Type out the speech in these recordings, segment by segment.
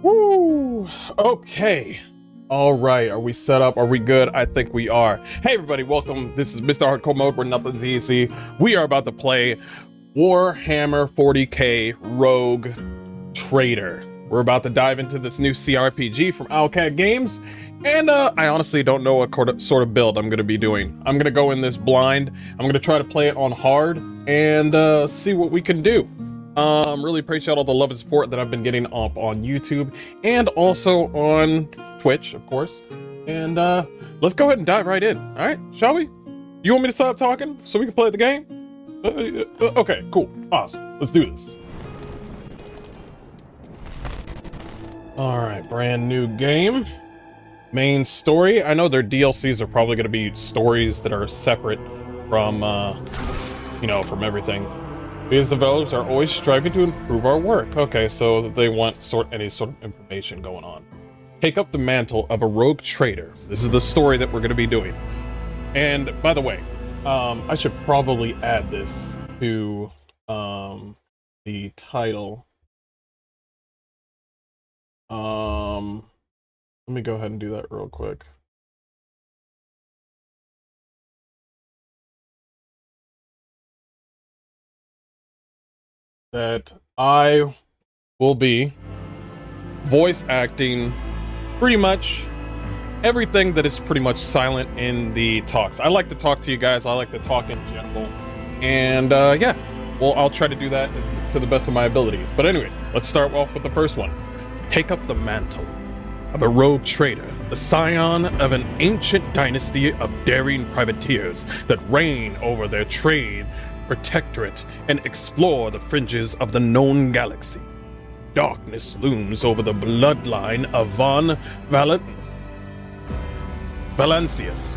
Woo! Okay. All right. Are we set up? Are we good? I think we are. Hey, everybody. Welcome. This is Mr. Hardcore Mode where nothing's easy. We are about to play Warhammer 40k Rogue Trader. We're about to dive into this new CRPG from Owlcat Games. And I honestly don't know what sort of build I'm going to be doing. I'm going to go in this blind. I'm going to try to play it on hard and see what we can do. Really appreciate all the love and support that I've been getting up on YouTube and also on Twitch, of course. And let's go ahead and dive right in. All right, shall we? You want me to stop talking so we can play the game? Okay, cool, awesome. Let's do this. All right, brand new game. Main story. I know their DLCs are probably going to be stories that are separate from, you know, from everything. These developers are always striving to improve our work. Okay, so they want any sort of information going on. Take up the mantle of a rogue trader. This is the story that we're going to be doing. And by the way, I should probably add this to the title. Let me go ahead and do that real quick. That I will be voice acting pretty much everything that is pretty much silent in the talks. I like to talk to you guys. I like to talk in general. And yeah, well, I'll try to do that to the best of my ability. But anyway, let's start off with the first one. Take up the mantle of a rogue trader, the scion of an ancient dynasty of daring privateers that reign over their trade protectorate and explore the fringes of the known galaxy. Darkness looms over the bloodline of von Valancius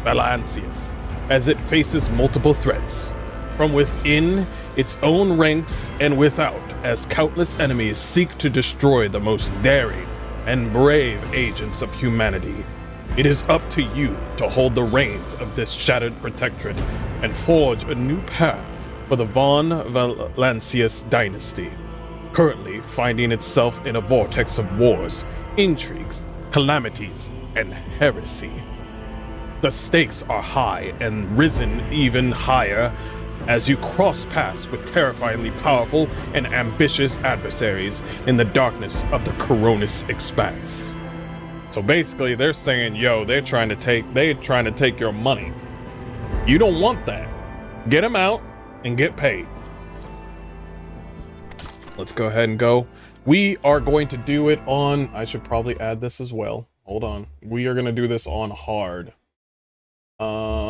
as it faces multiple threats from within its own ranks and without, as countless enemies seek to destroy the most daring and brave agents of humanity. It is up to you to hold the reins of this shattered protectorate and forge a new path for the von Valancius dynasty, currently finding itself in a vortex of wars, intrigues, calamities, and heresy. The stakes are high and risen even higher as you cross paths with terrifyingly powerful and ambitious adversaries in the darkness of the Coronis expanse. So basically they're saying, yo, they're trying to take your money. You don't want that. Get them out and get paid. Let's go ahead and go. We are going to do it on, I should probably add this as well. Hold on. We are going to do this on hard. Do.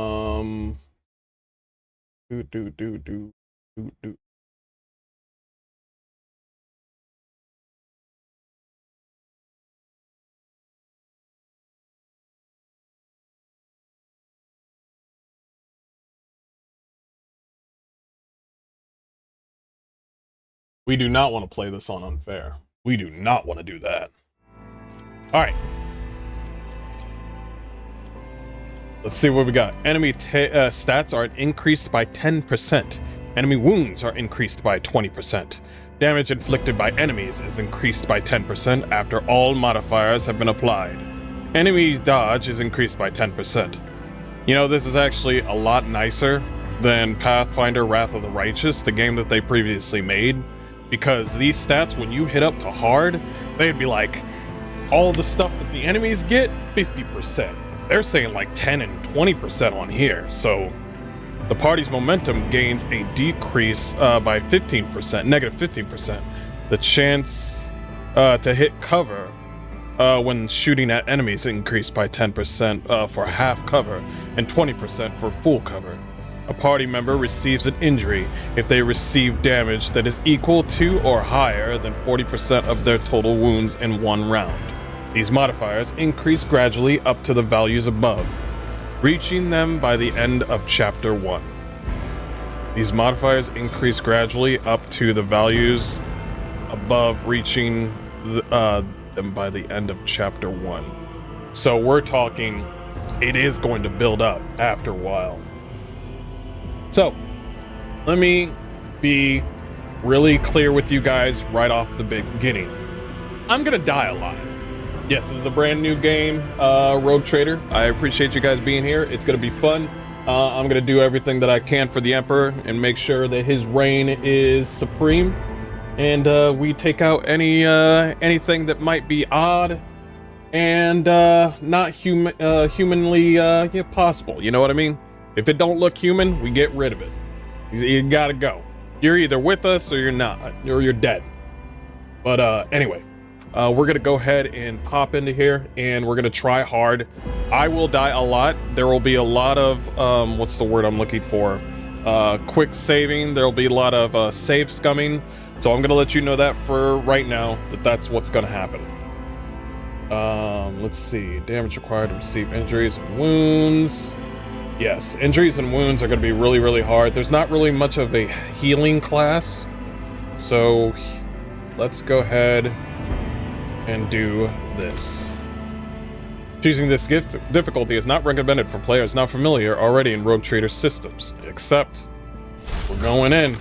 We do not want to play this on unfair. We do not want to do that. All right. Let's see what we got. Enemy stats are increased by 10%. Enemy wounds are increased by 20%. Damage inflicted by enemies is increased by 10% after all modifiers have been applied. Enemy dodge is increased by 10%. You know, this is actually a lot nicer than Pathfinder Wrath of the Righteous, the game that they previously made, because these stats, when you hit up to hard, they'd be like, all the stuff that the enemies get, 50%. They're saying like 10 and 20% on here, so the party's momentum gains a decrease by 15%, negative 15%. The chance to hit cover when shooting at enemies increased by 10% for half cover and 20% for full cover. A party member receives an injury if they receive damage that is equal to or higher than 40% of their total wounds in one round. These modifiers increase gradually up to the values above, reaching them by the end of Chapter 1. These modifiers increase gradually up to the values above, reaching them by the end of Chapter 1. So we're talking, it is going to build up after a while. So, let me be really clear with you guys right off the beginning. I'm gonna die a lot. Yes, this is a brand new game, Rogue Trader. I appreciate you guys being here. It's gonna be fun. I'm gonna do everything that I can for the Emperor and make sure that his reign is supreme. And we take out anything that might be odd and not humanly possible. You know what I mean? If it don't look human, we get rid of it. You gotta go. You're either with us or you're not, or you're dead. But anyway. We're gonna go ahead and pop into here and we're gonna try hard. I will die a lot. There will be a lot of what's the word I'm looking for, quick saving. There will be a lot of save scumming, so I'm gonna let you know that for right now, that's what's gonna happen. Let's see, damage required to receive injuries and wounds. Yes, injuries and wounds are gonna be really hard. There's not really much of a healing class, so let's go ahead and do this. Choosing this difficulty is not recommended for players not familiar already in Rogue Trader systems, except we're going in.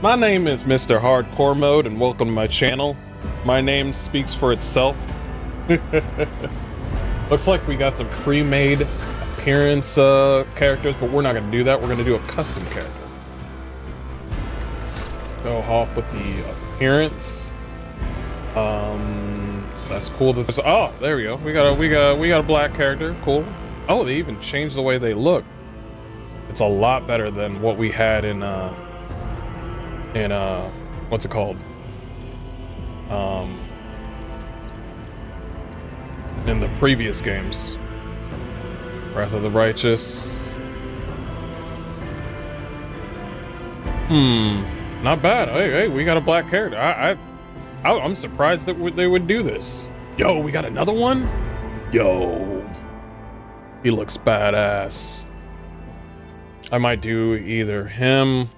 My name is Mr. Hardcore Mode and welcome to my channel. My name speaks for itself. Looks like we got some pre-made appearance characters, but we're not going to do that. We're going to do a custom character. Go off with the appearance. That's cool. Oh, there we go. We got a black character. Cool. Oh, they even changed the way they look. It's a lot better than what we had in what's it called? In the previous games. Wrath of the Righteous. Not bad. Hey, we got a black character. I'm surprised that they would do this. Yo, we got another one? Yo. He looks badass. I might do either him.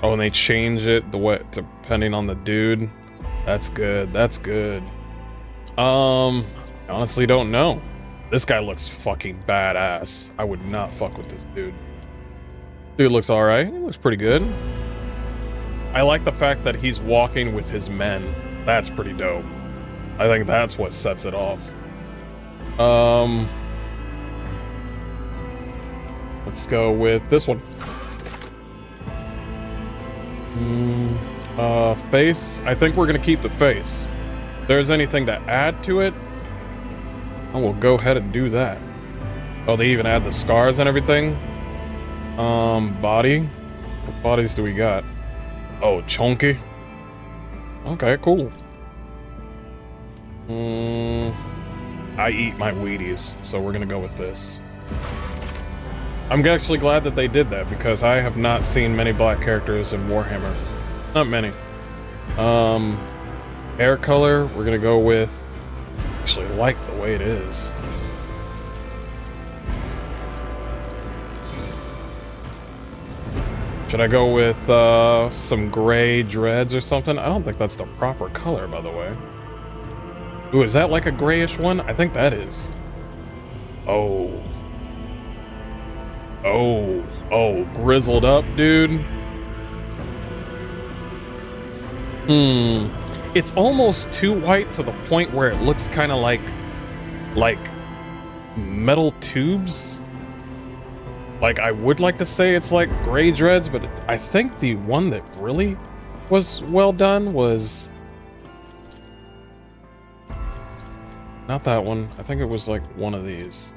Oh, and they change it the way depending on the dude. That's good. That's good. I honestly don't know. This guy looks fucking badass. I would not fuck with this dude. Dude looks alright. He looks pretty good. I like the fact that he's walking with his men. That's pretty dope. I think that's what sets it off. Let's go with this one. Face. I think we're gonna keep the face. If there's anything to add to it, I will go ahead and do that. Oh, they even add the scars and everything. Body. What bodies do we got? Oh, chunky. Okay, cool. I eat my Wheaties, so we're gonna go with this. I'm actually glad that they did that because I have not seen many black characters in Warhammer. Not many. Hair color, we're gonna go with... Actually, I like the way it is. Should I go with some gray dreads or something? I don't think that's the proper color, by the way. Ooh, is that like a grayish one? I think that is. Oh. Oh, grizzled up, dude. It's almost too white to the point where it looks kind of like metal tubes. Like, I would like to say it's like gray dreads, but I think the one that really was well done was not that one. I think it was like one of these.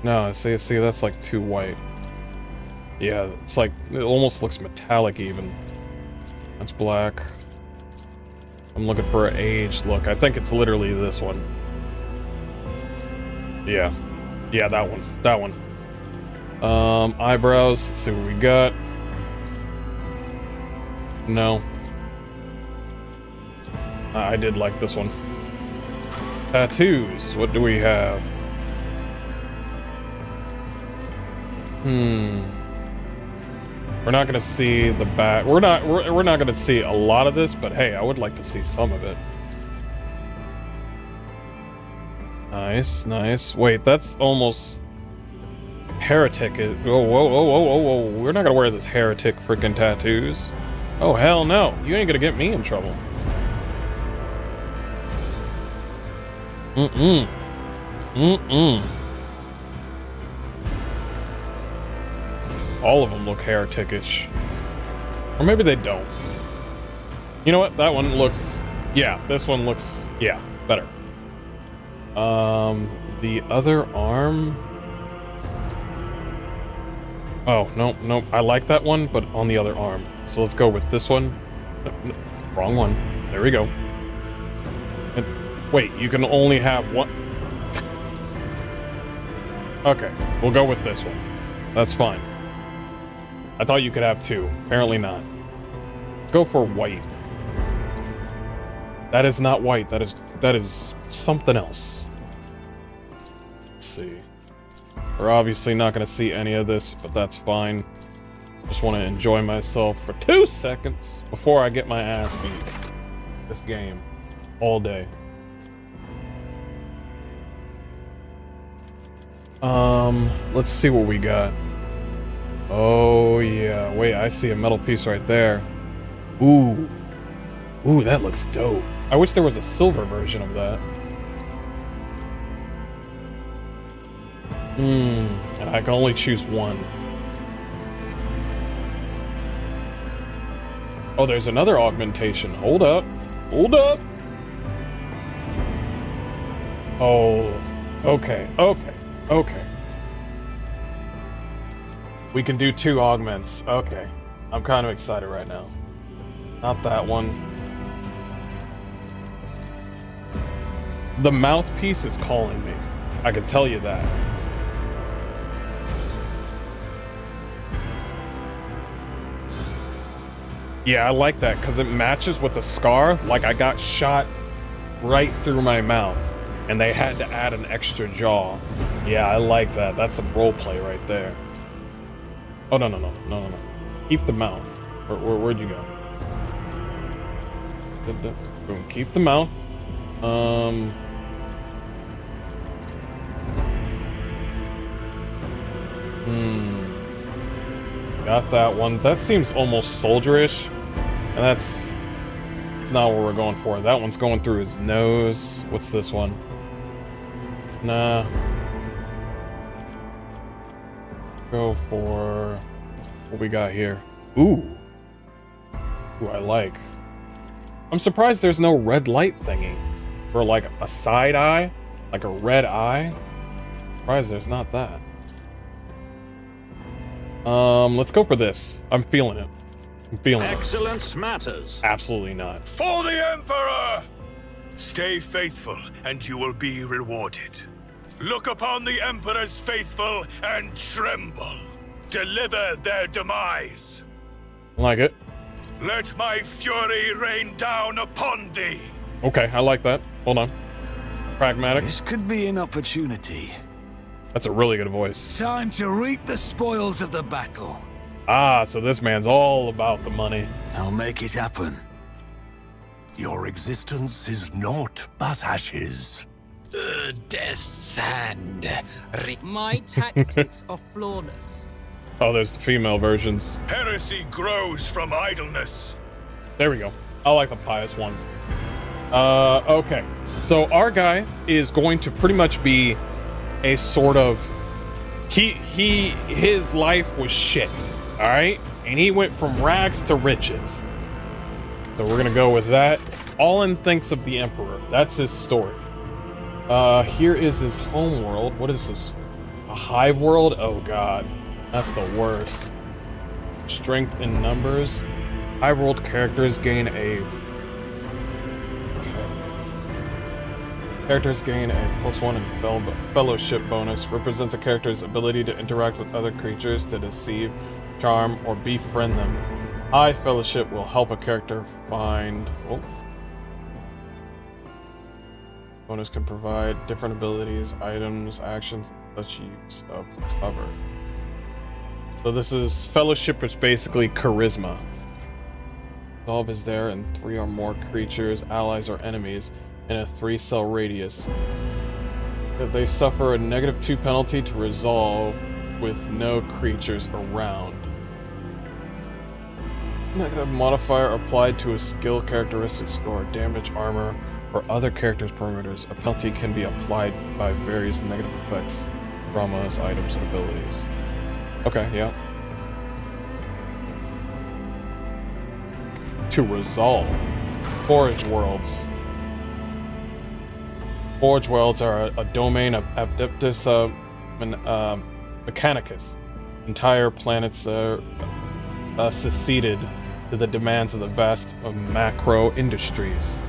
No, see, that's like too white. Yeah, it's like, it almost looks metallic even. That's black. I'm looking for an aged look. I think it's literally this one. Yeah. Yeah, that one. That one. Eyebrows. Let's see what we got. No. I did like this one. Tattoos. What do we have? We're not gonna see the back. We're not gonna see a lot of this, but hey, I would like to see some of it. Nice, nice. Wait, that's almost heretic. Whoa. We're not gonna wear this heretic freaking tattoos. Oh hell no! You ain't gonna get me in trouble. All of them look heretic-ish. Or maybe they don't. You know what? That one looks... Yeah, this one looks... Yeah, better. The other arm... Oh, no. I like that one, but on the other arm. So let's go with this one. No, wrong one. There we go. And, wait, you can only have one... Okay, we'll go with this one. That's fine. I thought you could have two. Apparently not. Go for white. That is not white. That is something else. Let's see. We're obviously not going to see any of this, but that's fine. Just want to enjoy myself for 2 seconds before I get my ass beat. This game. All day. Let's see what we got. Oh yeah, wait, I see a metal piece right there. Ooh, that looks dope. I wish there was a silver version of that. And I can only choose one. Oh, there's another augmentation. Hold up. Oh, okay. We can do 2 augments. Okay. I'm kind of excited right now. Not that one. The mouthpiece is calling me. I can tell you that. Yeah, I like that because it matches with the scar. Like, I got shot right through my mouth and they had to add an extra jaw. Yeah, I like that. That's some roleplay right there. Oh, no. Keep the mouth. Where'd you go? Boom, keep the mouth. Got that one. That seems almost soldierish. And that's not what we're going for. That one's going through his nose. What's this one? Nah. Go for what we got here. Ooh, I like. I'm surprised there's no red light thingy for like a side eye, like a red eye. Surprised there's not that. Let's go for this. I'm feeling it. Excellence matters. Absolutely not. For the Emperor! Stay faithful, and you will be rewarded. Look upon the Emperor's faithful and tremble. Deliver their demise. Like it. Let my fury rain down upon thee. Okay, I like that. Hold on. Pragmatic. This could be an opportunity. That's a really good voice. Time to reap the spoils of the battle. Ah, so this man's all about the money. I'll make it happen. Your existence is naught but ashes. Death's hand. My tactics are flawless. Oh, there's the female versions. Heresy grows from idleness. There we go. I like the pious one. Okay. So our guy is going to pretty much be a sort of his life was shit. Alright? And he went from rags to riches. So we're gonna go with that. Allen thinks of the Emperor. That's his story. Here is his home world. What is this? A hive world? Oh god. That's the worst. Strength in numbers. Hive world characters gain a... Characters gain a +1 in fellowship bonus. Represents a character's ability to interact with other creatures, to deceive, charm, or befriend them. High fellowship will help a character find... Oh. Bonus can provide different abilities, items, actions, such use of cover. So this is fellowship, which basically charisma. Resolve is there in 3 or more creatures, allies, or enemies in a 3-cell radius. If they suffer a -2 penalty to resolve with no creatures around. Negative modifier applied to a skill characteristic score, damage, armor, or other characters' parameters. A penalty can be applied by various negative effects, traumas, items, and abilities. Okay, yeah. To resolve. Forge worlds. Forge worlds are a domain of Adeptus Mechanicus. Entire planets are seceded to the demands of the vast macro industries.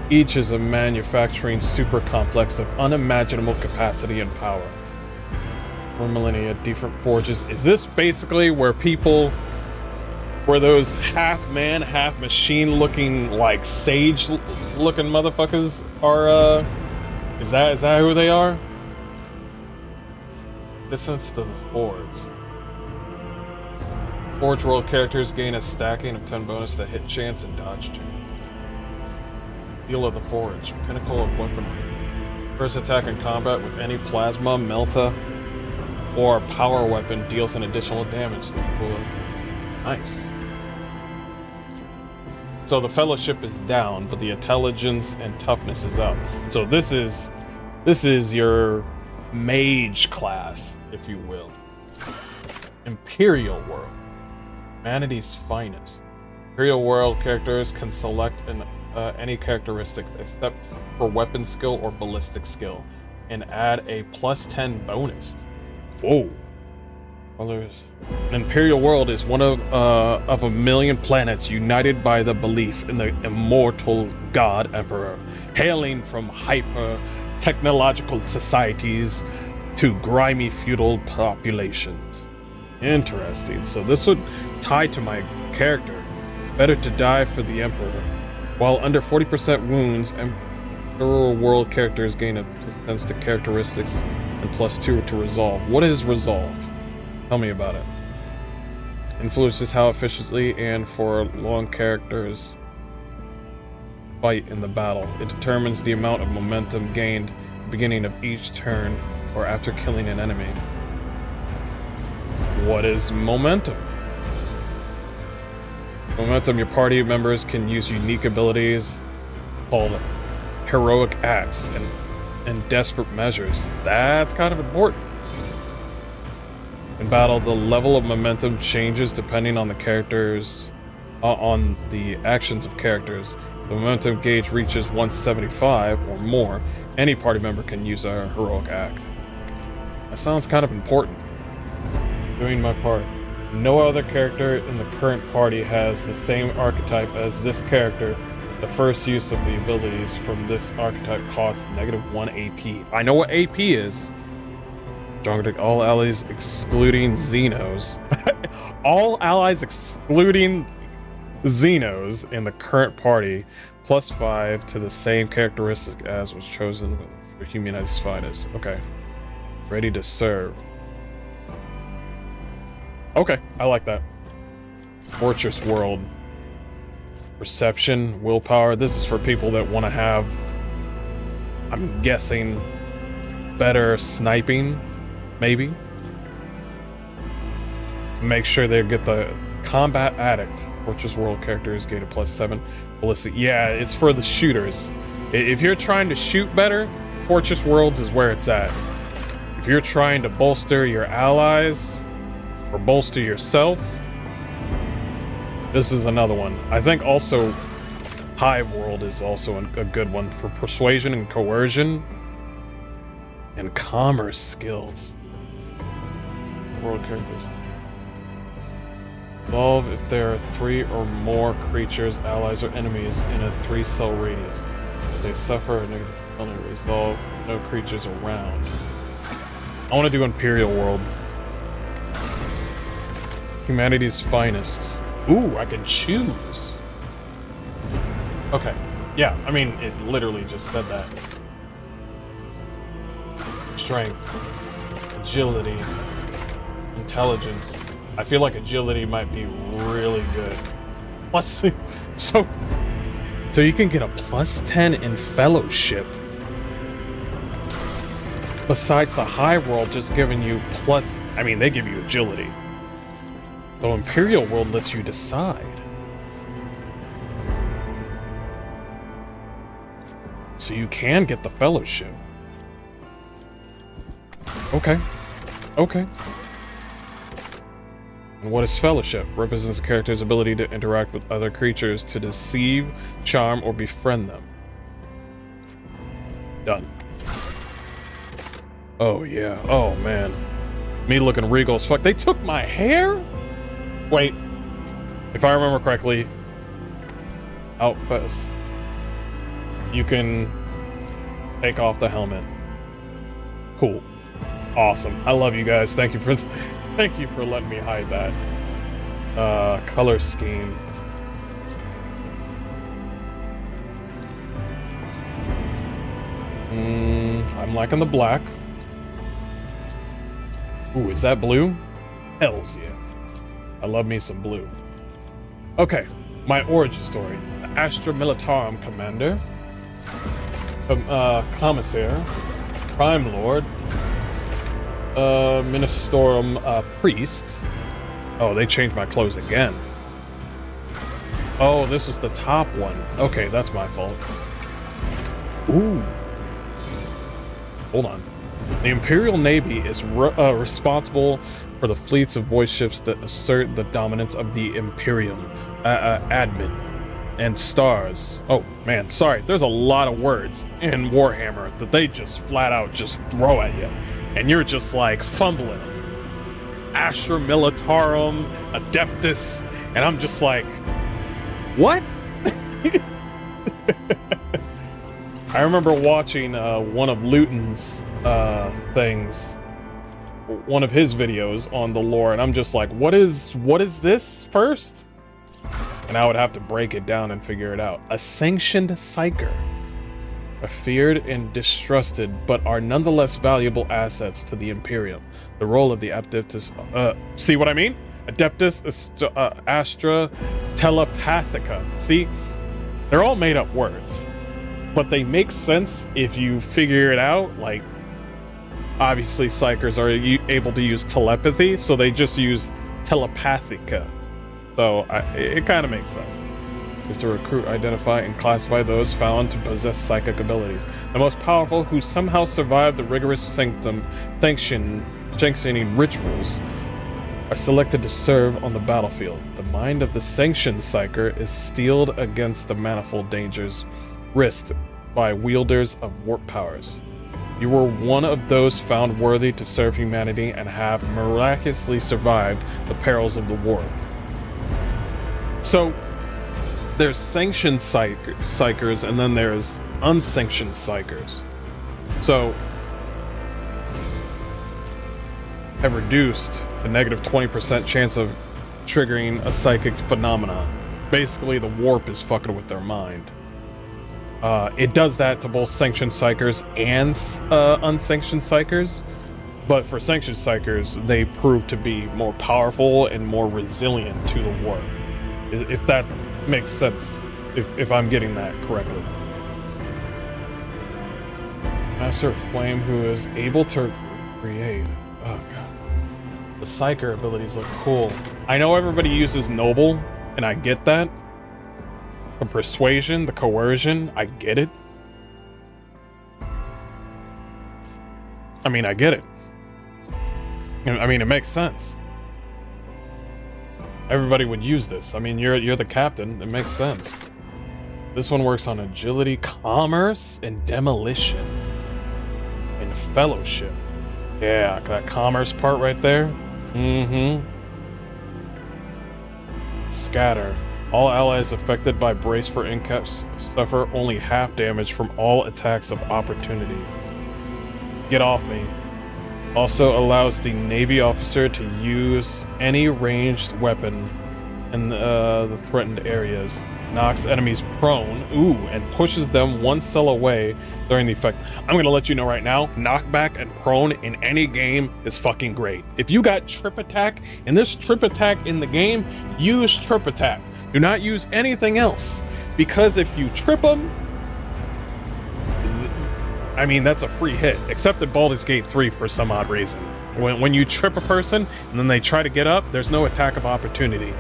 Each is a manufacturing super complex of unimaginable capacity and power. For millennia, different forges. Is this basically where people, where those half man, half machine looking, like sage looking motherfuckers are, is that who they are? Distance to the Forge. Forge world characters gain a stacking of 10 bonus to hit chance and dodge chance. Seal of the Forge. Pinnacle of weaponry. First attack in combat with any plasma, melta, or power weapon deals an additional damage to the bullet. Nice. So the fellowship is down, but the intelligence and toughness is up. So this is your mage class, if you will. Imperial world. Humanity's finest. Imperial world characters can select any characteristic except for weapon skill or ballistic skill, and add a +10 bonus. Whoa. An Imperial world is one of a million planets united by the belief in the immortal God Emperor, hailing from hyper-technological societies to grimy feudal populations. Interesting. So this would tie to my character. Better to die for the Emperor. While under 40% wounds, Imperial world characters gain a +10 to characteristics and +2 to resolve. What is resolve? Tell me about it. Influences how efficiently and for long characters fight in the battle. It determines the amount of momentum gained at the beginning of each turn or after killing an enemy. What is momentum? Momentum, your party members can use unique abilities called heroic acts and desperate measures. That's kind of important. In battle, the level of momentum changes depending on the characters, on the actions of characters. The momentum gauge reaches 175 or more. Any party member can use a heroic act. That sounds kind of important. Doing my part. No other character in the current party has the same archetype as this character. The first use of the abilities from this archetype costs -1 AP. I know what AP is. Stronger to all allies excluding Xenos. All allies excluding Xenos in the current party, +5 to the same characteristic as was chosen for Humanity's finest. Okay. Ready to serve. Okay, I like that. Fortress World. Perception, willpower. This is for people that want to have, I'm guessing, better sniping, maybe. Make sure they get the Combat Addict. Fortress World characters gain a +7 ballistic. Yeah, it's for the shooters. If you're trying to shoot better, Fortress Worlds is where it's at. If you're trying to bolster your allies or bolster yourself, this is another one. I think also Hive World is also a good one for persuasion and coercion and commerce skills. World characters. Evolve if there are 3 or more creatures, allies, or enemies in a 3-cell radius. If they suffer a negative penalty, resolve no creatures around. I want to do Imperial World. Humanity's finest. Ooh, I can choose. Okay. Yeah, I mean, it literally just said that. Strength. Agility. Intelligence. I feel like agility might be really good. Plus, so you can get a +10 in fellowship. Besides the high world just giving you I mean, they give you agility. So Imperial World lets you decide. So you can get the fellowship. Okay. Okay. And what is fellowship? Represents a character's ability to interact with other creatures to deceive, charm, or befriend them. Done. Oh yeah. Oh man. Me looking regal as fuck. They took my hair? Wait. If I remember correctly, Outpost. You can take off the helmet. Cool. Awesome. I love you guys. Thank you for letting me hide that. Color scheme. I'm liking the black. Ooh, is that blue? Hells yeah. I love me some blue. Okay, my origin story. The Astra Militarum Commander. Commissaire. Prime Lord. Ministorum Priest. Oh, they changed my clothes again. Oh, this was the top one. Okay, that's my fault. Ooh. Hold on. The Imperial Navy is responsible for the fleets of voice ships that assert the dominance of the Imperium, admin, and stars. Oh man, sorry. There's a lot of words in Warhammer that they just flat out just throw at you, and you're just like fumbling. Astra Militarum, Adeptus, and I'm just like, what? I remember watching one of Luton's things, one of his videos on the lore, and I'm just like, what is this first? And I would have to break it down and figure it out. A sanctioned psyker, are feared and distrusted, but are nonetheless valuable assets to the Imperium. The role of the Adeptus, see what I mean? Adeptus Astra Telepathica. See, they're all made up words, but they make sense if you figure it out. Like, obviously psychers are able to use telepathy, so they just use telepathica. So it kind of makes sense. Is to recruit, identify, and classify those found to possess psychic abilities. The most powerful, who somehow survived the rigorous sanctioning rituals, are selected to serve on the battlefield. The mind of the sanctioned psyker is steeled against the manifold dangers risked by wielders of warp powers. You were one of those found worthy to serve humanity and have miraculously survived the perils of the war. So, there's sanctioned psychers, and then there's unsanctioned psychers. So, have reduced to negative 20% chance of triggering a psychic phenomena. Basically, the warp is fucking with their mind. It does that to both sanctioned psychers and unsanctioned psychers. But for sanctioned psychers, they prove to be more powerful and more resilient to the war. If that makes sense, if I'm getting that correctly. Master of Flame who is able to create. Oh god. The psyker abilities look cool. I know everybody uses noble, and I get that. The persuasion, the coercion, I get it. I mean, I get it. I mean, it makes sense. Everybody would use this. I mean, you're the captain. It makes sense. This one works on agility, commerce, and demolition. And fellowship. Yeah, that commerce part right there. Mm-hmm. Scatter. All allies affected by brace for incaps suffer only half damage from all attacks of opportunity. Get off me. Also allows the Navy officer to use any ranged weapon in the threatened areas. Knocks enemies prone, and pushes them one cell away during the effect. I'm gonna let you know right now, knockback and prone in any game is fucking great. If you got trip attack, and there's trip attack in the game, use trip attack. Do not use anything else. Because if you trip them, I mean, that's a free hit, except at Baldur's Gate 3 for some odd reason. When you trip a person and then they try to get up, there's no attack of opportunity.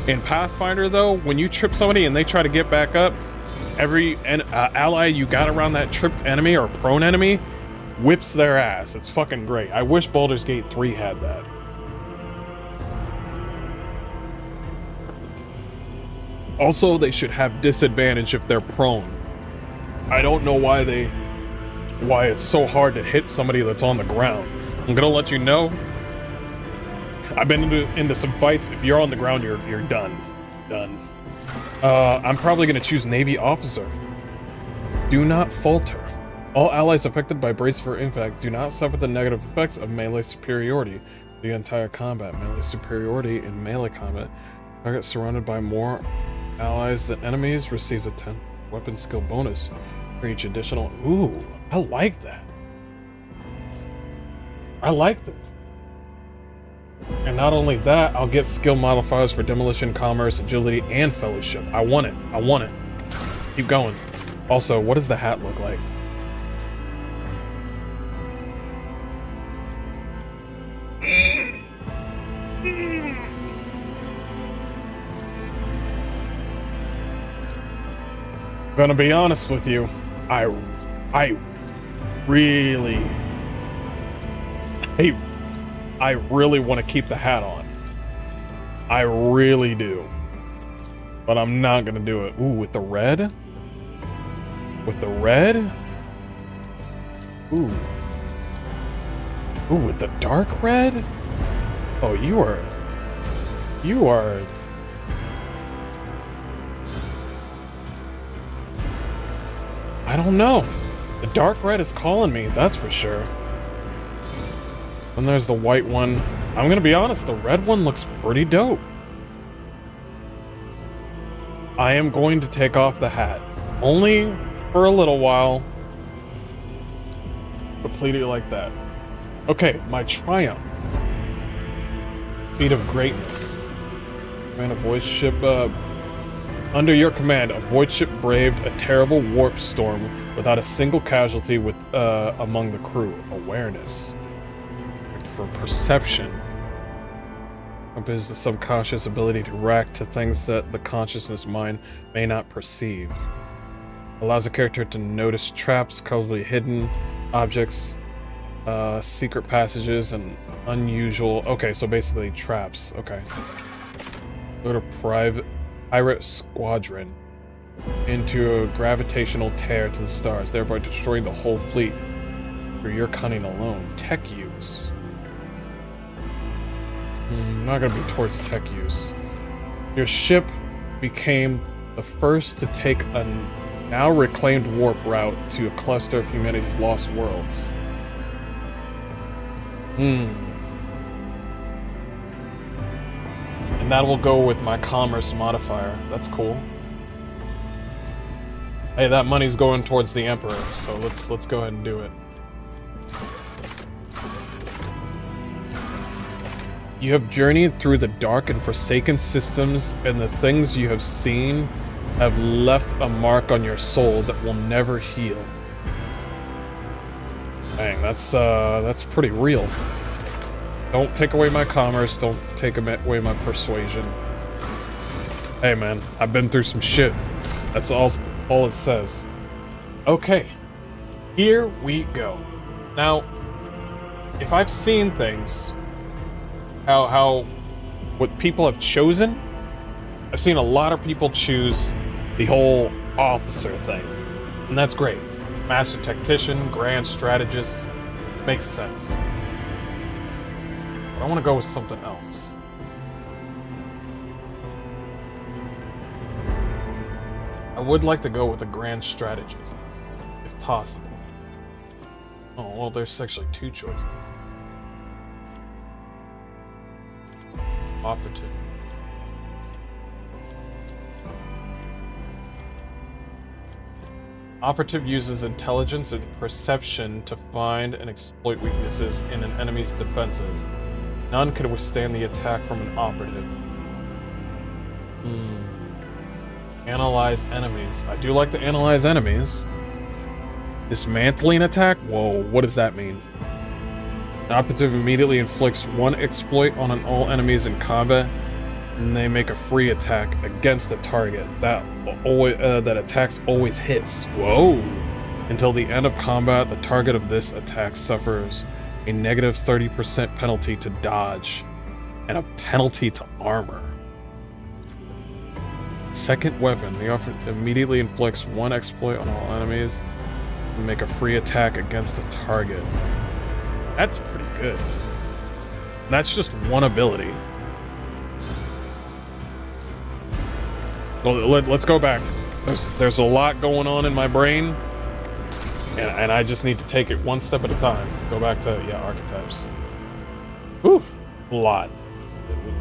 In Pathfinder, though, when you trip somebody and they try to get back up, every ally you got around that tripped enemy or prone enemy whips their ass. It's fucking great. I wish Baldur's Gate 3 had that. Also, they should have disadvantage if they're prone. I don't know why it's so hard to hit somebody that's on the ground. I'm gonna let you know. I've been into some fights. If you're on the ground, you're done. Done. I'm probably gonna choose Navy officer. Do not falter. All allies affected by brace for impact do not suffer the negative effects of melee superiority. The entire combat. Melee superiority in melee combat. Target surrounded by more allies than enemies receives a 10 weapon skill bonus for each additional. Ooh, I like that. I like this. And not only that, I'll get skill modifiers for demolition, commerce, agility, and fellowship. I want it. I want it. Keep going. Also, what does the hat look like? I'm gonna be honest with you. I really want to keep the hat on. I really do. But I'm not gonna do it. Ooh, with the red? With the red? Ooh. Ooh, with the dark red? Oh, you are... I don't know. The dark red is calling me, that's for sure. Then there's the white one. I'm gonna be honest, the red one looks pretty dope. I am going to take off the hat. Only for a little while. Complete it like that. Okay, my triumph. Feat of greatness. Command a void ship, under your command, a void ship braved a terrible warp storm without a single casualty with among the crew. Awareness. For perception. Is the subconscious ability to react to things that the consciousness mind may not perceive. Allows a character to notice traps, colorfully hidden objects, secret passages, and unusual... Okay, so basically traps. Okay. Go to pirate squadron into a gravitational tear to the stars, thereby destroying the whole fleet through your cunning alone. Tech use. Not gonna be towards tech use. Your ship became the first to take a now reclaimed warp route to a cluster of humanity's lost worlds. And that will go with my commerce modifier. That's cool. Hey, that money's going towards the Emperor, so let's go ahead and do it. You have journeyed through the dark and forsaken systems, and the things you have seen have left a mark on your soul that will never heal. Dang, that's pretty real. Don't take away my commerce, don't take away my persuasion. Hey man, I've been through some shit. That's all it says. Okay, here we go. Now, if I've seen things, how what people have chosen, I've seen a lot of people choose the whole officer thing, and that's great. Master tactician, grand strategist, makes sense. But I want to go with something else. I would like to go with a grand strategist, if possible. Oh, well, there's actually two choices. Operative. Operative uses intelligence and perception to find and exploit weaknesses in an enemy's defenses. None can withstand the attack from an operative. Analyze enemies. I do like to analyze enemies. Dismantling attack? Whoa, what does that mean? An operative immediately inflicts one exploit on all enemies in combat, and they make a free attack against a target. That attacks always hits. Whoa! Until the end of combat, the target of this attack suffers a negative 30% penalty to dodge, and a penalty to armor. Second weapon. The offer immediately inflicts one exploit on all enemies, and make a free attack against a target. That's pretty good. That's just one ability. Well, let's go back. There's a lot going on in my brain, and I just need to take it one step at a time. Go back to, yeah, archetypes. Whew, a lot.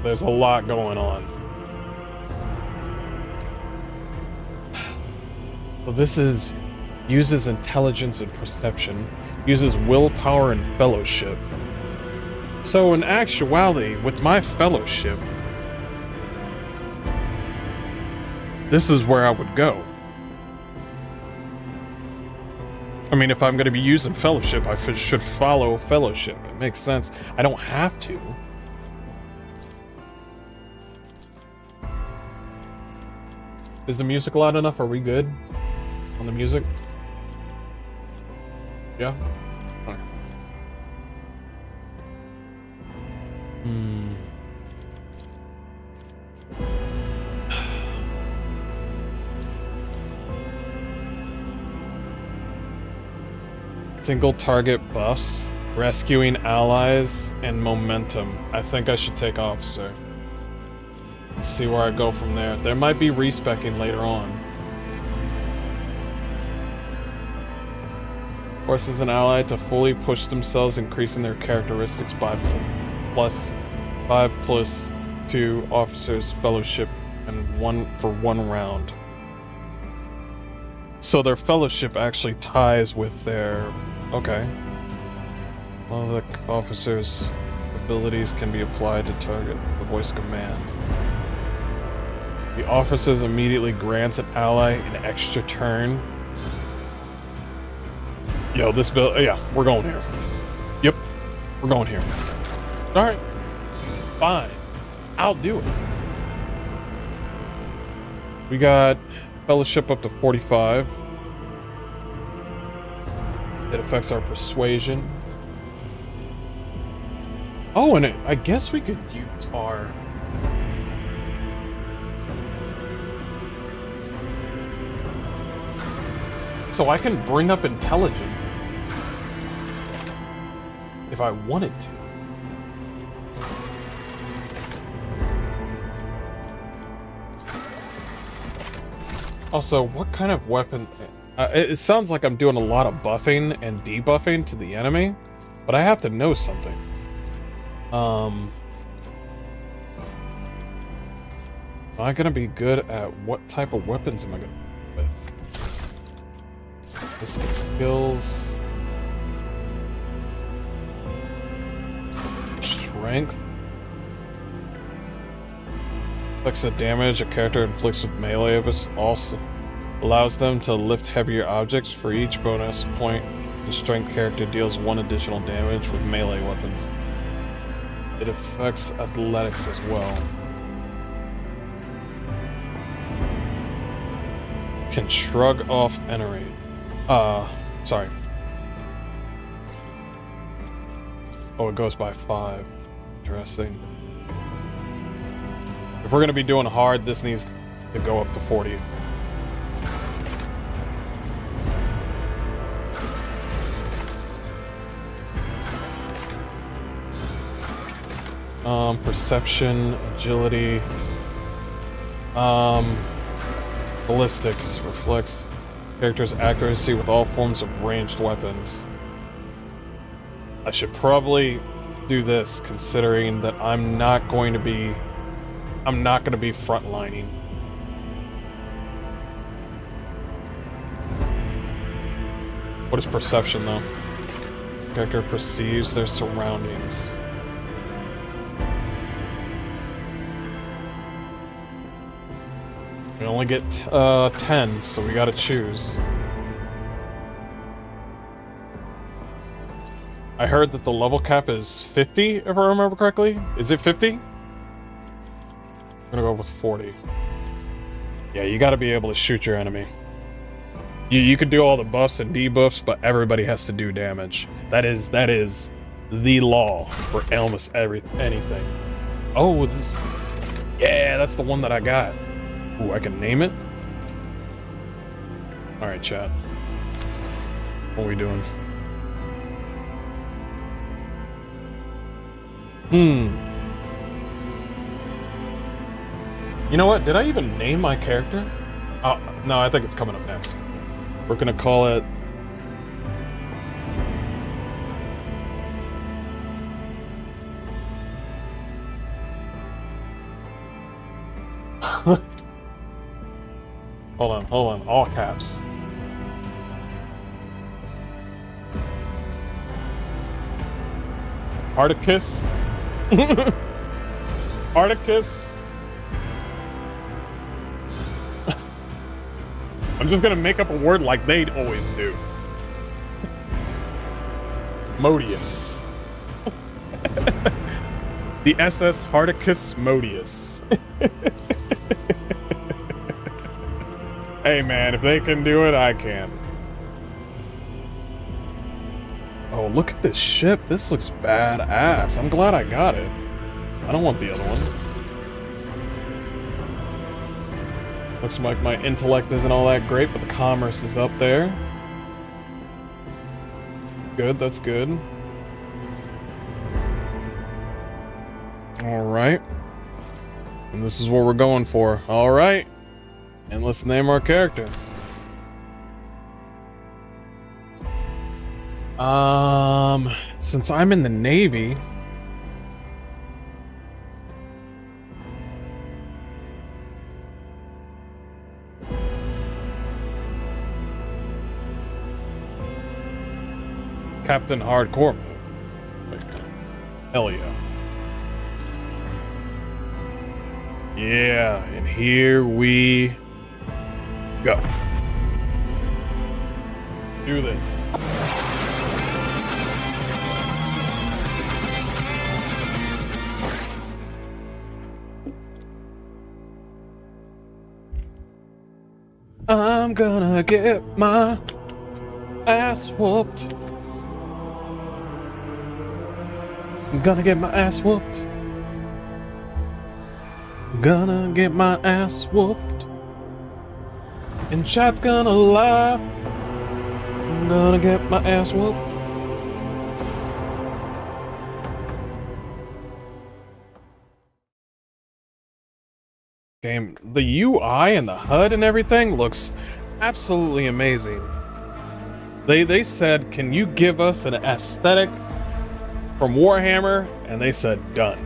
There's a lot going on. So this uses intelligence and perception, uses willpower and fellowship. So in actuality, with my fellowship, this is where I would go. I mean, if I'm going to be using fellowship, I should follow fellowship. It makes sense. I don't have to. Is the music loud enough? Are we good on the music? Yeah? Alright. Single target buffs, rescuing allies, and momentum. I think I should take officer. Let's see where I go from there. There might be respecking later on. Forces an ally to fully push themselves, increasing their characteristics by +5/+2 officers fellowship and one round. So their fellowship actually ties with their... Okay. All the officers' abilities can be applied to target the voice command. The officers immediately grants an ally an extra turn. Yo, this build... Yeah, we're going here. Yep, we're going here. Alright. Fine. I'll do it. We got fellowship up to 45. It affects our persuasion. Oh, and I guess we could use our... So I can bring up intelligence if I wanted to. Also, what kind of weapon... it sounds like I'm doing a lot of buffing and debuffing to the enemy, but I have to know something. Am I gonna be good at what type of weapons am I gonna be with? Mystic skills. Strength. Inflicts the damage a character inflicts with melee, but also allows them to lift heavier objects. For each bonus point, the strength character deals 1 additional damage with melee weapons. It affects athletics as well. Can shrug off enemy. Sorry. Oh, it goes by 5. Interesting. If we're gonna be doing hard, this needs to go up to 40. Perception, agility, ballistics, reflects character's accuracy with all forms of ranged weapons. I should probably do this, considering that I'm not going to be frontlining. What is perception, though? Character perceives their surroundings. We only get 10, so we gotta choose. I heard that the level cap is 50, if I remember correctly. Is it 50? I'm gonna go with 40. Yeah, you gotta be able to shoot your enemy. You could do all the buffs and debuffs, but everybody has to do damage. That is the law for almost anything. Oh, this... Yeah, that's the one that I got. Ooh, I can name it? Alright, chat. What are we doing? You know what? Did I even name my character? Oh, no, I think it's coming up next. We're gonna call it... Hold on, all caps. Articus? Articus? I'm just gonna make up a word like they always do. Modius. The SS Hardicus Modius. Hey man, if they can do it, I can. Oh, look at this ship. This looks badass. I'm glad I got it. I don't want the other one. Looks like my intellect isn't all that great, but the commerce is up there. Good, that's good. Alright. And this is what we're going for. Alright. And let's name our character. Since I'm in the Navy... Captain Hardcore. Hell yeah. Yeah, and here we go. Do this. I'm gonna get my ass whooped. I'm gonna get my ass whooped. I'm gonna get my ass whooped. And chat's gonna laugh. I'm gonna get my ass whooped. Game, the UI and the HUD and everything looks absolutely amazing. They said, can you give us an aesthetic from Warhammer? And they said, done.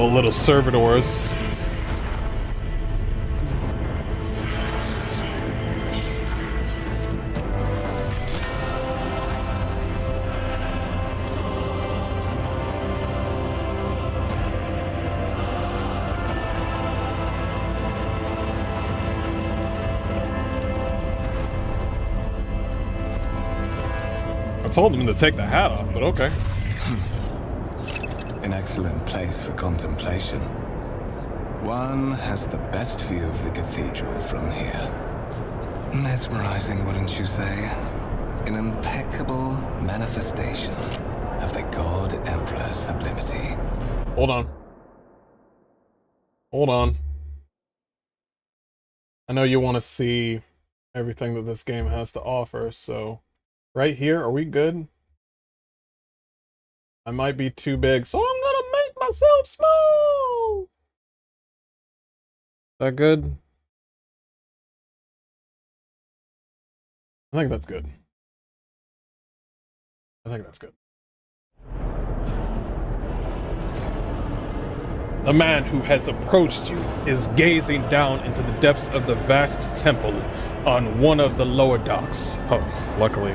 Oh, little servitors. I told them to take the hat off, but okay. An excellent place for contemplation. One has the best view of the cathedral from here. Mesmerizing, wouldn't you say? An impeccable manifestation of the God Emperor's sublimity. Hold on. Hold on. I know you want to see everything that this game has to offer, so right here, are we good? I might be too big, so I'm gonna make myself small! Is that good? I think that's good. I think that's good. The man who has approached you is gazing down into the depths of the vast temple on one of the lower docks. Oh, luckily.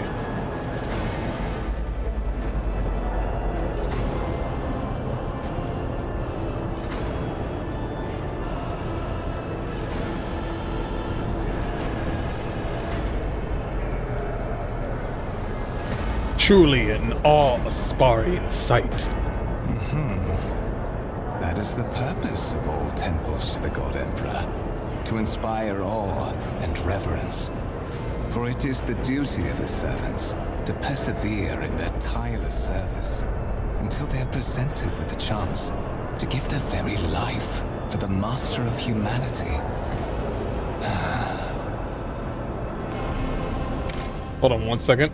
Truly an awe-inspiring sight. That is the purpose of all temples to the God Emperor, to inspire awe and reverence. For it is the duty of his servants to persevere in their tireless service until they are presented with the chance to give their very life for the master of humanity. Hold on one second.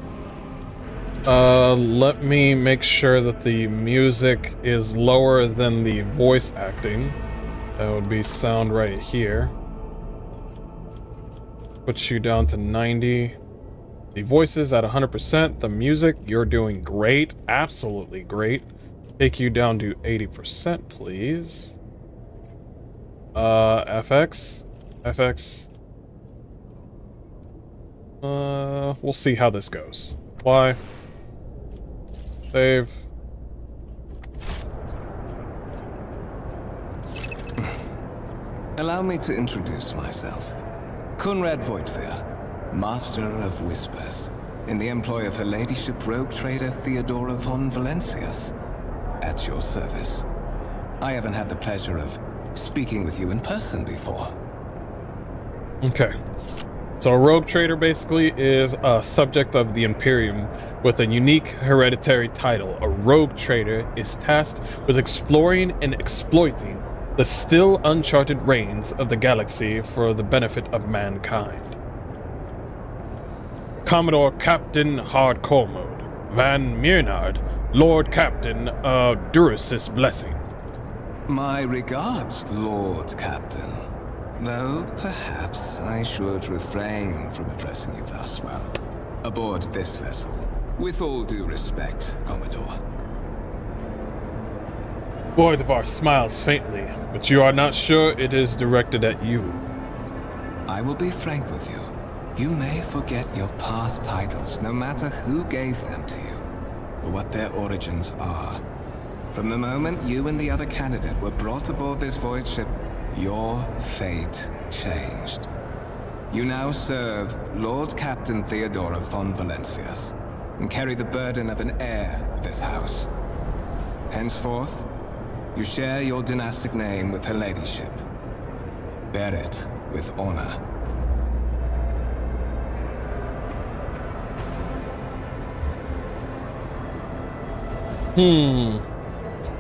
Let me make sure that the music is lower than the voice acting. That would be sound right here. Put you down to 90. The voices at 100%. The music, you're doing great. Absolutely great. Take you down to 80%, please. FX. We'll see how this goes. Why? Save. Allow me to introduce myself. Conrad Voigtveer, Master of Whispers, in the employ of Her Ladyship Rogue Trader Theodora von Valencius. At your service. I haven't had the pleasure of speaking with you in person before. Okay. So a rogue trader basically is a subject of the Imperium with a unique hereditary title. A rogue trader is tasked with exploring and exploiting the still uncharted reigns of the galaxy for the benefit of mankind. Commodore Captain Hardcore Mode, Van Miernard, Lord Captain of Duris's Blessing. My regards, Lord Captain. Though perhaps I should refrain from addressing you thus, well, aboard this vessel. With all due respect, Commodore. Voidevar smiles faintly, but you are not sure it is directed at you. I will be frank with you. You may forget your past titles, no matter who gave them to you, or what their origins are. From the moment you and the other candidate were brought aboard this void ship, your fate changed. You now serve Lord Captain Theodora von Valencius, and carry the burden of an heir of this house. Henceforth, you share your dynastic name with Her Ladyship. Bear it with honor.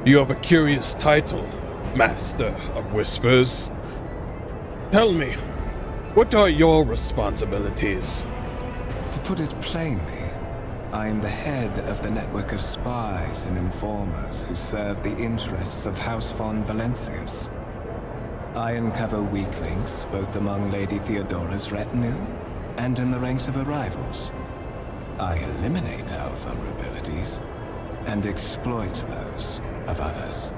You have a curious title, Master of Whispers. Tell me, what are your responsibilities? To put it plainly, I am the head of the network of spies and informers who serve the interests of House von Valencius. I uncover weak links both among Lady Theodora's retinue and in the ranks of her rivals. I eliminate our vulnerabilities and exploit those of others.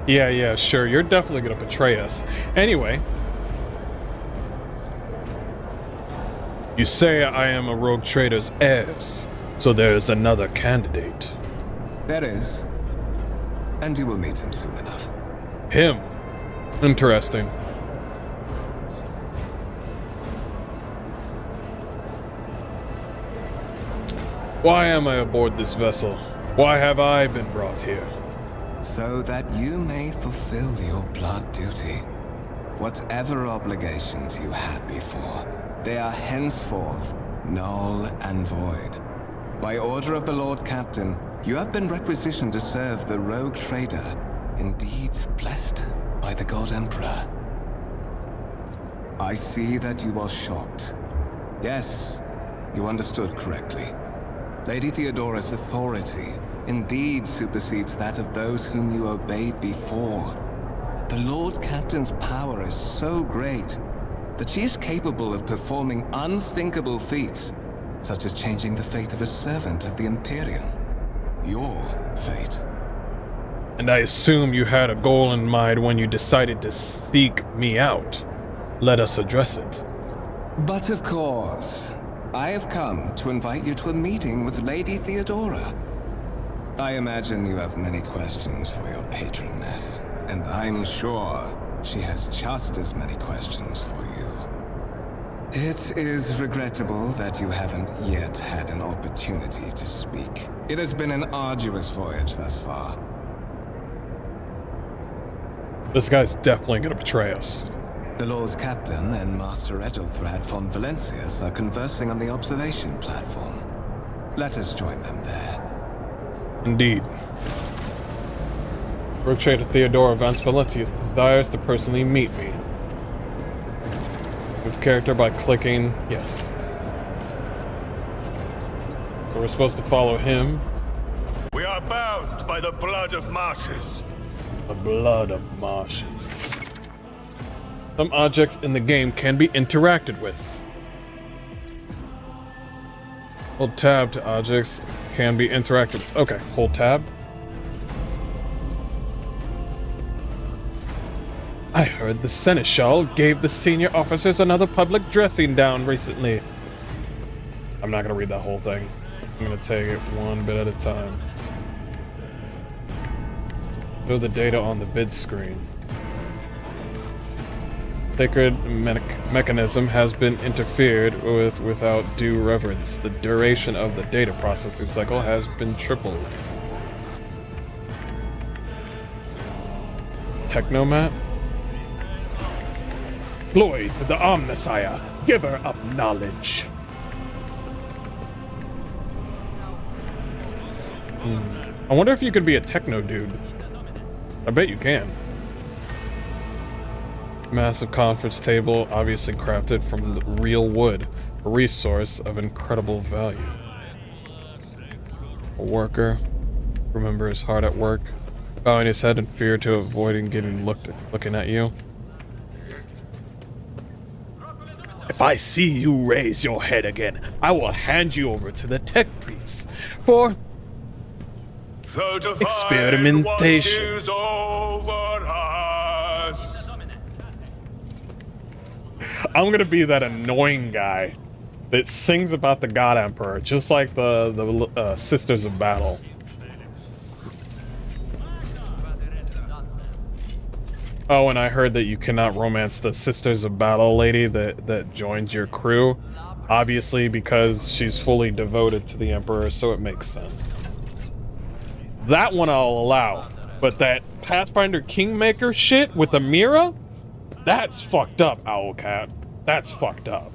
Yeah, sure. You're definitely gonna betray us. Anyway. You say I am a rogue trader's heirs, so there is another candidate. There is. And you will meet him soon enough. Him? Interesting. Why am I aboard this vessel? Why have I been brought here? So that you may fulfill your blood duty. Whatever obligations you had before, they are henceforth null and void. By order of the Lord Captain, you have been requisitioned to serve the rogue trader, indeed blessed by the God Emperor. I see that you are shocked. Yes, you understood correctly. Lady Theodora's authority indeed supersedes that of those whom you obeyed before. The Lord Captain's power is so great that she is capable of performing unthinkable feats, such as changing the fate of a servant of the Imperium. Your fate. And I assume you had a goal in mind when you decided to seek me out. Let us address it. But of course, I have come to invite you to a meeting with Lady Theodora. I imagine you have many questions for your patroness, and I'm sure she has just as many questions for you. It is regrettable that you haven't yet had an opportunity to speak. It has been an arduous voyage thus far. This guy's definitely gonna betray us. The Lord Captain and Master Edelthrad von Valencius are conversing on the observation platform. Let us join them there. Indeed. Rogue Trader Theodora von Valencius desires to personally meet me. With character by clicking yes. So we're supposed to follow him. We are bound by the blood of marshes. The blood of marshes. Some objects in the game can be interacted with. Hold tab to objects can be interacted with. Okay, hold tab. I heard the Seneschal gave the senior officers another public dressing down recently. I'm not gonna read that whole thing. I'm gonna take it one bit at a time. Show the data on the bid screen. Sacred mechanism has been interfered with without due reverence. The duration of the data processing cycle has been tripled. Technomat? Glory to the Omnissiah, giver of knowledge. I wonder if you could be a techno dude. I bet you can. Massive conference table, obviously crafted from real wood, a resource of incredible value. A worker remembers hard at work, bowing his head in fear to avoiding getting looking at you. If I see you raise your head again, I will hand you over to the tech priests for experimentation. Watches over us. I'm gonna be that annoying guy that sings about the God Emperor, just like the Sisters of Battle. Oh, and I heard that you cannot romance the Sisters of Battle lady that joins your crew, obviously because she's fully devoted to the Emperor, so it makes sense. That one I'll allow, but that Pathfinder Kingmaker shit with Amira? That's fucked up, Owlcat. That's fucked up.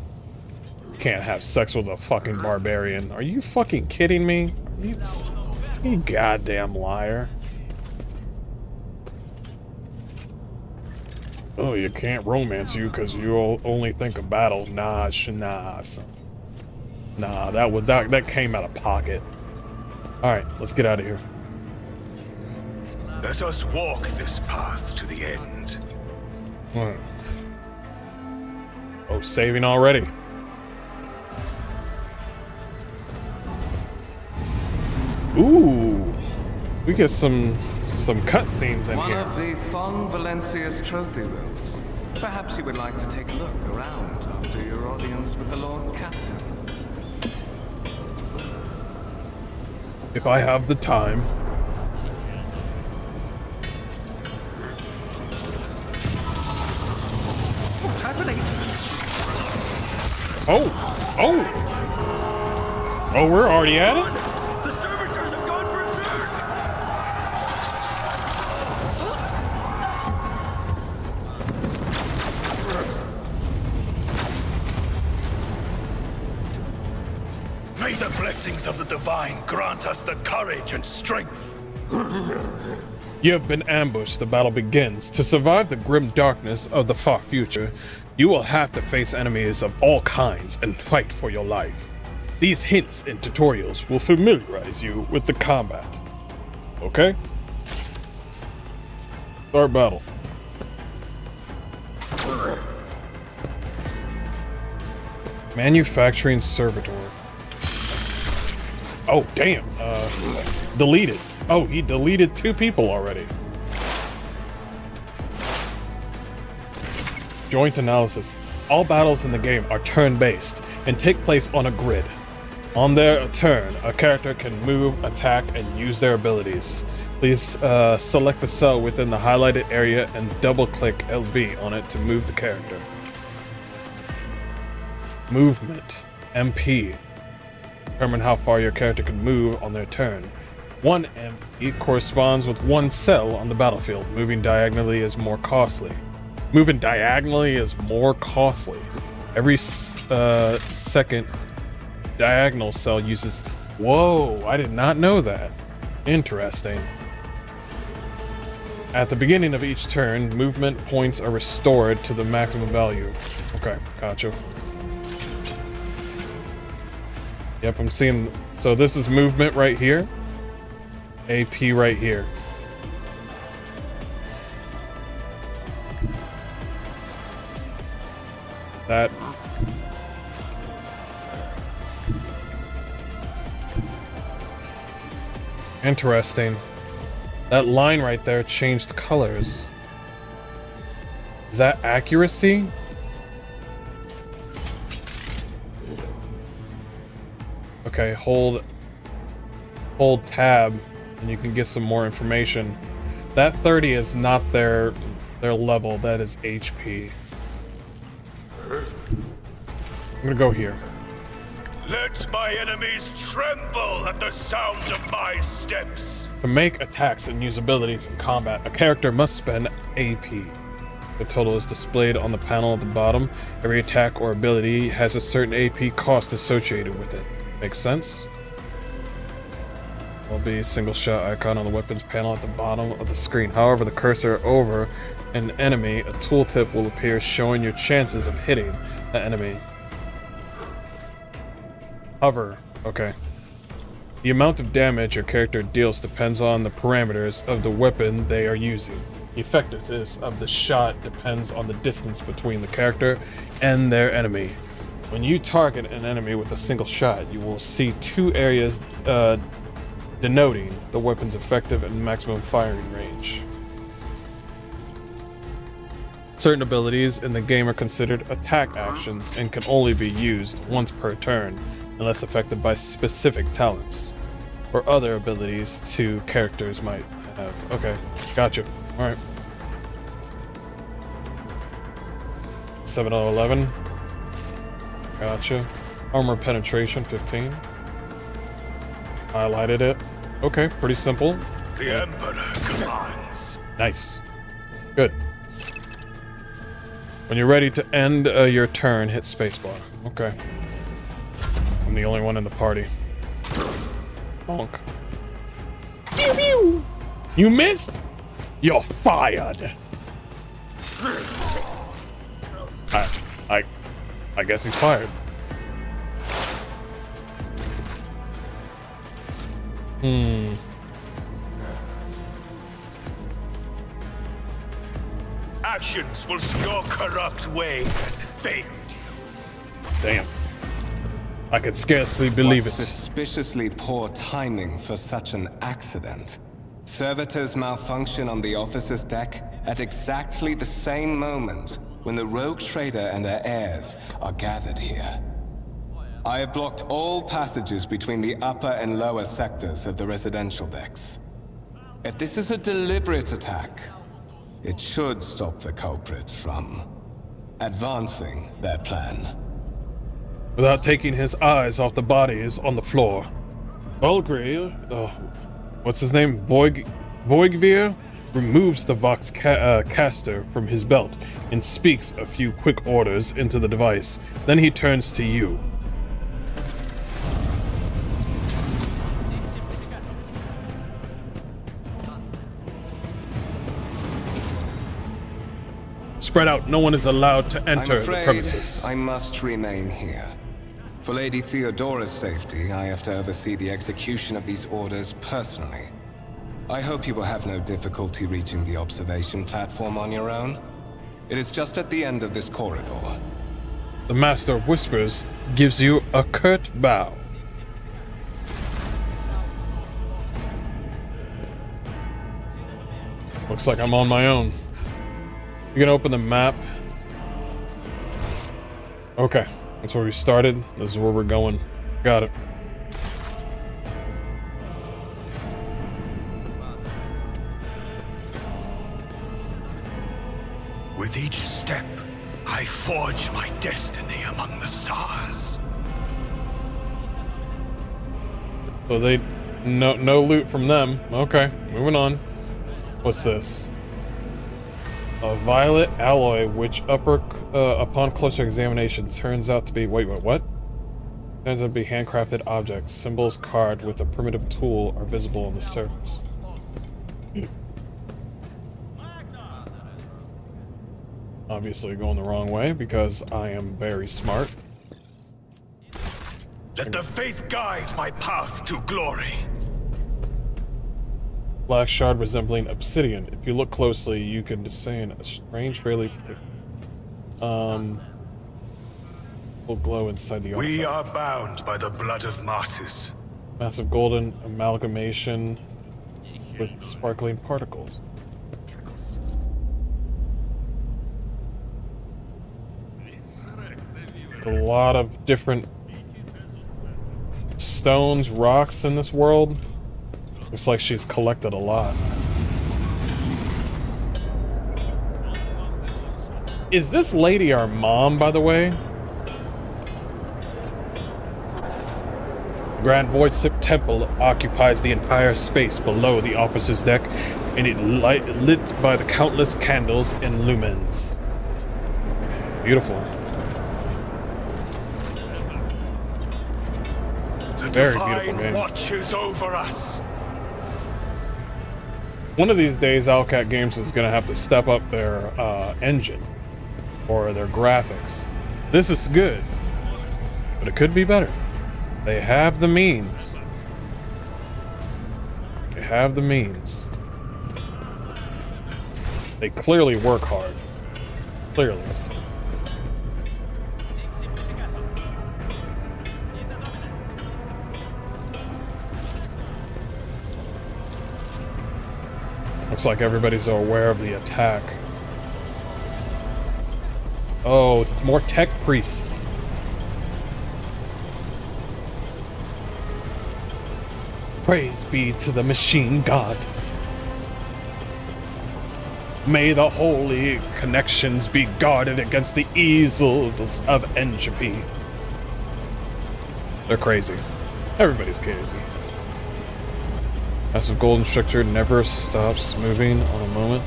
Can't have sex with a fucking barbarian. Are you fucking kidding me? You goddamn liar. Oh, you can't romance you because you only think of battles. Nah, son. Nah, that came out of pocket. Alright, let's get out of here. Let us walk this path to the end. Oh, saving already. Ooh. We get some cutscenes in One here. of the Fon Valencia's trophy rooms. Perhaps you would like to take a look around after your audience with the Lord Captain. If I have the time. What's happening? Oh! Oh, we're already at it? The servitors have gone berserk! May the blessings of the divine grant us the courage and strength. You have been ambushed. The battle begins. To survive the grim darkness of the far future, you will have to face enemies of all kinds and fight for your life. These hints and tutorials will familiarize you with the combat. Okay? Start battle. Manufacturing servitor. Oh, damn. Deleted. Oh, he deleted 2 people already. Joint analysis. All battles in the game are turn-based and take place on a grid. On their turn, a character can move, attack, and use their abilities. Please select the cell within the highlighted area and double-click LB on it to move the character. Movement. MP. Determine how far your character can move on their turn. 1 MP corresponds with 1 cell on the battlefield. Moving diagonally is more costly. Moving diagonally is more costly. Every second diagonal cell uses... Whoa, I did not know that. Interesting. At the beginning of each turn, movement points are restored to the maximum value. Okay, gotcha. Yep, I'm seeing... So this is movement right here. AP right here. That... Interesting. That line right there changed colors. Is that accuracy? Okay, hold tab and you can get some more information. That 30 is not their level, that is HP. I'm gonna go here. Let my enemies tremble at the sound of my steps. To make attacks and use abilities in combat, a character must spend AP. The total is displayed on the panel at the bottom. Every attack or ability has a certain AP cost associated with it. Makes sense? Will be a single shot icon on the weapons panel at the bottom of the screen. However, the cursor over an enemy, a tooltip will appear showing your chances of hitting the enemy. Hover. Okay. The amount of damage your character deals depends on the parameters of the weapon they are using. The effectiveness of the shot depends on the distance between the character and their enemy. When you target an enemy with a single shot, you will see 2 areas denoting the weapon's effective and maximum firing range. Certain abilities in the game are considered attack actions and can only be used once per turn, unless affected by specific talents or other abilities characters might have. Okay, gotcha. Alright. 7 out of 11. Gotcha. Armor penetration, 15. Highlighted it. Okay, pretty simple. The Emperor commands. Nice. Good. When you're ready to end your turn, hit spacebar. Okay. I'm the only one in the party. Bonk. Pew pew! You missed? You're fired. I guess he's fired. Actions will see your corrupt way has failed you. Damn. I could scarcely believe What it. suspiciously poor timing for such an accident. Servitors malfunction on the officer's deck at exactly the same moment when the rogue trader and her heirs are gathered here. I have blocked all passages between the upper and lower sectors of the residential decks. If this is a deliberate attack, it should stop the culprits from advancing their plan. Without taking his eyes off the bodies on the floor, Belgrade, what's his name? Voigvir removes the Vox caster from his belt and speaks a few quick orders into the device. Then he turns to you. Spread out. No one is allowed to enter the premises. I must remain here. For Lady Theodora's safety, I have to oversee the execution of these orders personally. I hope you will have no difficulty reaching the observation platform on your own. It is just at the end of this corridor. The Master of Whispers gives you a curt bow. Looks like I'm on my own. You can open the map. Okay, that's where we started. This is where we're going. Got it. With each step, I forge my destiny among the stars. So they no loot from them. Okay, moving on. What's this? A violet alloy, which upon closer examination turns out to be what? Turns out to be handcrafted objects. Symbols carved with a primitive tool are visible on the surface. Obviously going the wrong way because I am very smart. Let the faith guide my path to glory. Black shard resembling obsidian. If you look closely, you can discern a strange, barely will glow inside the We are artifact. bound by the blood of martyrs. Massive golden amalgamation with sparkling particles. A lot of different stones, rocks in this world. Looks like she's collected a lot. Is this lady our mom, by the way? Grand Void Temple occupies the entire space below the officer's deck, and it lit by the countless candles and lumens. Beautiful. The Very divine beautiful game. watches over us. One of these days, Owlcat Games is going to have to step up their engine or their graphics. This is good, but it could be better. They have the means. They have the means. They clearly work hard. Clearly. Looks like everybody's aware of the attack. Oh, more tech priests. Praise be to the machine god. May the holy connections be guarded against the easels of entropy. They're crazy. Everybody's crazy. Massive golden structure never stops moving on a moment.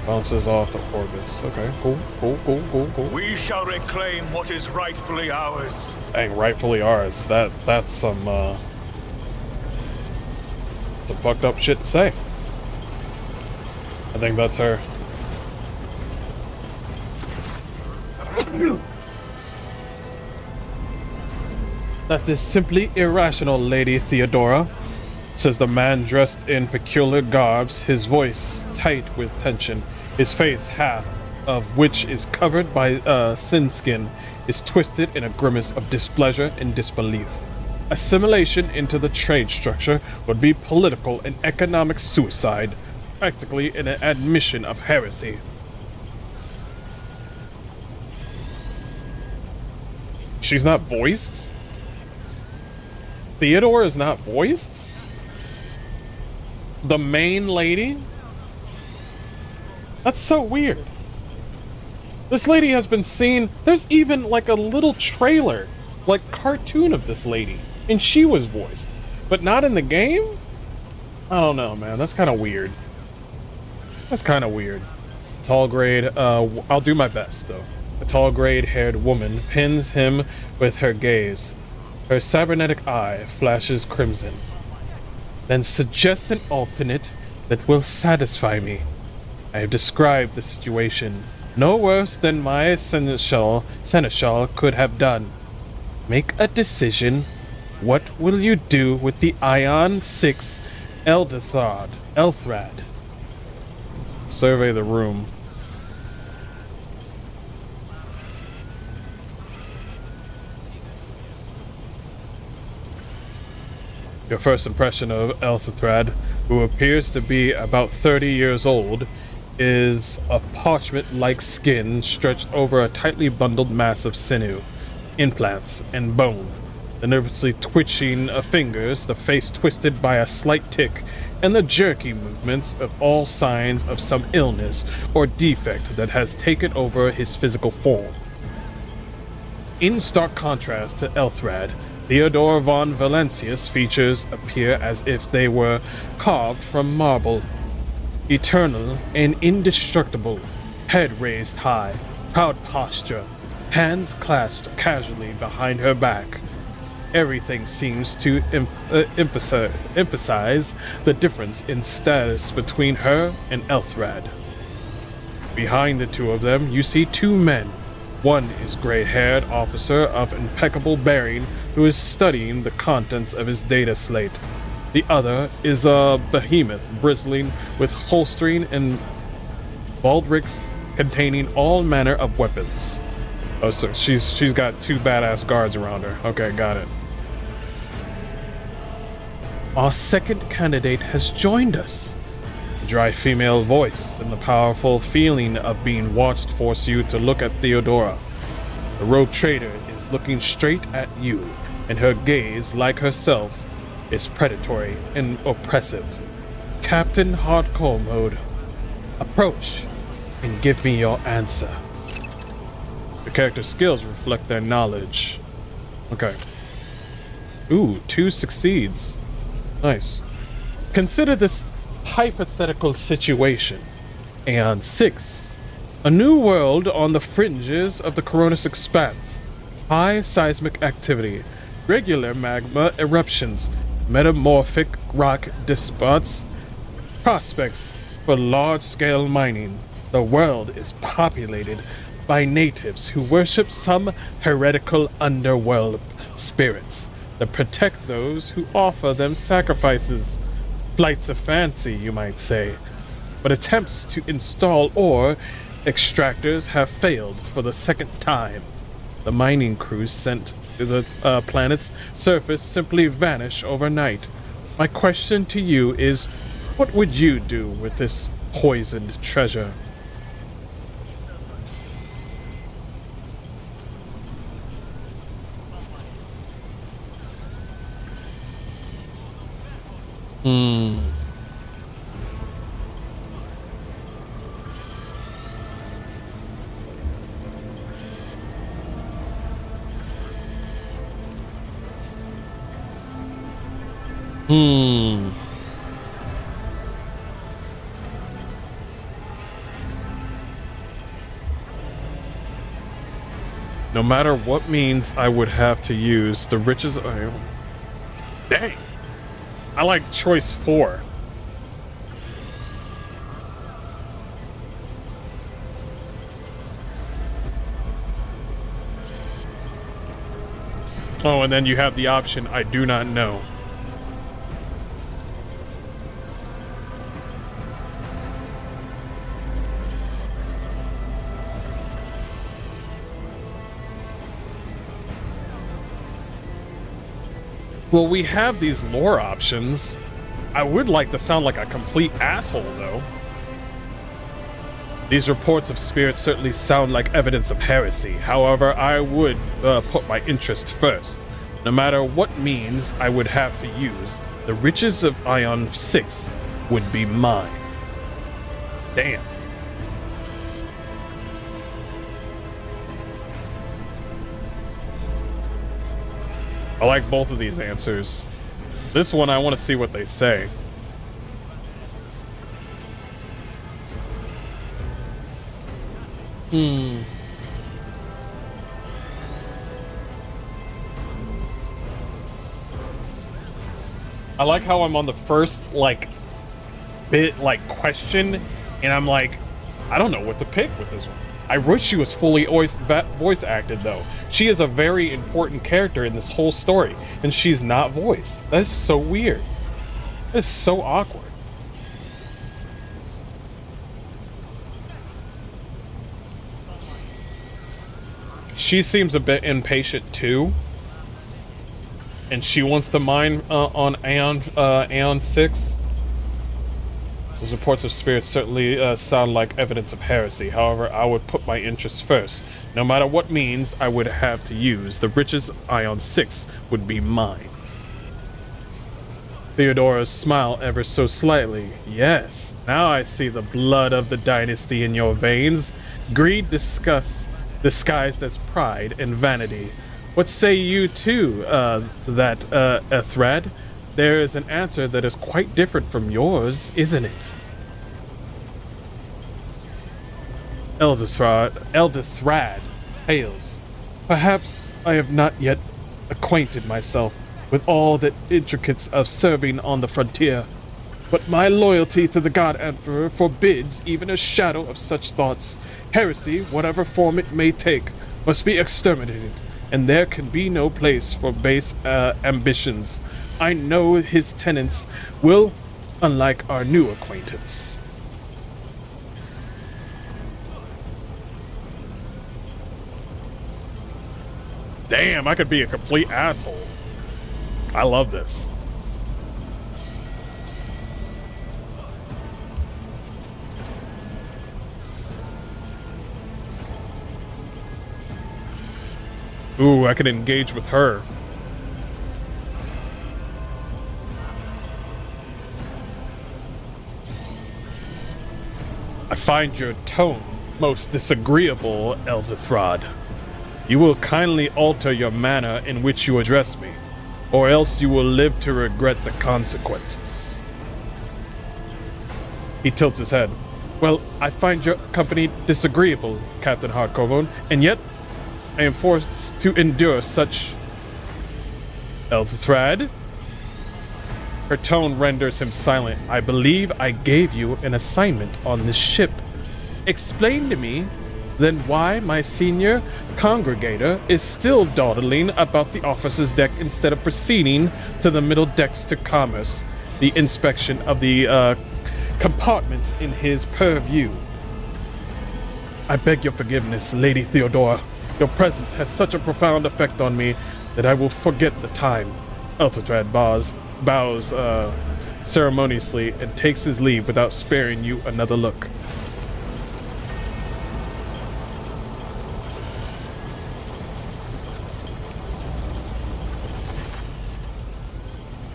Bounces off the orbits. Okay, cool. We shall reclaim what is rightfully ours. Dang, rightfully ours. That's some fucked up shit to say. I think that's her. That is simply irrational, Lady Theodora, says the man dressed in peculiar garbs, his voice tight with tension. His face, half of which is covered by sin skin, is twisted in a grimace of displeasure and disbelief. Assimilation into the trade structure would be political and economic suicide, practically an admission of heresy. She's not voiced? Theodore is not voiced? The main lady? That's so weird. This lady has been seen. There's even like a little trailer, like cartoon of this lady, and she was voiced, but not in the game? I don't know, man. That's kind of weird. That's kind of weird. Tall grade, I'll do my best though. A tall grade-haired woman pins him with her gaze. Her cybernetic eye flashes crimson. Then suggest an alternate that will satisfy me. I have described the situation no worse than my seneschal could have done. Make a decision. What will you do with the Ion 6 Elthrad? Survey the room. Your first impression of Elthrad, who appears to be about 30 years old, is a parchment-like skin stretched over a tightly bundled mass of sinew, implants, and bone. The nervously twitching of fingers, the face twisted by a slight tic, and the jerky movements of all signs of some illness or defect that has taken over his physical form. In stark contrast to Elthrad, Theodore von Valentius' features appear as if they were carved from marble. Eternal and indestructible, head raised high, proud posture, hands clasped casually behind her back. Everything seems to emphasize the difference in status between her and Elthrad. Behind the two of them, you see two men. One is gray-haired officer of impeccable bearing who is studying the contents of his data slate. The other is a behemoth bristling with holstering and baldricks containing all manner of weapons. Oh, so she's got two badass guards around her. Okay, got it. Our second candidate has joined us. The dry female voice and the powerful feeling of being watched force you to look at Theodora. The rogue trader is looking straight at you, and her gaze, like herself, is predatory and oppressive. Captain Hardcore Mode. Approach and give me your answer. The character skills reflect their knowledge. Okay. Ooh, 2 succeeds. Nice. Consider this hypothetical situation. Aeon 6. A new world on the fringes of the Coronis expanse. High seismic activity. Regular magma eruptions. Metamorphic rock dispots. Prospects for large-scale mining. The world is populated by natives who worship some heretical underworld spirits that protect those who offer them sacrifices. Flights of fancy, you might say, but attempts to install ore extractors have failed for the second time. The mining crews sent to the planet's surface simply vanish overnight. My question to you is, what would you do with this poisoned treasure? No matter what means I would have to use, the riches. Dang. I like choice 4. Oh, and then you have the option, I do not know. Well, we have these lore options. I would like to sound like a complete asshole, though. These reports of spirits certainly sound like evidence of heresy. However, I would put my interest first. No matter what means I would have to use, the riches of Ion 6 would be mine. Damn. I like both of these answers. This one, I want to see what they say. I like how I'm on the first, question, and I'm like, I don't know what to pick with this one. I wish she was fully voice acted, though. She is a very important character in this whole story, and she's not voiced. That is so weird. That is so awkward. She seems a bit impatient, too. And she wants to mine on Aeon 6. Those reports of spirits certainly sound like evidence of heresy. However, I would put my interests first. No matter what means I would have to use, the riches Ion 6 would be mine. Theodora's smile ever so slightly. Yes, now I see the blood of the dynasty in your veins. Greed disguised as pride and vanity. What say you to that, Ethrad? There is an answer that is quite different from yours, isn't it? Eldithrad hails. Perhaps I have not yet acquainted myself with all the intricacies of serving on the frontier, but my loyalty to the God Emperor forbids even a shadow of such thoughts. Heresy, whatever form it may take, must be exterminated, and there can be no place for base ambitions. I know his tenets will, unlike our new acquaintance. Damn, I could be a complete asshole. I love this. Ooh, I could engage with her. I find your tone most disagreeable, Eldithrad. You will kindly alter your manner in which you address me, or else you will live to regret the consequences. He tilts his head. Well, I find your company disagreeable, Captain Hardcorebone, and yet I am forced to endure such... Eldithrad? Her tone renders him silent. I believe I gave you an assignment on this ship. Explain to me, then, why my senior congregator is still dawdling about the officer's deck instead of proceeding to the middle decks to commerce the inspection of the compartments in his purview. I beg your forgiveness, Lady Theodora. Your presence has such a profound effect on me that I will forget the time. Eldithrad bows ceremoniously and takes his leave without sparing you another look.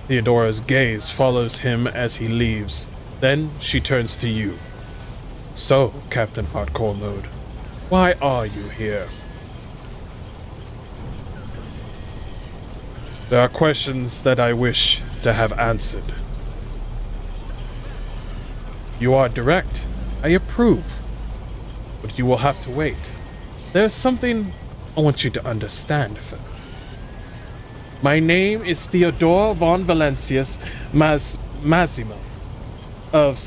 Theodora's gaze follows him as he leaves. Then she turns to you. So, Captain Hardcore Mode, why are you here? There are questions that I wish to have answered. You are direct. I approve. But you will have to wait. There's something I want you to understand first. My name is Theodore von Valentius Massimo of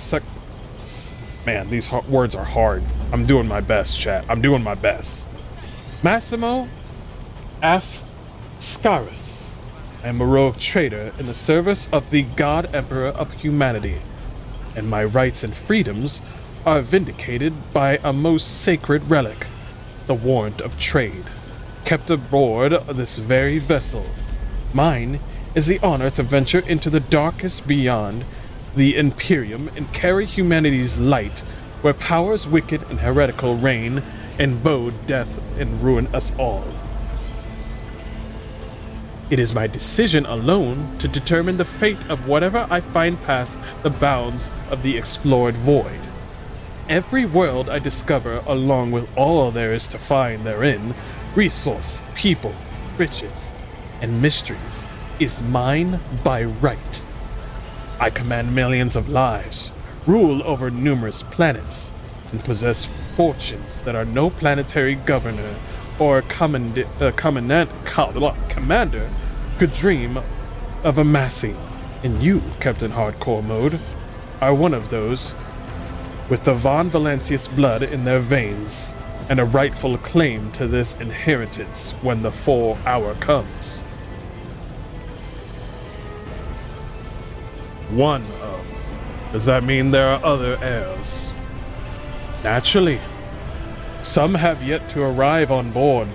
Man, these words are hard. I'm doing my best, chat. I'm doing my best. Massimo F. Scarus. I am a rogue traitor in the service of the God Emperor of humanity, and my rights and freedoms are vindicated by a most sacred relic, the warrant of trade, kept aboard this very vessel. Mine is the honor to venture into the darkest beyond the Imperium and carry humanity's light where powers wicked and heretical reign and bode death and ruin us all. It is my decision alone to determine the fate of whatever I find past the bounds of the explored void. Every world I discover, along with all there is to find therein, resource, people, riches, and mysteries, is mine by right. I command millions of lives, rule over numerous planets, and possess fortunes that are no planetary governor or commander could dream of amassing. And you, Captain Hardcore Mode, are one of those with the Von Valancius blood in their veins and a rightful claim to this inheritance when the full hour comes. One of. Does that mean there are other heirs? Naturally. Some have yet to arrive on board,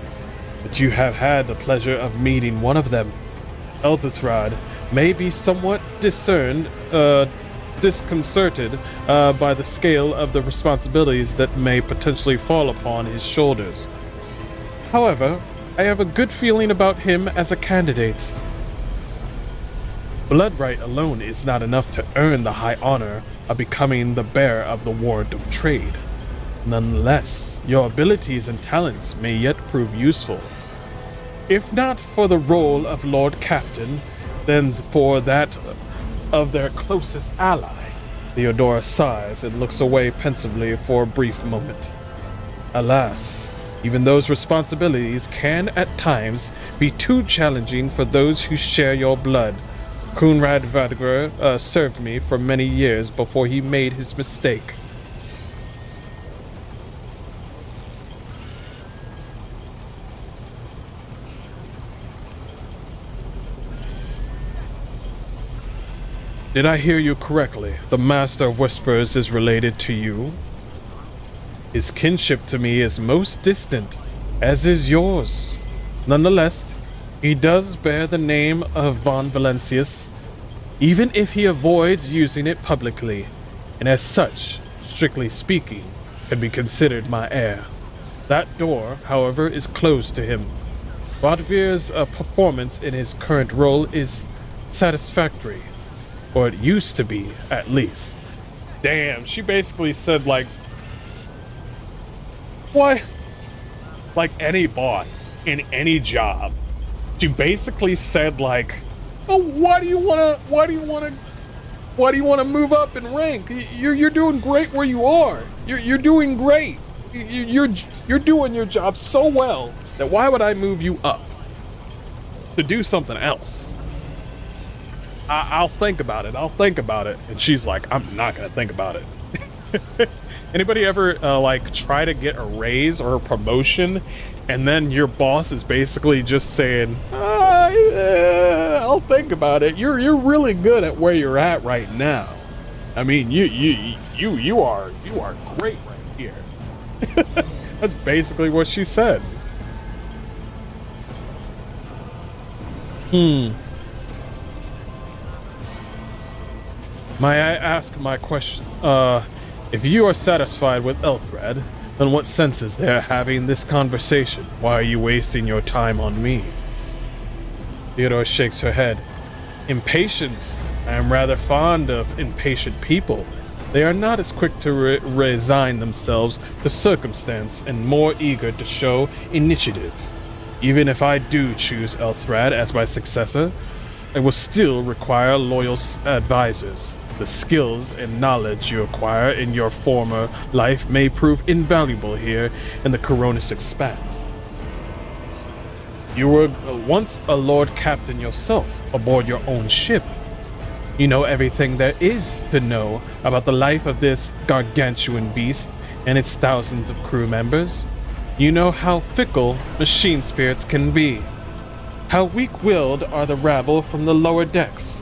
but you have had the pleasure of meeting one of them. Elthathrad may be somewhat disconcerted by the scale of the responsibilities that may potentially fall upon his shoulders. However, I have a good feeling about him as a candidate. Blood right alone is not enough to earn the high honor of becoming the bearer of the warrant of trade. Nonetheless, your abilities and talents may yet prove useful. If not for the role of Lord Captain, then for that of their closest ally. Theodora sighs and looks away pensively for a brief moment. Alas, even those responsibilities can at times be too challenging for those who share your blood. Kunrad Vadgr served me for many years before he made his mistake. Did I hear you correctly? The Master of Whispers is related to you? His kinship to me is most distant, as is yours. Nonetheless, he does bear the name of Von Valancius, even if he avoids using it publicly, and as such, strictly speaking, can be considered my heir. That door, however, is closed to him. Rodvir's performance in his current role is satisfactory. Or it used to be, at least. Damn, she basically said, like, what? Like any boss in any job. She basically said, like, oh, why do you wanna move up in rank? You're doing great where you are. You're doing great. You're doing your job so well that why would I move you up to do something else? I'll think about it. And she's like, I'm not gonna think about it. Anybody ever like try to get a raise or a promotion, and then your boss is basically just saying, I'll think about it. You're really good at where you're at right now. I mean, you are great right here. That's basically what she said. May I ask my question? If you are satisfied with Elthrad, then what sense is there having this conversation? Why are you wasting your time on me? Theodore shakes her head. Impatience. I am rather fond of impatient people. They are not as quick to resign themselves to circumstance and more eager to show initiative. Even if I do choose Elthrad as my successor, I will still require loyal advisors. The skills and knowledge you acquire in your former life may prove invaluable here in the Coronis Expanse. You were once a Lord Captain yourself aboard your own ship. You know everything there is to know about the life of this gargantuan beast and its thousands of crew members. You know how fickle machine spirits can be. How weak-willed are the rabble from the lower decks.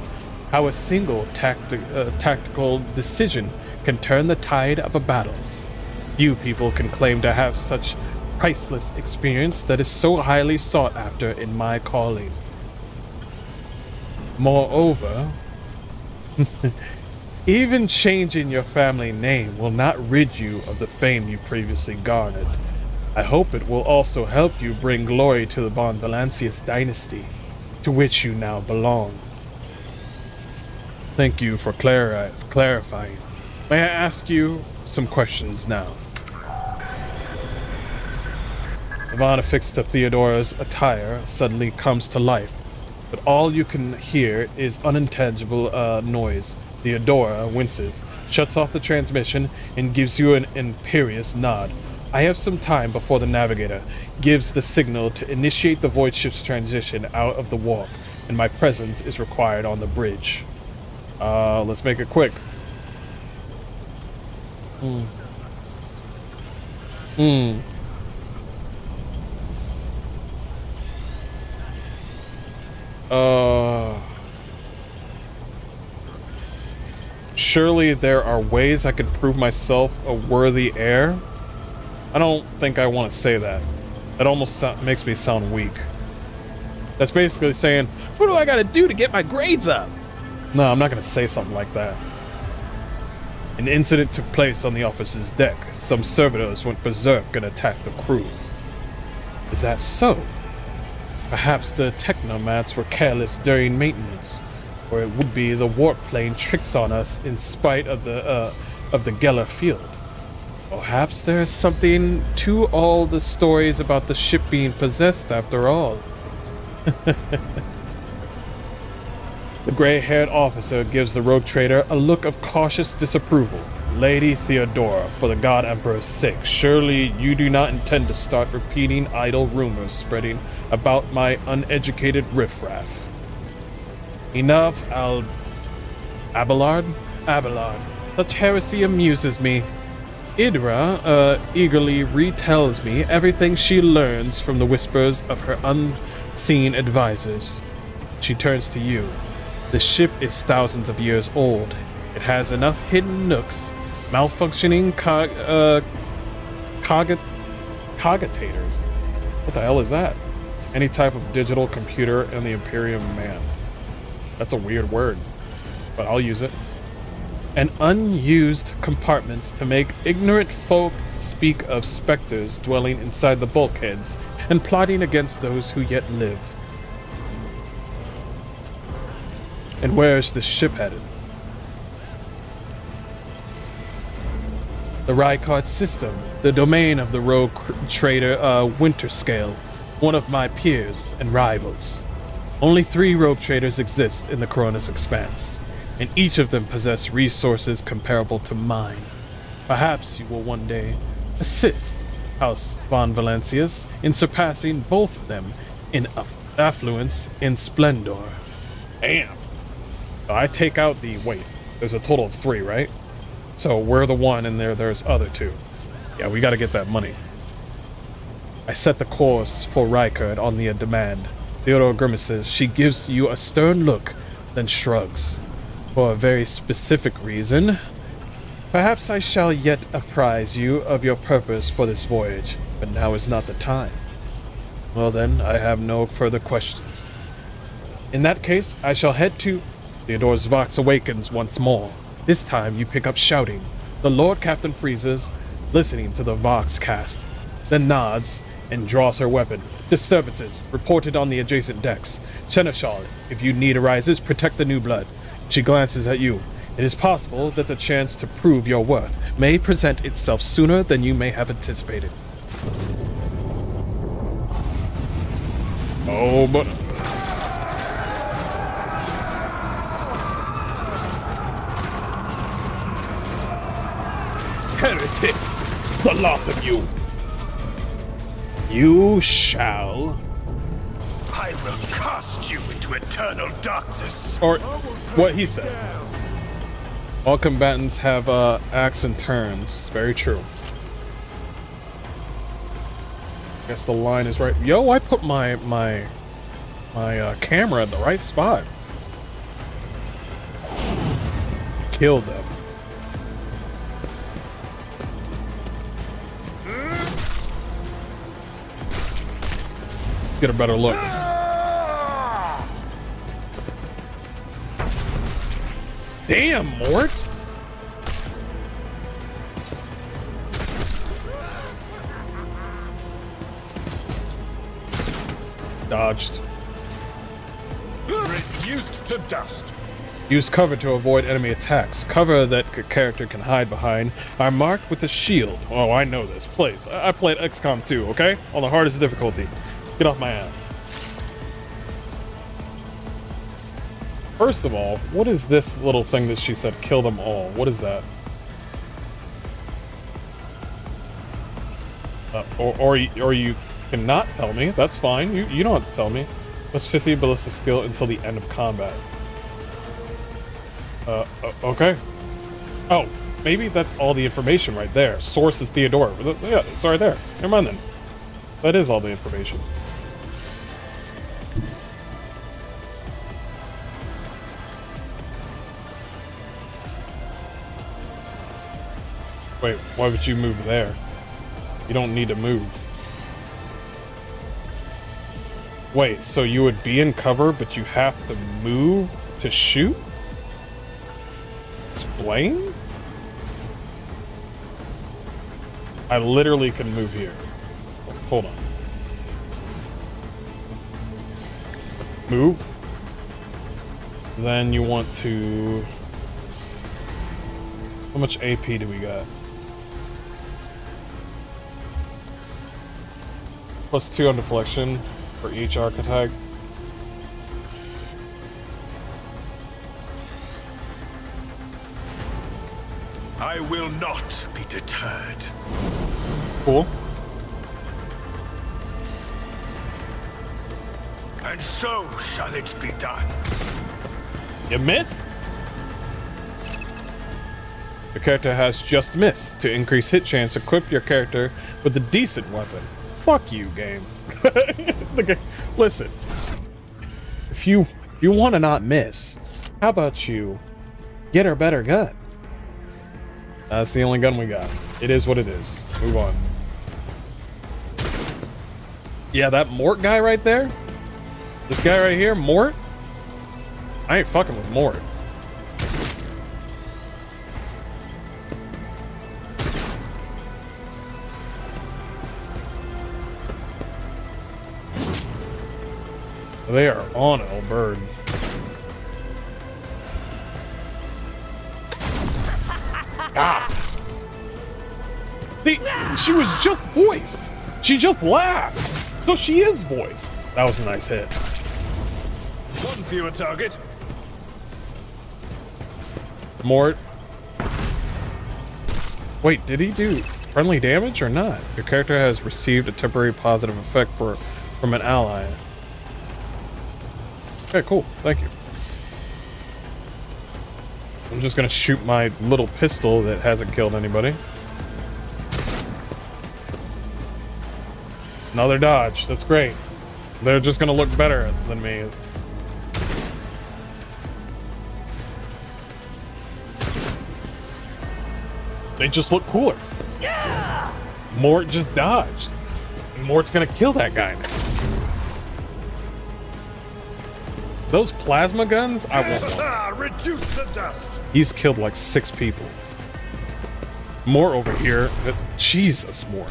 How a single tactical decision can turn the tide of a battle. Few people can claim to have such priceless experience that is so highly sought after in my calling. Moreover, even changing your family name will not rid you of the fame you previously garnered. I hope it will also help you bring glory to the Von Valancius dynasty, to which you now belong. Thank you for clarifying. May I ask you some questions now? Ivana, affixed to Theodora's attire, suddenly comes to life, but all you can hear is unintelligible noise. Theodora winces, shuts off the transmission, and gives you an imperious nod. I have some time before the navigator gives the signal to initiate the void ship's transition out of the warp, and my presence is required on the bridge. Let's make it quick. Surely there are ways I could prove myself a worthy heir? I don't think I want to say that. That almost makes me sound weak. That's basically saying, what do I gotta do to get my grades up? No, I'm not gonna say something like that. An incident took place on the officer's deck. Some servitors went berserk and attacked the crew. Is that so? Perhaps the technomats were careless during maintenance, or it would be the warp plane tricks on us in spite of the Geller field. Perhaps there is something to all the stories about the ship being possessed after all. The gray-haired officer gives the rogue trader a look of cautious disapproval. Lady Theodora, for the God Emperor's sake, surely you do not intend to start repeating idle rumors spreading about my uneducated riffraff. Enough, Abelard? Abelard. Such heresy amuses me. Idra, eagerly retells me everything she learns from the whispers of her unseen advisors. She turns to you. The ship is thousands of years old. It has enough hidden nooks, malfunctioning cogitators. What the hell is that? Any type of digital computer in the Imperium man. That's a weird word, but I'll use it. And unused compartments to make ignorant folk speak of specters dwelling inside the bulkheads and plotting against those who yet live. And where is the ship headed? The Rykard system, the domain of the rogue trader Winterscale, one of my peers and rivals. Only 3 rogue traders exist in the Coronis Expanse, and each of them possess resources comparable to mine. Perhaps you will one day assist House Von Valancius in surpassing both of them in affluence and splendor. Damn. So I take out the, wait, there's a total of 3, right? So we're the one and there's other 2. Yeah, we gotta get that money. I set the course for Rykard on the demand. Theodore grimaces. She gives you a stern look, then shrugs. For a very specific reason. Perhaps I shall yet apprise you of your purpose for this voyage, but now is not the time. Well then, I have no further questions. In that case, I shall head to... Theodore's vox awakens once more. This time you pick up shouting. The Lord Captain freezes, listening to the vox cast, then nods and draws her weapon. Disturbances reported on the adjacent decks. Seneschal, if you need arises, protect the new blood. She glances at you. It is possible that the chance to prove your worth may present itself sooner than you may have anticipated. Oh, but... heretics! The lot of you! You shall... I will cast you into eternal darkness. Or what he said. All combatants have acts and turns. Very true. Guess the line is right. Yo, I put my camera in the right spot. Killed them. Get a better look. Damn, Mort! Dodged. Reduced to dust. Use cover to avoid enemy attacks. Cover that a character can hide behind are marked with a shield. Oh, I know this. Please. I played XCOM 2, okay? On the hardest difficulty. Get off my ass. First of all, what is this little thing that she said, kill them all? What is that? Or you cannot tell me. That's fine. You don't have to tell me. Plus 50 ballistic skill until the end of combat. Okay. Oh, maybe that's all the information right there. Source is Theodora. Yeah, it's right there. Never mind then. That is all the information. Wait, why would you move there? You don't need to move. Wait, so you would be in cover, but you have to move to shoot? Explain? I literally can move here. Hold on. Move. Then you want to... How much AP do we got? +2 on deflection for each archetype. I will not be deterred. Cool. And so shall it be done. You missed? Your character has just missed. To increase hit chance, equip your character with a decent weapon. Fuck you, game. Listen. If you want to not miss, how about you get her better gun? That's the only gun we got. It is what it is. Move on. Yeah, that Mort guy right there? This guy right here, Mort? I ain't fucking with Mort. They are on it, old bird. Ah! She was just voiced. She just laughed. So she is voiced. That was a nice hit. One fewer target. Mort. Wait, did he do friendly damage or not? Your character has received a temporary positive effect from an ally. Okay, cool. Thank you. I'm just gonna shoot my little pistol that hasn't killed anybody. Another dodge. That's great. They're just gonna look better than me. They just look cooler. Yeah! Mort just dodged. And Mort's gonna kill that guy now. Those plasma guns, I want one. Reduce the dust. He's killed like 6 people. More over here. Jesus, more.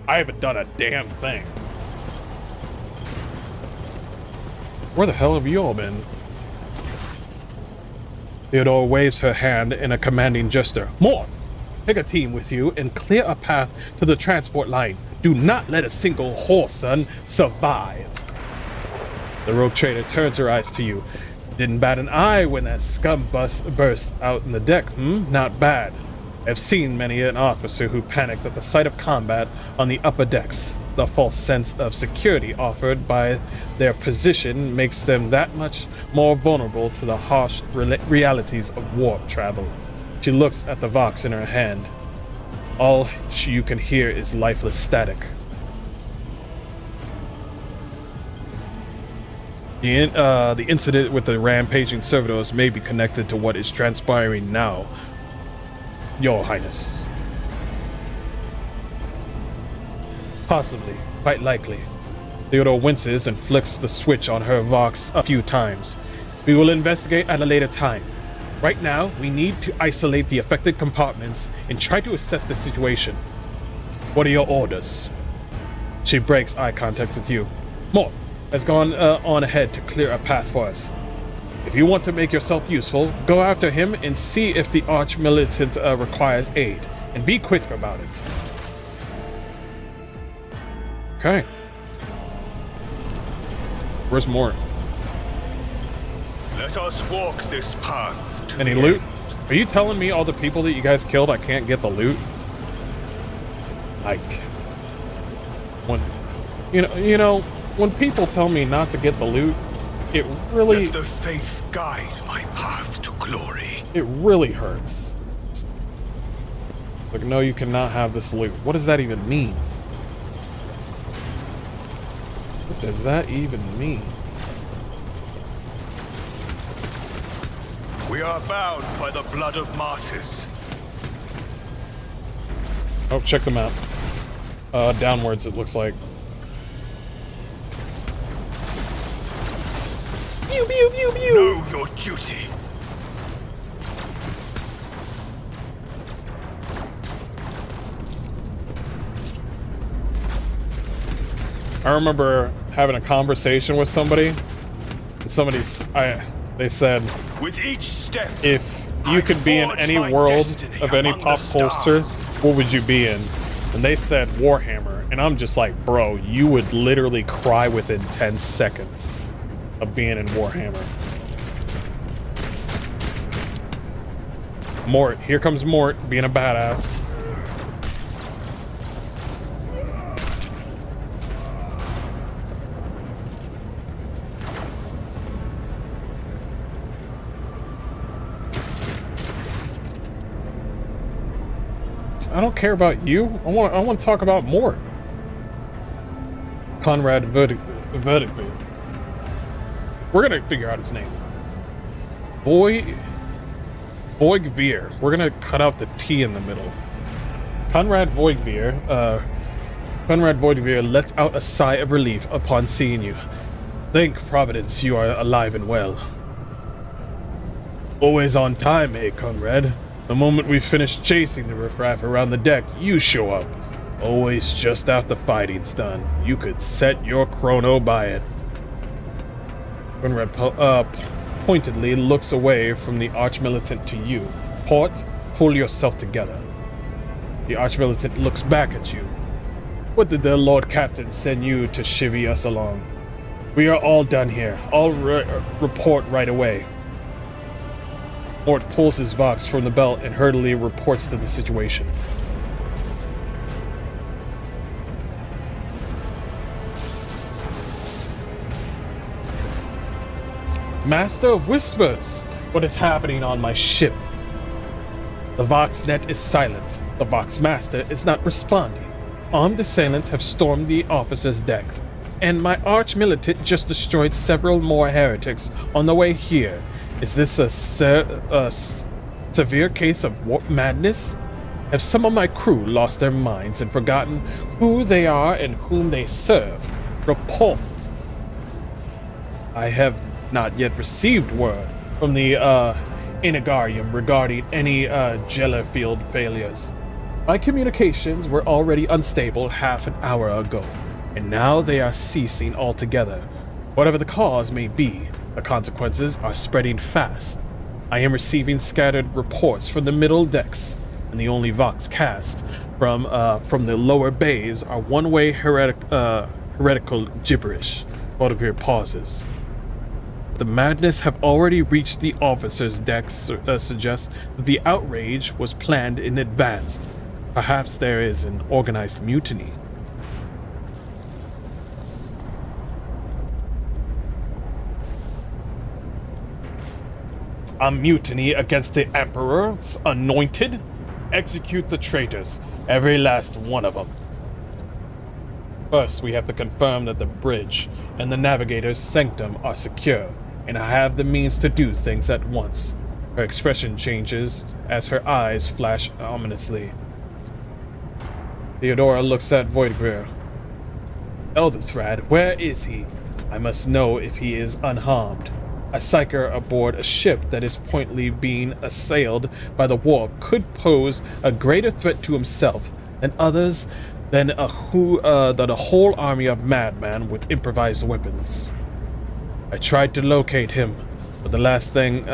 I haven't done a damn thing. Where the hell have you all been? Theodore waves her hand in a commanding gesture. Mort, take a team with you and clear a path to the transport line. Do not let a single whoreson survive. The rogue trader turns her eyes to you. Didn't bat an eye when that scum burst out in the deck, Not bad. I've seen many an officer who panicked at the sight of combat on the upper decks. The false sense of security offered by their position makes them that much more vulnerable to the harsh realities of warp travel. She looks at the Vox in her hand. All you can hear is lifeless static. The incident with the rampaging servitors may be connected to what is transpiring now, Your Highness. Possibly, quite likely. Theodore winces and flicks the switch on her Vox a few times. We will investigate at a later time. Right now, we need to isolate the affected compartments and try to assess the situation. What are your orders? She breaks eye contact with you. Mort has gone on ahead to clear a path for us. If you want to make yourself useful, go after him and see if the arch-militant requires aid, and be quick about it. Okay. Where's Mort? Let us walk this path to Any the loot? end. Are you telling me all the people that you guys killed, I can't get the loot? Like, when, you know, when people tell me not to get the loot, it really, Let the faith guide my path to glory. it really hurts. Like, no, you cannot have this loot. What does that even mean? What does that even mean? We are bound by the blood of martyrs. Oh, check them out. Downwards, it looks like. Pew, pew, pew, pew. Know your duty. I remember having a conversation with somebody, and they said, With each step, if you I could be in forge any my world destiny of any among pop the culture, stars. what would you be in? And they said Warhammer, and I'm just like, bro, you would literally cry within 10 seconds of being in Warhammer. Mort, here comes Mort being a badass. I don't care about you. I want to talk about Mort. Conrad Verdigre. We're gonna figure out his name. Boygvir. We're gonna cut out the T in the middle. Conrad Voigvir lets out a sigh of relief upon seeing you. Thank Providence you are alive and well. Always on time, eh, Conrad? The moment we finish chasing the riffraff around the deck, you show up. Always just after fighting's done. You could set your chrono by it. Conrad pointedly looks away from the arch-militant to you. Port, pull yourself together. The arch-militant looks back at you. What did the Lord Captain send you to chivvy us along? We are all done here. I'll report right away. Mort pulls his box from the belt and hurriedly reports to the situation. Master of Whispers, what is happening on my ship? The Voxnet is silent. The Vox Master is not responding. Armed assailants have stormed the officer's deck, and my arch-militant just destroyed several more heretics on the way here. Is this a severe case of madness? Have some of my crew lost their minds and forgotten who they are and whom they serve? Report. I have not yet received word from the Inagarium regarding any Jellerfield failures. My communications were already unstable half an hour ago, and now they are ceasing altogether. Whatever the cause may be, the consequences are spreading fast. I am receiving scattered reports from the middle decks, and the only Vox cast from the lower bays are one-way heretical gibberish. Baudivere pauses. The madness have already reached the officers' decks, suggests that the outrage was planned in advance. Perhaps there is an organized mutiny. A mutiny against the Emperor's anointed? Execute the traitors, every last one of them. First, we have to confirm that the bridge and the navigator's sanctum are secure, and I have the means to do things at once. Her expression changes as her eyes flash ominously. Theodora looks at Voidgreer. Elderthrad, where is he? I must know if he is unharmed. A psyker aboard a ship that is pointedly being assailed by the warp could pose a greater threat to himself and others than a whole army of madmen with improvised weapons. I tried to locate him, but the last thing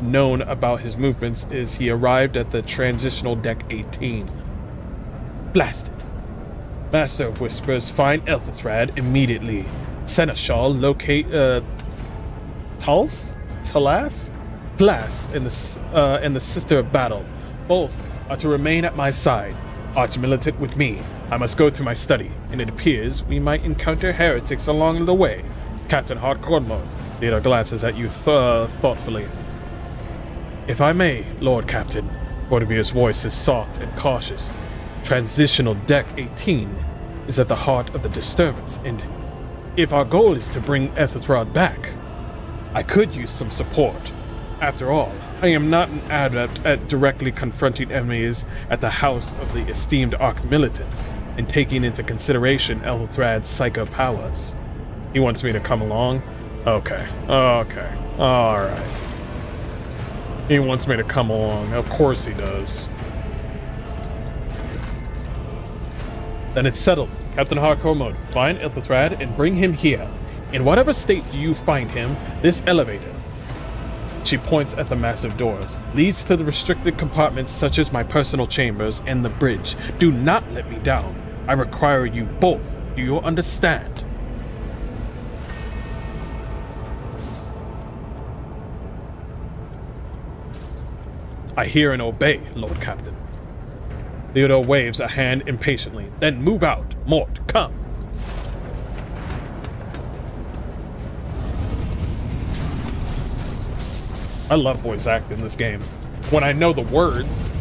known about his movements is he arrived at the transitional deck 18. Blasted. Master of Whispers, find Elthathrad immediately. Seneschal, locate Talas and the Sister of Battle. Both are to remain at my side. Arch-militant with me. I must go to my study, and it appears we might encounter heretics along the way. Captain Hardcore Mode. Theodore glances at you thoughtfully. If I may, Lord Captain. Vortimir's voice is soft and cautious. Transitional Deck 18 is at the heart of the disturbance, and if our goal is to bring Elthathrad back, I could use some support. After all, I am not an adept at directly confronting enemies at the house of the esteemed Arch-Militant and taking into consideration Elthrad's psycho powers. He wants me to come along? Okay, alright. He wants me to come along, of course he does. Then it's settled. Captain Hardcore Mode, find Elthathrad and bring him here. In whatever state you find him, this elevator, she points at the massive doors, leads to the restricted compartments such as my personal chambers and the bridge. Do not let me down. I require you both. Do you understand? I hear and obey, Lord Captain. Theodore waves a hand impatiently. Then move out. Mort, come. I love voice acting in this game. When I know the words.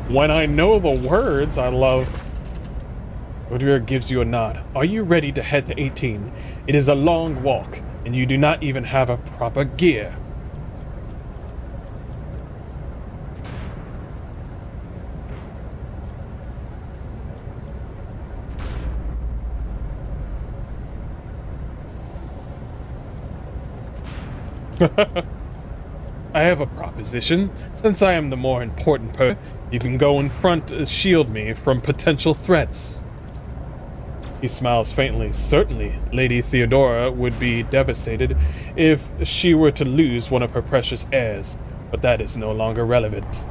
When I know the words, I love. Rodrigo gives you a nod. Are you ready to head to 18? It is a long walk, and you do not even have a proper gear. I have a proposition. Since I am the more important person, you can go in front to shield me from potential threats. He smiles faintly. Certainly, Lady Theodora would be devastated if she were to lose one of her precious heirs, but that is no longer relevant.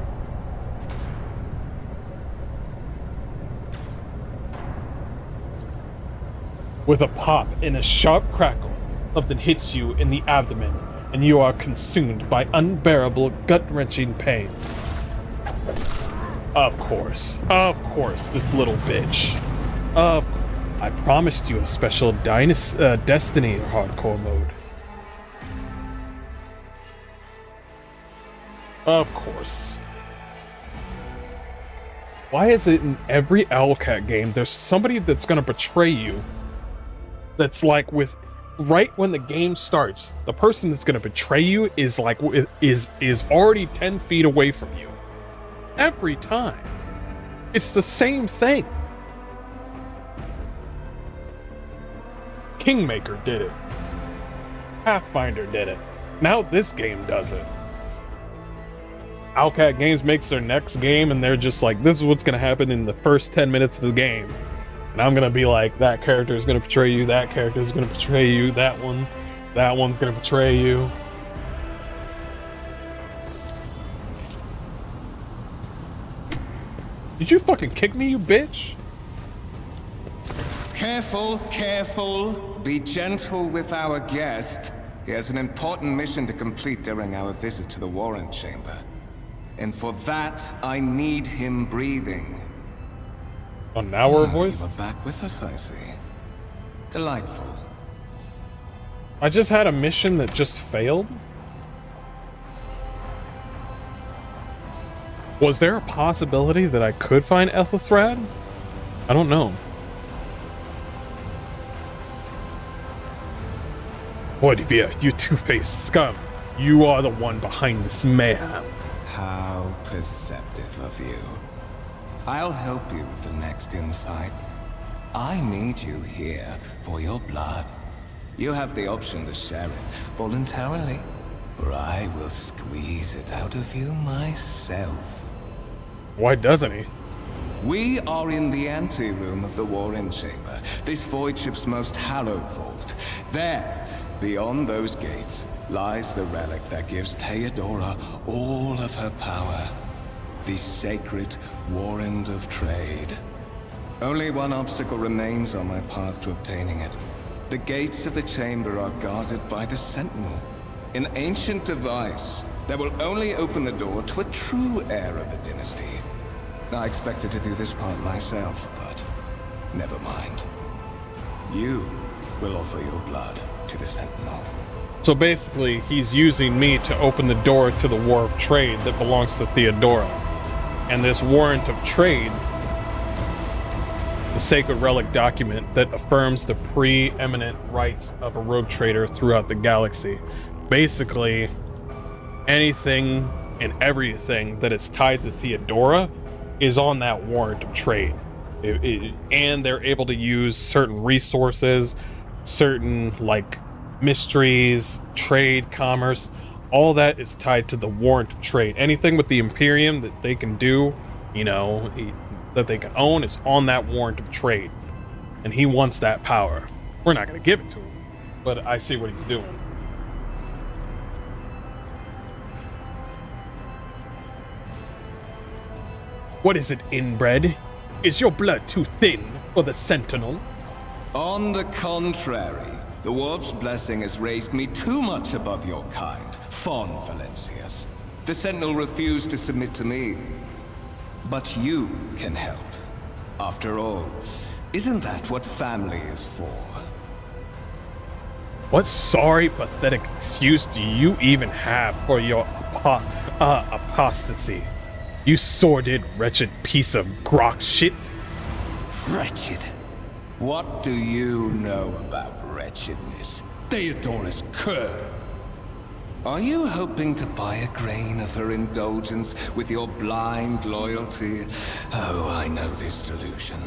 With a pop and a sharp crackle, something hits you in the abdomen, and you are consumed by unbearable, gut-wrenching pain. Of course, this little bitch. I promised you a special destiny hardcore mode. Of course. Why is it in every Owlcat game there's somebody that's gonna betray you? That's like with right when the game starts, the person that's gonna betray you is like is already 10 feet away from you. Every time. It's the same thing. Kingmaker did it. Pathfinder did it. Now this game does it. Owlcat Games makes their next game and they're just like, this is what's gonna happen in the first 10 minutes of the game. And I'm gonna be like, that character is gonna betray you, that character is gonna betray you, that one's gonna betray you. Did you fucking kick me, you bitch? Careful, careful. Be gentle with our guest. He has an important mission to complete during our visit to the Warrant Chamber. And for that, I need him breathing. An hour voice? You are back with us, I see. Delightful. I just had a mission that just failed? Was there a possibility that I could find Elthathrad? I don't know. Olivia, you two-faced scum. You are the one behind this mayhem. How perceptive of you. I'll help you with the next insight. I need you here for your blood. You have the option to share it voluntarily, or I will squeeze it out of you myself. Why doesn't he? We are in the anteroom of the Warren Chamber, this void ship's most hallowed vault. There, beyond those gates, lies the relic that gives Theodora all of her power. The sacred Warrant of Trade. Only one obstacle remains on my path to obtaining it. The gates of the chamber are guarded by the Sentinel. An ancient device that will only open the door to a true heir of the dynasty. I expected to do this part myself, but never mind. You will offer your blood to the Sentinel. So basically, he's using me to open the door to the War of Trade that belongs to Theodora. And this Warrant of Trade, the sacred relic document that affirms the preeminent rights of a rogue trader throughout the galaxy. Basically, anything and everything that is tied to Theodora is on that Warrant of Trade. And they're able to use certain resources, certain, like, mysteries, trade, commerce. All that is tied to the Warrant of Trade. Anything with the Imperium that they can do, you know, that they can own is on that Warrant of Trade. And he wants that power. We're not going to give it to him, but I see what he's doing. What is it, inbred? Is your blood too thin for the Sentinel? On the contrary, the Warp's blessing has raised me too much above your kind, Fon Valencius. The Sentinel refused to submit to me. But you can help. After all, isn't that what family is for? What sorry, pathetic excuse do you even have for your apostasy? You sordid, wretched piece of grok shit. Wretched? What do you know about wretchedness? Theodora's cur. Are you hoping to buy a grain of her indulgence with your blind loyalty? Oh, I know this delusion.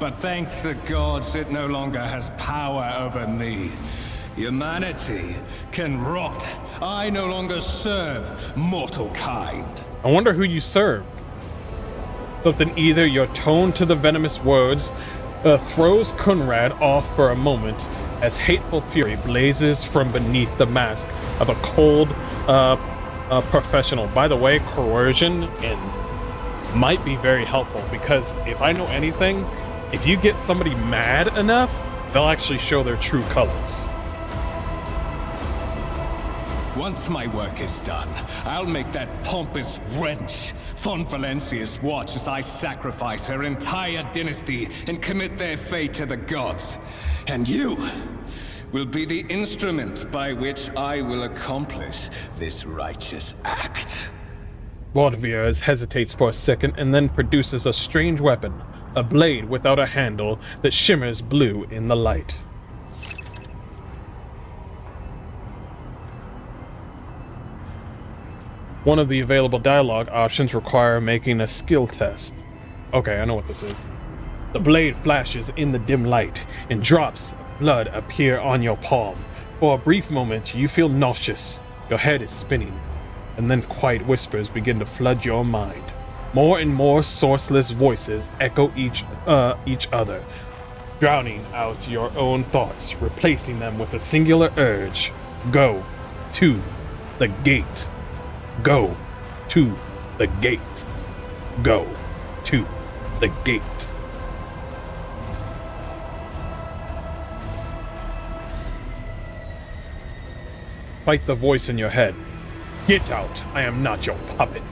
But thank the gods it no longer has power over me. Humanity can rot. I no longer serve mortal kind. I wonder who you serve. Something either your tone to the venomous words throws Conrad off for a moment as hateful fury blazes from beneath the mask of a cold professional. By the way, coercion might be very helpful, because if I know anything, if you get somebody mad enough, they'll actually show their true colors. Once my work is done, I'll make that pompous wench Fon Valencius watch as I sacrifice her entire dynasty and commit their fate to the gods. And you will be the instrument by which I will accomplish this righteous act. Valdviers hesitates for a second and then produces a strange weapon, a blade without a handle that shimmers blue in the light. One of the available dialogue options require making a skill test. Okay, I know what this is. The blade flashes in the dim light, and drops of blood appear on your palm. For a brief moment, you feel nauseous. Your head is spinning, and then quiet whispers begin to flood your mind. More and more sourceless voices echo each other, drowning out your own thoughts, replacing them with a singular urge. Go to the gate. Go to the gate. Go to the gate. Fight the voice in your head. Get out, I am not your puppet.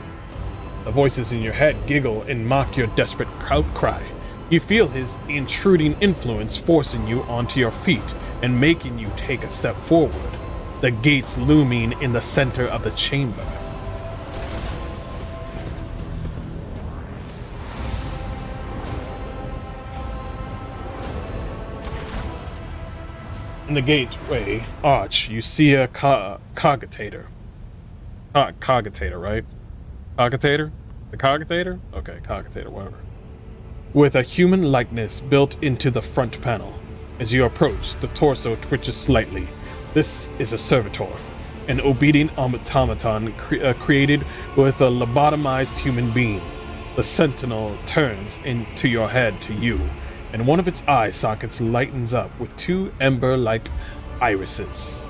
The voices in your head giggle and mock your desperate outcry. You feel his intruding influence forcing you onto your feet and making you take a step forward. The gates looming in the center of the chamber. In the gateway arch, you see a cogitator. Cogitator, right? Cogitator? The cogitator? Okay, cogitator, whatever. With a human likeness built into the front panel. As you approach, the torso twitches slightly. This is a servitor, an obedient automaton created with a lobotomized human being. The sentinel turns into your head to you, and one of its eye sockets lightens up with two ember-like irises.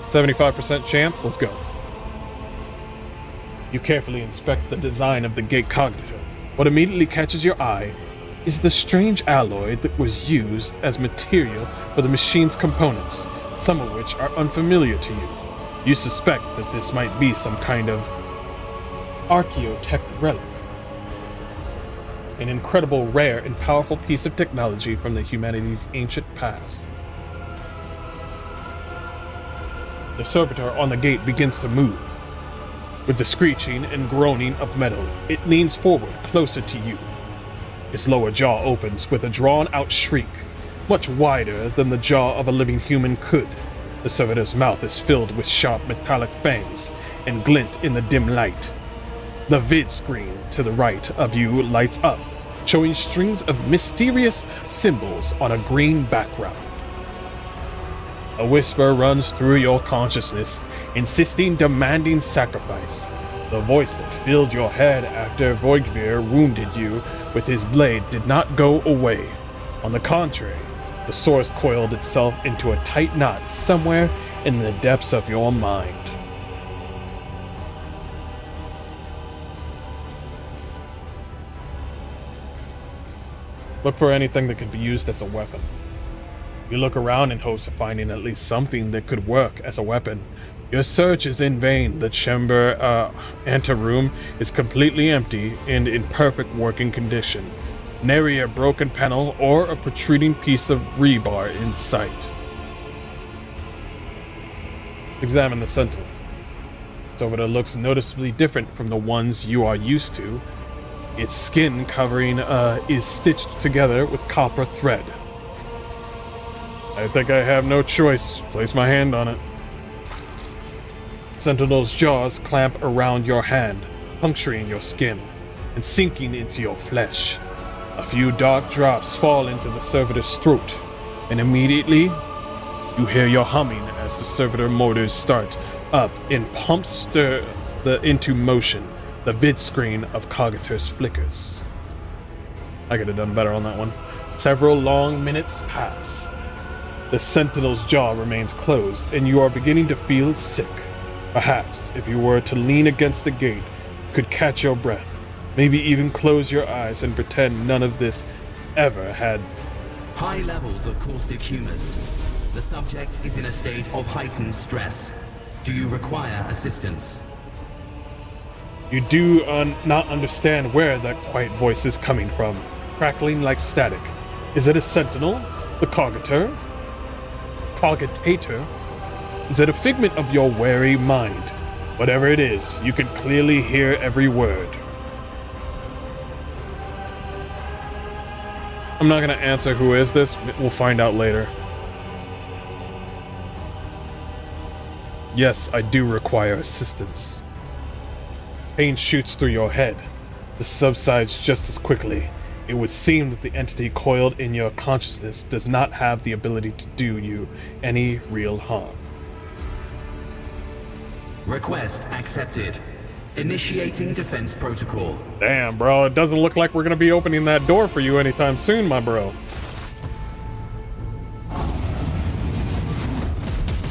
%75% chance, let's go. You carefully inspect the design of the gate cognitor. What immediately catches your eye is the strange alloy that was used as material for the machine's components, some of which are unfamiliar to you. You suspect that this might be some kind of archaeotech relic, an incredible, rare, and powerful piece of technology from the humanity's ancient past. The servitor on the gate begins to move. With the screeching and groaning of metal, it leans forward closer to you. Its lower jaw opens with a drawn-out shriek, much wider than the jaw of a living human could. The servitor's mouth is filled with sharp metallic fangs and glint in the dim light. The vid screen to the right of you lights up, showing strings of mysterious symbols on a green background. A whisper runs through your consciousness, insisting, demanding sacrifice. The voice that filled your head after Voigtveer wounded you with his blade did not go away. On the contrary, the source coiled itself into a tight knot somewhere in the depths of your mind. Look for anything that could be used as a weapon. You look around in hopes of finding at least something that could work as a weapon. Your search is in vain. The chamber anteroom is completely empty and in perfect working condition. Nary a broken panel or a protruding piece of rebar in sight. Examine the sentinel. Servitor looks noticeably different from the ones you are used to. Its skin covering is stitched together with copper thread. I think I have no choice. Place my hand on it. Sentinel's jaws clamp around your hand, puncturing your skin and sinking into your flesh. A few dark drops fall into the servitor's throat, and immediately you hear your humming as the servitor motors start up and pumps stir into motion. The vid screen of Cognitor's flickers. I could have done better on that one. Several long minutes pass. The sentinel's jaw remains closed, and you are beginning to feel sick. Perhaps, if you were to lean against the gate, you could catch your breath, maybe even close your eyes and pretend none of this ever had. High levels of caustic humus. The subject is in a state of heightened stress. Do you require assistance? You do not understand where that quiet voice is coming from, crackling like static. Is it a sentinel? The cogitator? Is it a figment of your wary mind? Whatever it is, you can clearly hear every word. I'm not gonna answer who is this, we'll find out later. Yes, I do require assistance. Pain shoots through your head. This subsides just as quickly. It would seem that the entity coiled in your consciousness does not have the ability to do you any real harm. Request accepted. Initiating defense protocol. Damn, bro, it doesn't look like we're gonna be opening that door for you anytime soon, my bro.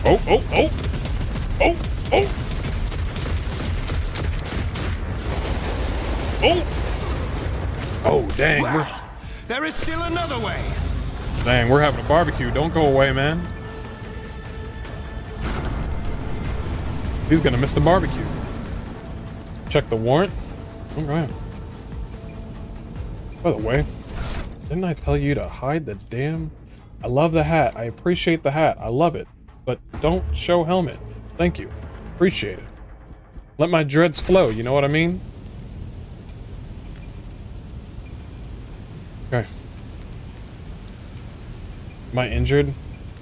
Oh, oh, oh! Oh, oh! Oh! Oh, dang. Well, there is still another way. Dang, we're having a barbecue. Don't go away, man. He's gonna miss the barbecue. Check the warrant. Okay. By the way, didn't I tell you to hide the damn... I love the hat. I appreciate the hat. I love it. But don't show helmet. Thank you. Appreciate it. Let my dreads flow, you know what I mean? Okay. Am I injured?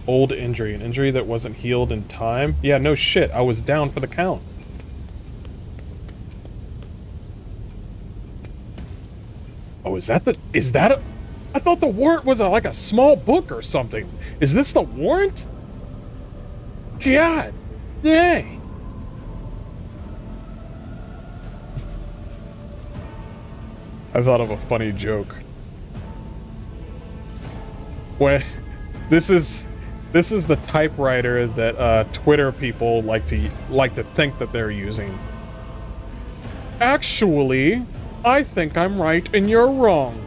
Old injury. An injury that wasn't healed in time? Yeah, no shit. I was down for the count. Oh, is that I thought the warrant was like a small book or something. Is this the warrant? God dang. I thought of a funny joke. Where this is the typewriter that Twitter people like to think that they're using. Actually, I think I'm right and you're wrong.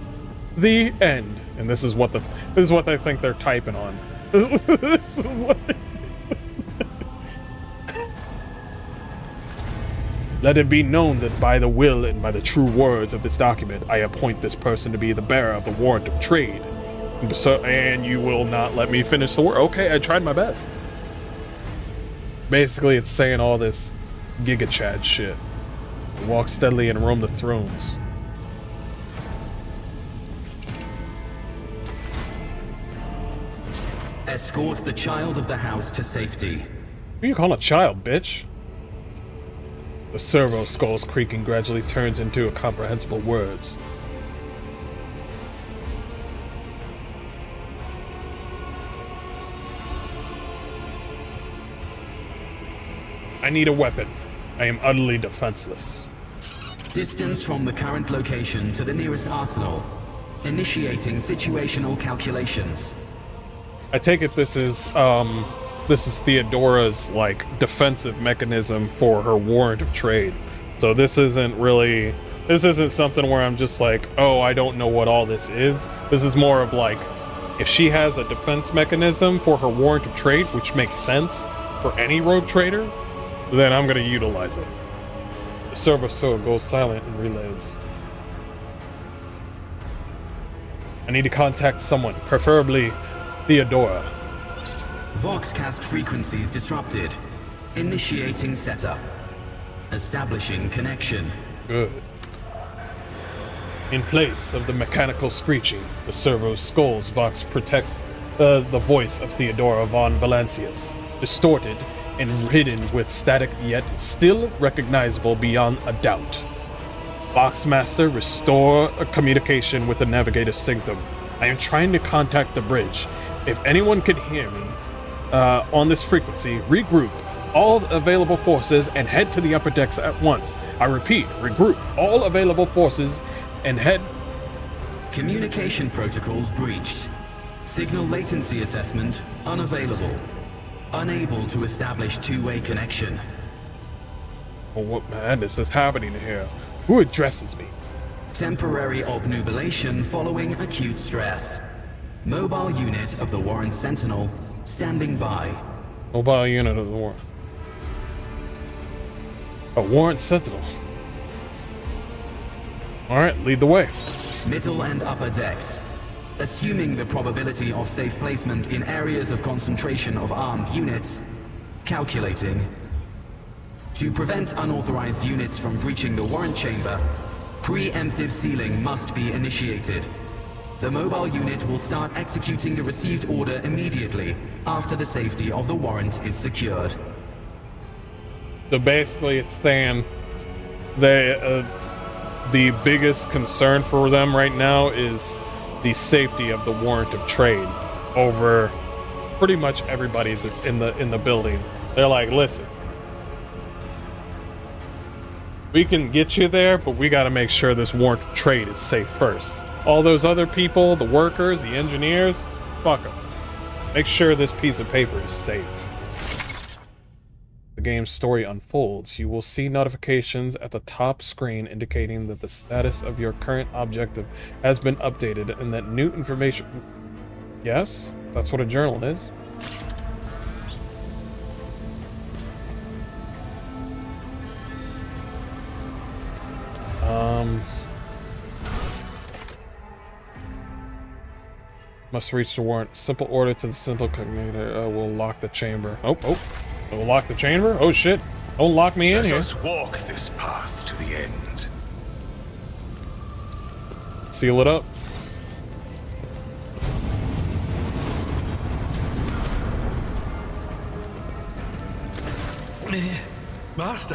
The end. And this is what they think they're typing on. This is what Let it be known that by the will and by the true words of this document, I appoint this person to be the bearer of the warrant of trade. And you will not let me finish the word. Okay, I tried my best. Basically, it's saying all this Giga Chad shit. Walk steadily and roam the thrones. Escort the child of the house to safety. Who you calling a child, bitch? The servo skull's creaking gradually turns into incomprehensible words. I need a weapon. I am utterly defenseless. Distance from the current location to the nearest arsenal. Initiating situational calculations. I take it this is Theodora's, like, defensive mechanism for her warrant of trade. So this isn't something where I'm just like, oh, I don't know what all this is. This is more of like, if she has a defense mechanism for her warrant of trade, which makes sense for any rogue trader, then I'm gonna utilize it. The servo soul goes silent and relays. I need to contact someone, preferably Theodora. Voxcast frequencies disrupted. Initiating setup. Establishing connection. Good. In place of the mechanical screeching, the servo skull's vox protects the voice of Theodora von Valancius, distorted and hidden with static yet still recognizable beyond a doubt. Voxmaster, restore a communication with the Navigator's Sanctum. I am trying to contact the bridge. If anyone can hear me on this frequency, regroup all available forces and head to the upper decks at once. I repeat, regroup all available forces and head... Communication protocols breached. Signal latency assessment unavailable. Unable to establish two-way connection. Well, what madness is happening here? Who addresses me? Temporary obnubilation following acute stress. Mobile unit of the Warren Sentinel standing by. Mobile unit of the Warren. A Warren Sentinel. Alright, lead the way. Middle and upper decks. Assuming the probability of safe placement in areas of concentration of armed units. Calculating. To prevent unauthorized units from breaching the warrant chamber, preemptive sealing must be initiated. The mobile unit will start executing the received order immediately after the safety of the warrant is secured. So basically it's saying the biggest concern for them right now is the safety of the warrant of trade over pretty much everybody that's in the building. They're like, listen, we can get you there, but we got to make sure this warrant of trade is safe first. All those other people, the workers, the engineers, fuck them. Make sure this piece of paper is safe. The game's story unfolds. You will see notifications at the top screen indicating that the status of your current objective has been updated and that new information... Yes, that's what a journal is. Must reach the warrant. Simple order to the Sentinel Cognitor will lock the chamber. Oh, will lock the chamber? Oh shit! Don't lock me in here. Let us walk this path to the end. Seal it up. Master,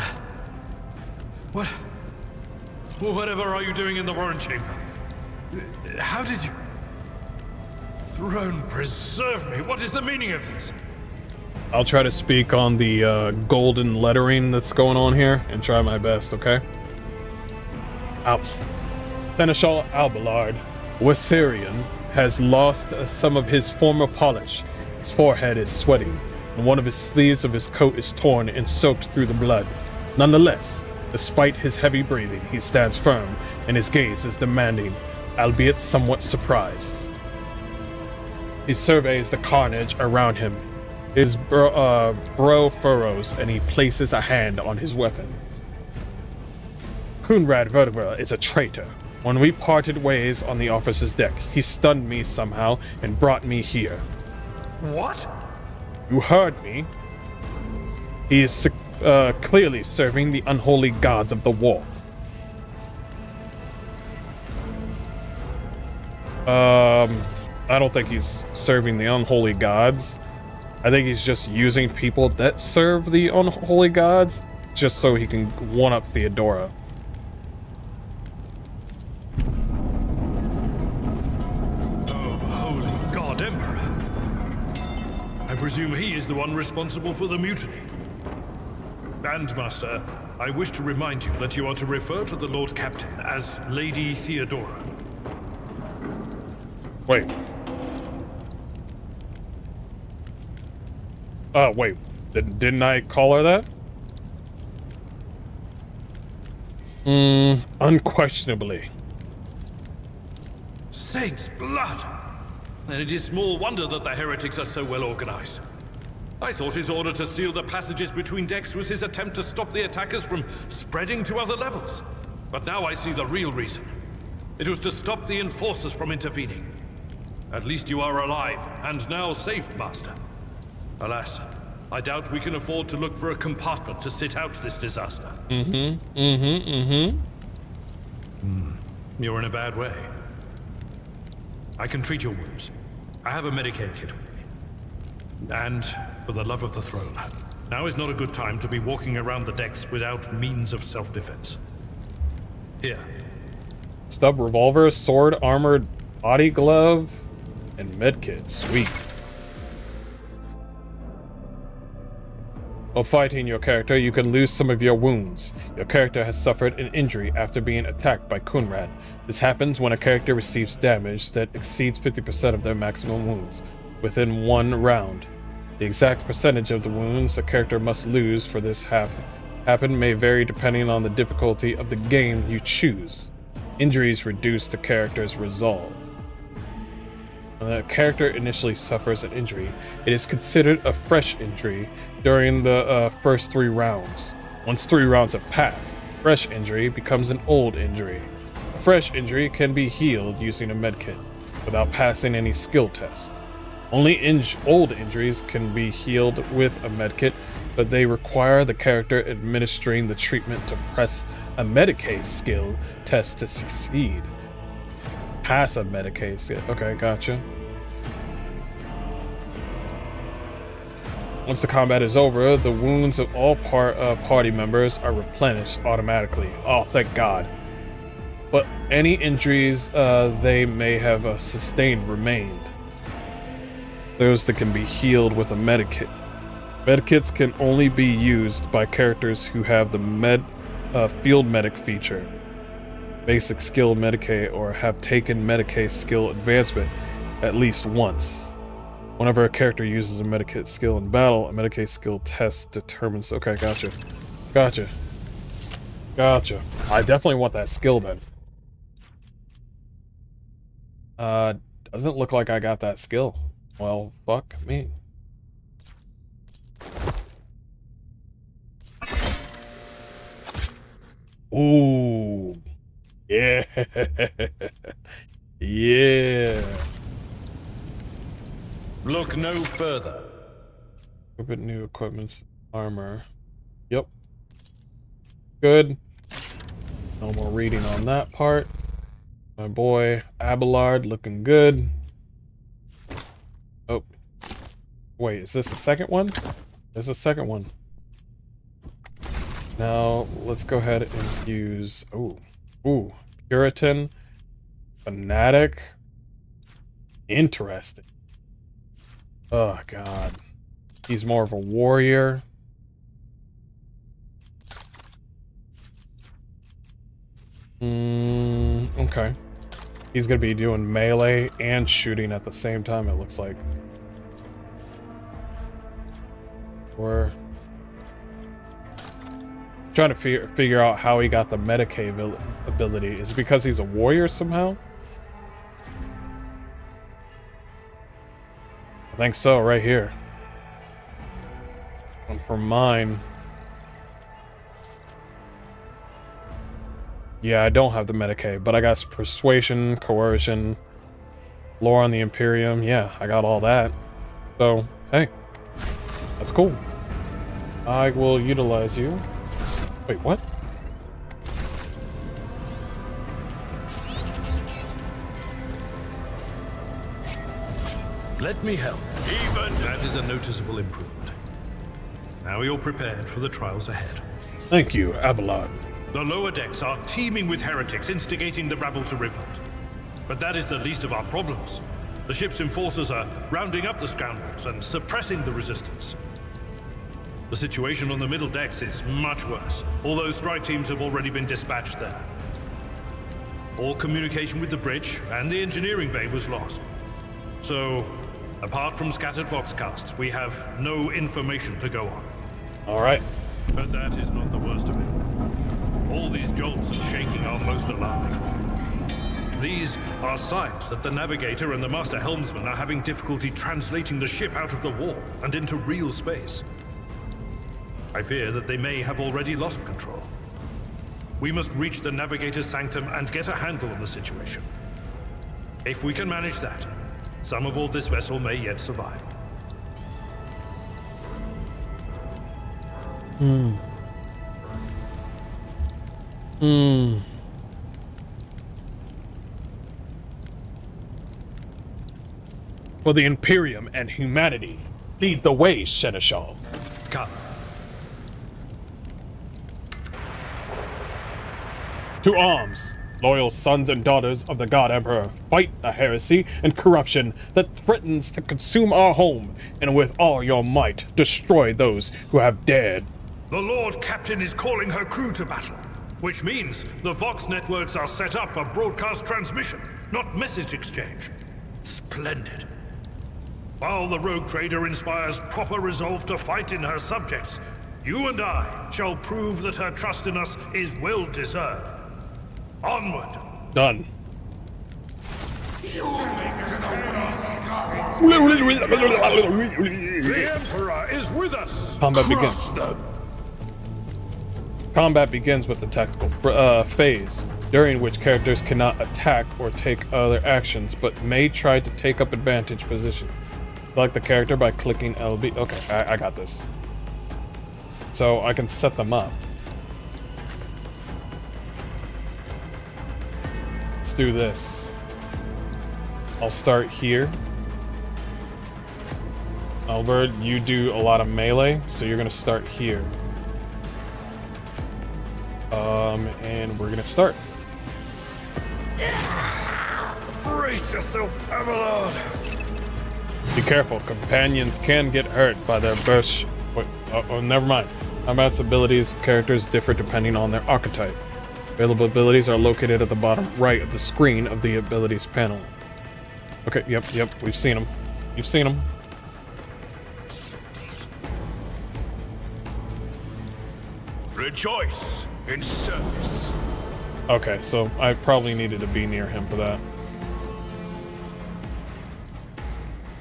whatever are you doing in the warrant chamber? How did you... Throne preserve me. What is the meaning of this? I'll try to speak on the golden lettering that's going on here and try my best, okay? Seneschal Albillard, Wessarian, has lost some of his former polish. His forehead is sweating, and one of his sleeves of his coat is torn and soaked through the blood. Nonetheless, despite his heavy breathing, he stands firm, and his gaze is demanding, albeit somewhat surprised. He surveys the carnage around him. His brow furrows, and he places a hand on his weapon. Kunrad Vertebra is a traitor. When we parted ways on the officer's deck, he stunned me somehow and brought me here. What? You heard me. He is clearly serving the unholy gods of the war. I don't think he's serving the unholy gods. I think he's just using people that serve the unholy gods just so he can one-up Theodora. Oh, holy god, Emperor. I presume he is the one responsible for the mutiny. Bandmaster, I wish to remind you that you are to refer to the Lord Captain as Lady Theodora. Wait. Wait. Didn't I call her that? Unquestionably. Saint's blood! And it is small wonder that the heretics are so well organized. I thought his order to seal the passages between decks was his attempt to stop the attackers from spreading to other levels. But now I see the real reason. It was to stop the enforcers from intervening. At least you are alive, and now safe, Master. Alas, I doubt we can afford to look for a compartment to sit out this disaster. You're in a bad way. I can treat your wounds. I have a Medicaid kit with me. And, for the love of the throne, now is not a good time to be walking around the decks without means of self-defense. Here. Stub revolver, sword, armored body glove, and medkit. Sweet. While fighting your character, you can lose some of your wounds. Your character has suffered an injury after being attacked by Kunrad. This happens when a character receives damage that exceeds 50% of their maximum wounds within one round. The exact percentage of the wounds a character must lose for this happen may vary depending on the difficulty of the game you choose. Injuries reduce the character's resolve. When a character initially suffers an injury, it is considered a fresh injury during the first 3 rounds. Once 3 rounds have passed, fresh injury becomes an old injury. A fresh injury can be healed using a medkit without passing any skill test. Only old injuries can be healed with a medkit, but they require the character administering the treatment to press a Medicaid skill test to succeed. Pass a Medicaid skill. Okay, gotcha. Once the combat is over, the wounds of all party members are replenished automatically. Oh, thank God. But any injuries they may have sustained remained. Those that can be healed with a medikit. Medikits can only be used by characters who have the field medic feature, basic skill Medicaid, or have taken Medicaid skill advancement at least once. Whenever a character uses a Medicaid skill in battle, a Medicaid skill test determines... Okay, gotcha. Gotcha. Gotcha. I definitely want that skill then. Doesn't look like I got that skill. Well, fuck me. Ooh. Yeah. Yeah. Look no further. Equipment, new equipment, armor. Yep. Good. No more reading on that part. My boy Abelard looking good. Oh. Wait, is this a second one? There's a second one. Now, let's go ahead and use... Ooh. Ooh. Puritan. fanatic. Interesting. Oh god. He's more of a warrior. Okay. He's gonna be doing melee and shooting at the same time, it looks like. Or trying to figure out how he got the Medicaid ability. Is it because he's a warrior somehow? I think so, right here. And for mine, yeah, I don't have the Medicaid, but I got persuasion, coercion, lore on the Imperium. Yeah, I got all that. So, hey, that's cool. I will utilize you. Wait, what? Let me help. Even that is a noticeable improvement. Now you're prepared for the trials ahead. Thank you, Abelard. The lower decks are teeming with heretics instigating the rabble to revolt. But that is the least of our problems. The ship's enforcers are rounding up the scoundrels and suppressing the resistance. The situation on the middle decks is much worse, although strike teams have already been dispatched there. All communication with the bridge and the engineering bay was lost. So, apart from scattered voxcasts, we have no information to go on. All right. But that is not the worst of it. All these jolts and shaking are most alarming. These are signs that the navigator and the master helmsman are having difficulty translating the ship out of the warp and into real space. I fear that they may have already lost control. We must reach the navigator's sanctum and get a handle on the situation. If we can manage that, some aboard this vessel may yet survive. For the Imperium and humanity, lead the way, Seneschal. Come. To arms, loyal sons and daughters of the God Emperor, fight the heresy and corruption that threatens to consume our home, and with all your might, destroy those who have dared. The Lord Captain is calling her crew to battle, which means the Vox networks are set up for broadcast transmission, not message exchange. Splendid. While the rogue trader inspires proper resolve to fight in her subjects, you and I shall prove that her trust in us is well deserved. Onward. Done. The Emperor is with us! Combat begins. Combat begins with the tactical phase, during which characters cannot attack or take other actions, but may try to take up advantage positions. Select the character by clicking LB. Okay, I got this. So I can set them up. Let's do this. I'll start here. Albert, you do a lot of melee, so you're gonna start here. And we're gonna start. Brace yourself, Abelard! Be careful, companions can get hurt by their burst. Wait, oh, never mind. Combat's abilities of characters differ depending on their archetype. Available abilities are located at the bottom right of the screen of the abilities panel. Okay, yep, we've seen them. You've seen them. Rejoice in service. Okay, so I probably needed to be near him for that.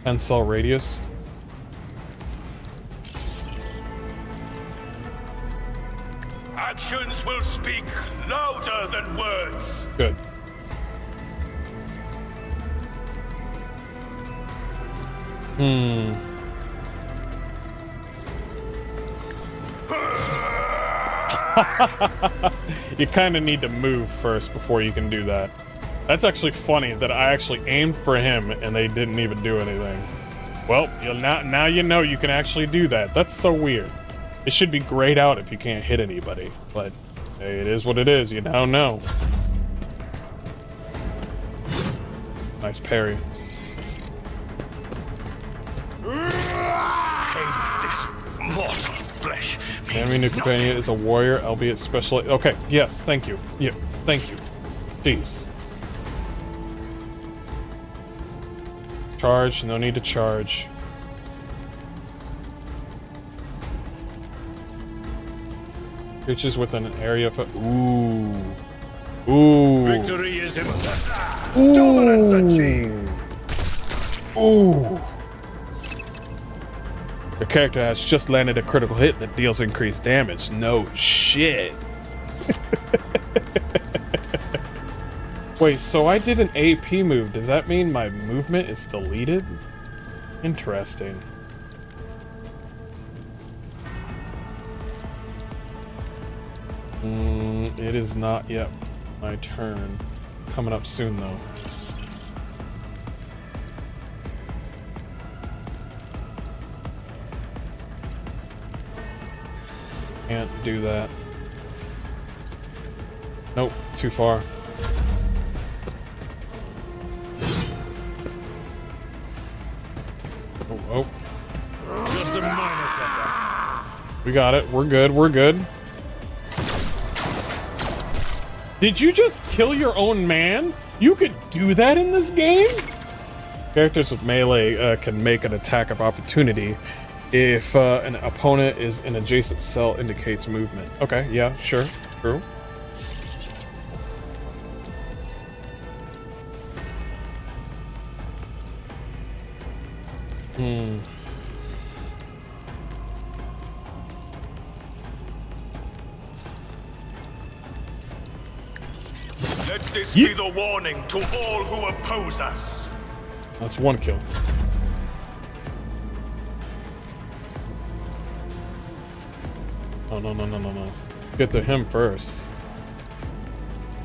10 cell radius. Actions will speak louder than words. Good. You kind of need to move first before you can do that. That's actually funny that I actually aimed for him and they didn't even do anything. Well, now you know you can actually do that. That's so weird. It should be grayed out if you can't hit anybody, but hey, it is what it is. You now know. Nice parry. This mortal flesh means Enemy new companion is a warrior, albeit special. Okay, yes, thank you. Yeah, thank you. Jeez. Charge, no need to charge. Creatures within an area of... Ooh. Ooh. Victory is imminent. Ooh. Dominance achieved. Ooh. Your character has just landed a critical hit that deals increased damage. No shit. Wait, so I did an AP move. Does that mean my movement is deleted? Interesting. It is not yet my turn. Coming up soon, though. Can't do that. Nope, too far. Oh. Just a minor setback. We got it. We're good. We're good. Did you just kill your own man? You could do that in this game? Characters with melee can make an attack of opportunity if an opponent is an adjacent cell indicates movement. Okay, yeah, sure, true. Let this be the warning to all who oppose us. That's one kill. Oh, no. Get to him first.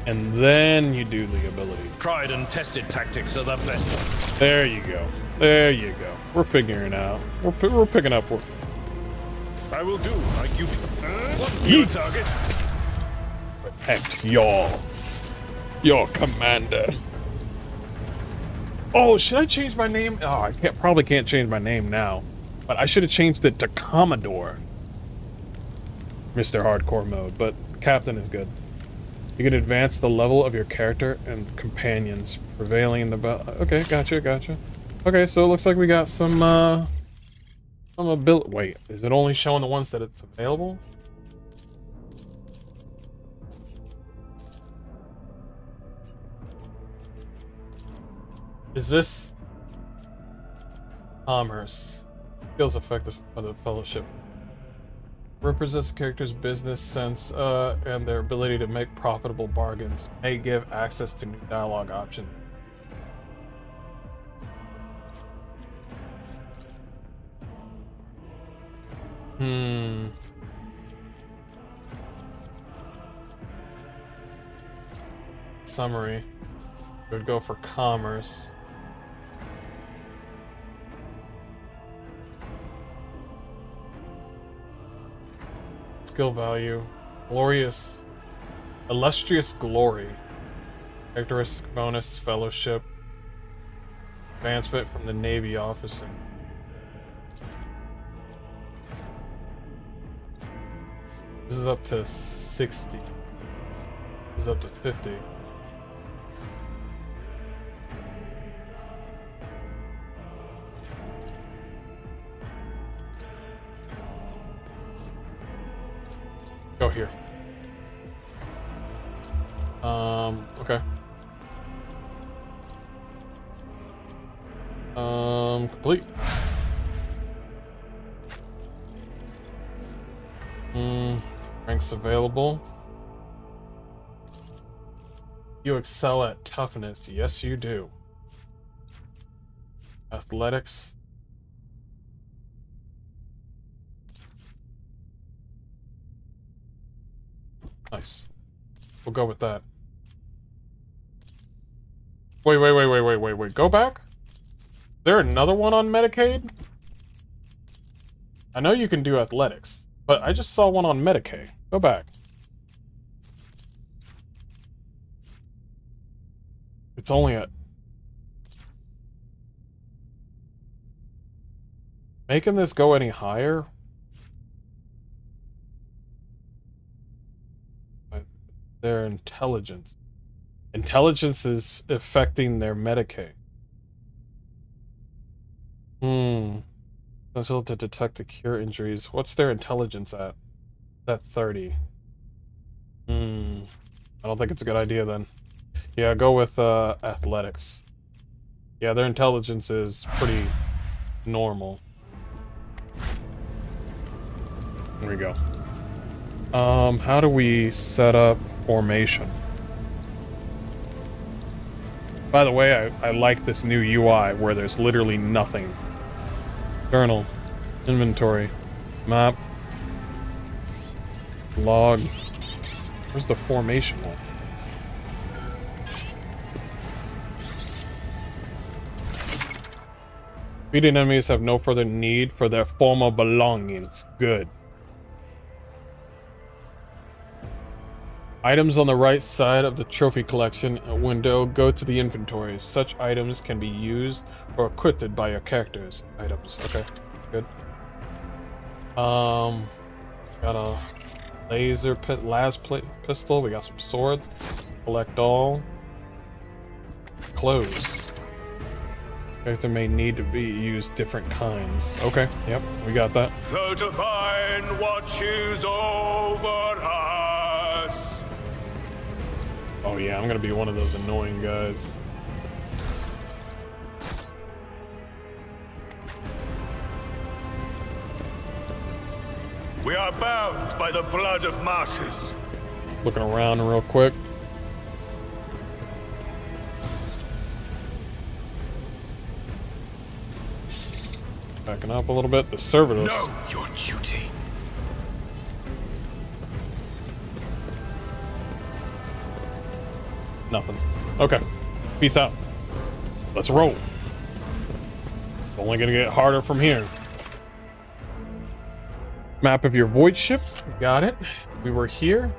And then you do the ability. Tried and tested tactics are the best. There you go. There you go. We're figuring it out. We're picking up. I will do like you. What's your target? Protect your commander. Oh, should I change my name? Oh, I probably can't change my name now. But I should have changed it to Commodore. Mr. Hardcore mode, but Captain is good. You can advance the level of your character and companions prevailing in the battle. Okay, gotcha. Okay, so it looks like we got some ability. Wait, is it only showing the ones that it's available? Is this commerce? Feels effective for the fellowship. Represents the character's business sense and their ability to make profitable bargains. May give access to new dialogue options. Summary. We would go for commerce. Skill value. Glorious. Illustrious glory. Characteristic bonus. Fellowship. Advancement from the Navy officer. This is up to 60. This is up to 50. Go here. Okay. Complete. Ranks available. You excel at toughness. Yes, you do. Athletics. Nice. We'll go with that. Wait. Go back? Is there another one on Medicaid? I know you can do athletics, but I just saw one on Medicaid. Go back. It's only at Making this go any higher? Their intelligence. Intelligence is affecting their Medicaid. Potential to detect the cure injuries. What's their intelligence at? At 30. I don't think it's a good idea then. Yeah, go with athletics. Yeah, their intelligence is pretty normal. There we go. How do we set up formation? By the way, I like this new UI where there's literally nothing. Journal, inventory, map, log. Where's the formation one? Defeated enemies have no further need for their former belongings. Good. Items on the right side of the trophy collection window go to the inventory. Such items can be used or equipped by your character's items. Okay, good. Got a laser pistol. We got some swords. Collect all. Clothes. Character may need to be used different kinds. Okay, yep, we got that. So to find watches over us. Oh yeah, I'm gonna be one of those annoying guys. We are bound by the blood of masses. Looking around real quick. Backing up a little bit. The servitors. Know your duty. Nothing. Okay. Peace out. Let's roll. It's only gonna get harder from here. Map of your void ship. Got it. We were here.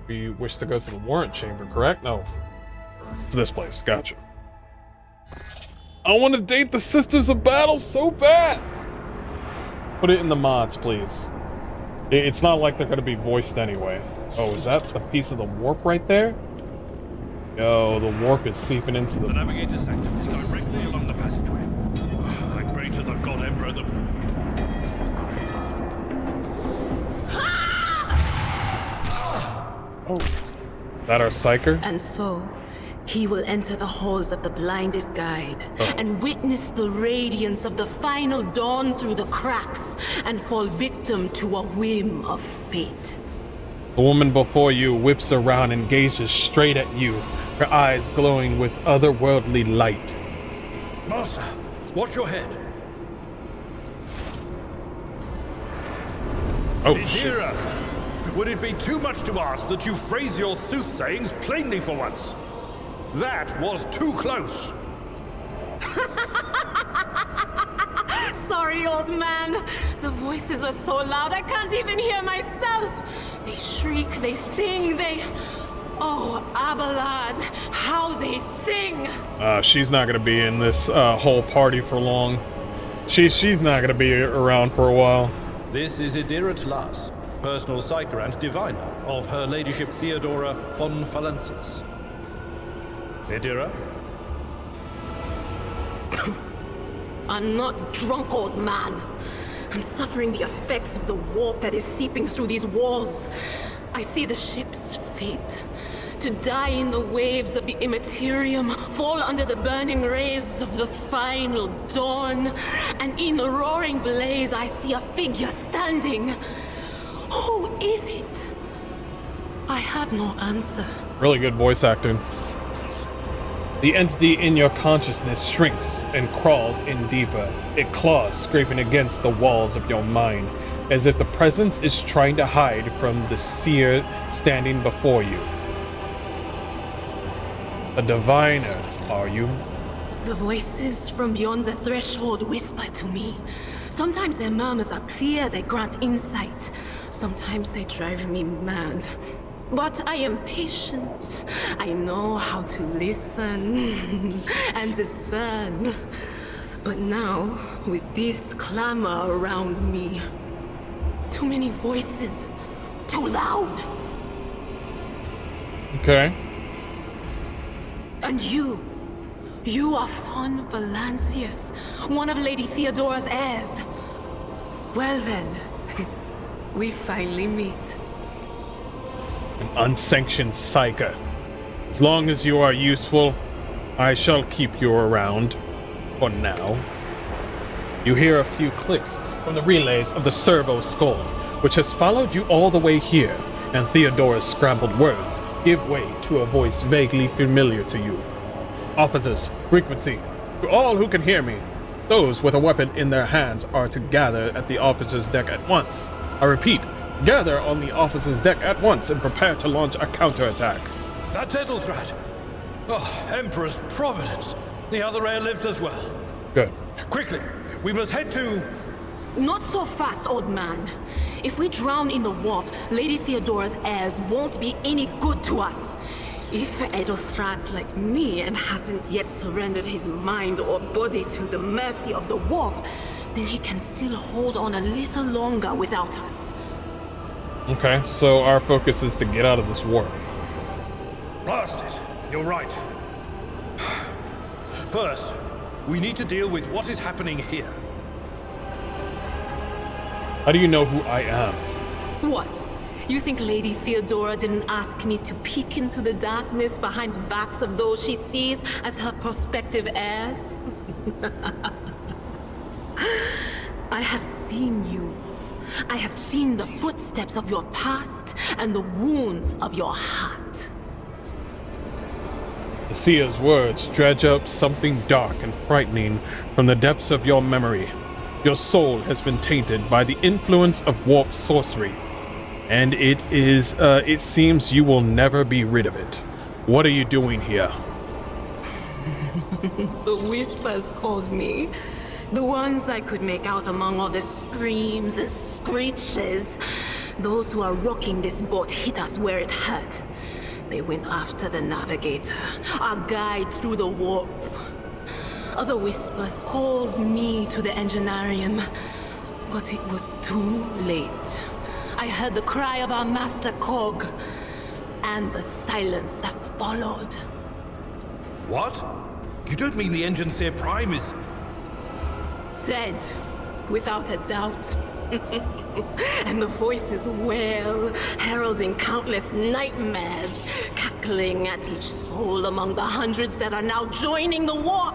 We wish to go to the warrant chamber, correct? No. It's this place. Gotcha. I want to date the Sisters of Battle so bad! Put it in the mods, please. It's not like they're going to be voiced anyway. Oh, is that a piece of the warp right there? Yo, the warp is seeping into the... The navigator's sanctum is directly along the passageway. I pray to the God Emperor that... Oh. Is that our psyker? And so, he will enter the halls of the blinded guide and witness the radiance of the final dawn through the cracks and fall victim to a whim of fate. The woman before you whips around and gazes straight at you, her eyes glowing with otherworldly light. Master, watch your head. Oh, shit. Idira, would it be too much to ask that you phrase your soothsayings plainly for once? That was too close. Sorry, old man. The voices are so loud I can't even hear myself. They shriek, they sing, they... Oh, Abelard, how they sing! She's not gonna be in this whole party for long. She's not gonna be around for a while. This is Idira Tlas, personal psyker and diviner of Her Ladyship Theodora von Valensis. Idira? I'm not drunk, old man. I'm suffering the effects of the warp that is seeping through these walls. I see the ship's fate. To die in the waves of the immaterium, fall under the burning rays of the final dawn. And in the roaring blaze, I see a figure standing. Who is it? I have no answer. Really good voice acting. The entity in your consciousness shrinks and crawls in deeper. It claws, scraping against the walls of your mind, as if the presence is trying to hide from the seer standing before you. A diviner, are you? The voices from beyond the threshold whisper to me. Sometimes their murmurs are clear, they grant insight. Sometimes they drive me mad. But I am patient. I know how to listen and discern. But now, with this clamor around me, too many voices, too loud. Okay. And you are Von Valancius, one of Lady Theodora's heirs. Well then, we finally meet. An unsanctioned psyker. As long as you are useful, I shall keep you around. For now. You hear a few clicks from the relays of the servo skull, which has followed you all the way here, and Theodora's scrambled words give way to a voice vaguely familiar to you. Officers, frequency. To all who can hear me, those with a weapon in their hands are to gather at the officer's deck at once. I repeat, gather on the officer's deck at once and prepare to launch a counterattack. That's Edelthrat. Oh, Emperor's Providence. The other heir lives as well. Good. Quickly, we must head to... Not so fast, old man. If we drown in the warp, Lady Theodora's heirs won't be any good to us. If Edelthrat's like me and hasn't yet surrendered his mind or body to the mercy of the warp, then he can still hold on a little longer without us. Okay, so our focus is to get out of this warp. Blast it. You're right. First, we need to deal with what is happening here. How do you know who I am? What? You think Lady Theodora didn't ask me to peek into the darkness behind the backs of those she sees as her prospective heirs? I have seen you. I have seen the footsteps of your past and the wounds of your heart. Asia's words dredge up something dark and frightening from the depths of your memory. Your soul has been tainted by the influence of warp sorcery, and it seems you will never be rid of it. What are you doing here? The whispers called me. The ones I could make out among all the screams and screeches. Those who are rocking this boat hit us where it hurt. They went after the navigator, our guide through the warp. Other whispers called me to the enginarium, but it was too late. I heard the cry of our master Cog, and the silence that followed. What? You don't mean the Engine Seer Prime is... Said, without a doubt. And the voices wail, heralding countless nightmares, cackling at each soul among the hundreds that are now joining the warp.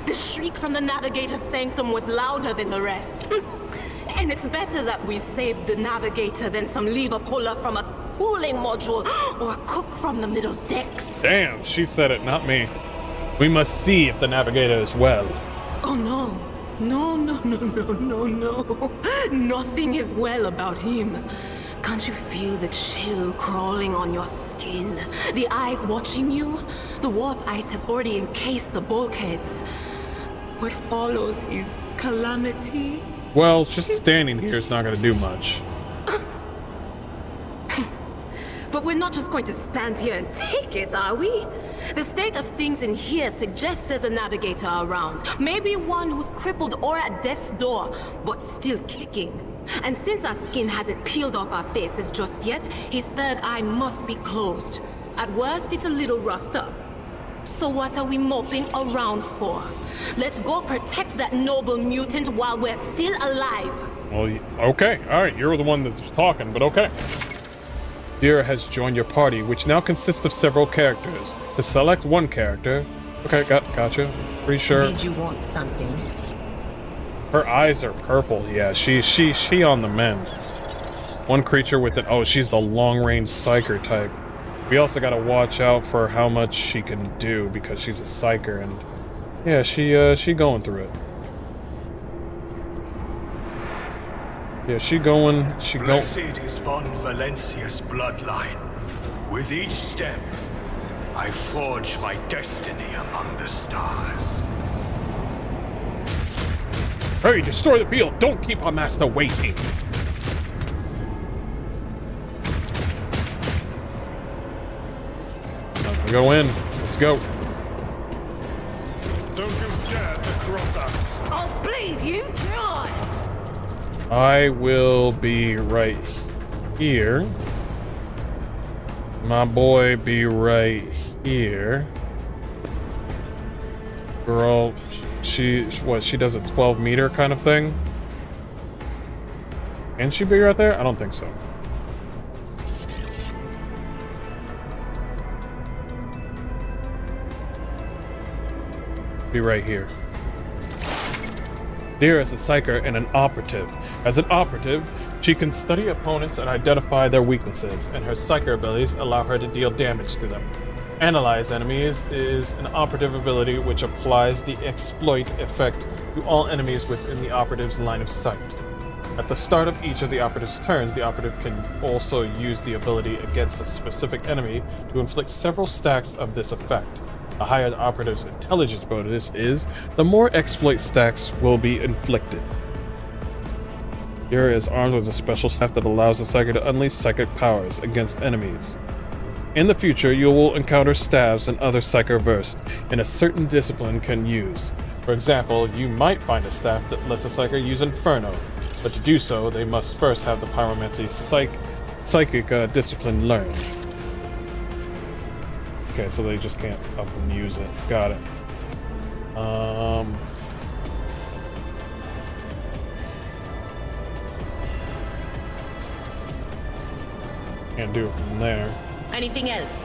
The shriek from the Navigator's sanctum was louder than the rest. And it's better that we saved the Navigator than some lever puller from a cooling module or a cook from the middle decks. Damn, she said it, not me. We must see if the Navigator is well. Oh no. No. Nothing is well about him. Can't you feel the chill crawling on your skin? The eyes watching you? The warp ice has already encased the bulkheads. What follows is calamity. Well, just standing here is not going to do much. But we're not just going to stand here and take it, are we? The state of things in here suggests there's a navigator around. Maybe one who's crippled or at death's door, but still kicking. And since our skin hasn't peeled off our faces just yet, his third eye must be closed. At worst, it's a little roughed up. So what are we moping around for? Let's go protect that noble mutant while we're still alive. Well, okay. All right, you're the one that's talking, but okay. Dira has joined your party, which now consists of several characters. To select one character... Okay, gotcha. Pretty sure. Did you want something? Her eyes are purple. Yeah, she on the mend. One creature with it. Oh, she's the long-range psyker type. We also gotta watch out for how much she can do because she's a psyker, and yeah, she going through it. Yeah, she going. Blessed is Von Valancius' bloodline. With each step, I forge my destiny among the stars. Hurry, destroy the field! Don't keep our master waiting! We go in. Let's go. Don't you dare to cross us! I'll bleed you dry! I will be right here. My boy be right here. Girl, she does a 12-meter kind of thing? Can she be right there? I don't think so. Be right here. Deer is a psyker and an operative. As an operative, she can study opponents and identify their weaknesses, and her psyker abilities allow her to deal damage to them. Analyze enemies is an operative ability which applies the exploit effect to all enemies within the operative's line of sight. At the start of each of the operative's turns, the operative can also use the ability against a specific enemy to inflict several stacks of this effect. The higher the operative's intelligence bonus is, the more exploit stacks will be inflicted. Yura is armed with a special staff that allows the psyker to unleash psychic powers against enemies. In the future, you will encounter staves and other psyker versed in a certain discipline can use. For example, you might find a staff that lets a psyker use Inferno, but to do so, they must first have the pyromancy psychic discipline learned. Okay, so they just can't up and use it. Got it. Can't do it from there. Anything else?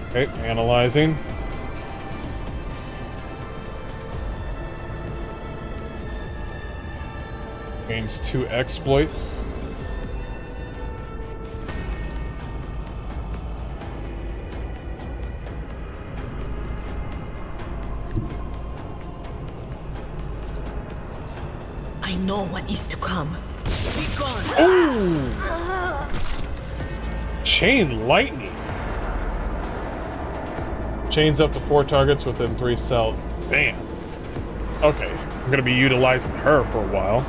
Okay, analyzing. Gains 2 exploits. I know what is to come. Be gone! Oh! Chain lightning. Chains up to 4 targets within 3 cells. Bam. Okay, I'm gonna be utilizing her for a while.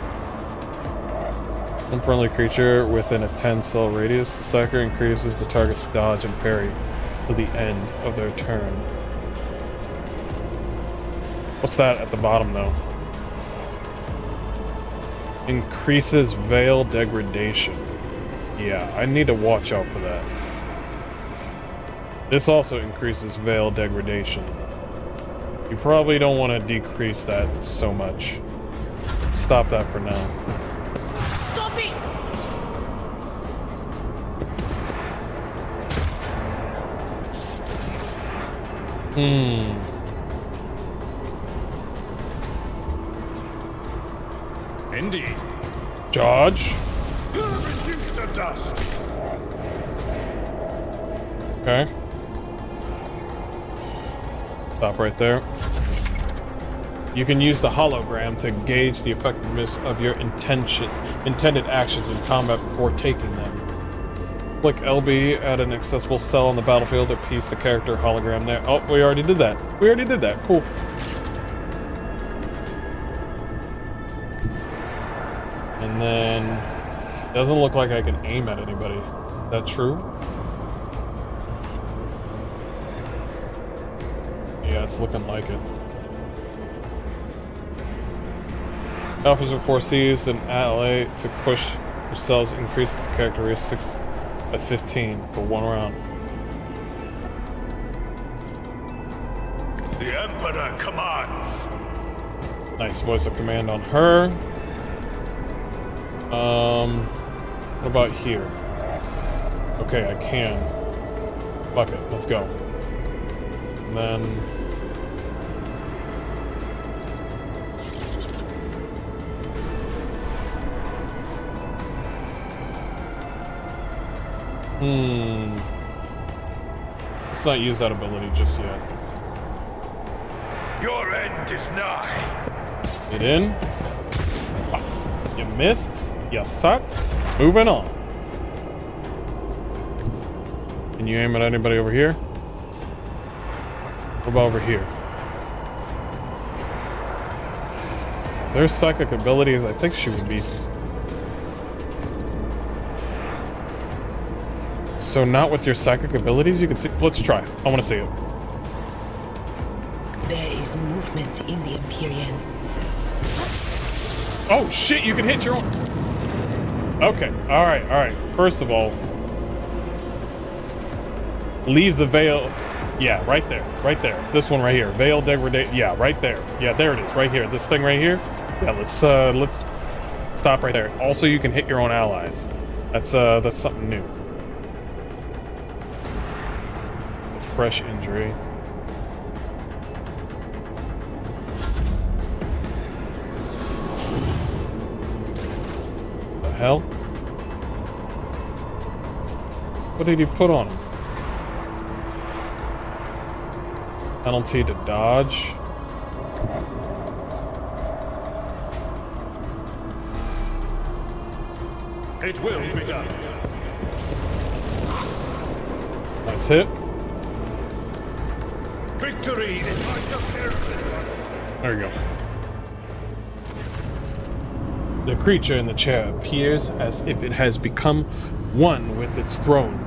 Unfriendly creature within a 10-cell radius. The psyker increases the target's dodge and parry to the end of their turn. What's that at the bottom, though? Increases veil degradation. Yeah, I need to watch out for that. This also increases veil degradation. You probably don't want to decrease that so much. Stop that for now. Stop it! Indeed. Charge. Reduce to dust. Okay. Stop right there. You can use the hologram to gauge the effectiveness of your intended actions in combat before taking them. Click LB at an accessible cell on the battlefield to piece the character hologram there. Oh, we already did that. We already did that. Cool. And then, doesn't look like I can aim at anybody. Is that true? Yeah, it's looking like it. Officer foresees an ally to push themselves, increases characteristics at 15 for 1 round. The Emperor commands. Nice voice of command on her. What about here? Okay, I can. Fuck it, let's go. And then... Let's not use that ability just yet. Your end is nigh. Get in. Oh, you missed. You suck. Moving on. Can you aim at anybody over here? What about over here? There's psychic abilities. I think she would be... So not with your psychic abilities? You can see... Let's try. I want to see it. There is There's movement in the Empyrean. Oh shit, you can hit your own. Okay, alright. First of all, leave the veil. Yeah, right there. This one right here. Veil degradation. Yeah, right there. Yeah, there it is, right here. This thing right here. Yeah, let's stop right there. Also, you can hit your own allies. That's something new. A fresh injury. The hell? What did he put on him? Penalty to dodge. It will be done. Nice hit. Victory is my appearance. There you go. The creature in the chair appears as if it has become one with its throne.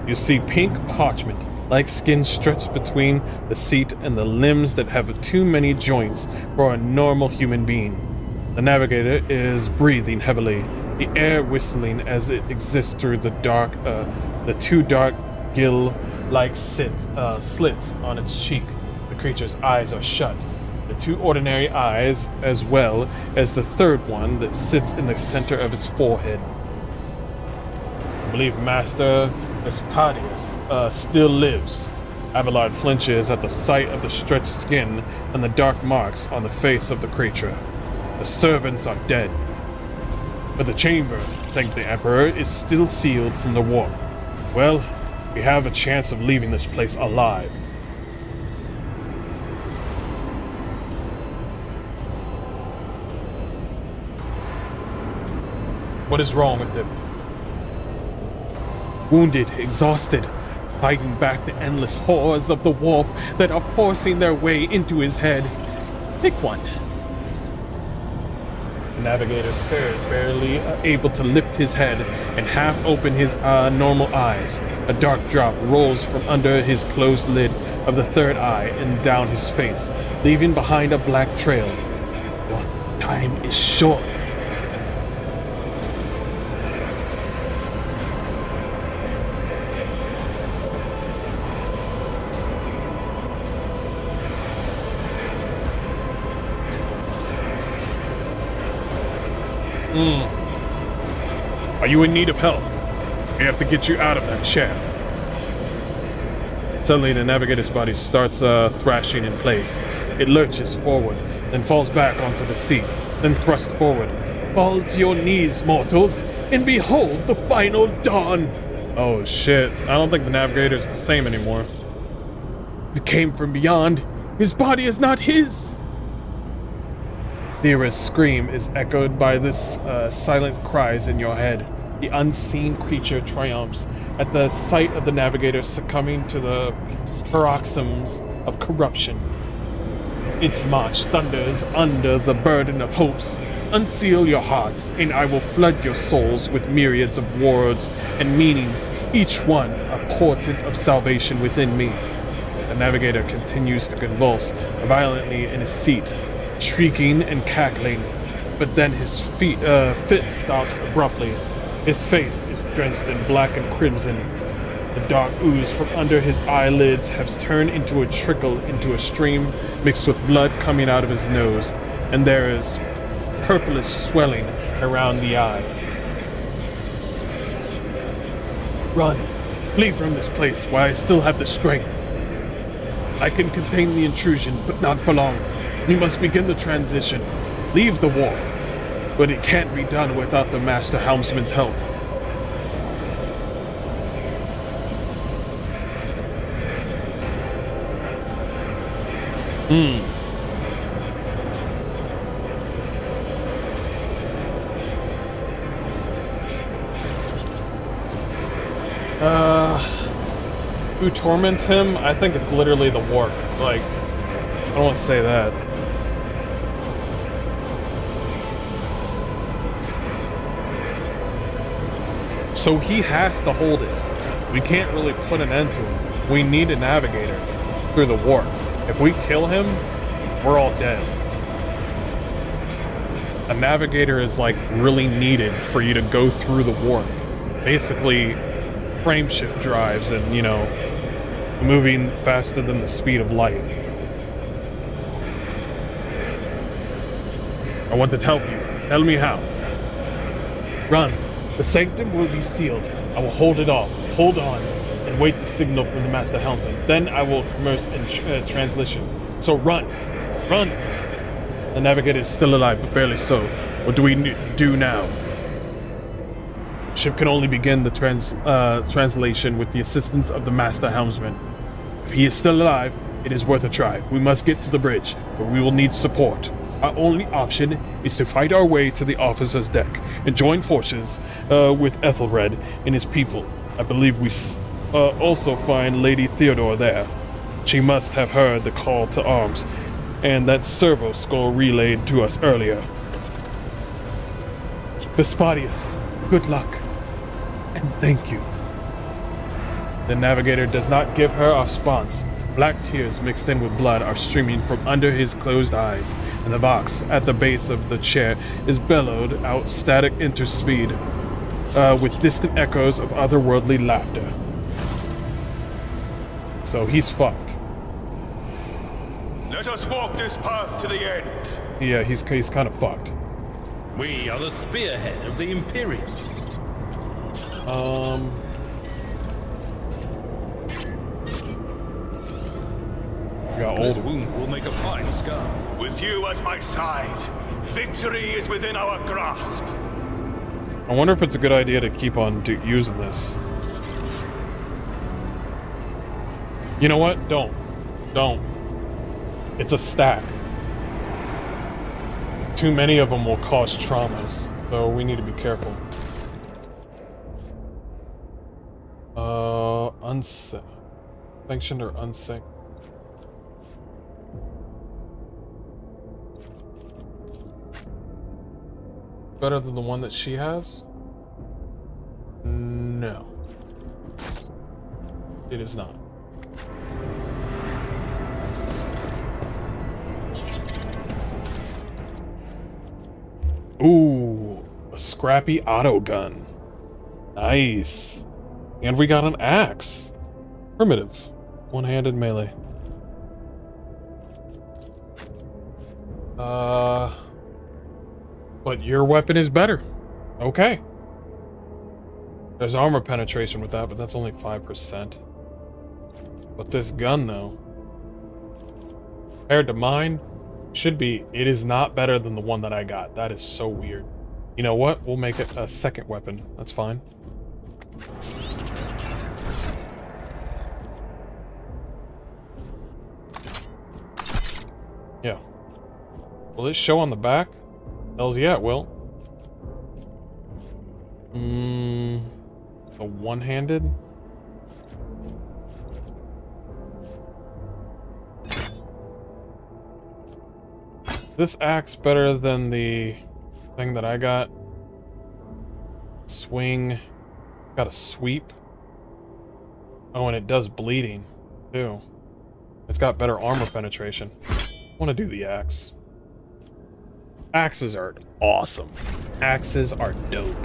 You see pink parchment, like skin stretched between the seat and the limbs that have too many joints for a normal human being. The navigator is breathing heavily, the air whistling as it exists through the two dark gill-like slits on its cheek. The creature's eyes are shut. The two ordinary eyes, as well as the third one that sits in the center of its forehead. I believe Master Espadius still lives. Abelard flinches at the sight of the stretched skin and the dark marks on the face of the creature. The servants are dead. But the chamber, thank the Emperor, is still sealed from the warp. Well, we have a chance of leaving this place alive. What is wrong with him? Wounded, exhausted, fighting back the endless horrors of the warp that are forcing their way into his head. Pick one. The navigator stirs, barely able to lift his head and half open his normal eyes. A dark drop rolls from under his closed lid of the third eye and down his face, leaving behind a black trail. Your time is short. Are you in need of help? We have to get you out of that chair. Suddenly, the navigator's body starts thrashing in place. It lurches forward, then falls back onto the seat, then thrusts forward. Fall to your knees, mortals, and behold the final dawn! Oh shit, I don't think the navigator's the same anymore. It came from beyond. His body is not his! Thera's scream is echoed by this silent cries in your head. The unseen creature triumphs at the sight of the navigator succumbing to the paroxysms of corruption. Its march thunders under the burden of hopes. Unseal your hearts, and I will flood your souls with myriads of words and meanings, each one a portent of salvation within me. The navigator continues to convulse violently in his seat, shrieking and cackling, but then his fit stops abruptly. His face is drenched in black and crimson. The dark ooze from under his eyelids has turned into a trickle into a stream mixed with blood coming out of his nose, and there is purplish swelling around the eye. Run! Flee from this place while I still have the strength. I can contain the intrusion, but not for long. We must begin the transition. Leave the war. But it can't be done without the Master Helmsman's help. Who torments him? I think it's literally the warp. Like, I don't want to say that. So he has to hold it. We can't really put an end to him. We need a navigator through the warp. If we kill him, we're all dead. A navigator is like really needed for you to go through the warp. Basically, frame shift drives and, you know, moving faster than the speed of light. I want to help you. Tell me how. Run. The sanctum will be sealed. I will hold it off. Hold on and wait the signal from the master helmsman. Then I will immerse in translation. So run. Run. The navigator is still alive, but barely so. What do we do now? Ship can only begin the translation with the assistance of the master helmsman. If he is still alive, it is worth a try. We must get to the bridge, but we will need support. Our only option is to fight our way to the officer's deck and join forces with Ethelred and his people. I believe we also find Lady Theodore there. She must have heard the call to arms and that servo skull relayed to us earlier. Vespadius, good luck, and thank you. The navigator does not give her a response. Black tears mixed in with blood are streaming from under his closed eyes, and the box at the base of the chair is bellowed out static interspeed with distant echoes of otherworldly laughter. So he's fucked. Let us walk this path to the end. Yeah, he's kind of fucked. We are the spearhead of the Imperials. This wound will make a fine scar. With you at my side, victory is within our grasp. I wonder if it's a good idea to keep on using this. You know what? Don't. It's a stack. Too many of them will cause traumas, so we need to be careful. Sanctioned or unsanctioned? Better than the one that she has? No. It is not. Ooh, a scrappy auto gun. Nice. And we got an axe. Primitive. One-handed melee. But your weapon is better. Okay. There's armor penetration with that, but that's only 5%. But this gun, though, compared to mine, should be, it is not better than the one that I got. That is so weird. You know what? We'll make it a second weapon. That's fine. Yeah. Will it show on the back? Hells yeah, it will. A one-handed? This axe better than the thing that I got? Swing. Got a sweep. Oh, and it does bleeding, too. It's got better armor penetration. I want to do the axe. Axes are awesome. Axes are dope.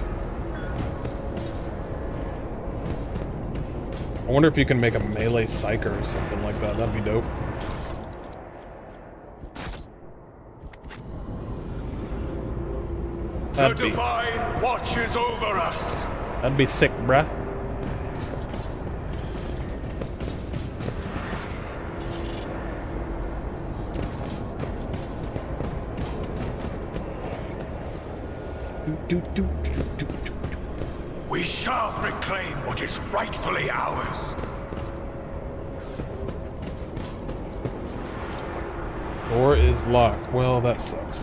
I wonder if you can make a melee psyker or something like that. That'd be dope. The divine watches over us. That'd be sick, bruh. We shall reclaim what is rightfully ours. Door is locked. Well, that sucks.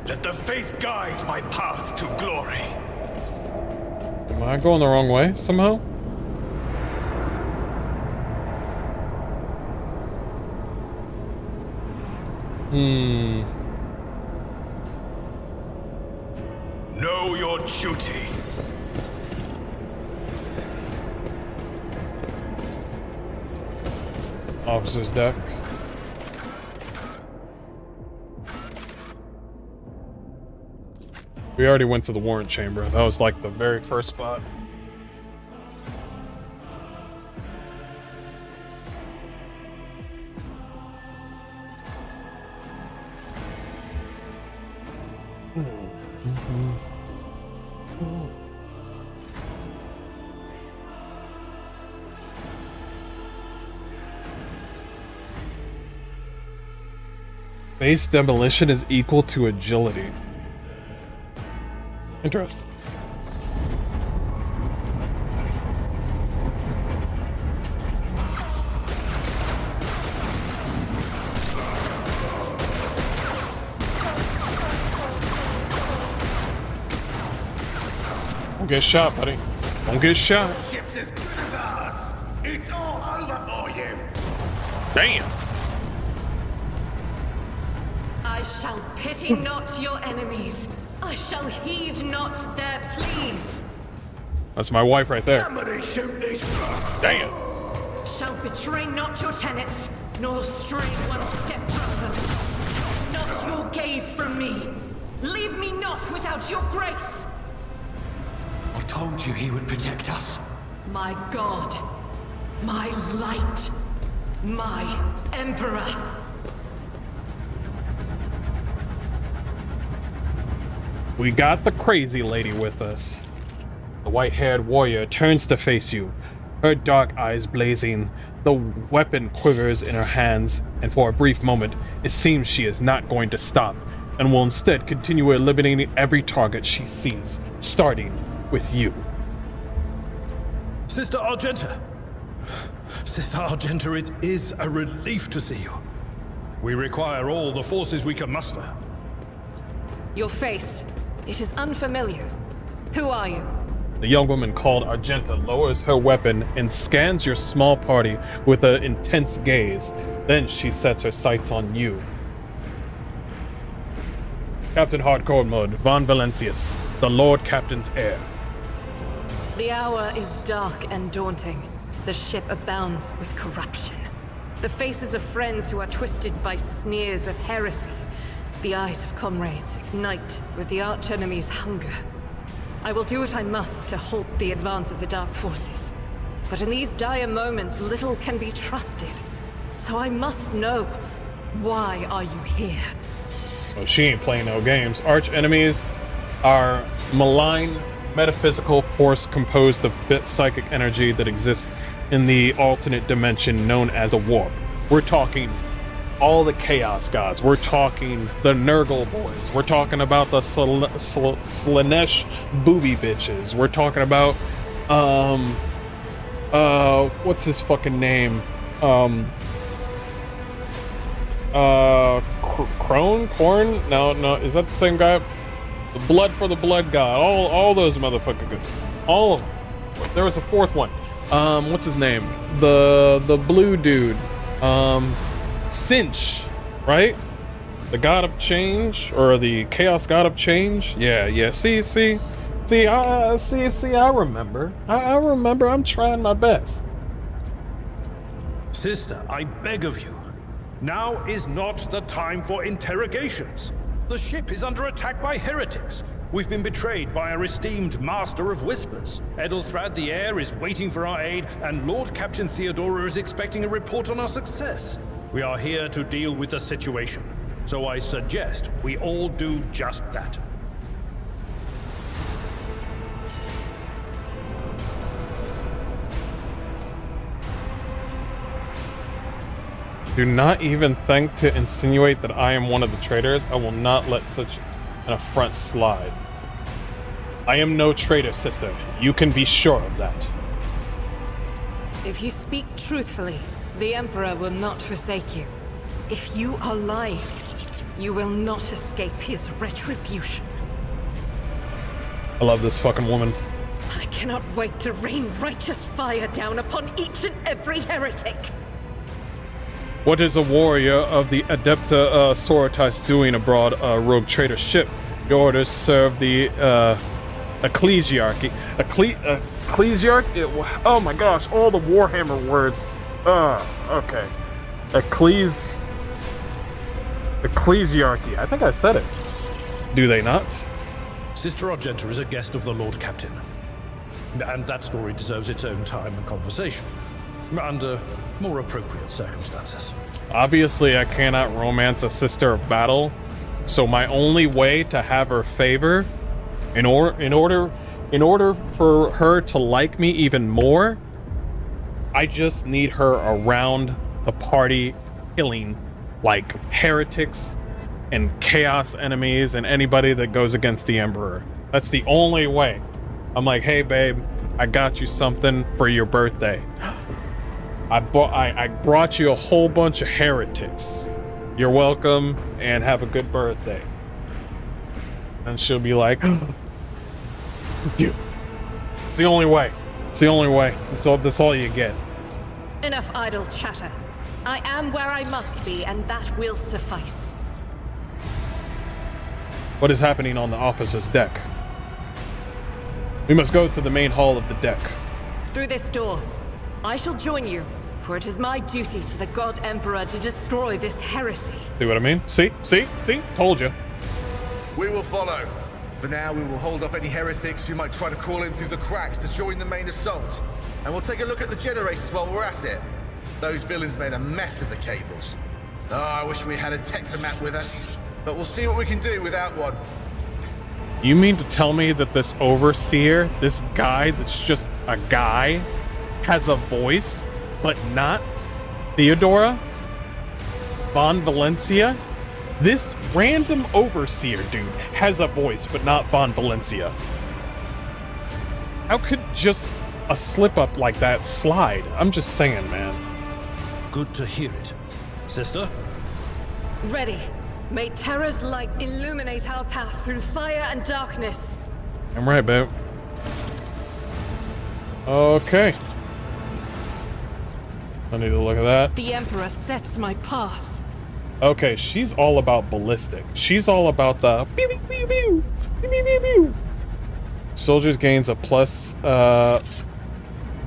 Let the faith guide my path to glory. Am I going the wrong way somehow? Know your duty. Officer's deck. We already went to the warrant chamber. That was like the very first spot. Base demolition is equal to agility. Interesting. Don't get shot, buddy. Don't get shot. Ship's as good as ours. It's all over for you. Damn. I shall pity not your enemies. I shall heed not their pleas. That's my wife right there. Somebody shoot this. Damn. Shall betray not your tenets, nor stray one step from them. Take not your gaze from me. Leave me not without your grace. I told you he would protect us. My God, my light, my Emperor. We got the crazy lady with us. The white-haired warrior turns to face you, her dark eyes blazing. The weapon quivers in her hands, and for a brief moment, it seems she is not going to stop, and will instead continue eliminating every target she sees, starting with you. Sister Argenta! Sister Argenta, it is a relief to see you. We require all the forces we can muster. Your face, it is unfamiliar. Who are you? The young woman called Argenta lowers her weapon and scans your small party with an intense gaze. Then she sets her sights on you. Captain Hardcore Mode, Von Valencius, the Lord Captain's heir. The hour is dark and daunting. The ship abounds with corruption. The faces of friends who are twisted by sneers of heresy. The eyes of comrades ignite with the archenemy's hunger. I will do what I must to halt the advance of the Dark Forces. But in these dire moments, little can be trusted. So I must know, why are you here? Oh, she ain't playing no games. Arch enemies are malign, metaphysical force composed of psychic energy that exists in the alternate dimension known as the Warp. We're talking all the Chaos Gods. We're talking the Nurgle boys. We're talking about the Slanesh booby bitches. We're talking about, what's his fucking name? Korn? No, is that the same guy? The Blood for the Blood God. All those motherfucking guys. All of them. There was a fourth one. What's his name? The blue dude. Cinch, right? The God of Change, or the Chaos God of Change. Yeah. See. I remember. I remember. I'm trying my best. Sister, I beg of you. Now is not the time for interrogations. The ship is under attack by heretics. We've been betrayed by our esteemed Master of Whispers. Edelstrad the Heir is waiting for our aid, and Lord Captain Theodora is expecting a report on our success. We are here to deal with the situation, so I suggest we all do just that. Do not even think to insinuate that I am one of the traitors. I will not let such an affront slide. I am no traitor, sister. You can be sure of that. If you speak truthfully, the Emperor will not forsake you. If you are lying, you will not escape his retribution. I love this fucking woman. I cannot wait to rain righteous fire down upon each and every heretic. What is a warrior of the Adepta Sororitas doing aboard a rogue trader ship? Your orders serve the Ecclesiarchy. Ecclesiarchy? Oh my gosh, all the Warhammer words. Okay. Ecclesiarchy. I think I said it. Do they not? Sister Argenta is a guest of the Lord Captain. And that story deserves its own time and conversation. Under more appropriate circumstances. Obviously, I cannot romance a sister of battle, so my only way to have her favor, in order for her to like me even more, I just need her around the party, killing like heretics and chaos enemies and anybody that goes against the Emperor. That's the only way. I'm like, hey babe, I got you something for your birthday. I brought you a whole bunch of heretics. You're welcome, and have a good birthday. And she'll be like, you. It's the only way. It's the only way. That's all you get. Enough idle chatter. I am where I must be, and that will suffice. What is happening on the officer's deck? We must go to the main hall of the deck. Through this door. I shall join you, for it is my duty to the God Emperor to destroy this heresy. See what I mean? See? Told you. We will follow. For now, we will hold off any heretics who might try to crawl in through the cracks to join the main assault. And we'll take a look at the generators while we're at it. Those villains made a mess of the cables. Oh, I wish we had a Tectomat with us. But we'll see what we can do without one. You mean to tell me that this overseer, this guy that's just a guy, has a voice, but not Theodora von Valencia? This random overseer dude has a voice, but not von Valencia. How could just a slip up like that slide? I'm just saying, man. Good to hear it. Sister? Ready. May Terra's light illuminate our path through fire and darkness. I'm right, babe. Okay. I need to look at that. The Emperor sets my path. Okay, she's all about ballistic. She's all about the pew, pew, pew, pew, pew, pew, pew, pew. Soldiers gains a plus 4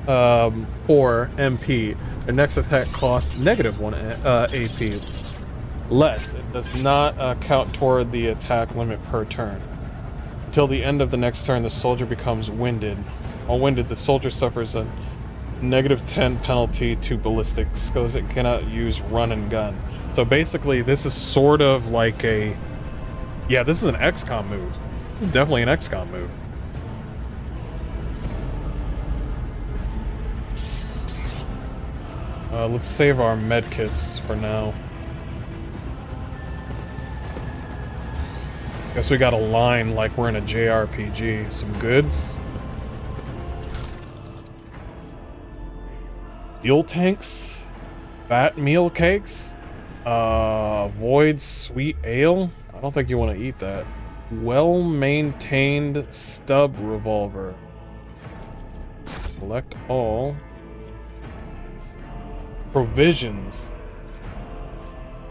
MP. Their next attack costs -1 AP. Less. It does not count toward the attack limit per turn. Until the end of the next turn, the soldier becomes winded. While winded, the soldier suffers a -10 penalty to ballistics because it cannot use run and gun. So basically, this is sort of like a... Yeah, this is an XCOM move. Definitely an XCOM move. Let's save our medkits for now. Guess we got a line like we're in a JRPG. Some goods. Fuel tanks. Fat meal cakes. Void sweet ale. I don't think you want to eat that. Well-maintained stub revolver. Select all. Provisions.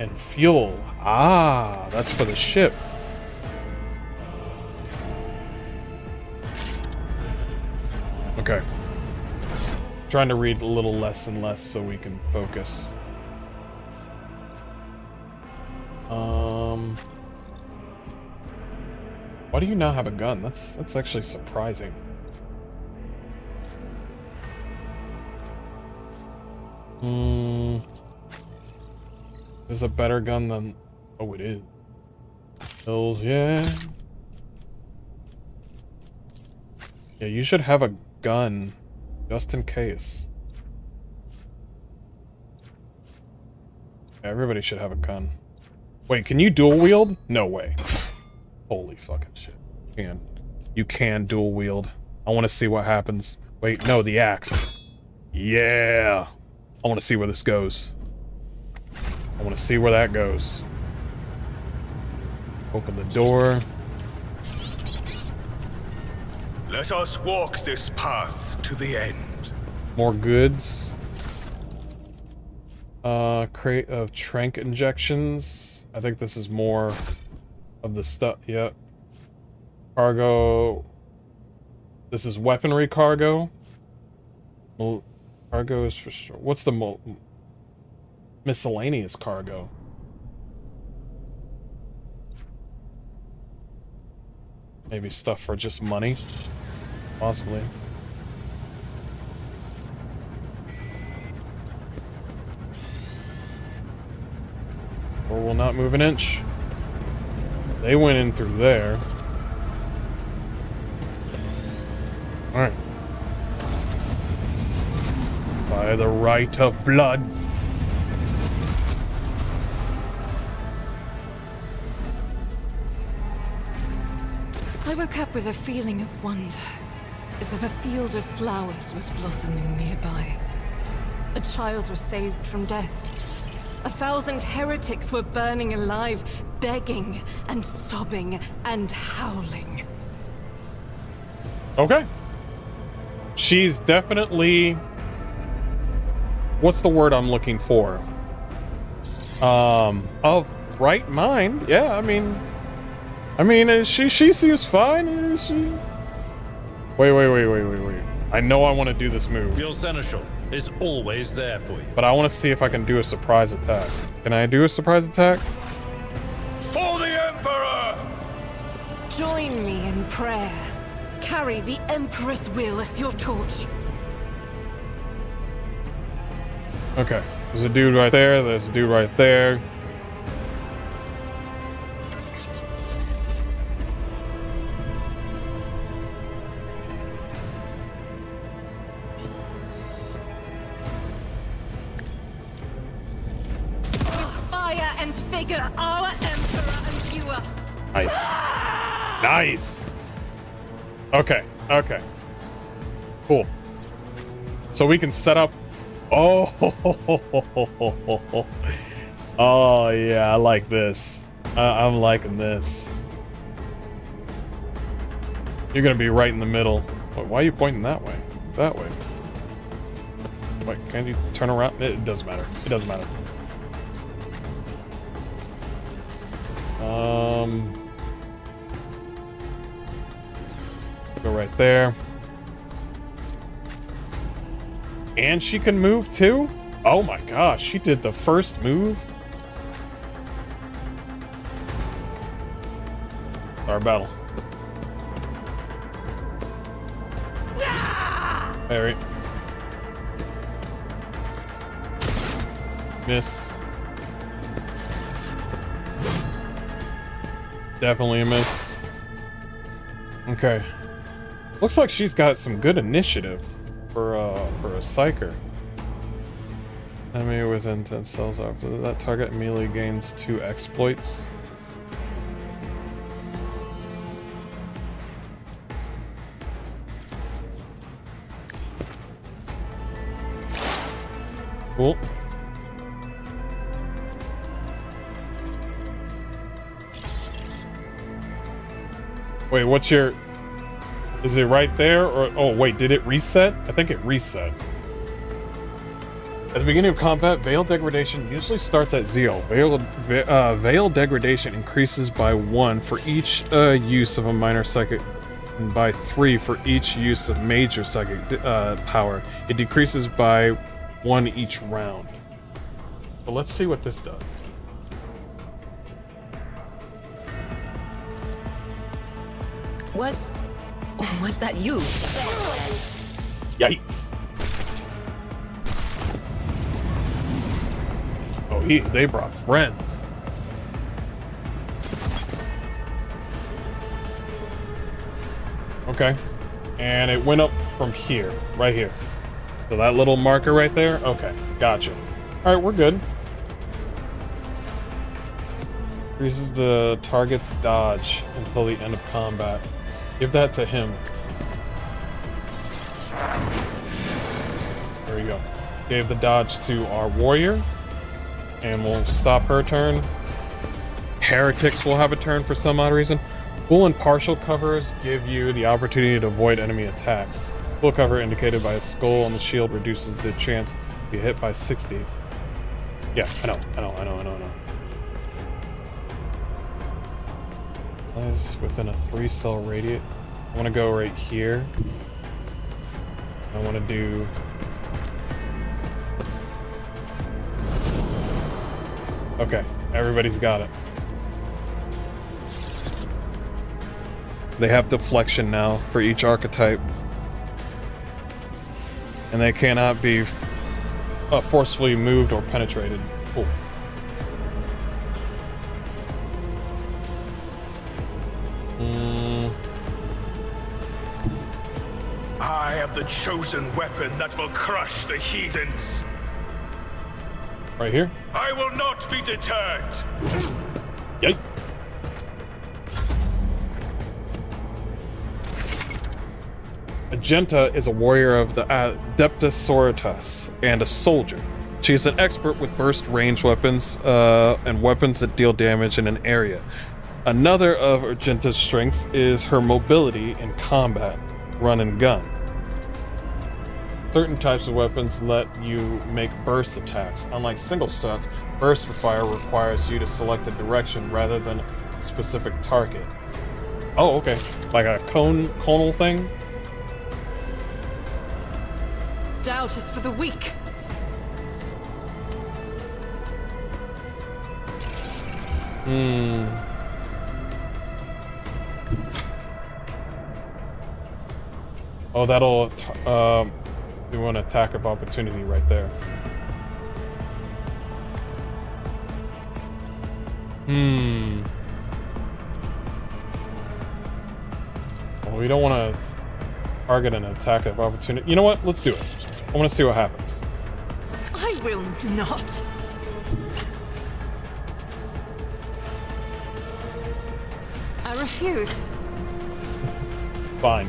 And fuel. Ah, that's for the ship. Okay. Trying to read a little less and less so we can focus. Why do you now have a gun? That's actually surprising. Is a better gun than... Oh, it is. Pills, yeah. Yeah, you should have a gun, just in case. Yeah, everybody should have a gun. Wait, can you dual wield? No way. Holy fucking shit. You can dual wield. I want to see what happens. Wait, no, the axe. Yeah. I want to see where this goes. I want to see where that goes. Open the door. Let us walk this path to the end. More goods. Crate of trank injections. I think this is more of the stuff. Yep. Cargo This is weaponry cargo. Cargo is for sure. What's the miscellaneous cargo? Maybe stuff for just money? Possibly. Or will not move an inch. They went in through there. Alright. By the right of blood. I woke up with a feeling of wonder, as if a field of flowers was blossoming nearby. A child was saved from death. 1,000 heretics were burning alive, begging and sobbing and howling. Okay. She's definitely... What's the word I'm looking for? Of right mind. Yeah, I mean, she seems fine. Is she? Wait. I know I want to do this move. Your seneschal is always there for you. But I want to see if I can do a surprise attack. Can I do a surprise attack? For the Emperor! Join me in prayer. Carry the Emperor's will as your torch. Okay. There's a dude right there. There's a dude right there. And figure our Emperor and view us. Nice. Okay. Cool. So we can set up. Oh. Oh yeah, I like this. I'm liking this. You're gonna be right in the middle. Why are you pointing that way? That way. Wait, can you turn around? It doesn't matter. It doesn't matter. Go right there. And she can move too? Oh my gosh, she did the first move? Our battle. Alright. Miss. Definitely a miss. Okay. Looks like she's got some good initiative for a psyker. Enemy within 10 cells after that target immediately gains 2 exploits. Cool. Wait, what's your... Is it right there? Or oh, wait, did it reset? I think it reset. At the beginning of combat, Veil Degradation usually starts at 0. Veil Degradation increases by 1 for each use of a minor psychic, and by 3 for each use of major psychic power. It decreases by 1 each round. But let's see what this does. Was that you? Yikes. Oh, they brought friends. Okay. And it went up from here, right here. So that little marker right there? Okay, gotcha. Alright, we're good. Increases the target's dodge until the end of combat. Give that to him. There we go. Gave the dodge to our warrior. And we'll stop her turn. Heretics will have a turn for some odd reason. Full and partial covers give you the opportunity to avoid enemy attacks. Full cover indicated by a skull on the shield reduces the chance to be hit by 60. Yeah, I know. Lies within a 3-cell radius. I want to go right here. I want to do... Okay, everybody's got it. They have deflection now for each archetype. And they cannot be forcefully moved or penetrated. Cool. I am the chosen weapon that will crush the heathens. Right here? I will not be deterred. Yikes. Agenta is a warrior of the Adeptus Sororitas and a soldier. She is an expert with burst range weapons and weapons that deal damage in an area. Another of Agenta's strengths is her mobility in combat, run and gun. Certain types of weapons let you make burst attacks. Unlike single shots, burst fire requires you to select a direction rather than a specific target. Oh, okay. Like a conal thing? Doubt is for the weak. Oh, that'll do an attack of opportunity right there. Well, we don't want to target an attack of opportunity. You know what? Let's do it. I want to see what happens. I will not. I refuse. Fine.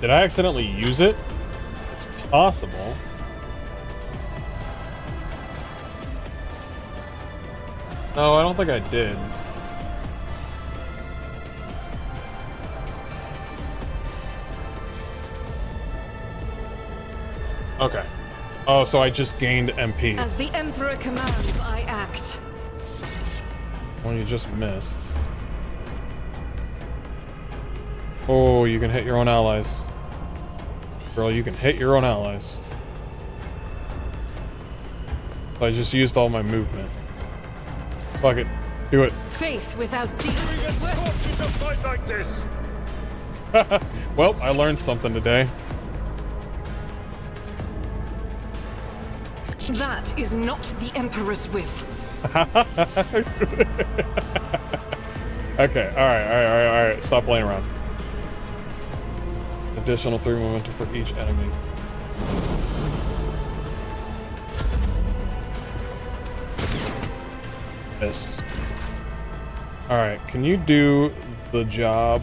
Did I accidentally use it? It's possible. No, I don't think I did. Okay. Oh, so I just gained MP. As the Emperor commands, I act. Well, you just missed. Oh, you can hit your own allies. Girl, you can hit your own allies. I just used all my movement. Fuck it. Do it. Faith without deeds. To fight like this. Well, I learned something today. That is not the Emperor's will. Okay, alright. Stop playing around. Additional 3 momentum for each enemy. Missed. Alright, can you do the job?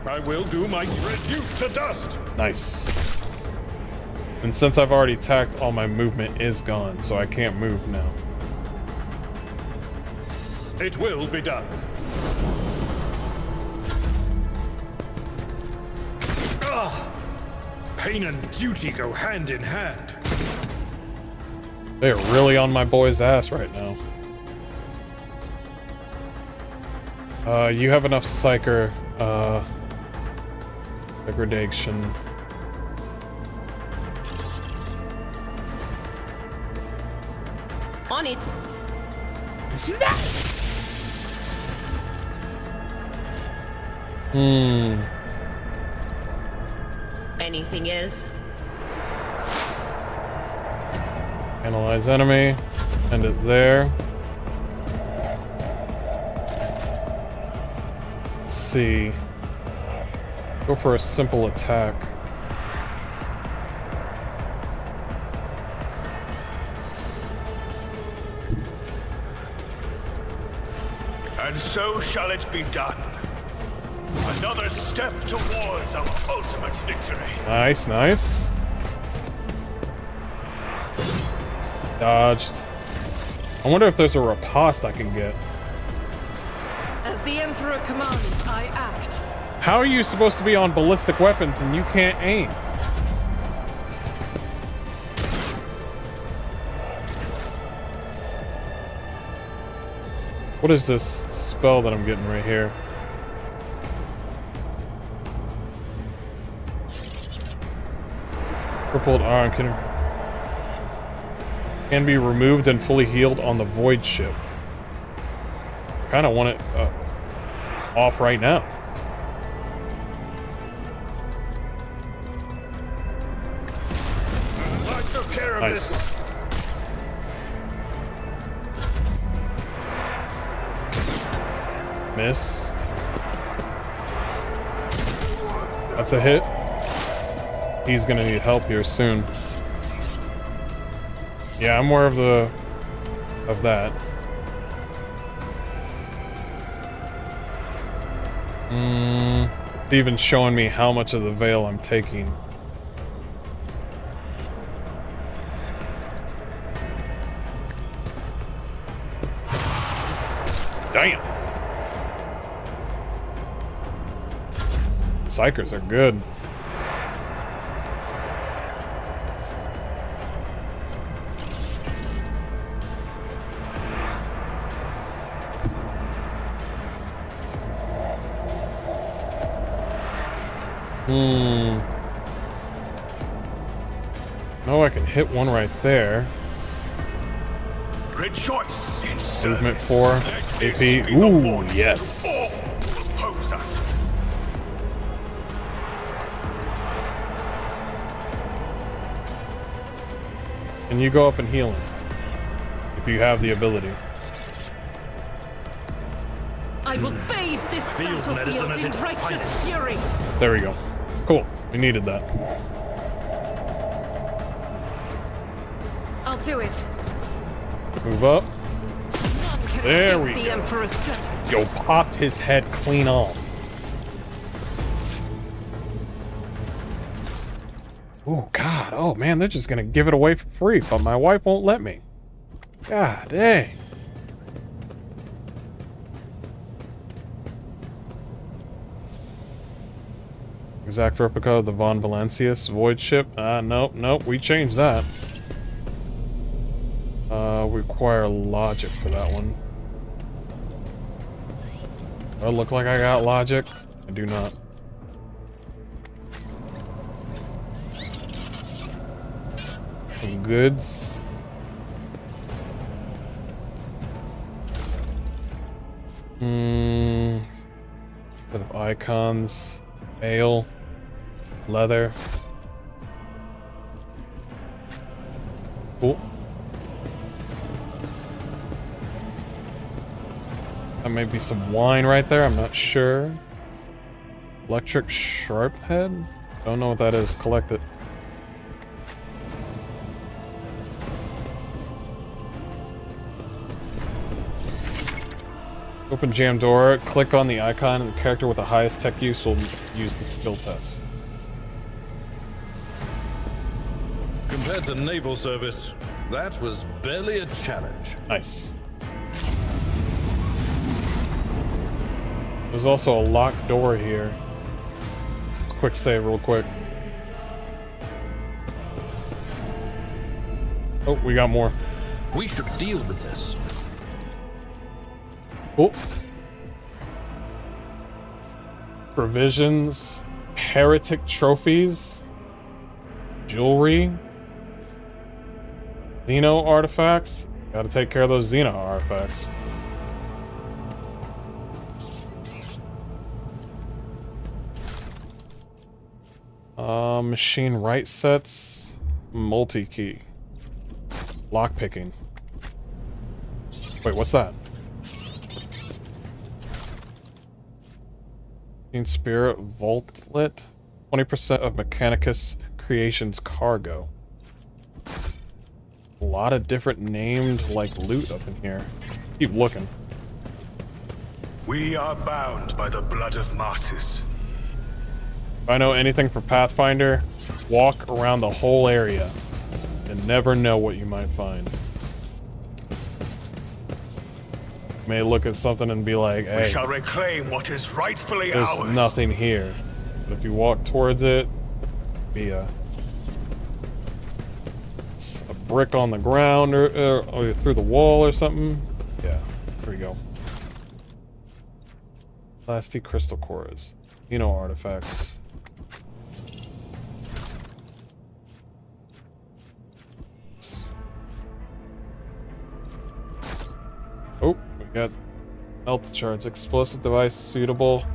I will do my reduce to dust. Nice. And since I've already attacked, all my movement is gone, so I can't move now. It will be done. Ah! Pain and duty go hand in hand. They're really on my boy's ass right now. You have enough psyker, degradation. On it. Snap! Anything else? Analyze enemy. End it there. Let's see. Go for a simple attack. And so shall it be done. Another step towards our ultimate victory. Nice, nice. Dodged. I wonder if there's a riposte I can get. As the Emperor commands, I act. How are you supposed to be on ballistic weapons and you can't aim? What is this spell that I'm getting right here? Crippled arm can be removed and fully healed on the void ship. Kind of want it off right now. I took care of Nice. this. Miss. That's a hit. He's gonna need help here soon. Yeah, I'm more of that. It's even showing me how much of the veil I'm taking. Damn. Psychers are good. No, I can hit one right there. Rejoice in Movement service. 4, Let this AP. be the Ooh, warning yes. to all who oppose us. And you go up and heal him if you have the ability. I will bathe this Field medicine battlefield at in its righteous finest. fury. There we go. Cool. We needed that. I'll do it. Move up. None can There escape we the go. Emperor's judgment. Yo, popped his head clean off. Oh, God. Oh, man, they're just gonna give it away for free, but my wife won't let me. God dang. Exact replica of the Von Valancius void ship. Nope, we changed that. We require logic for that one. Do I look like I got logic? I do not. Some goods. Bit of icons. Ale. Leather. Cool. That may be some wine right there, I'm not sure. Electric sharp head? Don't know what that is. Collect it. Open jam door, click on the icon, and the character with the highest tech use will use the skill test. Compared to naval service, that was barely a challenge. Nice. There's also a locked door here. Quick save real quick. Oh, we got more. We should deal with this. Oh. Provisions, heretic trophies, jewelry, Xeno artifacts. Gotta take care of those Xeno artifacts. Machine write sets, multi-key, lockpicking. Wait, what's that? Spirit Vaultlet, 20% of Mechanicus Creations cargo. A lot of different named, like, loot up in here. Keep looking. We are bound by the blood of martyrs. If I know anything for Pathfinder, walk around the whole area and never know what you might find. You may look at something and be like, hey, We shall reclaim what is rightfully there's ours. nothing here. But if you walk towards it, be a brick on the ground or through the wall or something. Yeah, there we go. Plastic crystal cores. Artifacts. Oh, we got melt charge. Explosive device suitable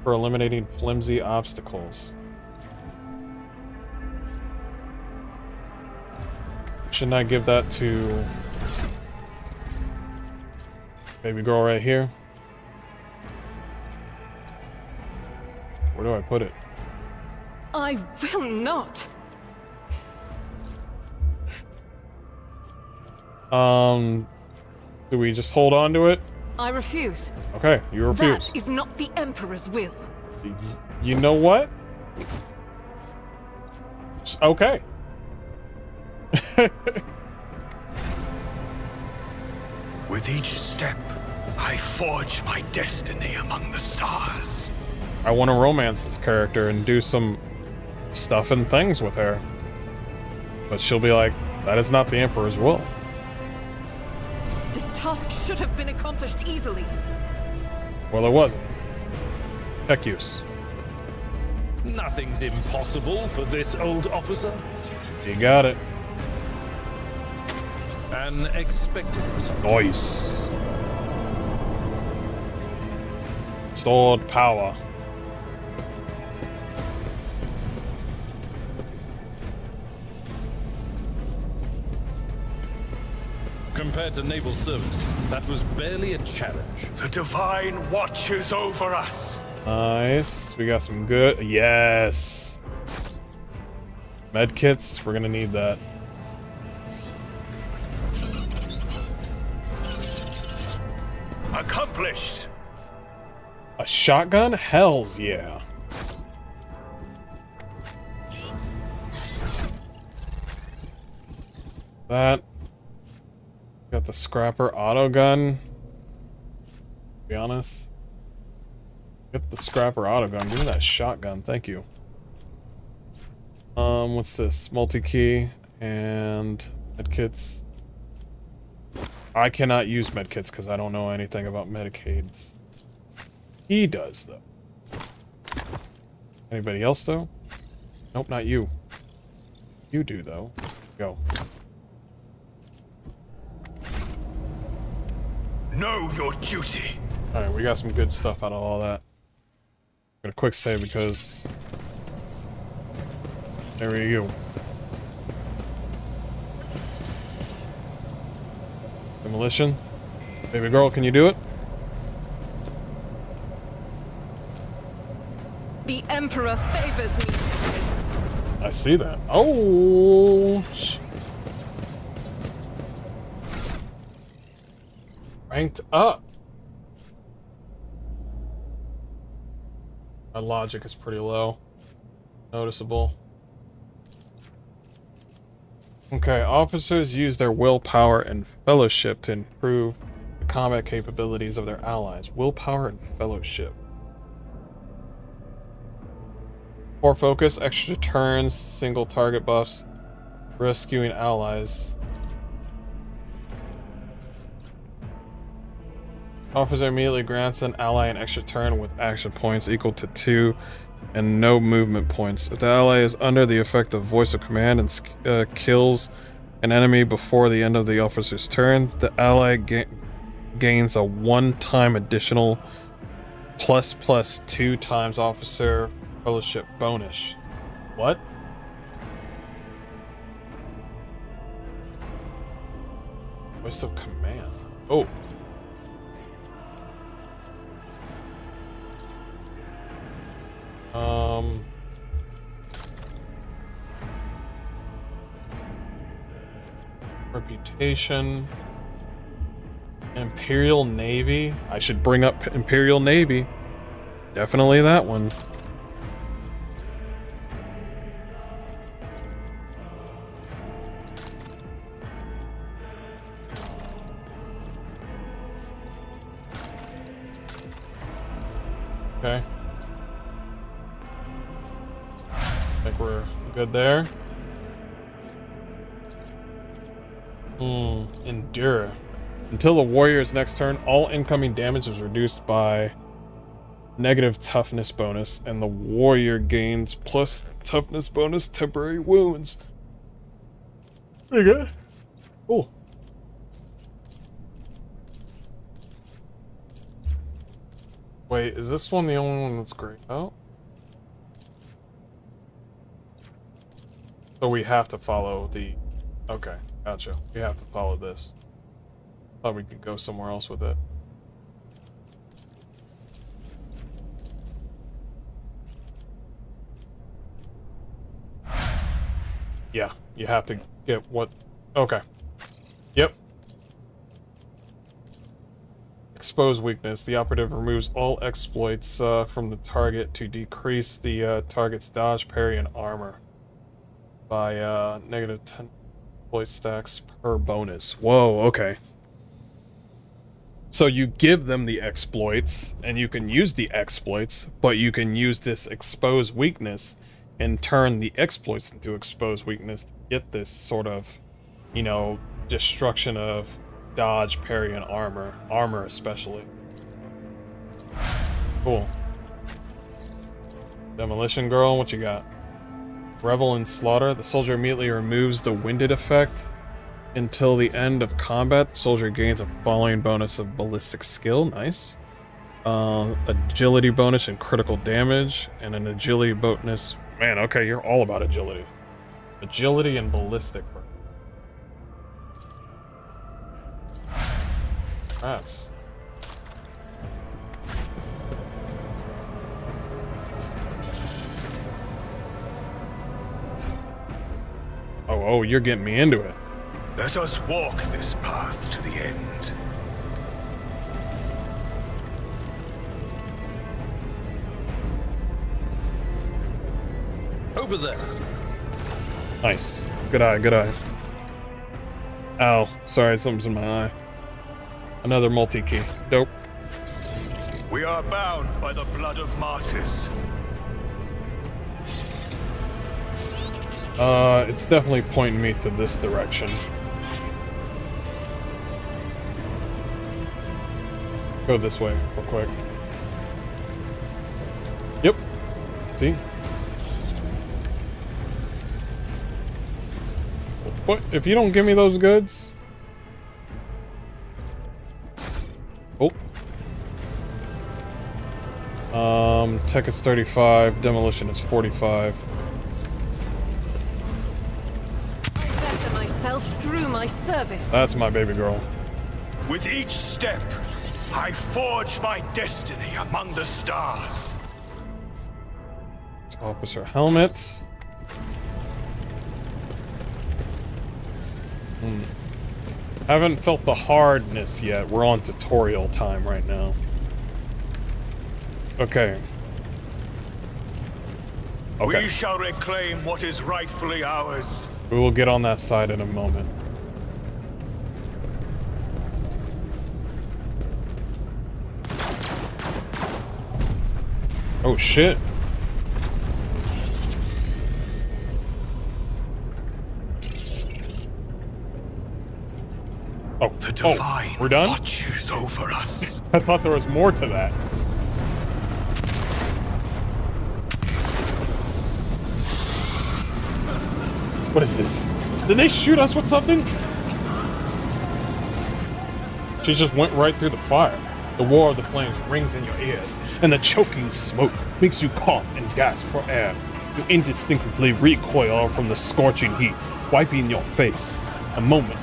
for eliminating flimsy obstacles. Shouldn't I give that to baby girl right here? Where do I put it? I will not. Do we just hold on to it? I refuse. Okay, you refuse. That is not the Emperor's will. You know what? Okay. With each step, I forge my destiny among the stars. I want to romance this character and do some stuff and things with her. But she'll be like, that is not the Emperor's will. This task should have been accomplished easily. Well, it wasn't. Tech use. Nothing's impossible for this old officer. You got it. An expected result. Nice. Stored power. Compared to naval service, that was barely a challenge. The Divine watches over us. Nice. We got some good. Yes. Medkits. We're gonna need that. Accomplished. A shotgun? Hells yeah. That. Got the scrapper auto gun. To be honest. Get the scrapper auto gun. Give me that shotgun. Thank you. What's this? Multi-key and medkits. I cannot use medkits because I don't know anything about Medicaid. He does, though. Anybody else, though? Nope, not you. You do, though. Go. Know your duty. Alright, we got some good stuff out of all that. I'm gonna quick save because... There we go. Demolition. Baby girl, can you do it? The Emperor favors me. I see that. Oh! Ranked up. My logic is pretty low. Noticeable. Okay, officers use their willpower and fellowship to improve the combat capabilities of their allies. Willpower and fellowship. Core focus, extra turns, single target buffs, rescuing allies. Officer immediately grants an ally an extra turn with action points equal to 2 and no movement points. If the ally is under the effect of voice of command and kills an enemy before the end of the officer's turn, the ally gains a one-time additional +2 times officer fellowship bonus. What? Voice of command. Oh. Reputation. Imperial Navy. I should bring up Imperial Navy. Definitely that one. Okay. I think we're good there. Endure. Until the warrior's next turn, all incoming damage is reduced by negative toughness bonus, and the warrior gains plus toughness bonus temporary wounds. Pretty good. Cool. Wait, is this one the only one that's grayed out? So we have to follow the... Okay, gotcha. We have to follow this. Thought we could go somewhere else with it. Yeah, you have to get what... Okay. Yep. Expose weakness. The operative removes all exploits from the target to decrease the target's dodge, parry, and armor by negative 10 exploit stacks per bonus. Whoa, okay. So you give them the exploits, and you can use the exploits, but you can use this expose weakness and turn the exploits into expose weakness to get this sort of, you know, destruction of dodge, parry, and armor especially. Cool. Demolition Girl, what you got? Revel in Slaughter. The soldier immediately removes the winded effect until the end of combat. The soldier gains a following bonus of ballistic skill. Nice. Agility bonus and critical damage, and an agility bonus. Man, okay, you're all about agility. Agility and ballistic. Perhaps. Oh, you're getting me into it. Let us walk this path to the end. Over there. Nice. Good eye, good eye. Ow. Sorry, something's in my eye. Another multi-key. Dope. We are bound by the blood of martyrs. It's definitely pointing me to this direction. Go this way, real quick. Yep. See? What? If you don't give me those goods? Oh. Tech is 35, demolition is 45. I better myself through my service. That's my baby girl. With each step, I forge my destiny among the stars. Officer helmet. Haven't felt the hardness yet. We're on tutorial time right now. Okay. We shall reclaim what is rightfully ours. We will get on that side in a moment. Oh shit. Oh, the divine we're done? Watches over us. I thought there was more to that. What is this? Did they shoot us with something? She just went right through the fire. The roar of the flames rings in your ears, and the choking smoke makes you cough and gasp for air. You indistinctly recoil from the scorching heat, wiping your face. A moment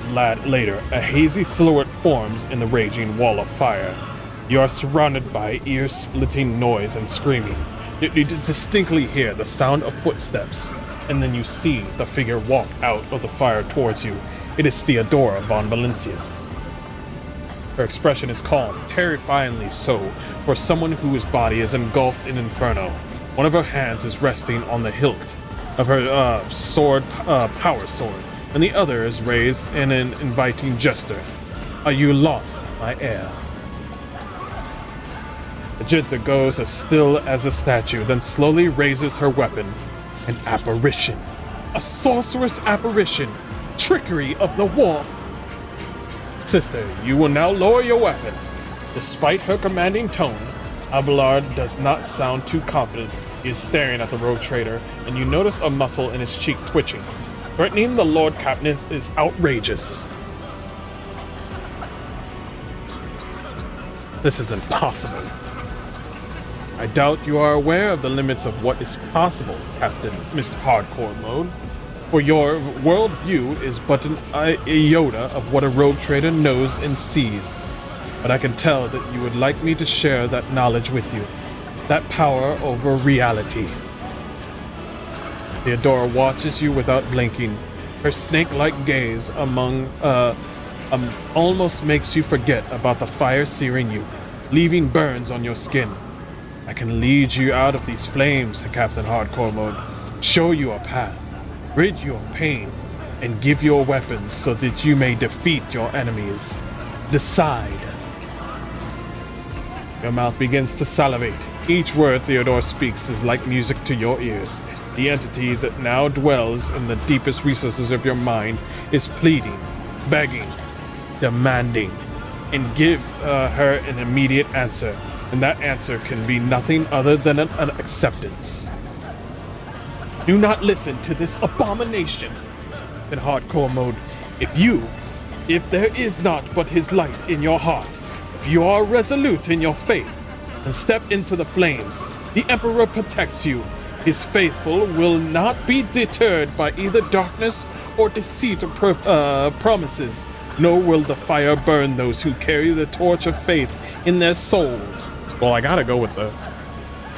later, a hazy silhouette forms in the raging wall of fire. You are surrounded by ear-splitting noise and screaming. You distinctly hear the sound of footsteps, and then you see the figure walk out of the fire towards you. It is Theodora von Valencius. Her expression is calm, terrifyingly so, for someone whose body is engulfed in inferno. One of her hands is resting on the hilt of her sword, power sword, and the other is raised in an inviting gesture. Are you lost, my heir? Ajita goes as still as a statue, then slowly raises her weapon. An apparition. A sorcerous apparition. Trickery of the wolf. Sister, you will now lower your weapon. Despite her commanding tone, Abelard does not sound too confident. He is staring at the rogue trader, and you notice a muscle in his cheek twitching. Threatening the Lord Captain is outrageous. This is impossible. I doubt you are aware of the limits of what is possible, Captain, Mr. Hardcore Mode. For your worldview is but an iota of what a rogue trader knows and sees. But I can tell that you would like me to share that knowledge with you. That power over reality. Theodora watches you without blinking. Her snake-like gaze almost makes you forget about the fire searing you, leaving burns on your skin. I can lead you out of these flames, Captain Hardcore Mode. Show you a path, rid you of pain, and give you weapons so that you may defeat your enemies. Decide. Your mouth begins to salivate. Each word Theodore speaks is like music to your ears. The entity that now dwells in the deepest recesses of your mind is pleading, begging, demanding, and give her an immediate answer. And that answer can be nothing other than an acceptance. Do not listen to this abomination. In Hardcore Mode, if there is not but his light in your heart, if you are resolute in your faith, and step into the flames, the Emperor protects you. His faithful will not be deterred by either darkness or deceit or promises, nor will the fire burn those who carry the torch of faith in their soul. Well, I gotta go with the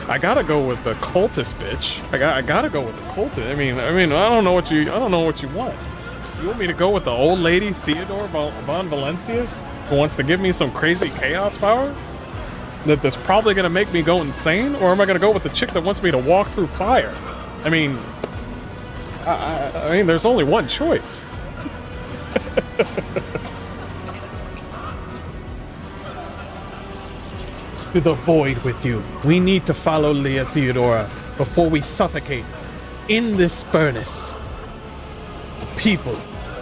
cultist, bitch. I gotta go with the cultist. I mean, I don't know what you want. You want me to go with the old lady Theodore von Valencius, who wants to give me some crazy chaos power that's probably gonna make me go insane, or am I gonna go with the chick that wants me to walk through fire? I mean, there's only one choice. To the void with you. We need to follow Leah Theodora before we suffocate in this furnace. People.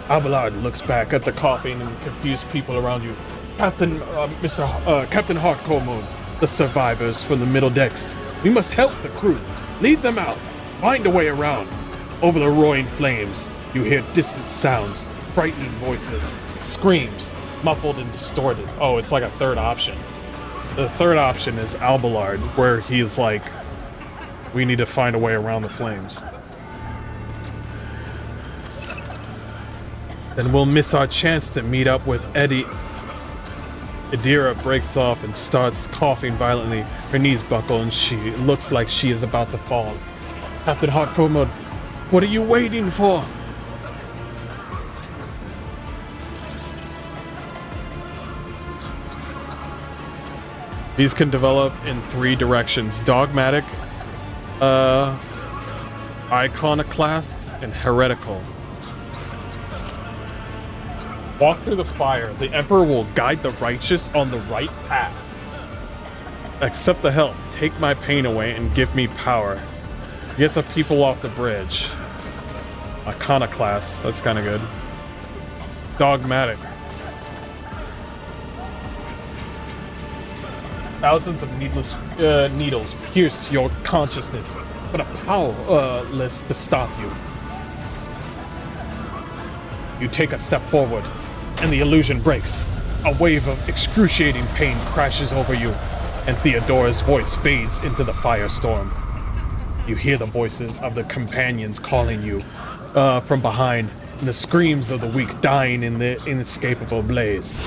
Abelard looks back at the coughing and confused people around you. Captain Hardcore Mode, the survivors from the middle decks. We must help the crew. Lead them out. Find a way around. Over the roaring flames, you hear distant sounds, frightening voices, screams, muffled and distorted. Oh, it's like a third option. The third option is Abelard, where he's like, we need to find a way around the flames. Then we'll miss our chance to meet up with Eddie. Adira breaks off and starts coughing violently. Her knees buckle and she looks like she is about to fall. Captain Hardcore Mode, what are you waiting for? These can develop in 3 directions: dogmatic, iconoclast, and heretical. Walk through the fire. The Emperor will guide the righteous on the right path. Accept the help. Take my pain away and give me power. Get the people off the bridge. Iconoclast. That's kind of good. Dogmatic. Thousands of needless needles pierce your consciousness, but are powerless to stop you. You take a step forward, and the illusion breaks. A wave of excruciating pain crashes over you, and Theodora's voice fades into the firestorm. You hear the voices of the companions calling you from behind, and the screams of the weak dying in the inescapable blaze.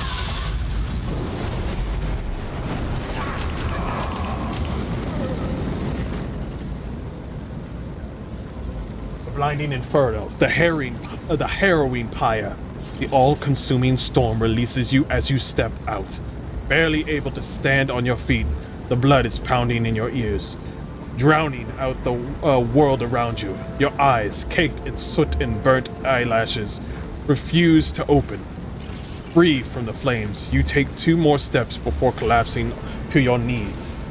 Blinding inferno, the harrowing pyre. The all-consuming storm releases you as you step out. Barely able to stand on your feet, the blood is pounding in your ears, drowning out the world around you. Your eyes, caked in soot and burnt eyelashes, refuse to open. Free from the flames, you take 2 more steps before collapsing to your knees.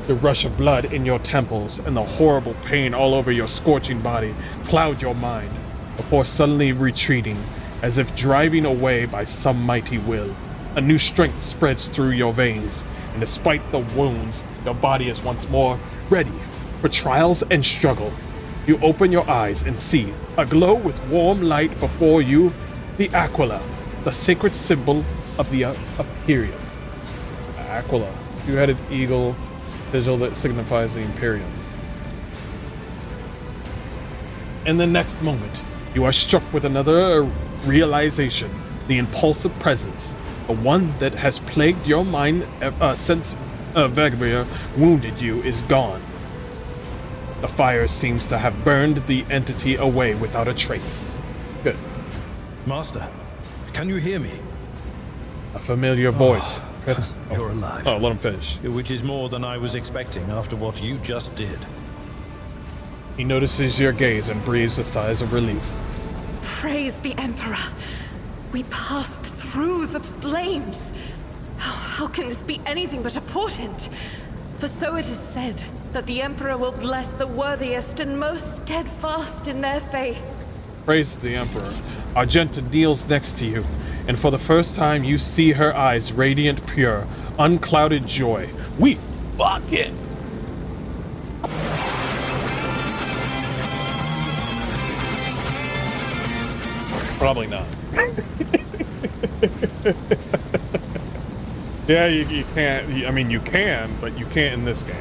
The rush of blood in your temples and the horrible pain all over your scorching body cloud your mind before suddenly retreating, as if driving away by some mighty will. A new strength spreads through your veins, and despite the wounds, your body is once more ready for trials and struggle. You open your eyes and see, aglow with warm light before you, the Aquila, the sacred symbol of the Imperium. Aquila, two-headed eagle, sigil that signifies the Imperium. In the next moment, you are struck with another realization, the impulsive presence, the one that has plagued your mind since Vegmir wounded you, is gone. The fire seems to have burned the entity away without a trace. Good. Master, can you hear me? A familiar voice. You're alive. Oh, let him finish. Which is more than I was expecting after what you just did. He notices your gaze and breathes a sigh of relief. Praise the Emperor. We passed through the flames. How can this be anything but a portent? For so it is said that the Emperor will bless the worthiest and most steadfast in their faith. Praise the Emperor. Argenta kneels next to you, and for the first time you see her eyes radiant pure, unclouded joy. We fuck it! Probably not. Yeah, you can't. I mean, you can, but you can't in this game.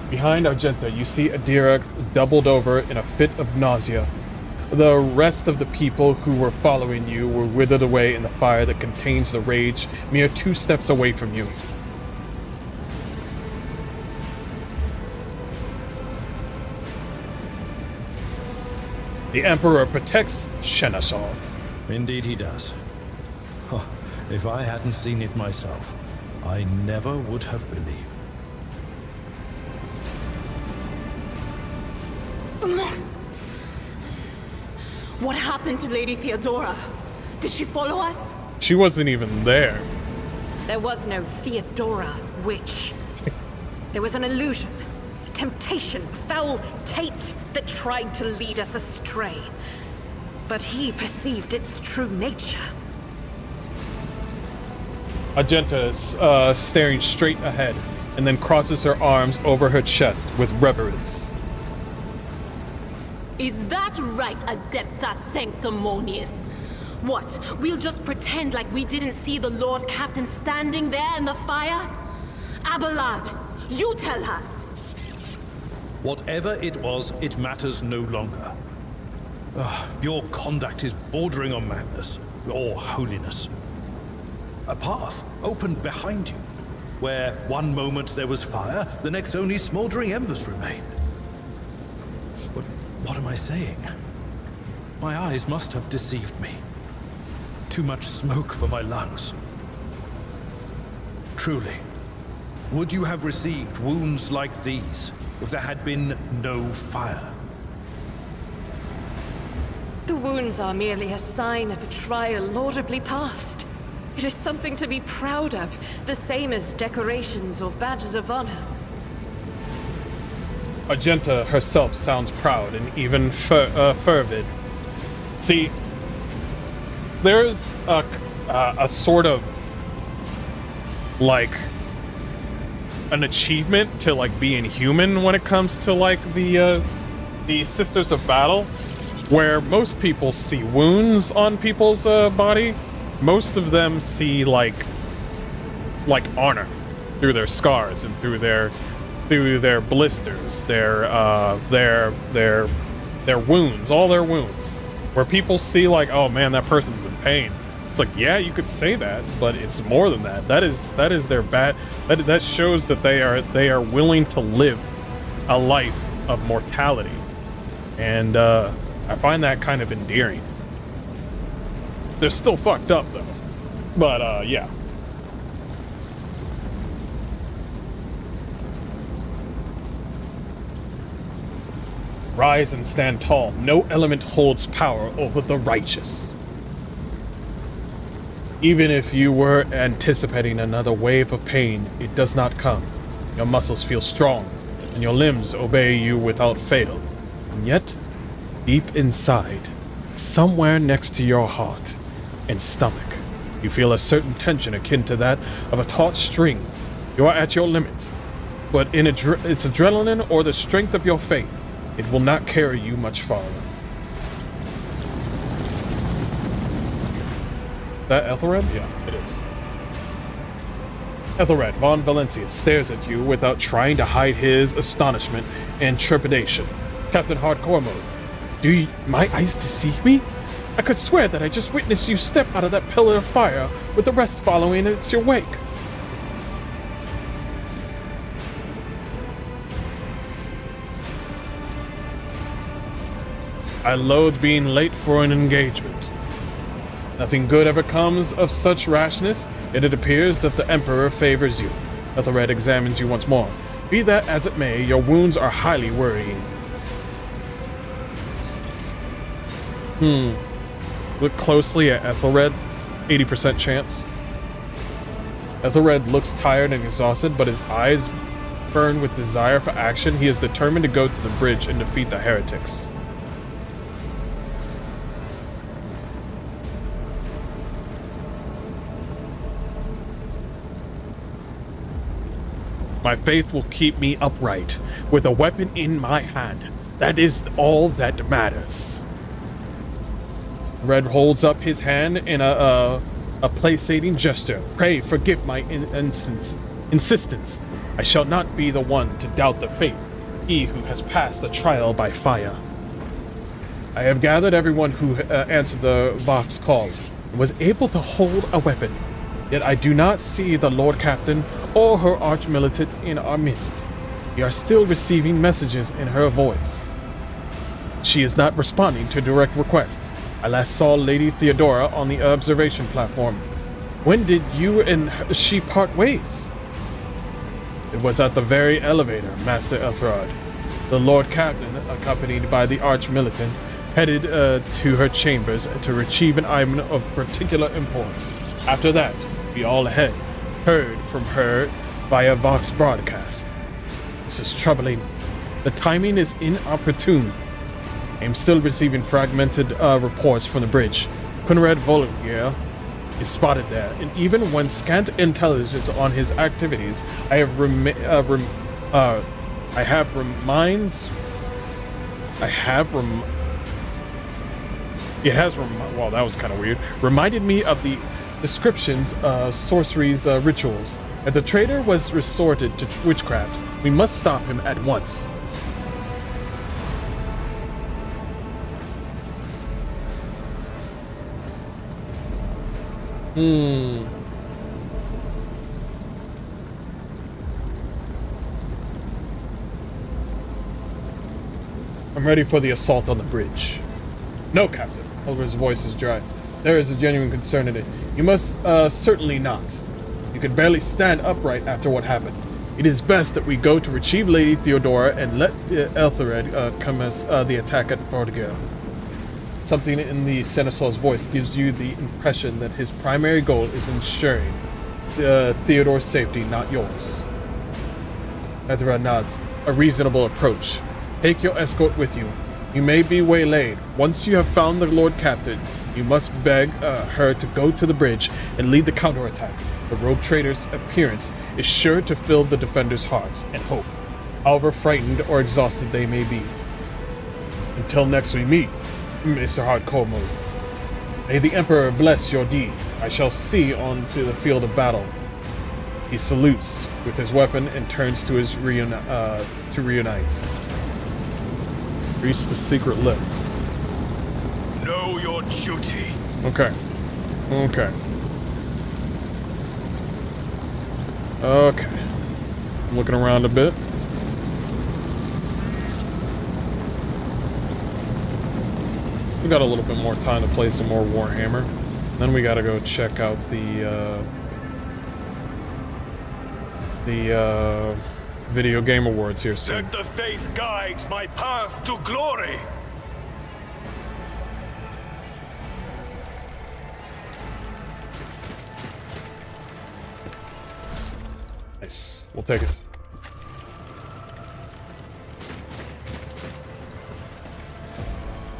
Behind Argenta, you see Adira doubled over in a fit of nausea. The rest of the people who were following you were withered away in the fire that contains the rage mere 2 steps away from you. The Emperor protects Shenasal. Indeed he does. Huh. If I hadn't seen it myself, I never would have believed. What happened to Lady Theodora? Did she follow us? She wasn't even there. There was no Theodora, witch. There was an illusion, a temptation, a foul taint that tried to lead us astray. But he perceived its true nature. Argenta is staring straight ahead and then crosses her arms over her chest with reverence. Is that right, Adepta Sanctimonious? What, we'll just pretend like we didn't see the Lord Captain standing there in the fire? Abelard, you tell her! Whatever it was, it matters no longer. Your conduct is bordering on madness, or holiness. A path opened behind you, where one moment there was fire, the next only smoldering embers remain. But what am I saying? My eyes must have deceived me. Too much smoke for my lungs. Truly, would you have received wounds like these if there had been no fire? The wounds are merely a sign of a trial laudably passed. It is something to be proud of, the same as decorations or badges of honor. Argenta herself sounds proud and even fervid. See, there's a sort of like an achievement to like being human when it comes to like the Sisters of Battle, where most people see wounds on people's body. Most of them see like honor through their scars and through their blisters, their wounds, all their wounds. Where people see like, oh man, that person's in pain. It's like, yeah, you could say that, but it's more than that. That is their bad. That shows that they are willing to live a life of mortality, and I find that kind of endearing. They're still fucked up though, but yeah. Rise and stand tall. No element holds power over the righteous. Even if you were anticipating another wave of pain, it does not come. Your muscles feel strong, and your limbs obey you without fail. And yet, deep inside, somewhere next to your heart, and stomach. You feel a certain tension akin to that of a taut string. You are at your limit, but it's adrenaline or the strength of your faith. It will not carry you much farther. That Ethelred? Yeah, it is. Ethelred von Valencia stares at you without trying to hide his astonishment and trepidation. Captain Hardcore Mode, do my eyes deceive me? I could swear that I just witnessed you step out of that pillar of fire with the rest following in your wake. I loathe being late for an engagement. Nothing good ever comes of such rashness, yet it appears that the Emperor favors you. Ethelred examines you once more. Be that as it may, your wounds are highly worrying. Look closely at Ethelred. 80% chance. Ethelred looks tired and exhausted, but his eyes burn with desire for action. He is determined to go to the bridge and defeat the heretics. My faith will keep me upright, with a weapon in my hand. That is all that matters. Red holds up his hand in a placating gesture. Pray forgive my insistence. I shall not be the one to doubt the faith, he who has passed the trial by fire. I have gathered everyone who answered the Vox call and was able to hold a weapon. Yet I do not see the Lord Captain or her arch-militant in our midst. We are still receiving messages in her voice. She is not responding to direct requests. I last saw Lady Theodora on the observation platform. When did you and she part ways? It was at the very elevator, Master Ethelred. The Lord Captain, accompanied by the arch-militant, headed to her chambers to retrieve an item of particular import. After that, we all heard from her via Vox broadcast. This is troubling. The timing is inopportune. I am still receiving fragmented reports from the bridge. Conrad Volungear is spotted there, and even when scant intelligence on his activities, it has well, that was kind of weird. Reminded me of the descriptions of sorcery's rituals. If the traitor was resorted to witchcraft, we must stop him at once. I'm ready for the assault on the bridge. No, Captain. Elder's voice is dry. There is a genuine concern in it. You must certainly not. You could barely stand upright after what happened. It is best that we go to retrieve Lady Theodora and let Ethelred commence the attack at Vortigern. Something in the Seneschal's voice gives you the impression that his primary goal is ensuring Theodore's safety, not yours. Ethelred nods. A reasonable approach. Take your escort with you. You may be waylaid. Once you have found the Lord Captain, you must beg her to go to the bridge and lead the counterattack. The rogue traitor's appearance is sure to fill the defenders' hearts and hope, however frightened or exhausted they may be. Until next we meet, Mr. Hardcore Mode. May the Emperor bless your deeds. I shall see on to the field of battle. He salutes with his weapon and turns to his reunite. Reach the secret lift. Know your duty. Okay. Okay. I'm looking around a bit. We got a little bit more time to play some more Warhammer. Then we gotta go check out the Video Game Awards here soon. Let the faith guide my path to glory. Nice. We'll take it.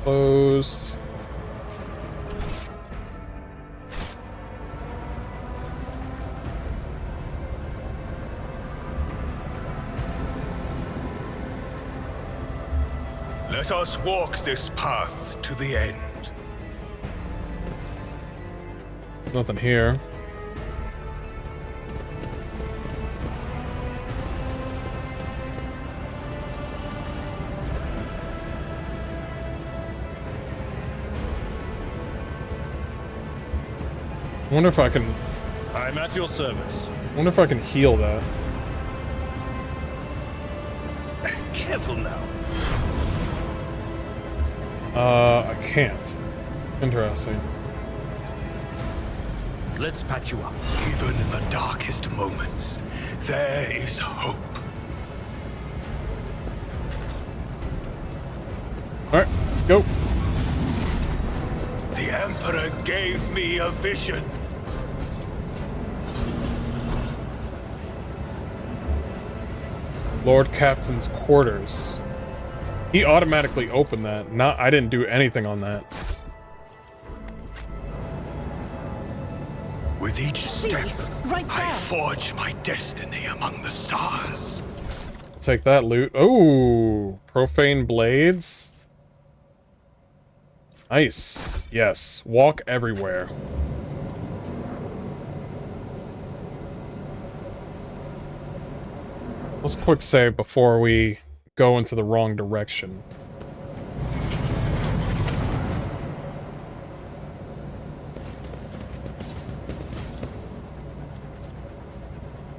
Closed. Let us walk this path to the end. Nothing here. I wonder if I can... I'm at your service. I wonder if I can heal that. Careful now. I can't. Interesting. Let's patch you up. Even in the darkest moments, there is hope. Alright, go. The Emperor gave me a vision. Lord Captain's quarters. He automatically opened that. I didn't do anything on that. With each step, right I there. forge my destiny among the stars. Take that loot. Oh, profane blades. Nice. Yes. Walk everywhere. Let's quick save before we go into the wrong direction.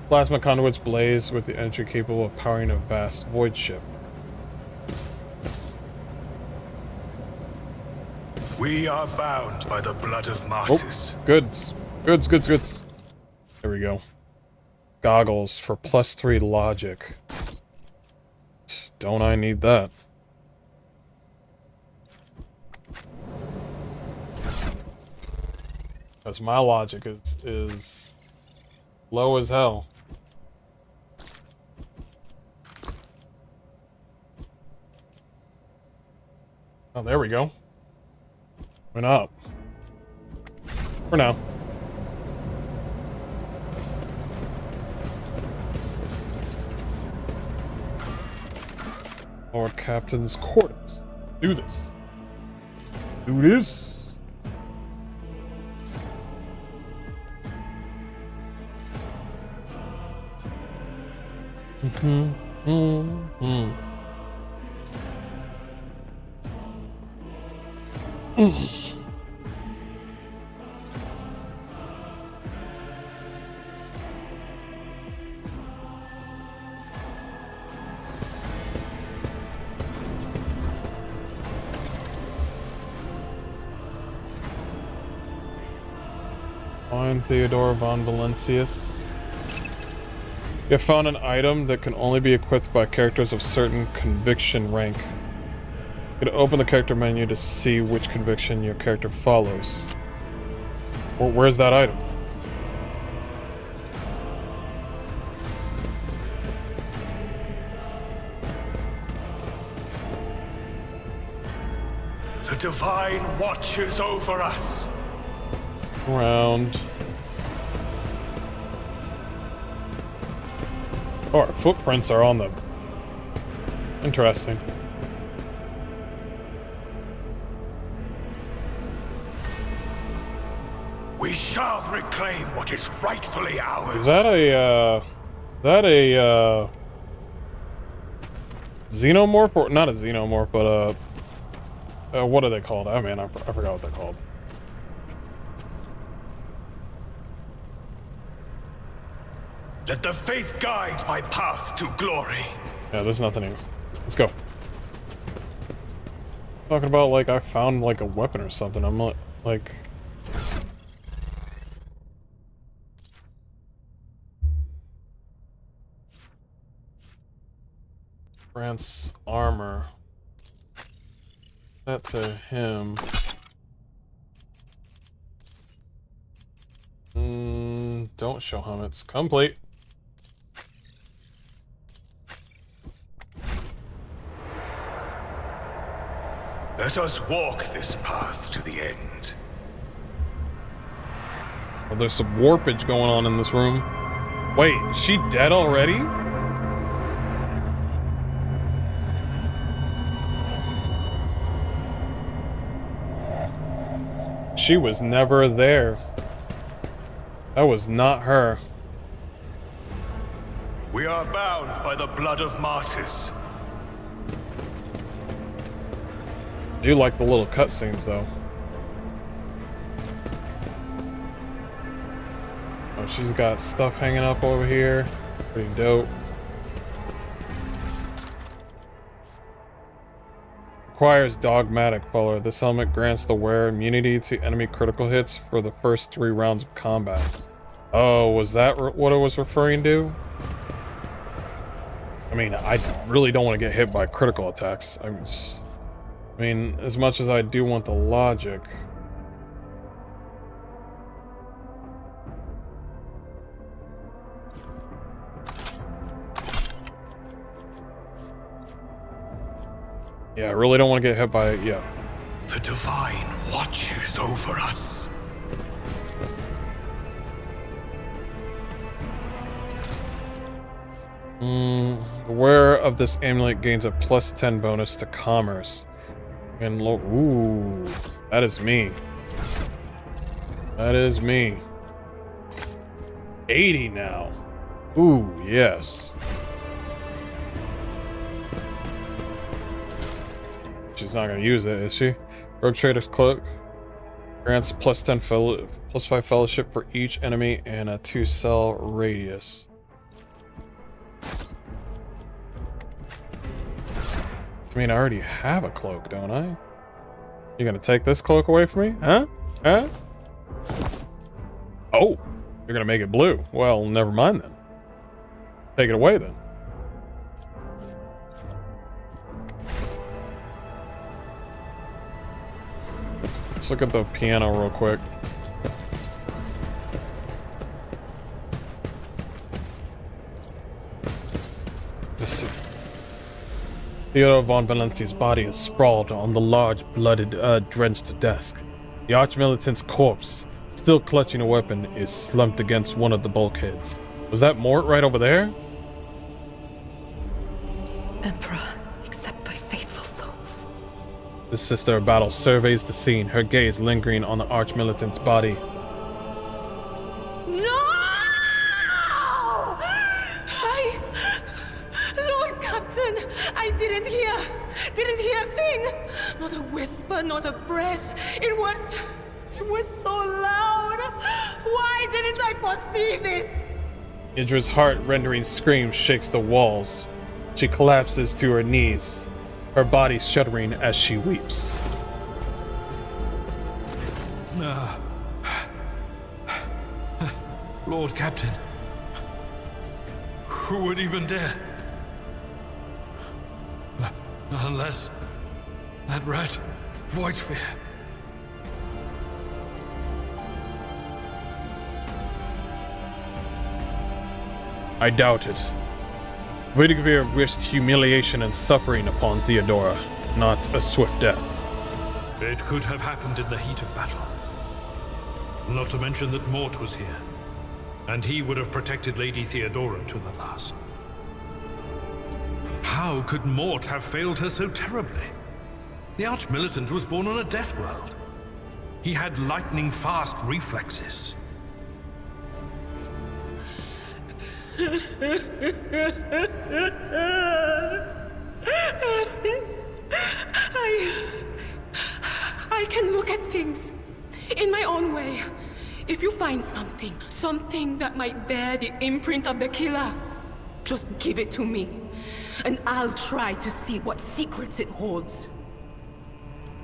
Plasma conduits blaze with the energy capable of powering a vast void ship. We are bound by the blood of martyrs. Oh, goods. Goods. There we go. Goggles for +3 logic. Don't I need that? Because my logic is low as hell. Oh, there we go. Went up. For now. Lord Captain's quarters. Do this. Do this. Find Theodore von Valencius. You have found an item that can only be equipped by characters of certain conviction rank. You can open the character menu to see which conviction your character follows. Where's that item? The Divine watches over us. Around. Oh, our footprints are on the... Interesting. We shall reclaim what is rightfully ours. Is that a, xenomorph? Or, not a xenomorph, but, what are they called? I mean, I forgot what they're called. Let the faith guide my path to glory. Yeah, there's nothing here. Let's go. Talking about, like, I found, like, a weapon or something. I'm not, like... Grant's armor. That to him. Don't show helmets. Complete. Let us walk this path to the end. Oh, there's some warpage going on in this room. Wait, is she dead already? She was never there. That was not her. We are bound by the blood of martyrs. I do like the little cutscenes though. Oh, she's got stuff hanging up over here. Pretty dope. Requires dogmatic follower. This helmet grants the wearer immunity to enemy critical hits for the first 3 rounds of combat. Oh, was that what it was referring to? I mean, I really don't want to get hit by critical attacks. I mean, as much as I do want the logic. Yeah, I really don't want to get hit by it, yeah. The Divine watches over us. The wearer of this amulet gains a +10 bonus to commerce. And ooh, that is me. That is me. 80 now. Ooh, yes. She's not gonna use it, is she? Rogue Trader's Cloak grants +5 fellowship for each enemy and a 2-cell radius. I mean, I already have a cloak, don't I? You gonna take this cloak away from me? Huh? Huh? Oh, you're gonna make it blue. Well, never mind then. Take it away then. Let's look at the piano real quick. Theodore von Valencia's body is sprawled on the large, blooded, drenched desk. The Archmilitant's corpse, still clutching a weapon, is slumped against one of the bulkheads. Was that Mort right over there? Emperor, accept thy faithful souls. The Sister of Battle surveys the scene, her gaze lingering on the Archmilitant's body. Didn't hear a thing. Not a whisper, not a breath. It was so loud. Why didn't I foresee this? Idra's heart-rending scream shakes the walls. She collapses to her knees, her body shuddering as she weeps. Lord Captain, who would even dare? Unless that rat, Voidsphere. I doubt it. Voidsphere wished humiliation and suffering upon Theodora, not a swift death. It could have happened in the heat of battle. Not to mention that Mort was here, and he would have protected Lady Theodora to the last. How could Mort have failed her so terribly? The Archmilitant was born on a death world. He had lightning-fast reflexes. I can look at things in my own way. If you find something that might bear the imprint of the killer, just give it to me. And I'll try to see what secrets it holds.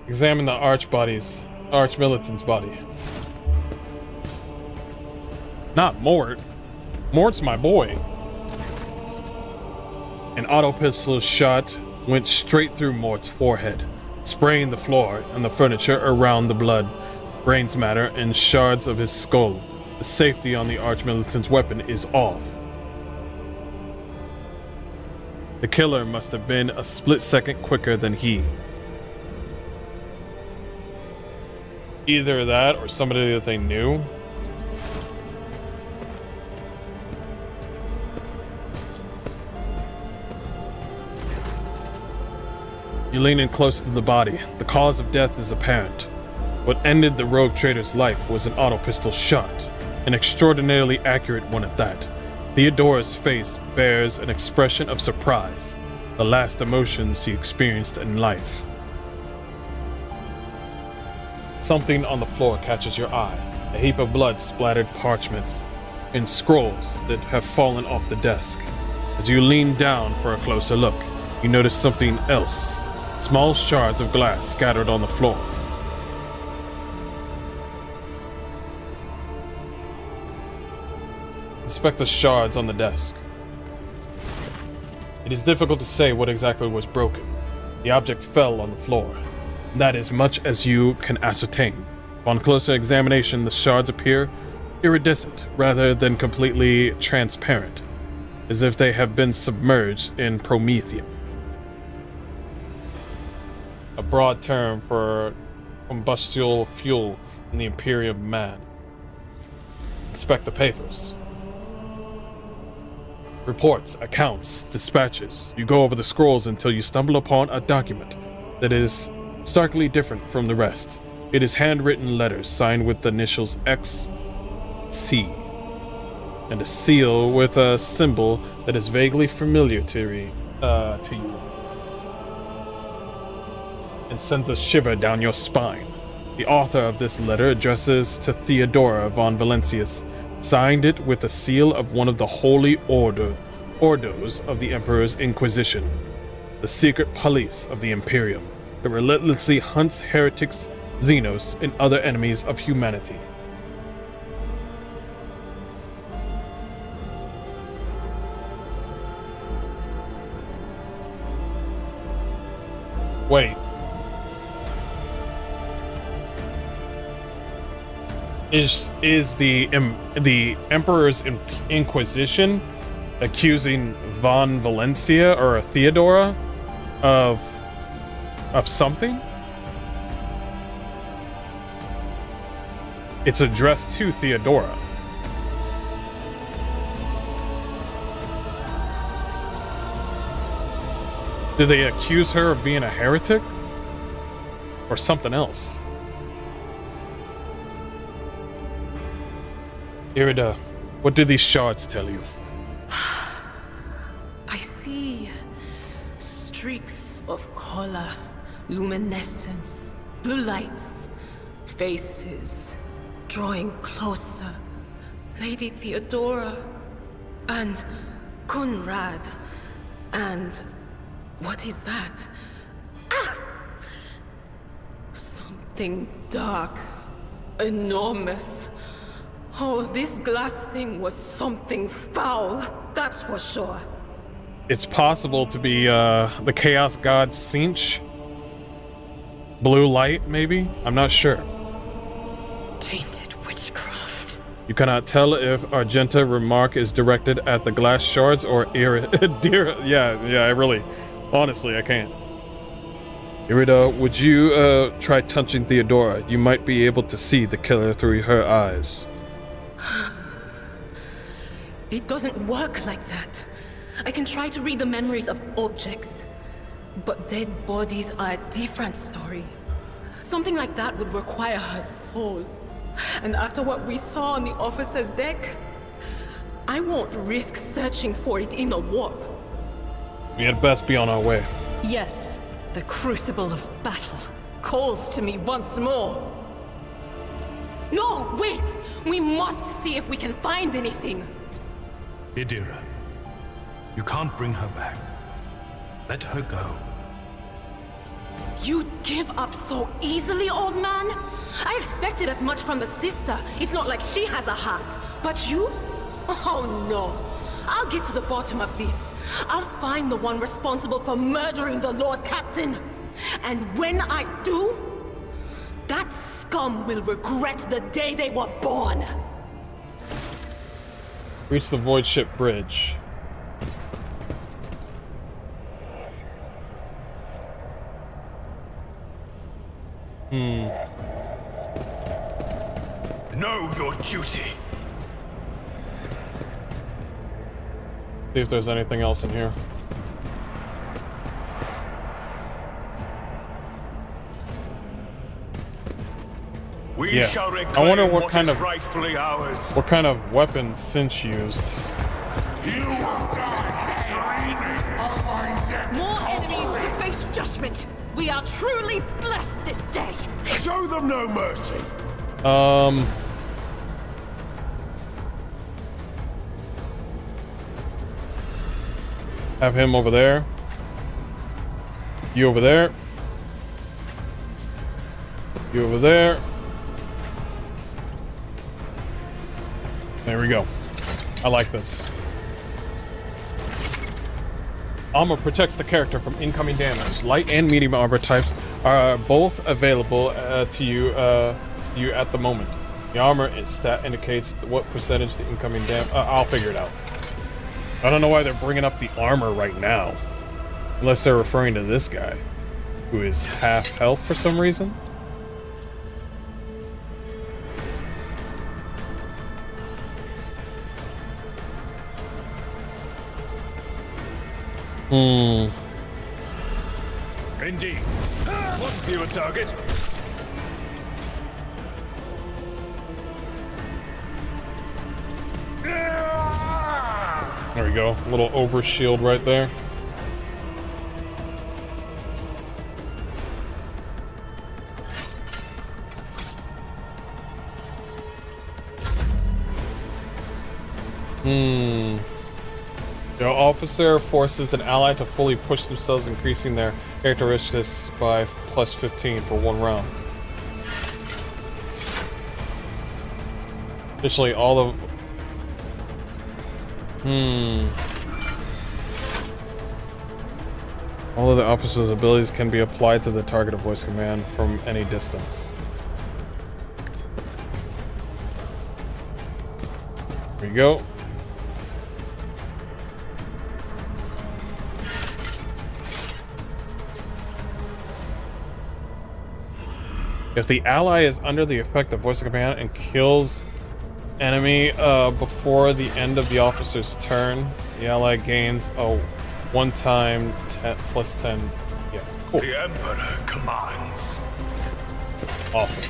Examine the Archmilitant's body. Not Mort. Mort's my boy. An auto pistol shot went straight through Mort's forehead, spraying the floor and the furniture around the blood, brains matter, and shards of his skull. The safety on the Archmilitant's weapon is off. The killer must have been a split second quicker than he. Either that or somebody that they knew. You lean in close to the body. The cause of death is apparent. What ended the rogue trader's life was an auto pistol shot, an extraordinarily accurate one at that. Theodora's face bears an expression of surprise, the last emotion she experienced in life. Something on the floor catches your eye, a heap of blood-splattered parchments and scrolls that have fallen off the desk. As you lean down for a closer look, you notice something else, small shards of glass scattered on the floor. Inspect the shards on the desk. It is difficult to say what exactly was broken. The object fell on the floor. That is much as you can ascertain. On closer examination, the shards appear iridescent rather than completely transparent, as if they have been submerged in promethium, a broad term for combustible fuel in the Imperium man. Inspect the papers. Reports, accounts, dispatches. You go over the scrolls until you stumble upon a document that is starkly different from the rest. It is handwritten letters signed with the initials XC and a seal with a symbol that is vaguely familiar to you and sends a shiver down your spine. The author of this letter addresses to Theodora von Valentius, signed it with the seal of one of the holy ordos of the Emperor's Inquisition, the secret police of the Imperium that relentlessly hunts heretics, Xenos, and other enemies of humanity. Wait. Is the Emperor's Inquisition accusing von Valencia or Theodora of something? It's addressed to Theodora. Do they accuse her of being a heretic? Or something else? Irida, what do these shards tell you? I see streaks of color, luminescence, blue lights, faces drawing closer. Lady Theodora and Conrad and what is that? Ah! Something dark, enormous. Oh, this glass thing was something foul, that's for sure. It's possible to be the Chaos God Sinch? Blue light, maybe? I'm not sure. Tainted witchcraft. You cannot tell if Argenta remark is directed at the glass shards or Irida. Yeah, I really, honestly, I can't. Irida, would you try touching Theodora? You might be able to see the killer through her eyes. It doesn't work like that. I can try to read the memories of objects, but dead bodies are a different story. Something like that would require her soul. And after what we saw on the officer's deck, I won't risk searching for it in a warp. We had best be on our way. Yes, the crucible of battle calls to me once more. No, wait! We must see if we can find anything. Idira, you can't bring her back. Let her go. You'd give up so easily, old man? I expected as much from the sister. It's not like she has a heart. But you? Oh no. I'll get to the bottom of this. I'll find the one responsible for murdering the Lord Captain. And when I do, that scum will regret the day they were born. Reach the void ship bridge. Know your duty. See if there's anything else in here. We Yeah. shall I wonder reclaim what kind is of rightfully ours. what kind of weapons Cinch used. More enemies to face judgment. We are truly blessed this day. Show them no mercy. Have him over there. You over there. You over there. There we go. I like this. Armor protects the character from incoming damage. Light and medium armor types are both available to you at the moment. The armor stat indicates what percentage the incoming damage. I'll figure it out. I don't know why they're bringing up the armor right now, unless they're referring to this guy, who is half health for some reason. Indeed. One fewer target. There we go. A little over shield right there. The officer forces an ally to fully push themselves, increasing their characteristics by plus 15 for 1 round. Additionally, all of all of the officer's abilities can be applied to the target of voice command from any distance. There we go. If the ally is under the effect of voice command and kills enemy before the end of the officer's turn, the ally gains a one-time plus 10. Yeah, cool. The Emperor commands. Awesome.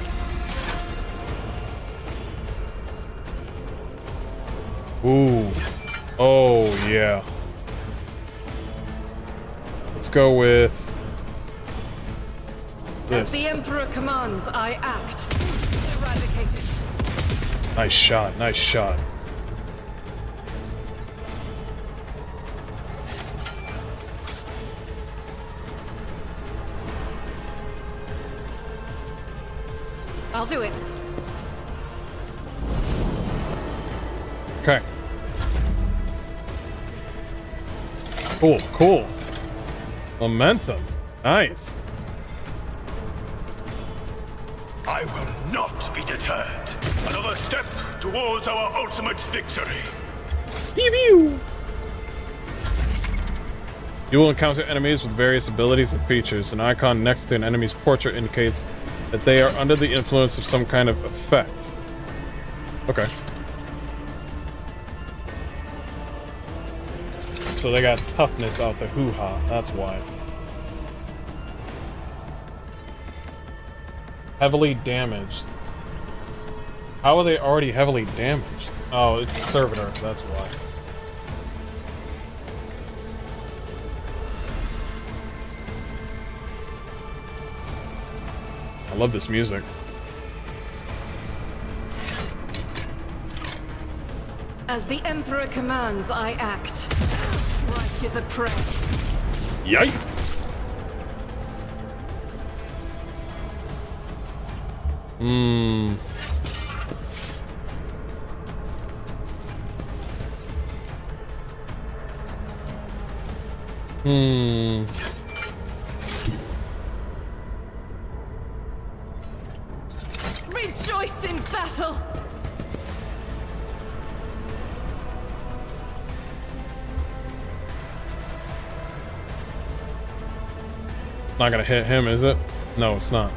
Ooh. Oh, yeah. Let's go with As this. the Emperor commands, I act. Eradicated. Nice shot, nice shot. I'll do it. Okay. Cool, cool. Momentum. Nice. I will not be deterred. Another step towards our ultimate victory. Pew pew. You will encounter enemies with various abilities and features. An icon next to an enemy's portrait indicates that they are under the influence of some kind of effect. Okay. So they got toughness out the hoo-ha, that's why. Heavily damaged. How are they already heavily damaged? Oh, it's a servitor, that's why. I love this music. As the Emperor commands, I act. Strike is a prayer. Yikes! Rejoice in battle! Not gonna hit him, is it? No, it's not.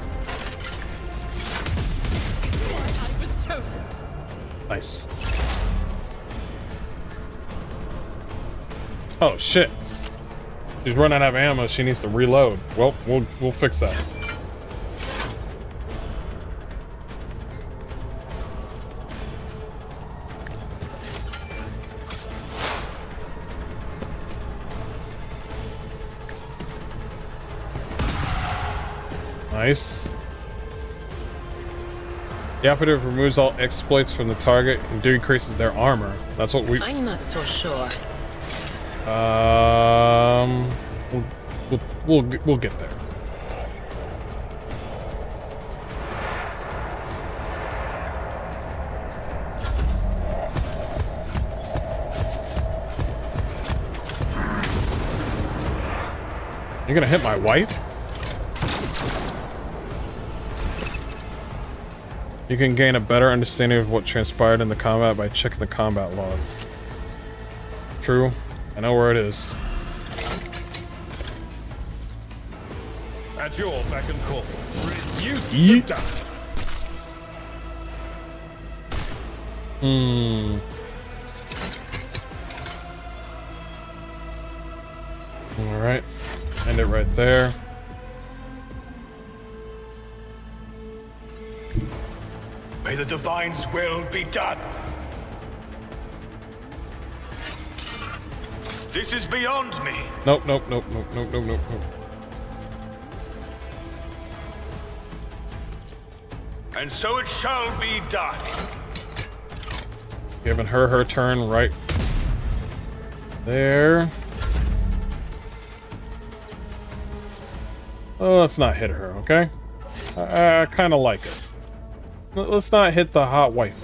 I was chosen. Nice. Oh shit. She's running out of ammo. She needs to reload. Well, we'll fix that. Nice. The operative removes all exploits from the target and decreases their armor. That's what we... I'm not so sure. We'll get there. You're gonna hit my wife? You can gain a better understanding of what transpired in the combat by checking the combat log. True. I know where it is. At your beck and call. Reduce Yeet. the dust. Alright. End it right there. May the Divine's will be done. This is beyond me. Nope, nope, nope, nope, nope, nope, nope, nope. And so it shall be done. Giving her turn right there. Oh, let's not hit her, okay? I kind of like it. Let's not hit the hot wife.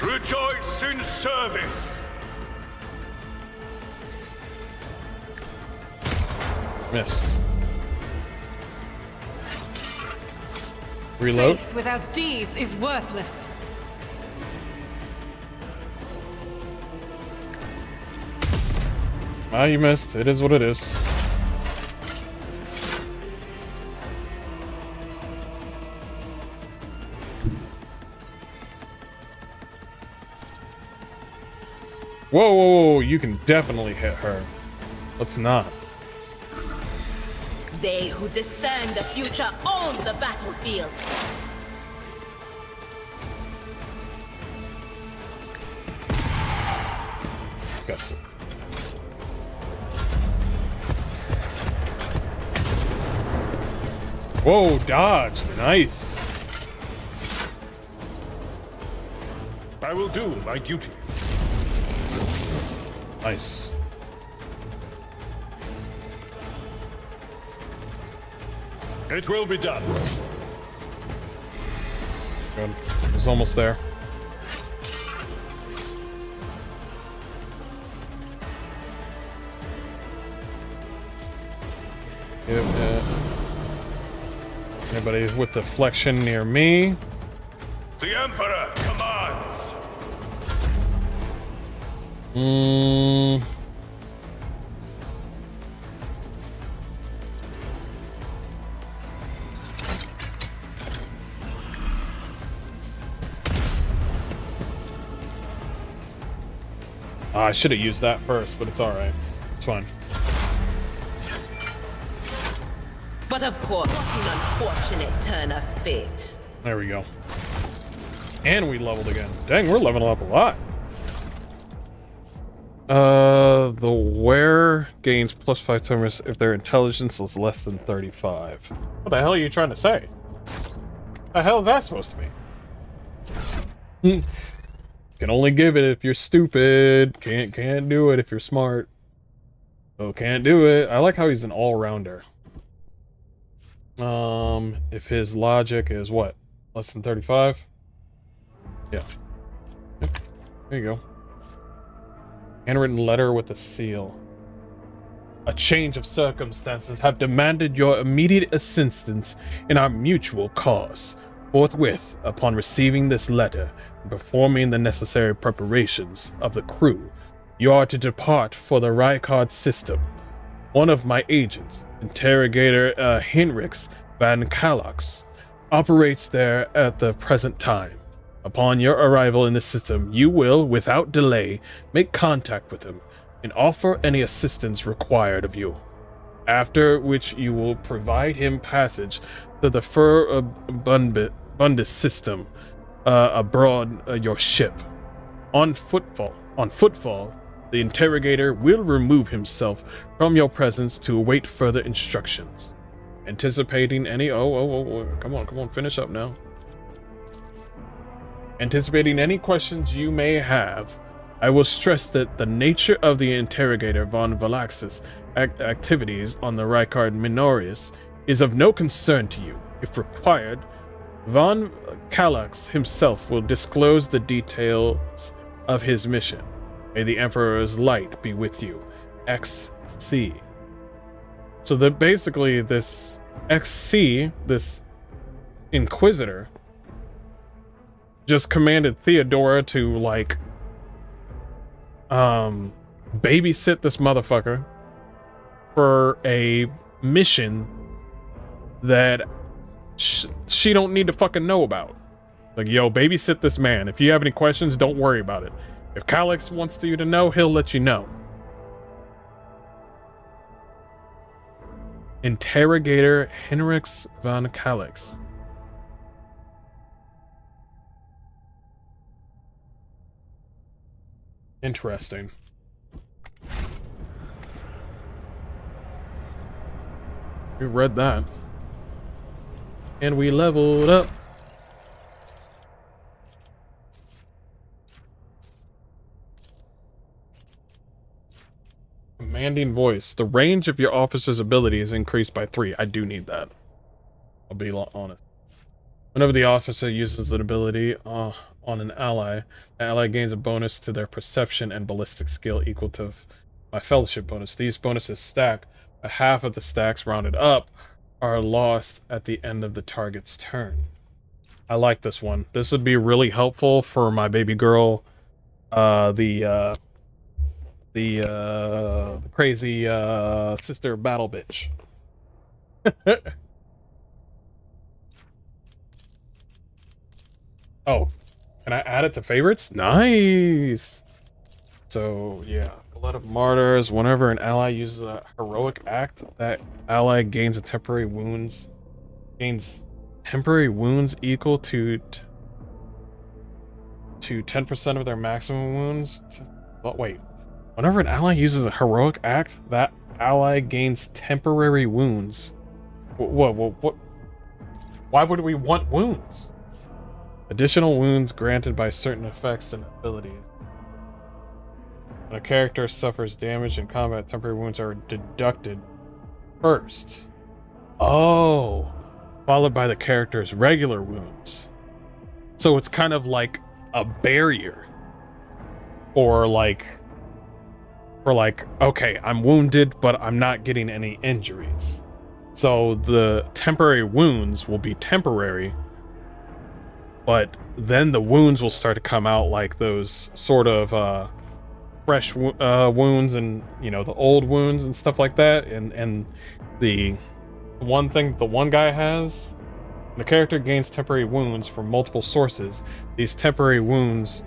Rejoice in service. Missed. Reload. Faith without deeds is worthless. Ah, you missed. It is what it is. Whoa, whoa, whoa, you can definitely hit her. Let's not. They who discern the future own the battlefield. Gotcha. Whoa, dodged. Nice. I will do my duty. Nice. It will be done. Good. It's almost there. Anybody with deflection near me? The Emperor commands. I should have used that first, but it's alright. It's fine. But of course, an unfortunate turn of fate. There we go. And we leveled again. Dang, we're leveling up a lot. The wearer gains plus 5 times if their intelligence is less than 35. What the hell are you trying to say? The hell is that supposed to mean? Can only give it if you're stupid. Can't do it if you're smart. Oh, can't do it. I like how he's an all-rounder. If his logic is what? Less than 35? Yeah. Yep. There you go. Handwritten letter with a seal. A change of circumstances have demanded your immediate assistance in our mutual cause. Forthwith, upon receiving this letter and performing the necessary preparations of the crew, you are to depart for the Rykard system. One of my agents, Interrogator Henriks van Chillax, operates there at the present time. Upon your arrival in the system, you will, without delay, make contact with him and offer any assistance required of you. After which you will provide him passage to the Fur Bundus system aboard your ship. On footfall, the interrogator will remove himself from your presence to await further instructions. Anticipating any come on, finish up now. Anticipating any questions you may have, I will stress that the nature of the interrogator von Valaxis' activities on the Rykard Minorius is of no concern to you. If required, von Chillax himself will disclose the details of his mission. May the Emperor's light be with you. XC. So that basically this XC, this Inquisitor, just commanded Theodora to like babysit this motherfucker for a mission that she don't need to fucking know about. Like, yo, babysit this man. If you have any questions, don't worry about it. If Chillax wants you to know, he'll let you know. Interrogator Henrix von Chillax. Interesting. We read that. And we leveled up. Commanding voice. The range of your officer's ability is increased by 3. I do need that. I'll be honest. Whenever the officer uses an ability on an ally, the ally gains a bonus to their perception and ballistic skill equal to my fellowship bonus. These bonuses stack. A half of the stacks rounded up are lost at the end of the target's turn. I like this one. This would be really helpful for my baby girl, the crazy sister battle bitch. Oh, can I add it to favorites? Nice. So yeah, Blood of Martyrs. Whenever an ally uses a heroic act, that ally gains temporary wounds equal to 10% of their maximum wounds. But wait, whenever an ally uses a heroic act, that ally gains temporary wounds. What? Why would we want wounds? Additional wounds granted by certain effects and abilities. When a character suffers damage in combat, temporary wounds are deducted first. Oh, followed by the character's regular wounds. So it's kind of like a barrier. Or like, okay, I'm wounded, but I'm not getting any injuries. So the temporary wounds will be temporary, but then the wounds will start to come out like those sort of fresh wounds, and you know, the old wounds and stuff like that. And the one thing the one guy has, the character gains temporary wounds from multiple sources. These temporary wounds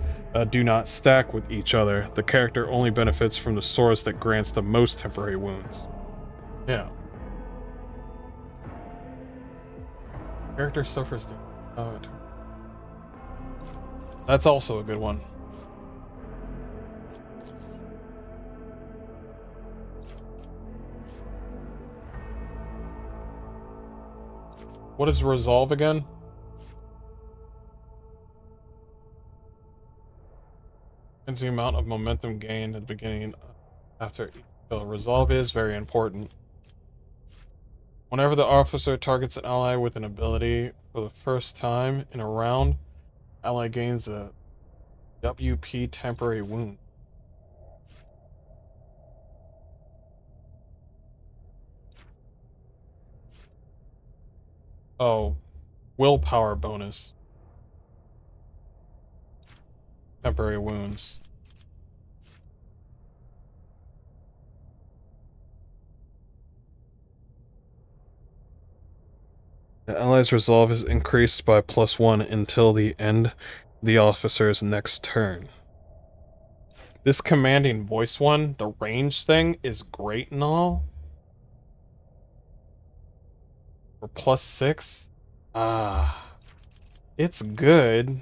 do not stack with each other. The character only benefits from the source that grants the most temporary wounds. Yeah. Character suffers damage. That's also a good one. What is resolve again? And the amount of momentum gained at the beginning after each kill. Resolve is very important. Whenever the officer targets an ally with an ability for the first time in a round, ally gains a WP temporary wound. Oh, willpower bonus. Temporary wounds. The ally's resolve is increased by +1 until the end of the officer's next turn. This commanding voice one, the range thing, is great and all. For +6? It's good.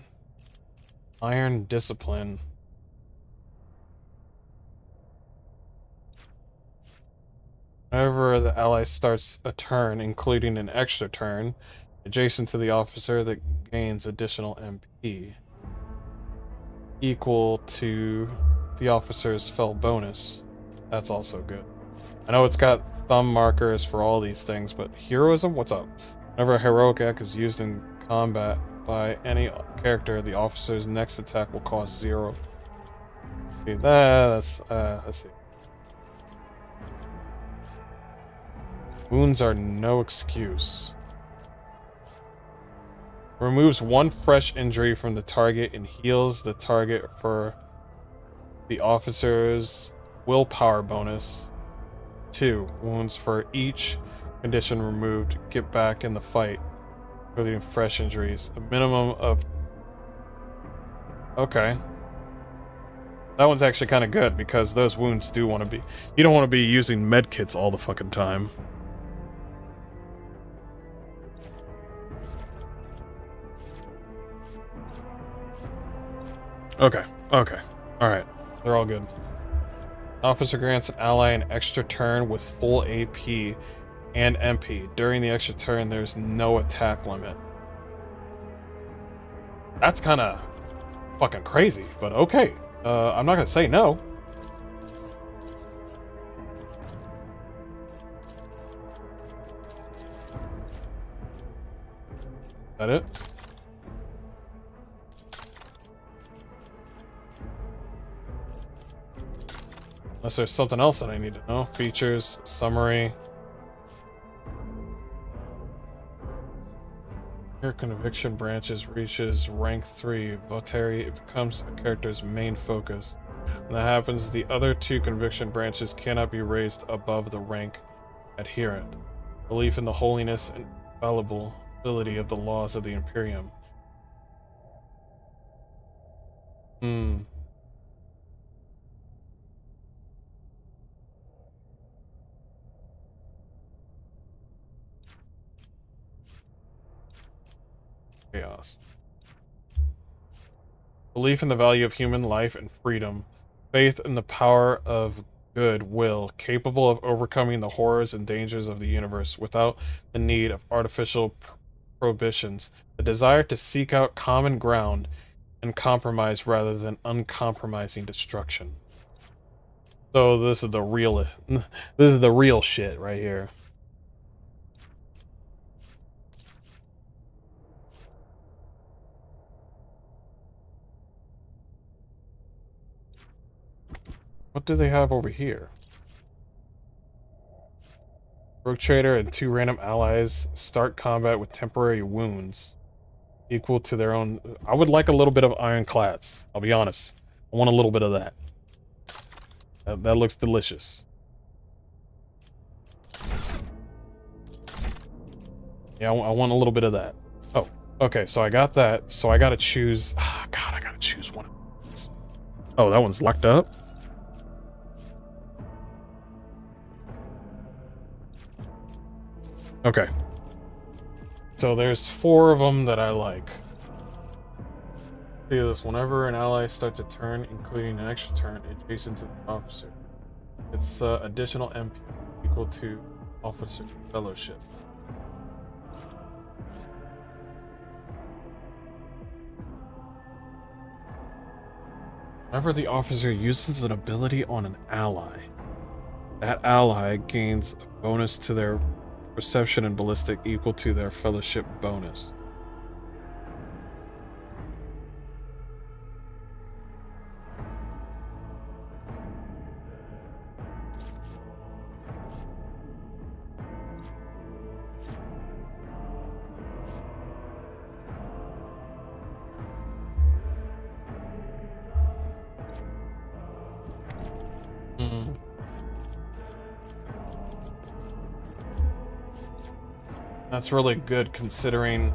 Iron Discipline. Whenever the ally starts a turn, including an extra turn, adjacent to the officer that gains additional MP, equal to the officer's fell bonus. That's also good. I know it's got thumb markers for all these things, but heroism? What's up? Whenever a heroic act is used in combat by any character, the officer's next attack will cost 0. See, let's see. Wounds are no excuse. Removes 1 fresh injury from the target and heals the target for the officer's willpower bonus. 2 wounds for each condition removed. Get back in the fight, including fresh injuries. A minimum of... Okay. That one's actually kind of good because those wounds do want to be... You don't want to be using medkits all the fucking time. Okay, alright. They're all good. Officer grants an ally an extra turn with full AP and MP. During the extra turn, there's no attack limit. That's kind of fucking crazy, but okay. I'm not gonna say no. Is that it? Unless there's something else that I need to know. Features, summary. Your conviction branches reaches rank 3. Votary, it becomes a character's main focus. When that happens, the other 2 conviction branches cannot be raised above the rank adherent. Belief in the holiness and infallibility of the laws of the Imperium. Chaos. Belief in the value of human life and freedom. Faith in the power of good will, capable of overcoming the horrors and dangers of the universe without the need of artificial prohibitions. The desire to seek out common ground and compromise rather than uncompromising destruction. So this is the real shit right here. What do they have over here? Rogue Trader and 2 random allies start combat with temporary wounds equal to their own. I would like a little bit of ironclads. I'll be honest. I want a little bit of that. That looks delicious. Yeah, I want a little bit of that. Oh, okay, so I got that. So I gotta choose. God, I gotta choose one of these. Oh, that one's locked up? Okay. So there's 4 of them that I like. See this, whenever an ally starts a turn, including an extra turn, adjacent to the officer, it's additional MP equal to officer fellowship. Whenever the officer uses an ability on an ally, that ally gains a bonus to their perception and ballistic equal to their fellowship bonus. That's really good considering...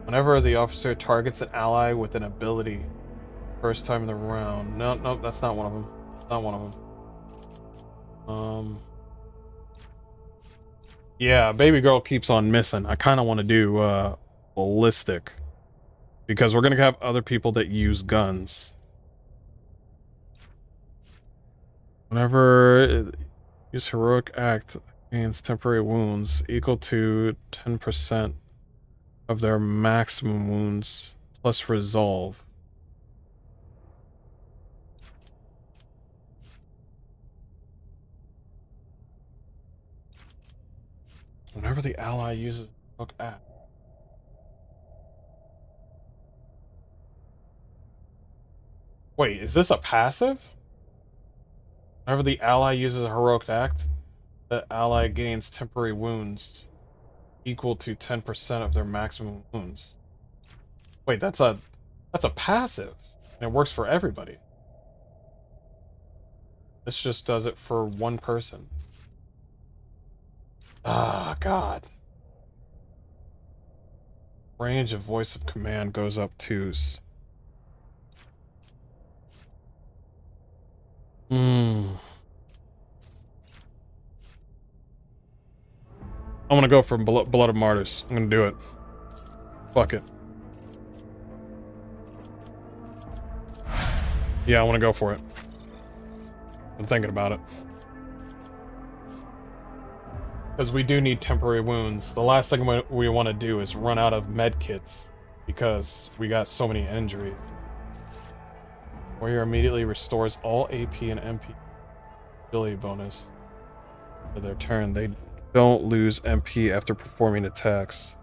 Whenever the officer targets an ally with an ability, first time in the round. No, that's not one of them. Not one of them. Yeah, baby girl keeps on missing. I kind of want to do ballistic because we're gonna have other people that use guns. Whenever use heroic act against temporary wounds equal to 10% of their maximum wounds plus resolve. Whenever the ally uses heroic act. Wait, is this a passive? Whenever the ally uses a heroic act, the ally gains temporary wounds equal to 10% of their maximum wounds. Wait, that's a passive. And it works for everybody. This just does it for one person. Ah, God. Range of voice of command goes up twos. I'm gonna go for Blood of Martyrs. I'm gonna do it. Fuck it. Yeah, I want to go for it. I'm thinking about it. Because we do need temporary wounds. The last thing we want to do is run out of med kits. Because we got so many injuries. Warrior immediately restores all AP and MP ability bonus for their turn. They don't lose MP after performing attacks.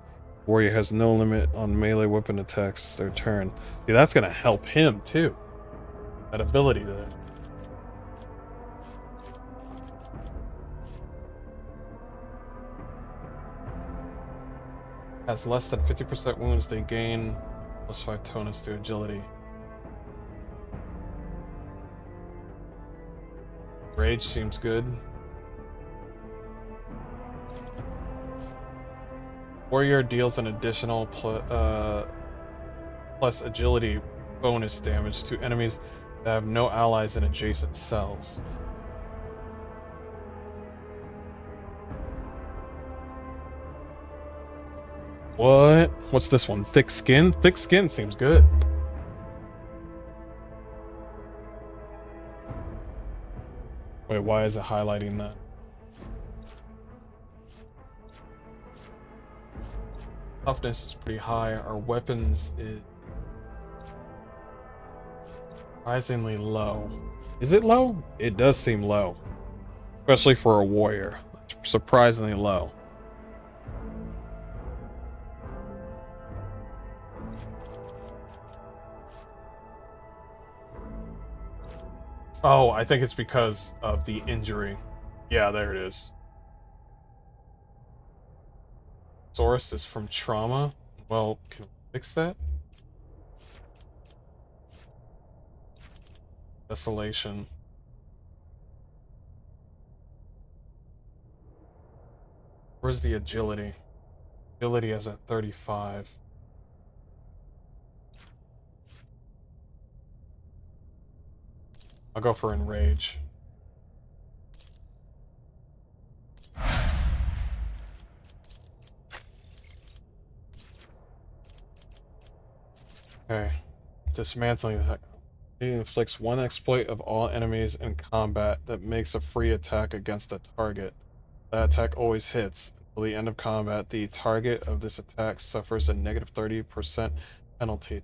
Warrior has no limit on melee weapon attacks their turn. See, that's gonna help him too. That ability there. Has less than 50% wounds, they gain +5 tonus to agility. Rage seems good. Warrior deals an additional plus agility bonus damage to enemies that have no allies in adjacent cells. What? What's this one? Thick skin? Thick skin seems good. Wait, why is it highlighting that? Toughness is pretty high. Our weapons is surprisingly low. Is it low? It does seem low. Especially for a warrior. It's surprisingly low. Oh, I think it's because of the injury. Yeah, there it is. Source is from trauma. Well, can we fix that? Desolation. Where's the agility? Agility is at 35. I'll go for Enrage. Okay. Dismantling attack. It inflicts one exploit of all enemies in combat that makes a free attack against a target. That attack always hits. Until the end of combat, the target of this attack suffers a negative 30% penalty.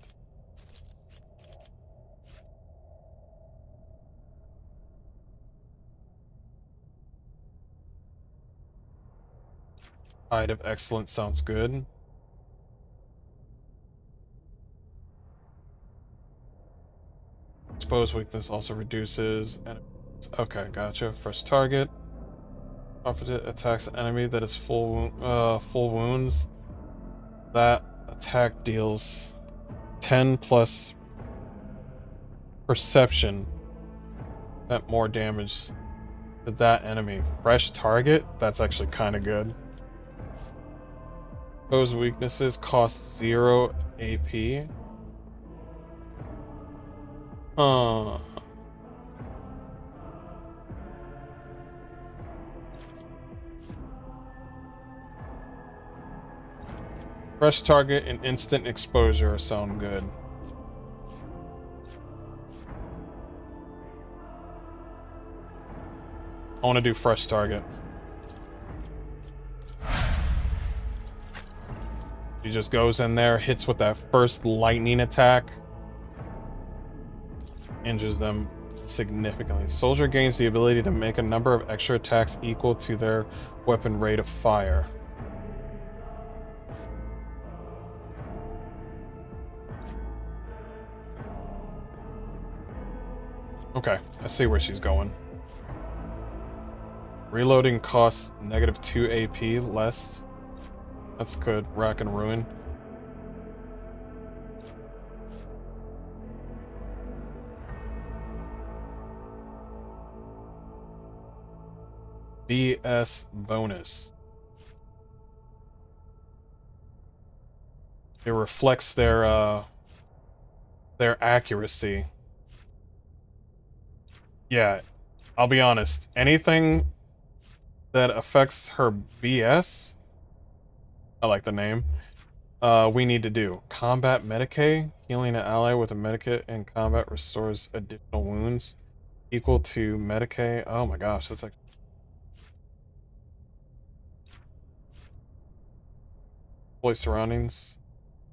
Tide of Excellence sounds good. Exposed weakness also reduces enemies. Okay, gotcha. First target. Opposite attacks an enemy that is full wounds. That attack deals 10 plus perception. That more damage to that enemy. Fresh target? That's actually kind of good. Those weaknesses cost 0 AP. Fresh target and instant exposure sound good. I want to do fresh target. He just goes in there, hits with that first lightning attack. Injures them significantly. Soldier gains the ability to make a number of extra attacks equal to their weapon rate of fire. Okay, I see where she's going. Reloading costs -2 AP less. That's good. Rack and Ruin. BS bonus. It reflects their accuracy. Yeah, I'll be honest. Anything that affects her BS, I like the name, we need to do. Combat Medicae. Healing an ally with a Medikit in combat restores additional wounds equal to Medicae. Oh my gosh, that's like... Deploy surroundings.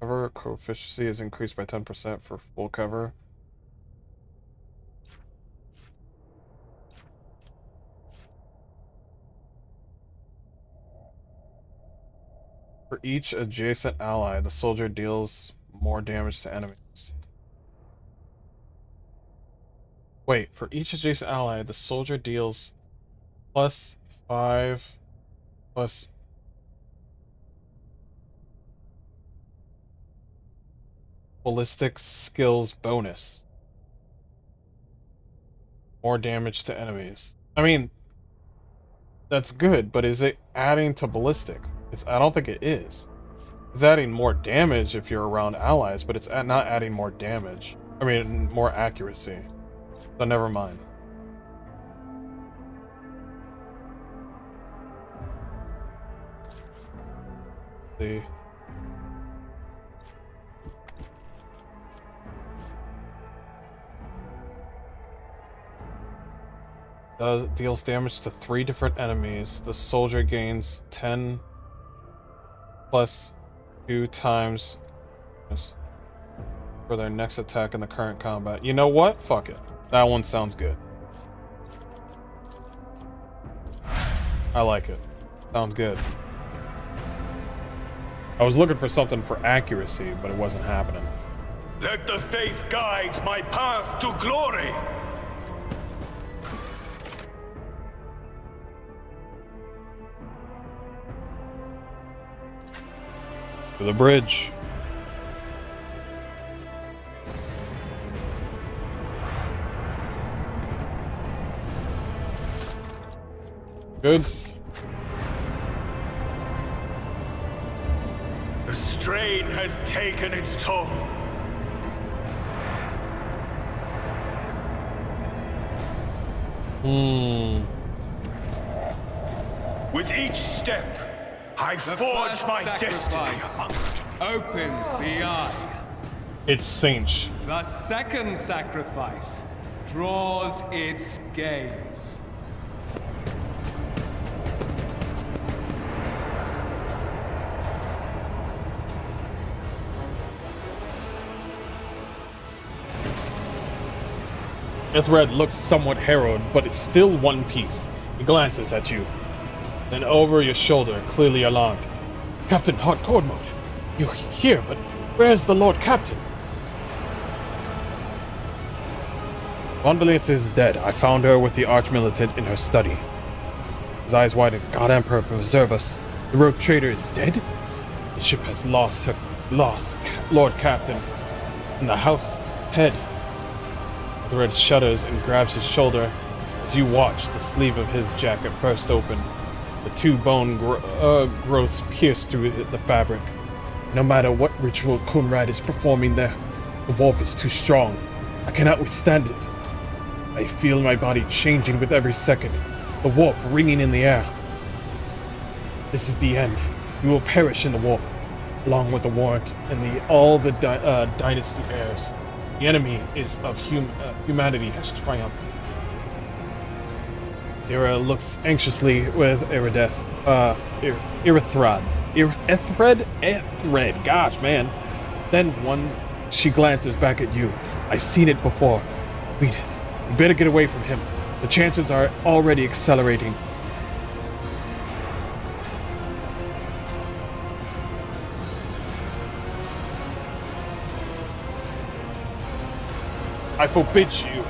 Cover coefficient is increased by 10% for full cover. For each adjacent ally, the soldier deals more damage to enemies. Wait, for each adjacent ally, the soldier deals +5 plus ballistic skills bonus. More damage to enemies. I mean, that's good, but is it adding to ballistic? I don't think it is. It's adding more damage if you're around allies, but it's not adding more damage. I mean, more accuracy. So never mind. See. Deals damage to 3 different enemies. The soldier gains 10 plus 2 times for their next attack in the current combat. You know what? Fuck it. That one sounds good. I like it. Sounds good. I was looking for something for accuracy, but it wasn't happening. Let the faith guide my path to glory! To the bridge. Goods. The strain has taken its toll. With each step, I forge my destiny among them. Opens the eye. It's cinch. The second sacrifice draws its gaze. Red looks somewhat harrowed, but it's still one piece. He glances at you. Then over your shoulder, clearly alarmed. Captain Hardcore Mode. You're here, but where's the Lord Captain? Vondalis is dead. I found her with the Archmilitant in her study. His eyes widen. God Emperor, preserve us. The rogue trader is dead? The ship has lost Lord Captain. And the house head. Red shudders and grabs his shoulder. As you watch, the sleeve of his jacket burst open. The 2 bone growths pierce through the fabric. No matter what ritual Kunrad is performing there, the warp is too strong. I cannot withstand it. I feel my body changing with every second, the warp ringing in the air. This is the end. You will perish in the warp. along with the warrant and all the dynasty heirs. The enemy is of humanity has triumphed. Ira looks anxiously with Irideth. Irithrad. Ethered? Gosh, man. Then she glances back at you. I've seen it before. Read it. You better get away from him. The chances are already accelerating. I forbid you.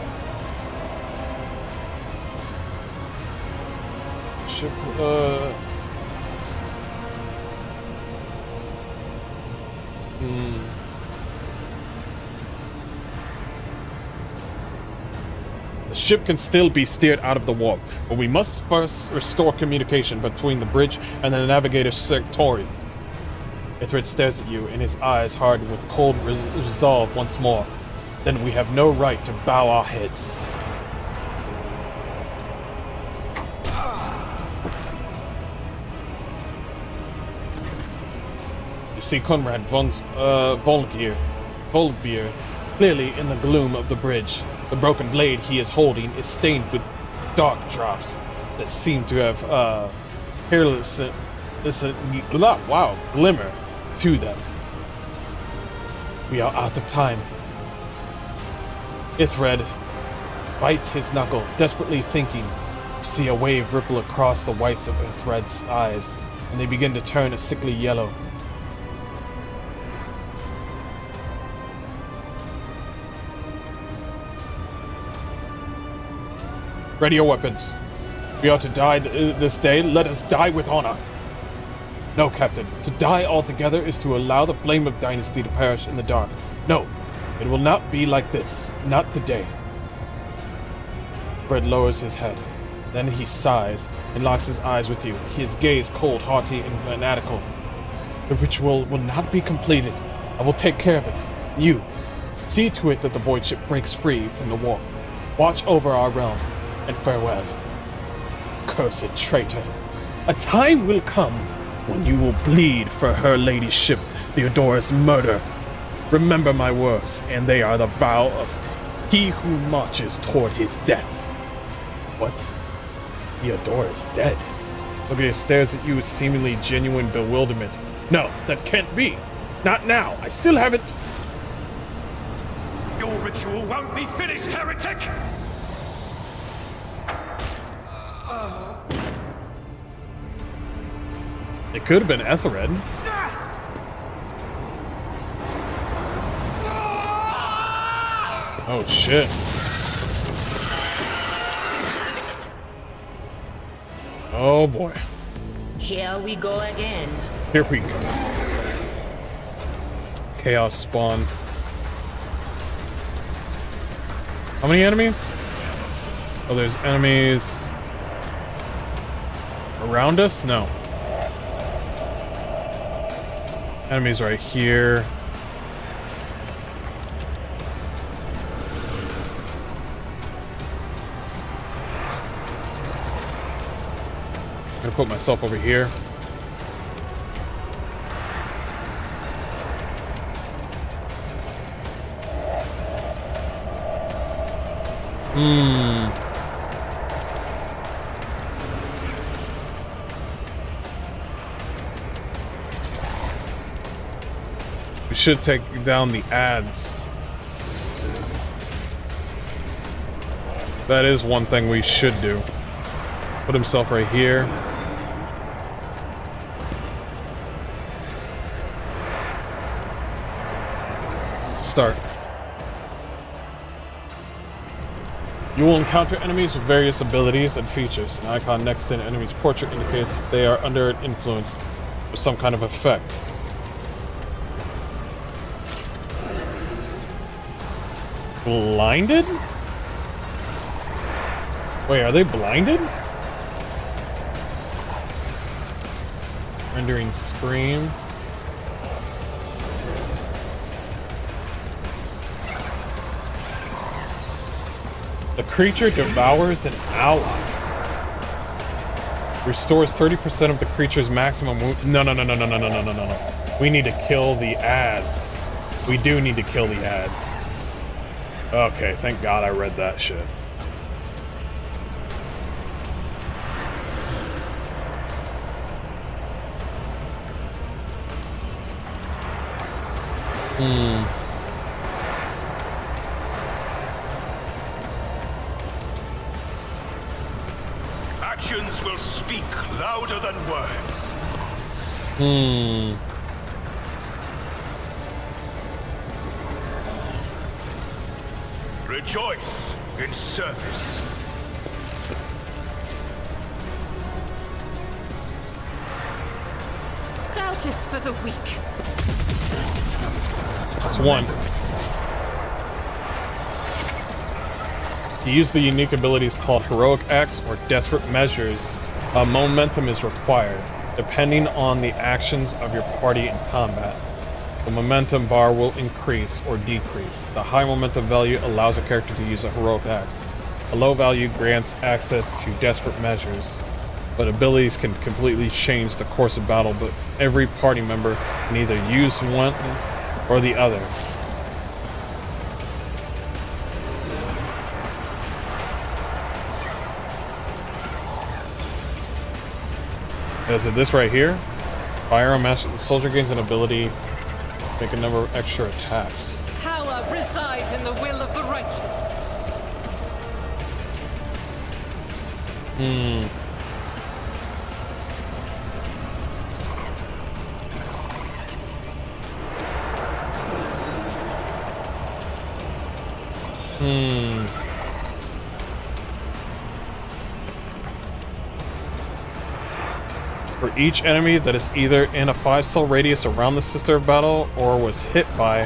The ship can still be steered out of the warp, but we must first restore communication between the bridge and the navigator's sectori. Ithrid stares at you, and his eyes harden with cold resolve once more. Then we have no right to bow our heads. You see Conrad Volgear clearly in the gloom of the bridge. The broken blade he is holding is stained with dark drops that seem to have glimmer to them. We are out of time. Ithred bites his knuckle, desperately thinking. You see a wave ripple across the whites of Ithred's eyes, and they begin to turn a sickly yellow. Ready your weapons. We are to die this day. Let us die with honor. No, Captain. To die altogether is to allow the flame of dynasty to perish in the dark. No, it will not be like this. Not today. Fred lowers his head. Then he sighs and locks his eyes with you, his gaze cold, haughty, and fanatical. The ritual will not be completed. I will take care of it. You, see to it that the void ship breaks free from the warp. Watch over our realm. And farewell. Cursed traitor. A time will come when you will bleed for her ladyship, Theodora's murder. Remember my words, and they are the vow of he who marches toward his death. What? Theodora's dead? Look stares at you with seemingly genuine bewilderment. No, that can't be. Not now. I still haven't. Your ritual won't be finished, heretic! It could have been Ethered. Oh shit. Oh boy. Here we go again. Here we go. Chaos spawn. How many enemies? Oh, there's enemies around us? No. Enemies right here. I'm gonna put myself over here. We should take down the ads. That is one thing we should do. Put himself right here. Start. You will encounter enemies with various abilities and features. An icon next to an enemy's portrait indicates they are under an influence with some kind of effect. Blinded? Wait, are they blinded? Rendering scream. The creature devours an ally. Restores 30% of the creature's maximum wound. No. We need to kill the ads. We do need to kill the ads. Okay, thank God I read that shit. Actions will speak louder than words. Rejoice in service. Doubt is for the weak. That's one. To use the unique abilities called Heroic Acts or Desperate Measures, momentum is required, depending on the actions of your party in combat. The momentum bar will increase or decrease. The high momentum value allows a character to use a Heroic Act. A low value grants access to Desperate Measures, but abilities can completely change the course of battle, but every party member can either use one or the other. Is it this right here? Firearm master. The soldier gains an ability to make a number of extra attacks. Power resides in the will of the righteous. For each enemy that is either in a 5-cell radius around the Sister of Battle or was hit by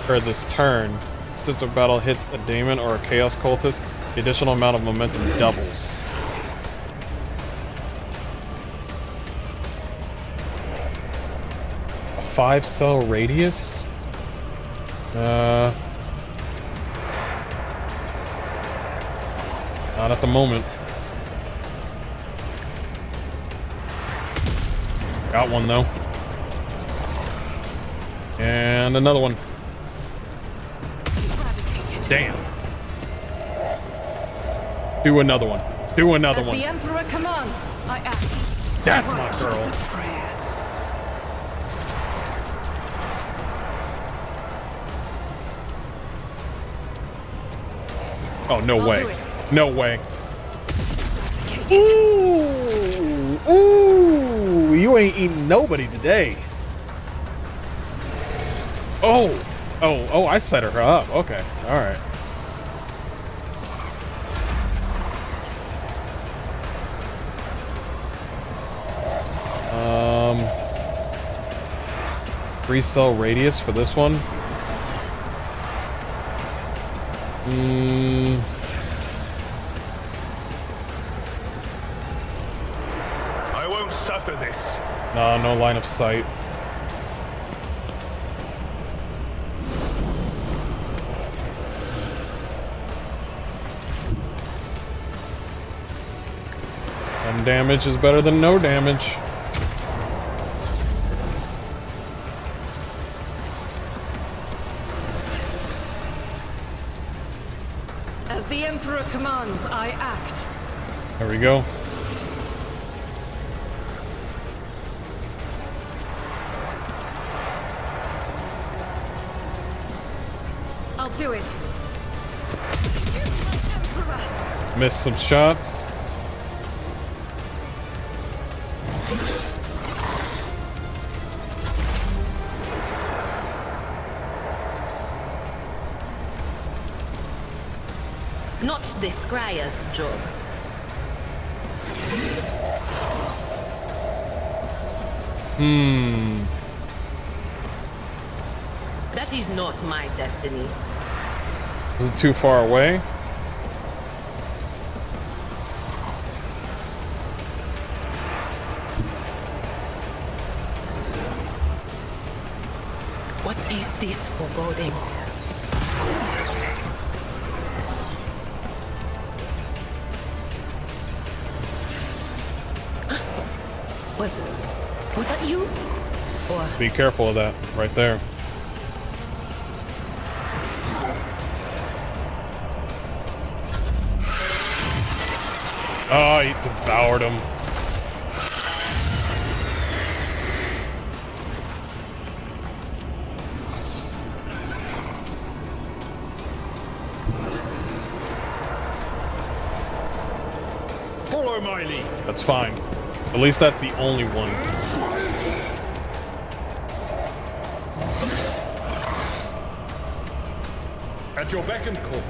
her this turn, Sister of Battle hits a Daemon or a Chaos Cultist, the additional amount of momentum doubles. A 5-cell radius? Not at the moment. Got one though. And another one. Damn. Do another one. Do another one. As the Emperor commands, I act. That's my girl. Oh, no way. No way. Ooh! Ooh! You ain't eating nobody today. Oh! Oh, I set her up. Okay. Alright. Free cell radius for this one. I won't suffer this. No, no line of sight. Some damage is better than no damage. As the Emperor commands, I act. There we go. I'll do it. Missed some shots. Not the Scryer's job. That is not my destiny. Is it too far away? What is this foreboding? Was that you? Or Be careful of that right there. Oh, he devoured him. Follow my lead. That's fine. At least that's the only one. At your beck and call.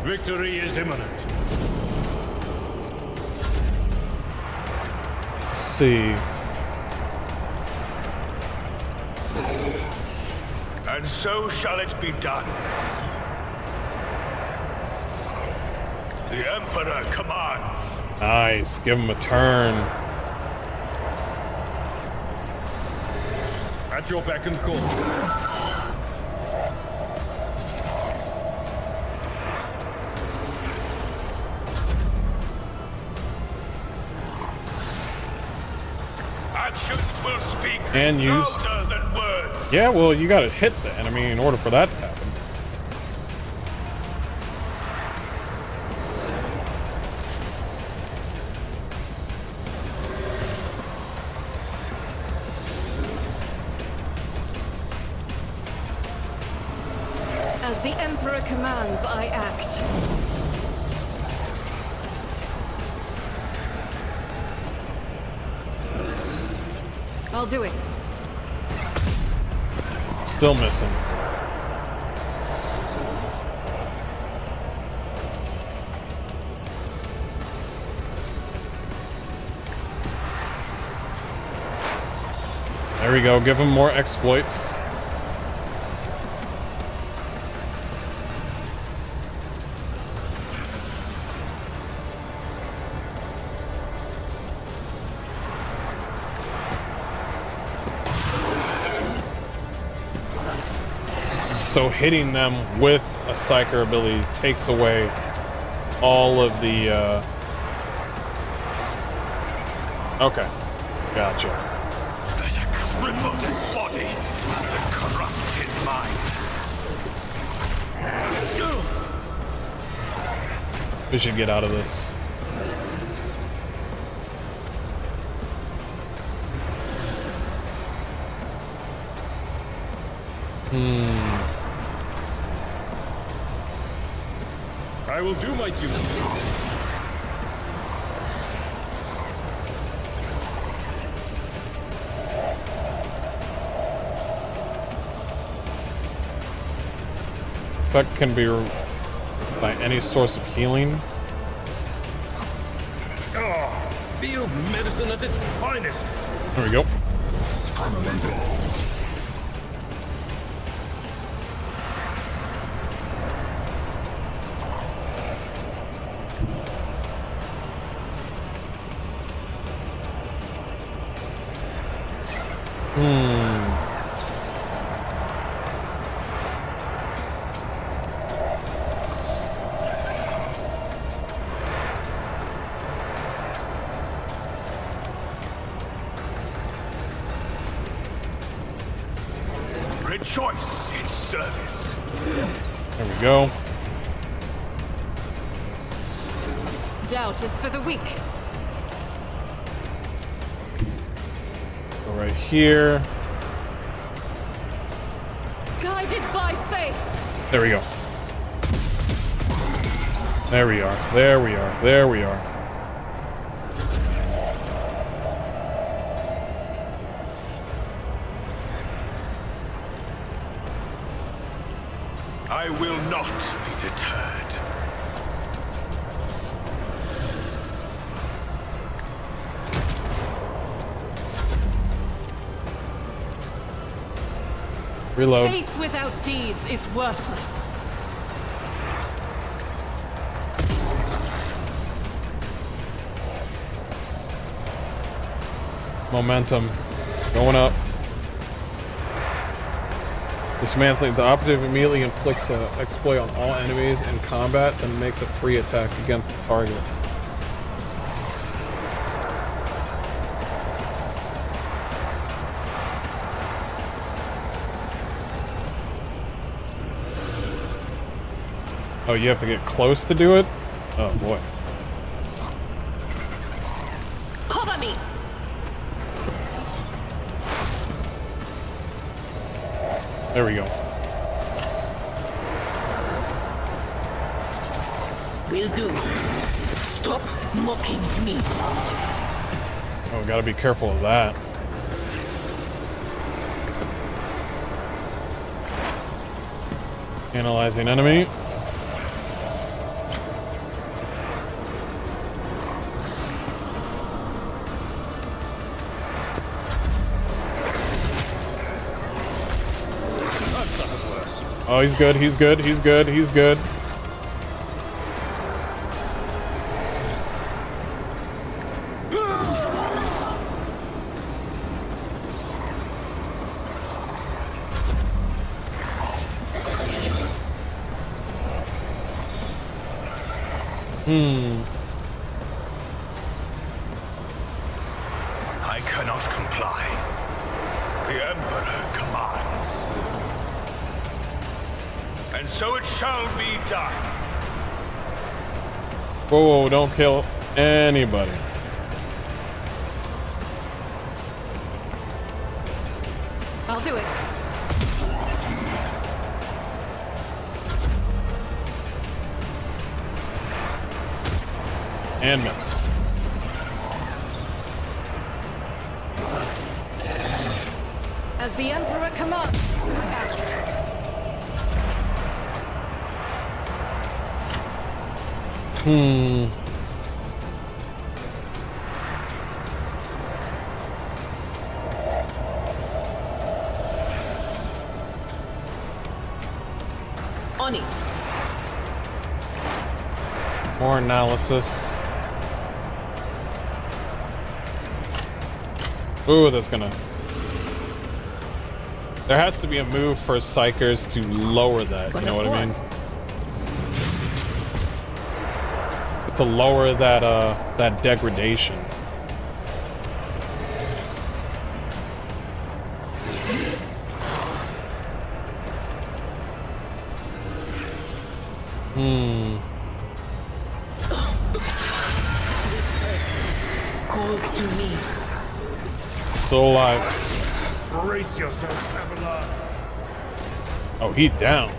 Victory is imminent. Let's see. And so shall it be done. The Emperor commands. Nice. Give him a turn. At your beck and call. Actions will speak And use. louder than words. Yeah, well, you gotta hit the enemy in order for that to happen. As the Emperor commands, I act. I'll do it. Still missing. There we go. Give him more exploits. So hitting them with a Psyker ability takes away all of the, Okay, gotcha. Let a crippled body and a corrupted mind. We should get out of this. I will do my duty. That can be by any source of healing. Ah, field medicine at its finest. There we go. Rejoice in service. There we go. Doubt is for the weak. Go right here. Guided by faith. There we go. There we are. There we are. There we are. I will not be deterred. Reload. Faith without deeds is worthless. Momentum. Going up. Dismantling. The operative immediately inflicts an exploit on all enemies in combat, then makes a free attack against the target. Oh, you have to get close to do it? Oh, boy. Cover me! There we go. Will do. Stop mocking me. Oh, gotta be careful of that. Analyzing enemy. Oh, he's good, he's good, he's good, he's good. I cannot comply. The Emperor commands. And so it shall be done. Whoa, whoa, don't kill anybody. I'll do it. And missed. As the Emperor commands, I'm out. On it. More analysis. Ooh, that's gonna... There has to be a move for Psychers to lower that, you know what I mean? To lower that, that degradation. Call to me. Still alive. Brace yourself, Traveler. Oh, he down.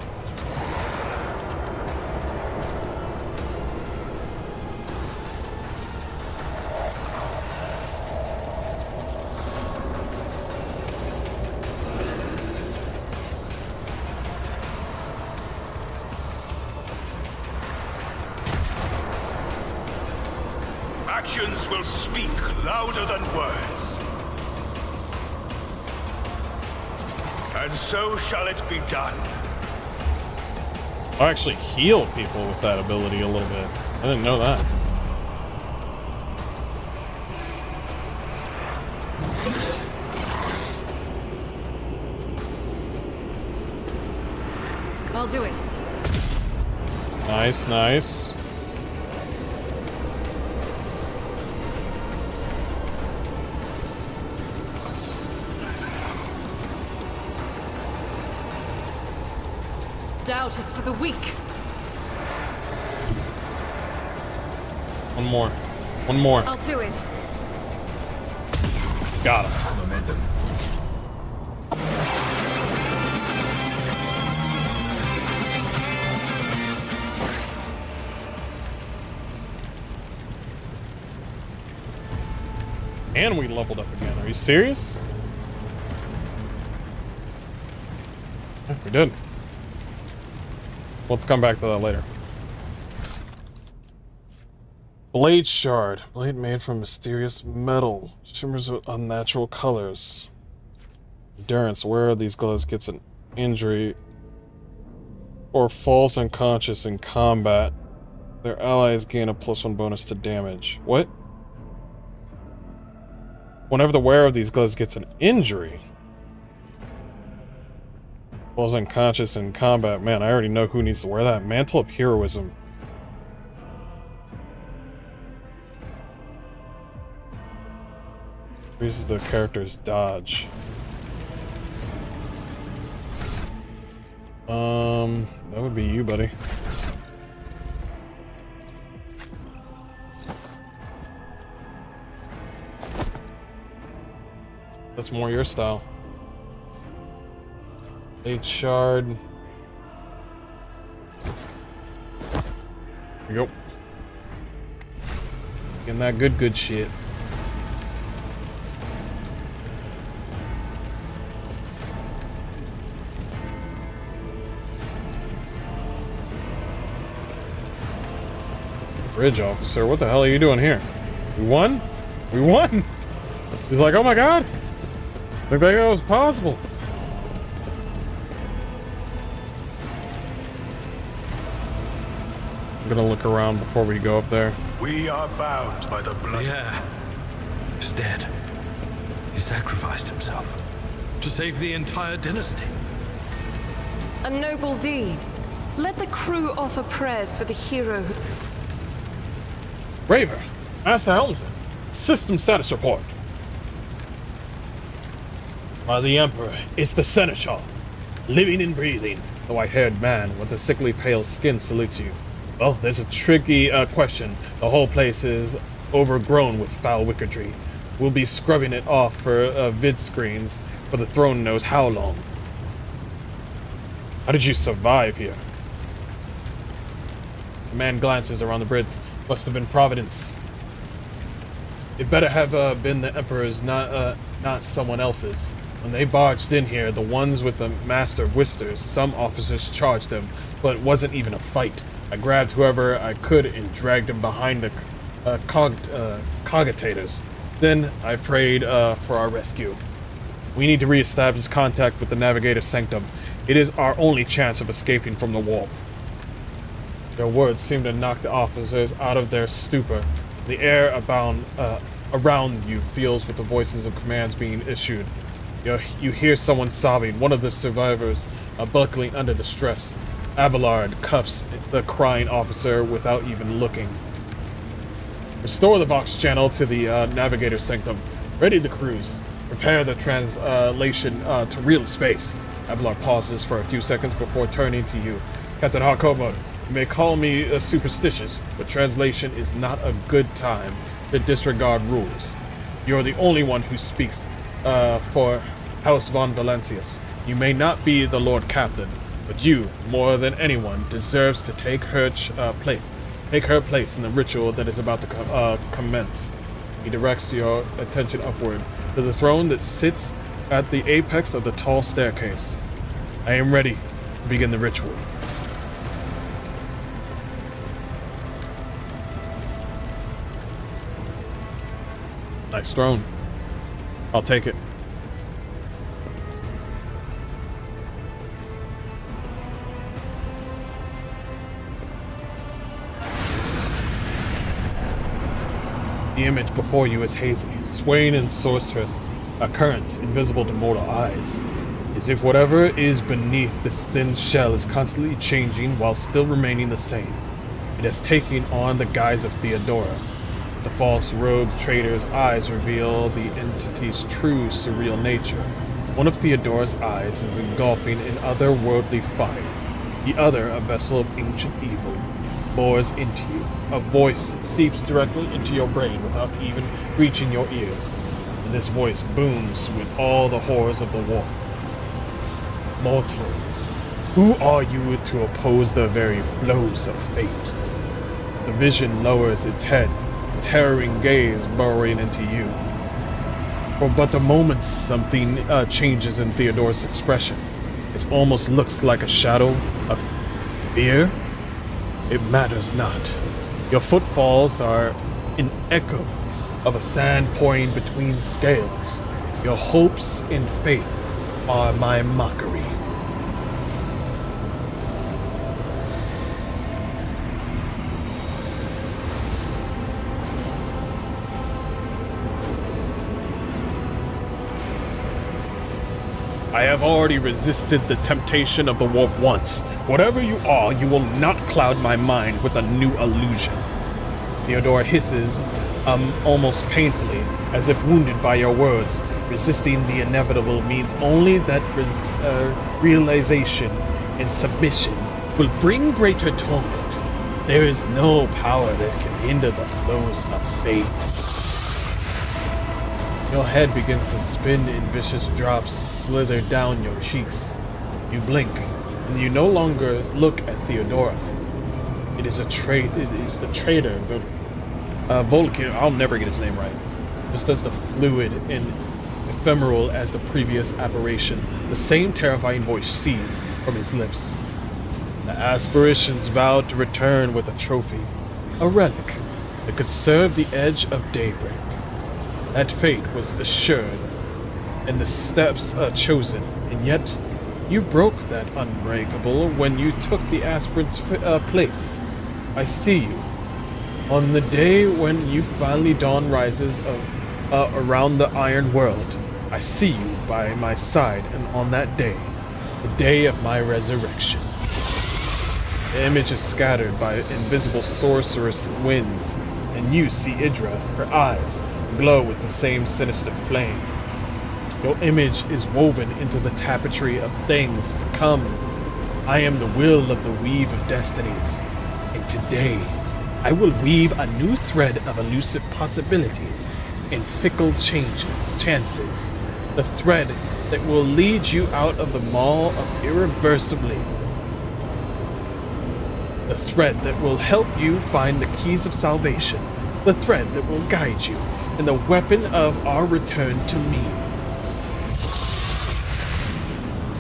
Actions will speak louder than words. And so shall it be done. I actually heal people with that ability a little bit. I didn't know that. I'll do it. Nice, nice. Doubt is for the weak. One more. One more. I'll do it. Got him. Momentum. And we leveled up again. Are you serious? Yeah, we did. We'll come back to that later. Blade shard. Blade made from mysterious metal. Shimmers with unnatural colors. Endurance. Wearer these gloves gets an injury or falls unconscious in combat. Their allies gain a +1 bonus to damage. What? Whenever the wearer of these gloves gets an injury. Falls unconscious in combat. Man, I already know who needs to wear that. Mantle of Heroism. Increases the character's dodge. That would be you, buddy. That's more your style. 8 shard. There you go. Getting that good shit. Bridge officer, what the hell are you doing here? We won? We won! He's like, oh my god! I think that was possible. I'm gonna look around before we go up there. We are bound by the blood. The heir is dead. He sacrificed himself to save the entire dynasty. A noble deed. Let the crew offer prayers for the hero who... Raver, Master Helmsman, system status report. By the Emperor, it's the Seneschal, living and breathing. The white-haired man with the sickly pale skin salutes you. Well, there's a tricky question. The whole place is overgrown with foul wickedry. We'll be scrubbing it off for vid screens for the throne knows how long. How did you survive here? The man glances around the bridge. Must have been Providence. It better have been the Emperor's, not someone else's. When they barged in here, the ones with the Master Whisters, some officers charged them, but it wasn't even a fight. I grabbed whoever I could and dragged them behind the cogitators. Then I prayed for our rescue. We need to re-establish contact with the Navigator Sanctum. It is our only chance of escaping from the warp. Their words seemed to knock the officers out of their stupor. The air around you fills with the voices of commands being issued. You hear someone sobbing, one of the survivors buckling under the stress. Abelard cuffs the crying officer without even looking. Restore the Vox channel to the Navigator Sanctum. Ready the crews. Prepare the translation to real space. Abelard pauses for a few seconds before turning to you. Captain Harkobo, you may call me superstitious, but translation is not a good time to disregard rules. You're the only one who speaks for House von Valencius. You may not be the Lord Captain, but you, more than anyone, deserves to take her place in the ritual that is about to commence. He directs your attention upward to the throne that sits at the apex of the tall staircase. I am ready to begin the ritual. Nice throne. I'll take it. The image before you is hazy, swaying in sorcerous currents invisible to mortal eyes, as if whatever is beneath this thin shell is constantly changing while still remaining the same. It has taken on the guise of Theodora. The false robe trader's eyes reveal the entity's true surreal nature. One of Theodora's eyes is engulfing an otherworldly fire. The other, a vessel of ancient evil, bores into you. A voice seeps directly into your brain without even reaching your ears. And this voice booms with all the horrors of the war. Mortal, who are you to oppose the very blows of fate? The vision lowers its head, terroring gaze burrowing into you. For but a moment something changes in Theodora's expression. It almost looks like a shadow of fear. It matters not. Your footfalls are an echo of a sand pouring between scales. Your hopes and faith are my mockery. I have already resisted the temptation of the warp once. Whatever you are, you will not cloud my mind with a new illusion. Theodora hisses, almost painfully, as if wounded by your words. Resisting the inevitable means only that realization and submission will bring greater torment. There is no power that can hinder the flows of fate. Your head begins to spin and vicious drops slither down your cheeks. You blink, and you no longer look at Theodora. It is the traitor, Volker. I'll never get his name right. Just as the fluid and ephemeral as the previous apparition, the same terrifying voice seized from his lips. The aspirations vowed to return with a trophy, a relic that could serve the edge of daybreak. That fate was assured, and the steps chosen, and yet you broke that unbreakable when you took the aspirant's place. I see you. On the day when you finally dawn rises around the Iron World, I see you by my side, and on that day, the day of my resurrection. The image is scattered by invisible sorceress winds, and you see Idra, her eyes, glow with the same sinister flame. Your image is woven into the tapestry of things to come. I am the will of the weave of destinies, and today I will weave a new thread of elusive possibilities and fickle chances. The thread that will lead you out of the maw of irreversibly. The thread that will help you find the keys of salvation. The thread that will guide you and the weapon of our return to me.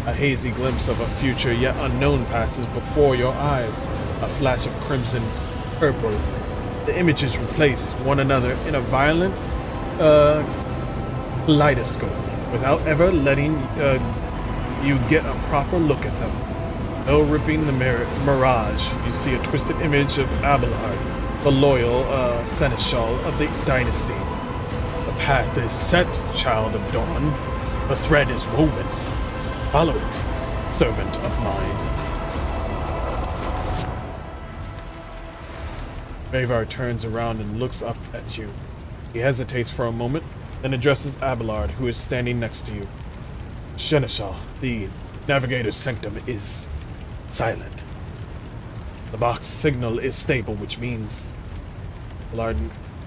A hazy glimpse of a future yet unknown passes before your eyes. A flash of crimson, purple. The images replace one another in a violent kaleidoscope without ever letting you get a proper look at them. Though ripping the mirage, you see a twisted image of Abelard, the loyal seneschal of the dynasty. The path is set, child of dawn. The thread is woven. Follow it, servant of mine. Mavar turns around and looks up at you. He hesitates for a moment, then addresses Abelard, who is standing next to you. Seneschal, the navigator's sanctum is silent. The box signal is stable, which means... Abelard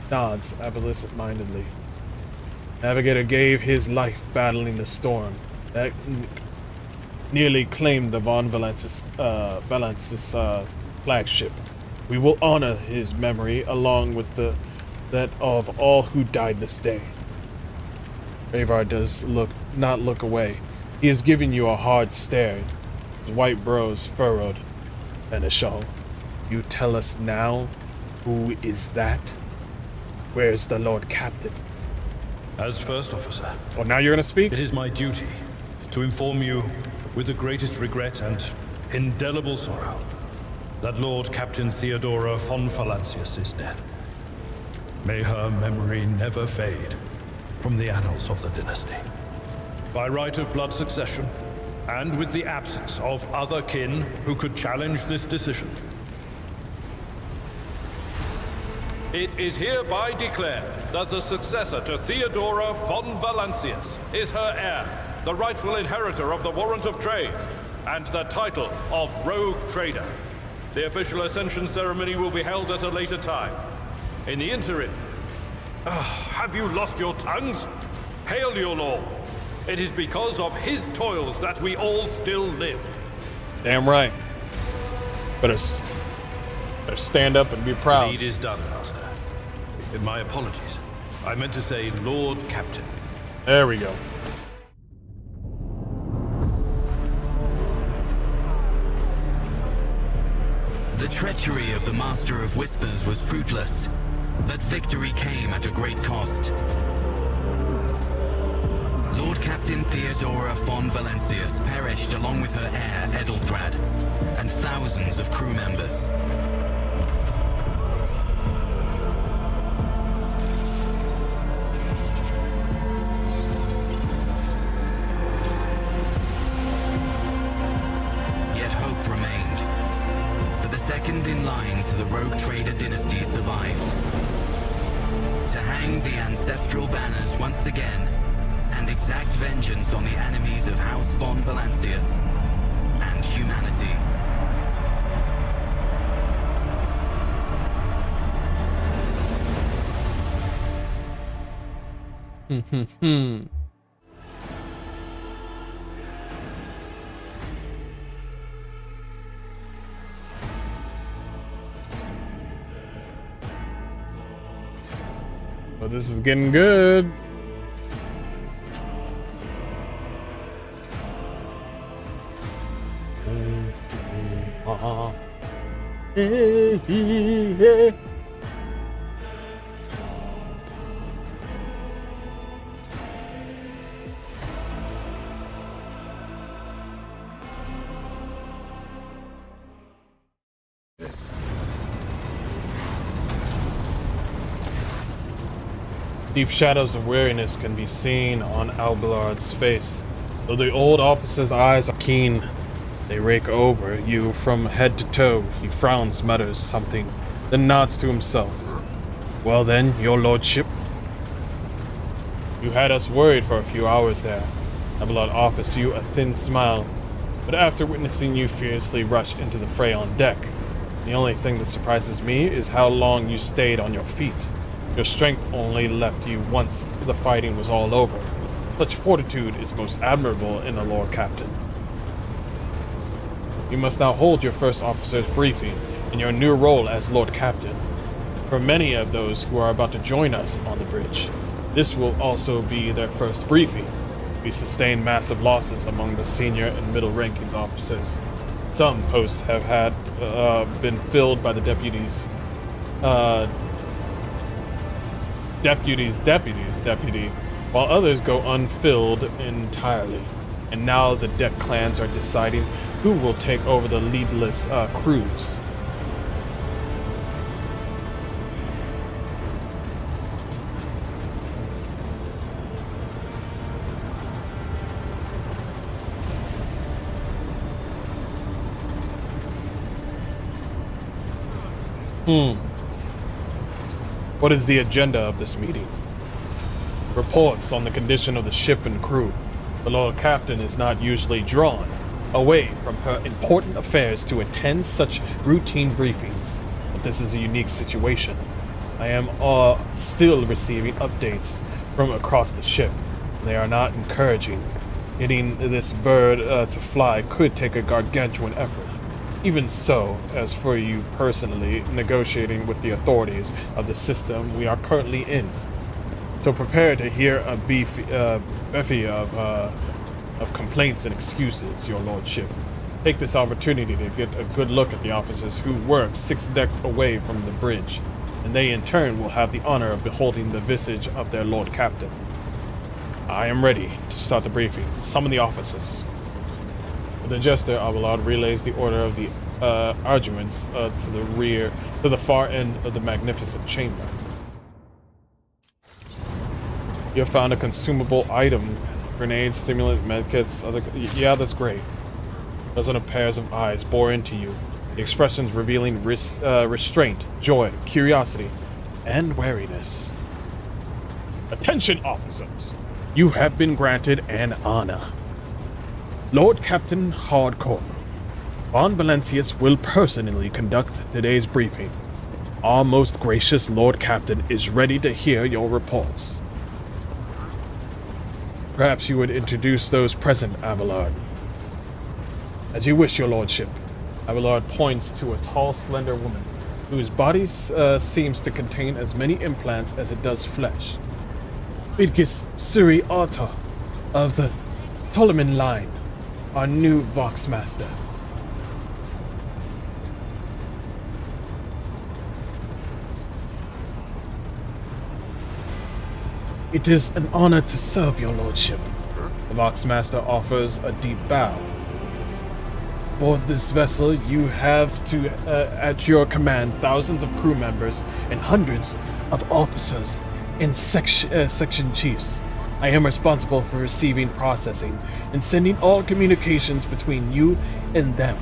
nods absent-mindedly. Navigator gave his life battling the storm that nearly claimed the Von Valensis flagship. We will honor his memory along with that of all who died this day. Mavar does not look away. He is giving you a hard stare, his white brows furrowed. Seneschal, you tell us now, who is that? Where's the Lord Captain? As First Officer. Oh, now you're gonna speak? It is my duty to inform you, with the greatest regret and indelible sorrow, that Lord Captain Theodora von Valancius is dead. May her memory never fade from the annals of the dynasty. By right of blood succession, and with the absence of other kin who could challenge this decision, it is hereby declared that the successor to Theodora von Valancius is her heir, the rightful inheritor of the warrant of trade, and the title of Rogue Trader. The official ascension ceremony will be held at a later time. In the interim, have you lost your tongues? Hail your lord. It is because of his toils that we all still live. Damn right. Better stand up and be proud. The deed is done, Master. My apologies. I meant to say Lord Captain. There we go. The treachery of the Master of Whispers was fruitless, but victory came at a great cost. Lord Captain Theodora von Valancius perished along with her heir, Edelthrad, and thousands of crew members. Yet hope remained. For the second in line to the Rogue Trader dynasty survived. To hang the ancestral banners once again, and exact vengeance on the enemies of House von Valancius and humanity. Well, this is getting good. Deep shadows of weariness can be seen on Abelard's face. Though the old officer's eyes are keen, they rake over you from head to toe. He frowns, mutters something, then nods to himself. Well then, your lordship. You had us worried for a few hours there. Abelard offers you a thin smile, but after witnessing you fiercely rush into the fray on deck, the only thing that surprises me is how long you stayed on your feet. Your strength only left you once the fighting was all over. Such fortitude is most admirable in a Lord Captain. You must now hold your first officer's briefing in your new role as Lord Captain. For many of those who are about to join us on the bridge, this will also be their first briefing. We sustained massive losses among the senior and middle rankings officers. Some posts have been filled by the deputy, while others go unfilled entirely. And now the deck clans are deciding who will take over the leadless crews. What is the agenda of this meeting? Reports on the condition of the ship and crew. The Lord Captain is not usually drawn away from her important affairs to attend such routine briefings, but this is a unique situation. I am still receiving updates from across the ship. They are not encouraging. Getting this bird to fly could take a gargantuan effort. Even so, as for you personally, negotiating with the authorities of the system we are currently in. So prepare to hear a bevy of complaints and excuses, your lordship. Take this opportunity to get a good look at the officers who work 6 decks away from the bridge, and they in turn will have the honor of beholding the visage of their Lord Captain. I am ready to start the briefing. Summon the officers. With a gesture, Abelard relays the order of the arguments to the far end of the magnificent chamber. You have found a consumable item. Grenades, stimulant, medkits, other... Yeah, that's great. Dozen of pairs of eyes bore into you, the expressions revealing restraint, joy, curiosity, and wariness. Attention, officers! You have been granted an honor. Lord Captain Hardcore, Von Valencius will personally conduct today's briefing. Our most gracious Lord Captain is ready to hear your reports. Perhaps you would introduce those present, Abelard. As you wish, your lordship. Abelard points to a tall, slender woman, whose body seems to contain as many implants as it does flesh. Bidgis Suri Arta of the Ptoleman line, our new Voxmaster. It is an honor to serve your lordship. The Voxmaster offers a deep bow. Aboard this vessel, you have at your command thousands of crew members and hundreds of officers and section chiefs. I am responsible for receiving, processing, and sending all communications between you and them,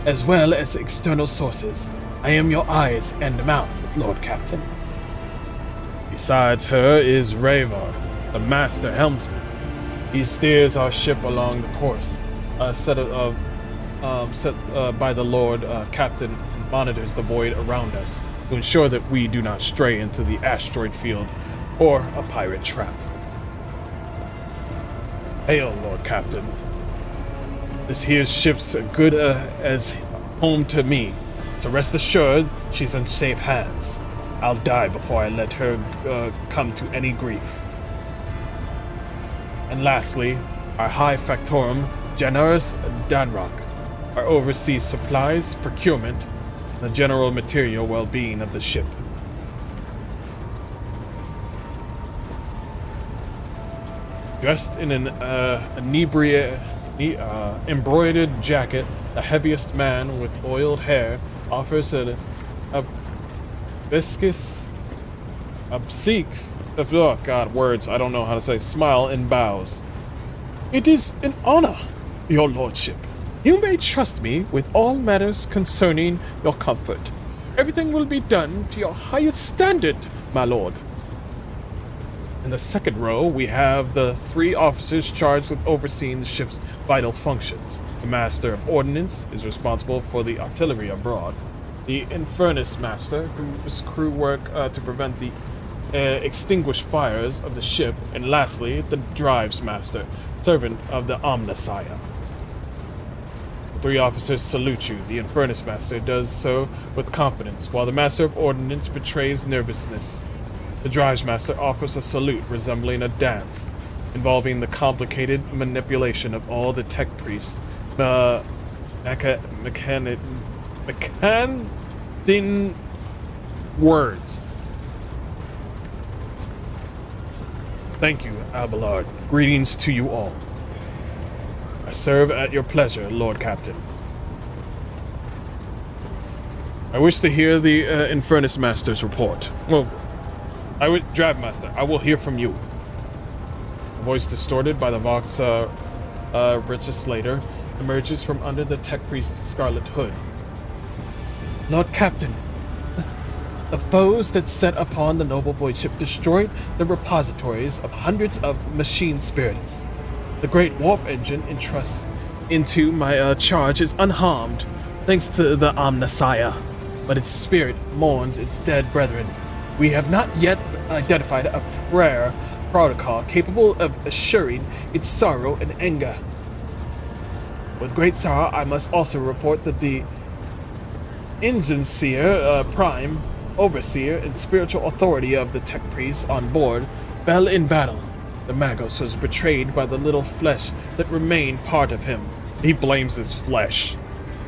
as well as external sources. I am your eyes and mouth, Lord Captain. Besides her is Ravar, the master helmsman. He steers our ship along the course, set by the Lord Captain, and monitors the void around us to ensure that we do not stray into the asteroid field or a pirate trap. Hail, Lord Captain. This here ship's good as home to me, so rest assured she's in safe hands. I'll die before I let her come to any grief. And lastly, our High Factorum, Generous Danrock, our overseas supplies, procurement, and the general material well-being of the ship. Dressed in an embroidered jacket, the heaviest man with oiled hair offers a viscous, obsequious, oh god, words, I don't know how to say, smile and bows. It is an honor, your lordship. You may trust me with all matters concerning your comfort. Everything will be done to your highest standard, my lord. In the second row, we have the 3 officers charged with overseeing the ship's vital functions. The Master of Ordnance is responsible for the artillery abroad. The Infernus Master, whose crew work to prevent the extinguished fires of the ship. And lastly, the Drives Master, servant of the Omnissiah. The 3 officers salute you. The Infernus Master does so with confidence, while the Master of Ordnance betrays nervousness. The Drives Master offers a salute resembling a dance, involving the complicated manipulation of all the tech priests, mechanizing words. Thank you, Abelard. Greetings to you all. I serve at your pleasure, Lord Captain. I wish to hear the Infernus Master's report. Well, Drive Master, I will hear from you. A voice distorted by the Vox Legislator emerges from under the tech priest's scarlet hood. Lord Captain, the foes that set upon the noble void ship destroyed the repositories of hundreds of machine spirits. The great warp engine entrusts into my charge is unharmed, thanks to the Omnissiah, but its spirit mourns its dead brethren. We have not yet identified a prayer protocol capable of assuring its sorrow and anger. With great sorrow, I must also report that the Ingenseer Prime, Overseer, and spiritual authority of the tech priests on board fell in battle. The Magos was betrayed by the little flesh that remained part of him. He blames his flesh.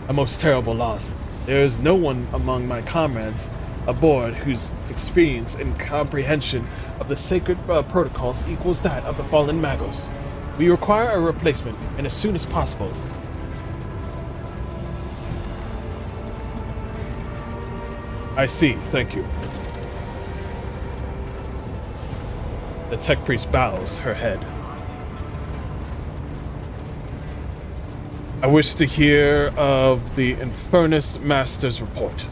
A most terrible loss. There is no one among my comrades aboard whose experience and comprehension of the sacred protocols equals that of the fallen Magos. We require a replacement, and as soon as possible. I see, thank you. The tech priest bows her head. I wish to hear of the Infernus Master's report.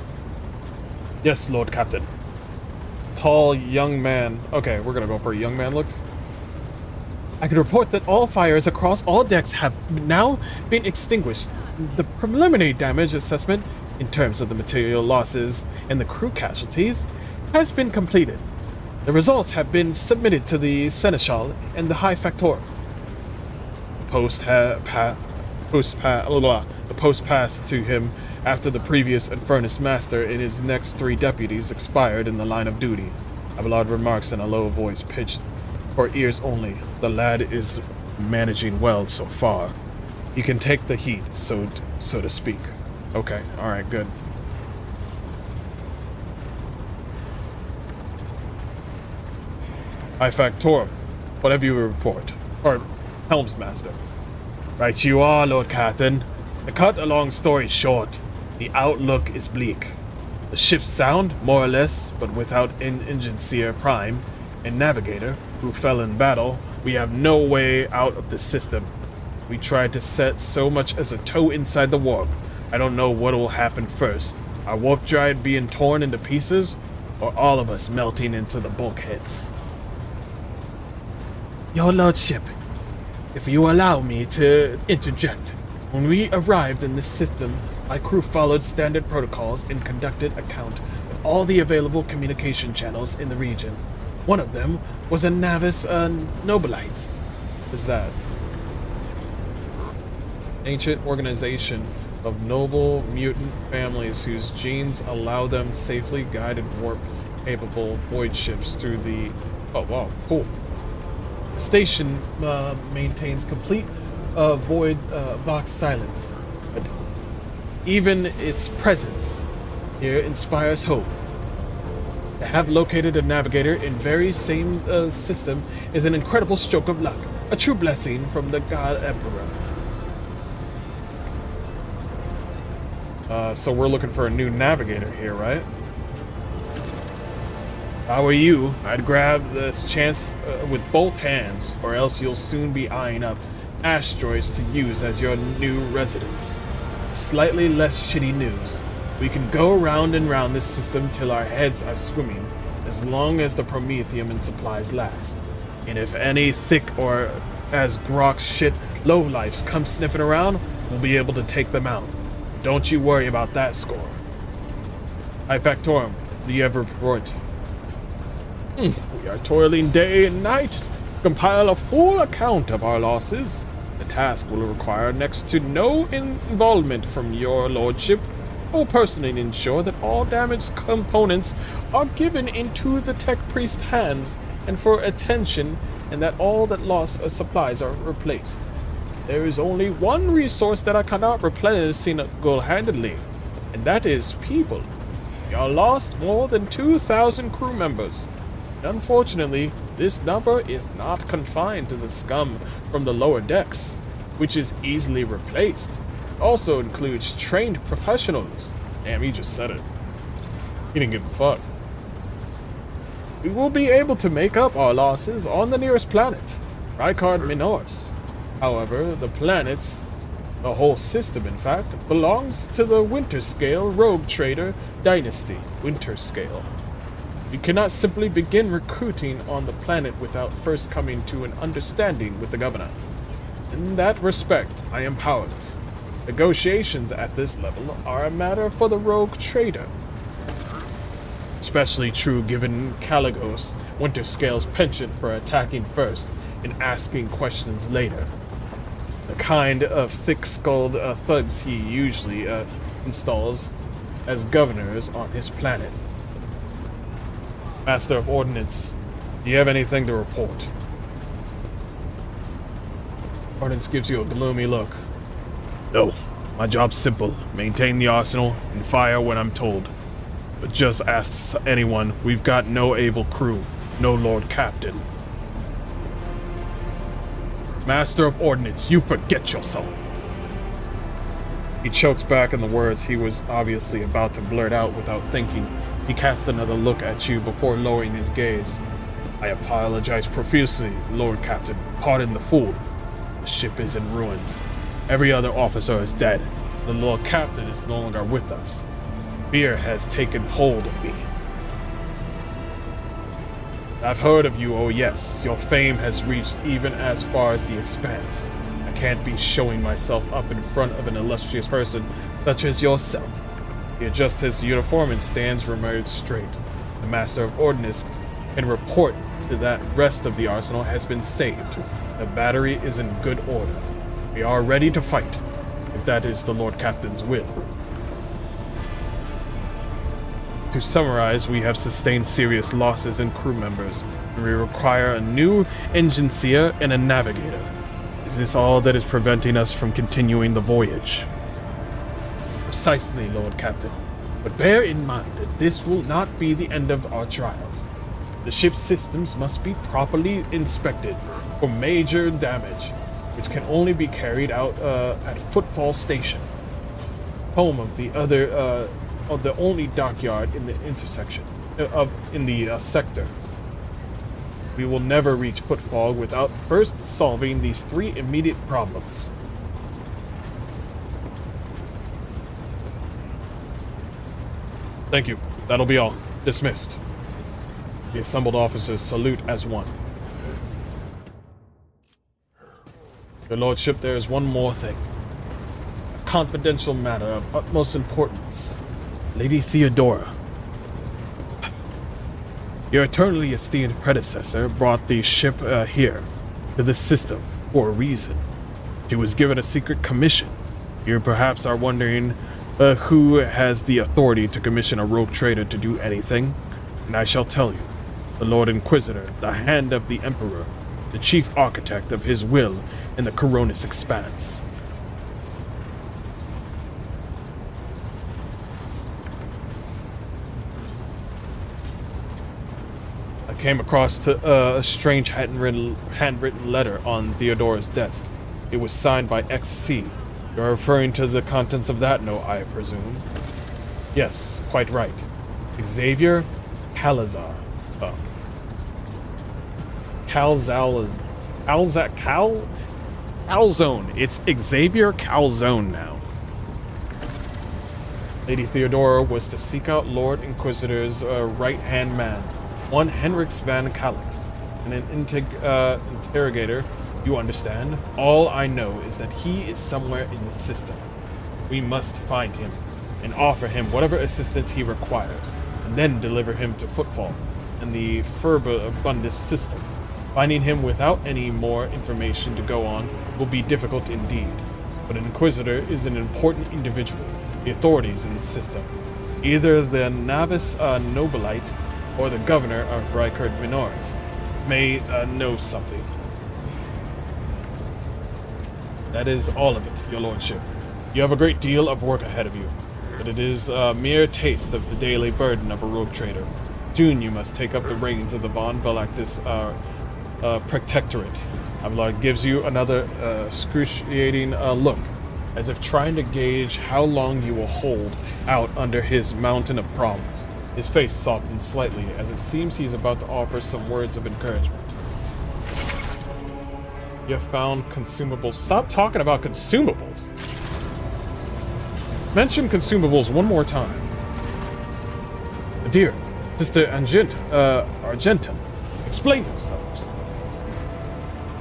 Yes, Lord Captain. Tall, young man. Okay, we're gonna go for a young man look. I can report that all fires across all decks have now been extinguished. The preliminary damage assessment, in terms of the material losses and the crew casualties, has been completed. The results have been submitted to the Seneschal and the High Factor. The post passed to him after the previous Infernus Master and his next 3 deputies expired in the line of duty. Abelard remarks in a low voice, pitched for ears only. The lad is managing well so far. He can take the heat, so to speak. Okay, alright, good. High Factorum, what have you to report? Or, Helmsmaster. Right you are, Lord Captain. To cut a long story short, the outlook is bleak. The ship's sound, more or less, but without an Ingenseer Prime and Navigator, who fell in battle, we have no way out of the system. We tried to set so much as a toe inside the warp. I don't know what will happen first. Our warp drive being torn into pieces, or all of us melting into the bulkheads. Your Lordship, if you allow me to interject, when we arrived in this system, my crew followed standard protocols and conducted a count of all the available communication channels in the region. One of them was a Navis Nobilite. What is that? Ancient organization of noble mutant families whose genes allow them safely guided warp-capable void ships through the... Oh, wow, cool. The station maintains complete void box silence. But even its presence here inspires hope. To have located a navigator in very same system is an incredible stroke of luck, a true blessing from the God Emperor. So we're looking for a new navigator here, right? If I were you, I'd grab this chance with both hands, or else you'll soon be eyeing up asteroids to use as your new residence. Slightly less shitty news. We can go round and round this system till our heads are swimming, as long as the promethium and supplies last. And if any thick or, as Grok's shit, lowlifes come sniffing around, we'll be able to take them out. Don't you worry about that score. Hi, Factorum. Do you have a report? We are toiling day and night to compile a full account of our losses. The task will require next to no involvement from your lordship. Will personally ensure that all damaged components are given into the tech priest's hands and for attention, and that all that lost supplies are replaced. There is only one resource that I cannot replenish single-handedly, and that is people. We are lost more than 2,000 crew members. And unfortunately, this number is not confined to the scum from the lower decks, which is easily replaced. It also includes trained professionals. Damn, he just said it. He didn't give a fuck. We will be able to make up our losses on the nearest planet, Rykard Minors. However, the planet, the whole system in fact, belongs to the Winterscale rogue trader dynasty, Winterscale. We cannot simply begin recruiting on the planet without first coming to an understanding with the governor. In that respect, I am powerless. Negotiations at this level are a matter for the rogue trader. Especially true given Caligos, Winterscale's penchant for attacking first and asking questions later. The kind of thick-skulled thugs he usually installs as governors on his planet. Master of Ordnance, do you have anything to report? Ordnance gives you a gloomy look. No, my job's simple. Maintain the arsenal and fire when I'm told. But just ask anyone, we've got no able crew, no Lord Captain. Master of Ordnance, you forget yourself. He chokes back on the words he was obviously about to blurt out without thinking. He casts another look at you before lowering his gaze. I apologize profusely, Lord Captain. Pardon the fool. The ship is in ruins. Every other officer is dead. The Lord Captain is no longer with us. Fear has taken hold of me. I've heard of you, oh yes. Your fame has reached even as far as the Expanse. I can't be showing myself up in front of an illustrious person such as yourself. He adjusts his uniform and stands remote straight. The Master of Ordnance can report to that rest of the arsenal has been saved. The battery is in good order. We are ready to fight, if that is the Lord Captain's will. To summarize, we have sustained serious losses in crew members, and we require a new engine seer and a navigator. Is this all that is preventing us from continuing the voyage? Precisely, Lord Captain. But bear in mind that this will not be the end of our trials. The ship's systems must be properly inspected for major damage, which can only be carried out at Footfall Station, home of the only dockyard in the intersection in the sector. We will never reach Footfall without first solving these three immediate problems. Thank you. That'll be all. Dismissed. The assembled officers salute as one. Your Lordship, there is one more thing. A confidential matter of utmost importance. Lady Theodora. Your eternally esteemed predecessor brought the ship here, to this system, for a reason. She was given a secret commission. You perhaps are wondering who has the authority to commission a rogue trader to do anything, and I shall tell you. The Lord Inquisitor, the hand of the Emperor, the chief architect of his will in the Coronis expanse. I came across a strange handwritten letter on Theodora's desk. It was signed by XC. You're referring to the contents of that note, I presume? Yes, quite right. Xavier Calazar. Calzone. It's Xavier Calzone now. Lady Theodora was to seek out Lord Inquisitor's right-hand man, one Henrix van Calix, and an interrogator. You understand? All I know is that he is somewhere in the system. We must find him and offer him whatever assistance he requires, and then deliver him to Footfall and the Furbundus system. Finding him without any more information to go on will be difficult indeed, but an Inquisitor is an important individual. The authorities in the system, either the Navis Nobilite or the governor of Rykard Minores, may know something. That is all of it, your lordship. You have a great deal of work ahead of you, but it is a mere taste of the daily burden of a rogue trader. Soon you must take up the reins of the Von Velactus Protectorate. Abelard gives you another excruciating look, as if trying to gauge how long you will hold out under his mountain of problems. His face softens slightly, as it seems he's about to offer some words of encouragement. You have found consumables. Stop talking about consumables. Mention consumables one more time. Dear Sister Argentum, explain yourselves.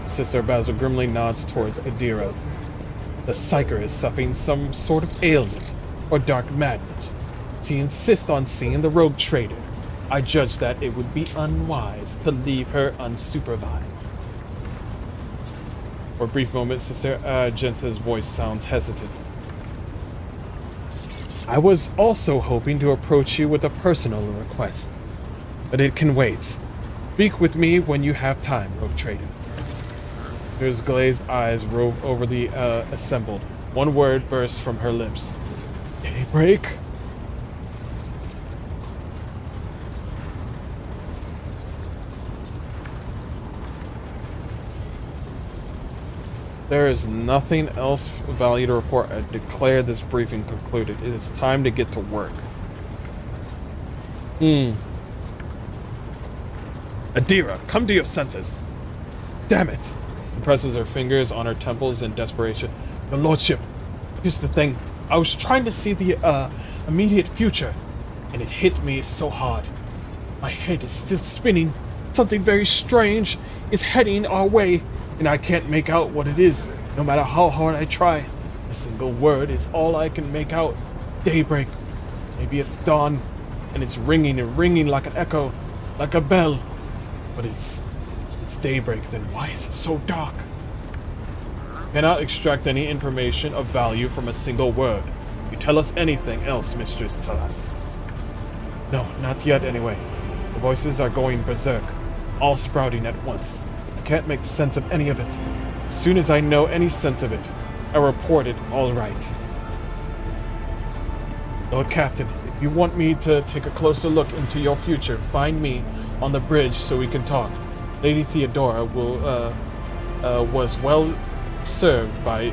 Sister Basil grimly nods towards Adira. The Psyker is suffering some sort of ailment or dark madness. She insists on seeing the rogue trader. I judge that it would be unwise to leave her unsupervised. For a brief moment, Sister Argenta's voice sounds hesitant. I was also hoping to approach you with a personal request, but it can wait. Speak with me when you have time, rogue trader. His glazed eyes rove over the assembled. One word burst from her lips. Daybreak? There is nothing else of value to report. I declare this briefing concluded. It is time to get to work. Adira, come to your senses. Damn it. She presses her fingers on her temples in desperation. Your lordship, here's the thing. I was trying to see the immediate future, and it hit me so hard. My head is still spinning. Something very strange is heading our way, and I can't make out what it is, no matter how hard I try. A single word is all I can make out. Daybreak. Maybe it's dawn, and it's ringing and ringing like an echo, like a bell. But it's daybreak, then why is it so dark? Cannot extract any information of value from a single word. You tell us anything else, Mistress, tell us. No, not yet anyway. The voices are going berserk, all sprouting at once. I can't make sense of any of it. As soon as I know any sense of it, I report it all right. Lord Captain, if you want me to take a closer look into your future, find me on the bridge so we can talk. Lady Theodora was well served by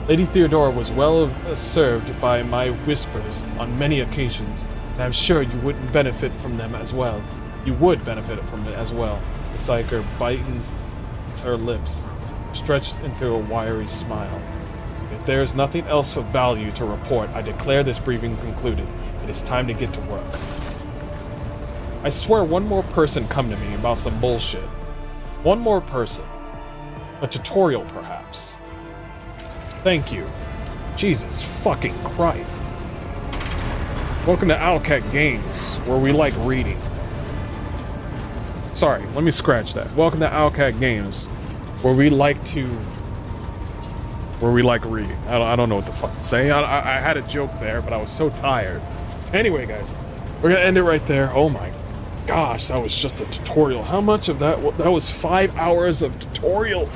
Lady Theodora was well served by my whispers on many occasions, and I'm sure you wouldn't benefit from them as well. You would benefit from it as well. The Psyker bitens her lips, stretched into a wiry smile. If there is nothing else of value to report, I declare this briefing concluded. It is time to get to work. I swear one more person come to me about some bullshit. One more person. A tutorial, perhaps. Thank you. Jesus fucking Christ. Welcome to Owlcat Games, where we like reading. Sorry, let me scratch that. Welcome to Owlcat Games, where we like reading. I don't know what to fucking say. I had a joke there, but I was so tired. Anyway, guys, we're gonna end it right there. Oh my gosh, that was just a tutorial. How much of that? That was 5 hours of tutorial.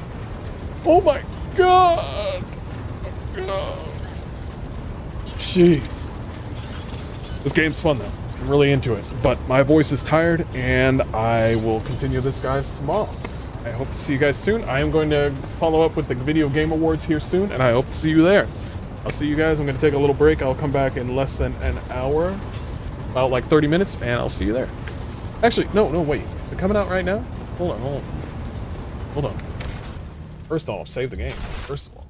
Oh my god. Oh god. Jeez. This game's fun though. I'm really into it, but my voice is tired, and I will continue this, guys, tomorrow. I hope to see you guys soon. I am going to follow up with the Video Game Awards here soon, and I hope to see you there. I'll see you guys. I'm going to take a little break. I'll come back in less than an hour, about like 30 minutes, and I'll see you there. Actually, no, wait. Is it coming out right now? Hold on. First off, save the game. First of all,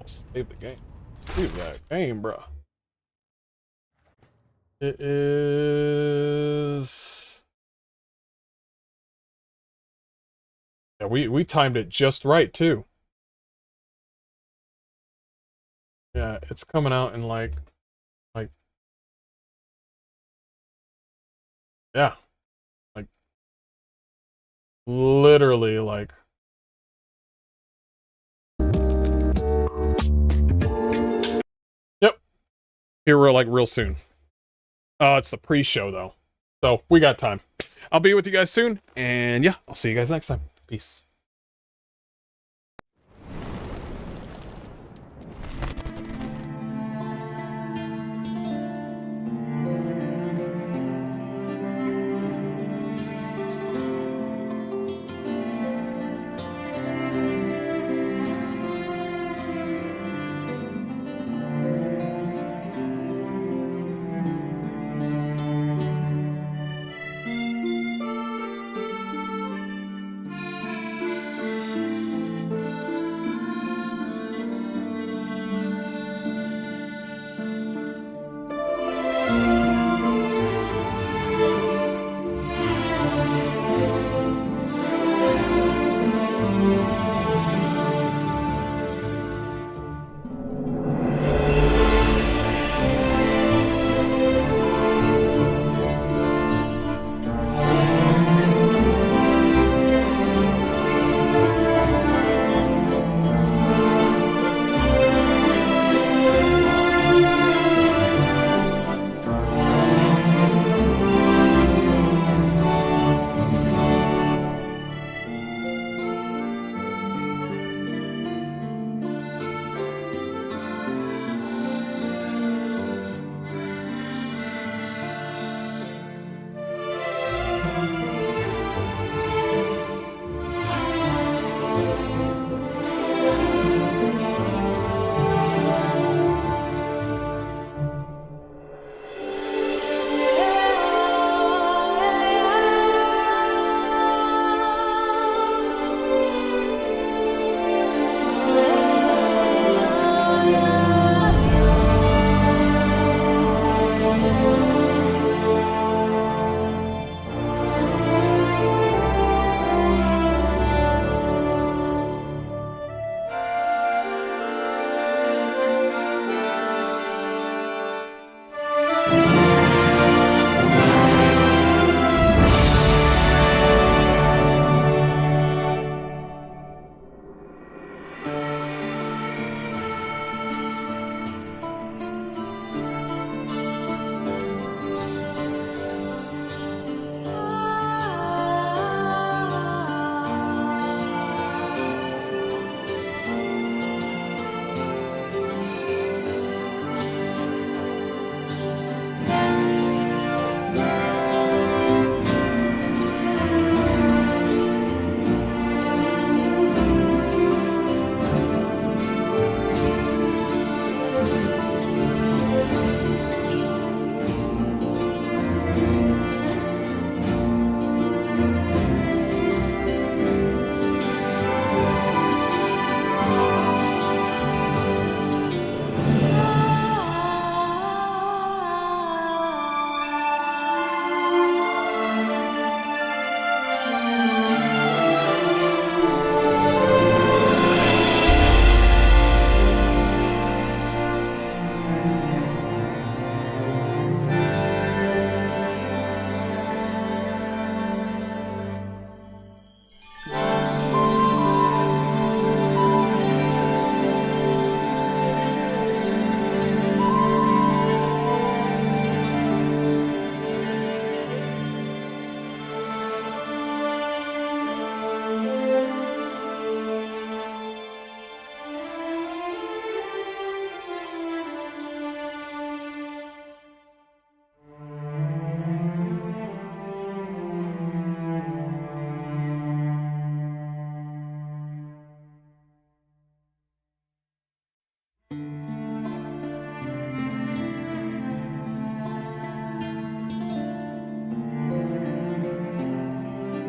save the game. Save that game, bruh. It is... Yeah, we timed it just right, too. Yeah, it's coming out in like... Yeah. Like... Literally, like... Yep. Here we're like real soon. It's the pre-show, though. So, we got time. I'll be with you guys soon, and yeah, I'll see you guys next time. Peace.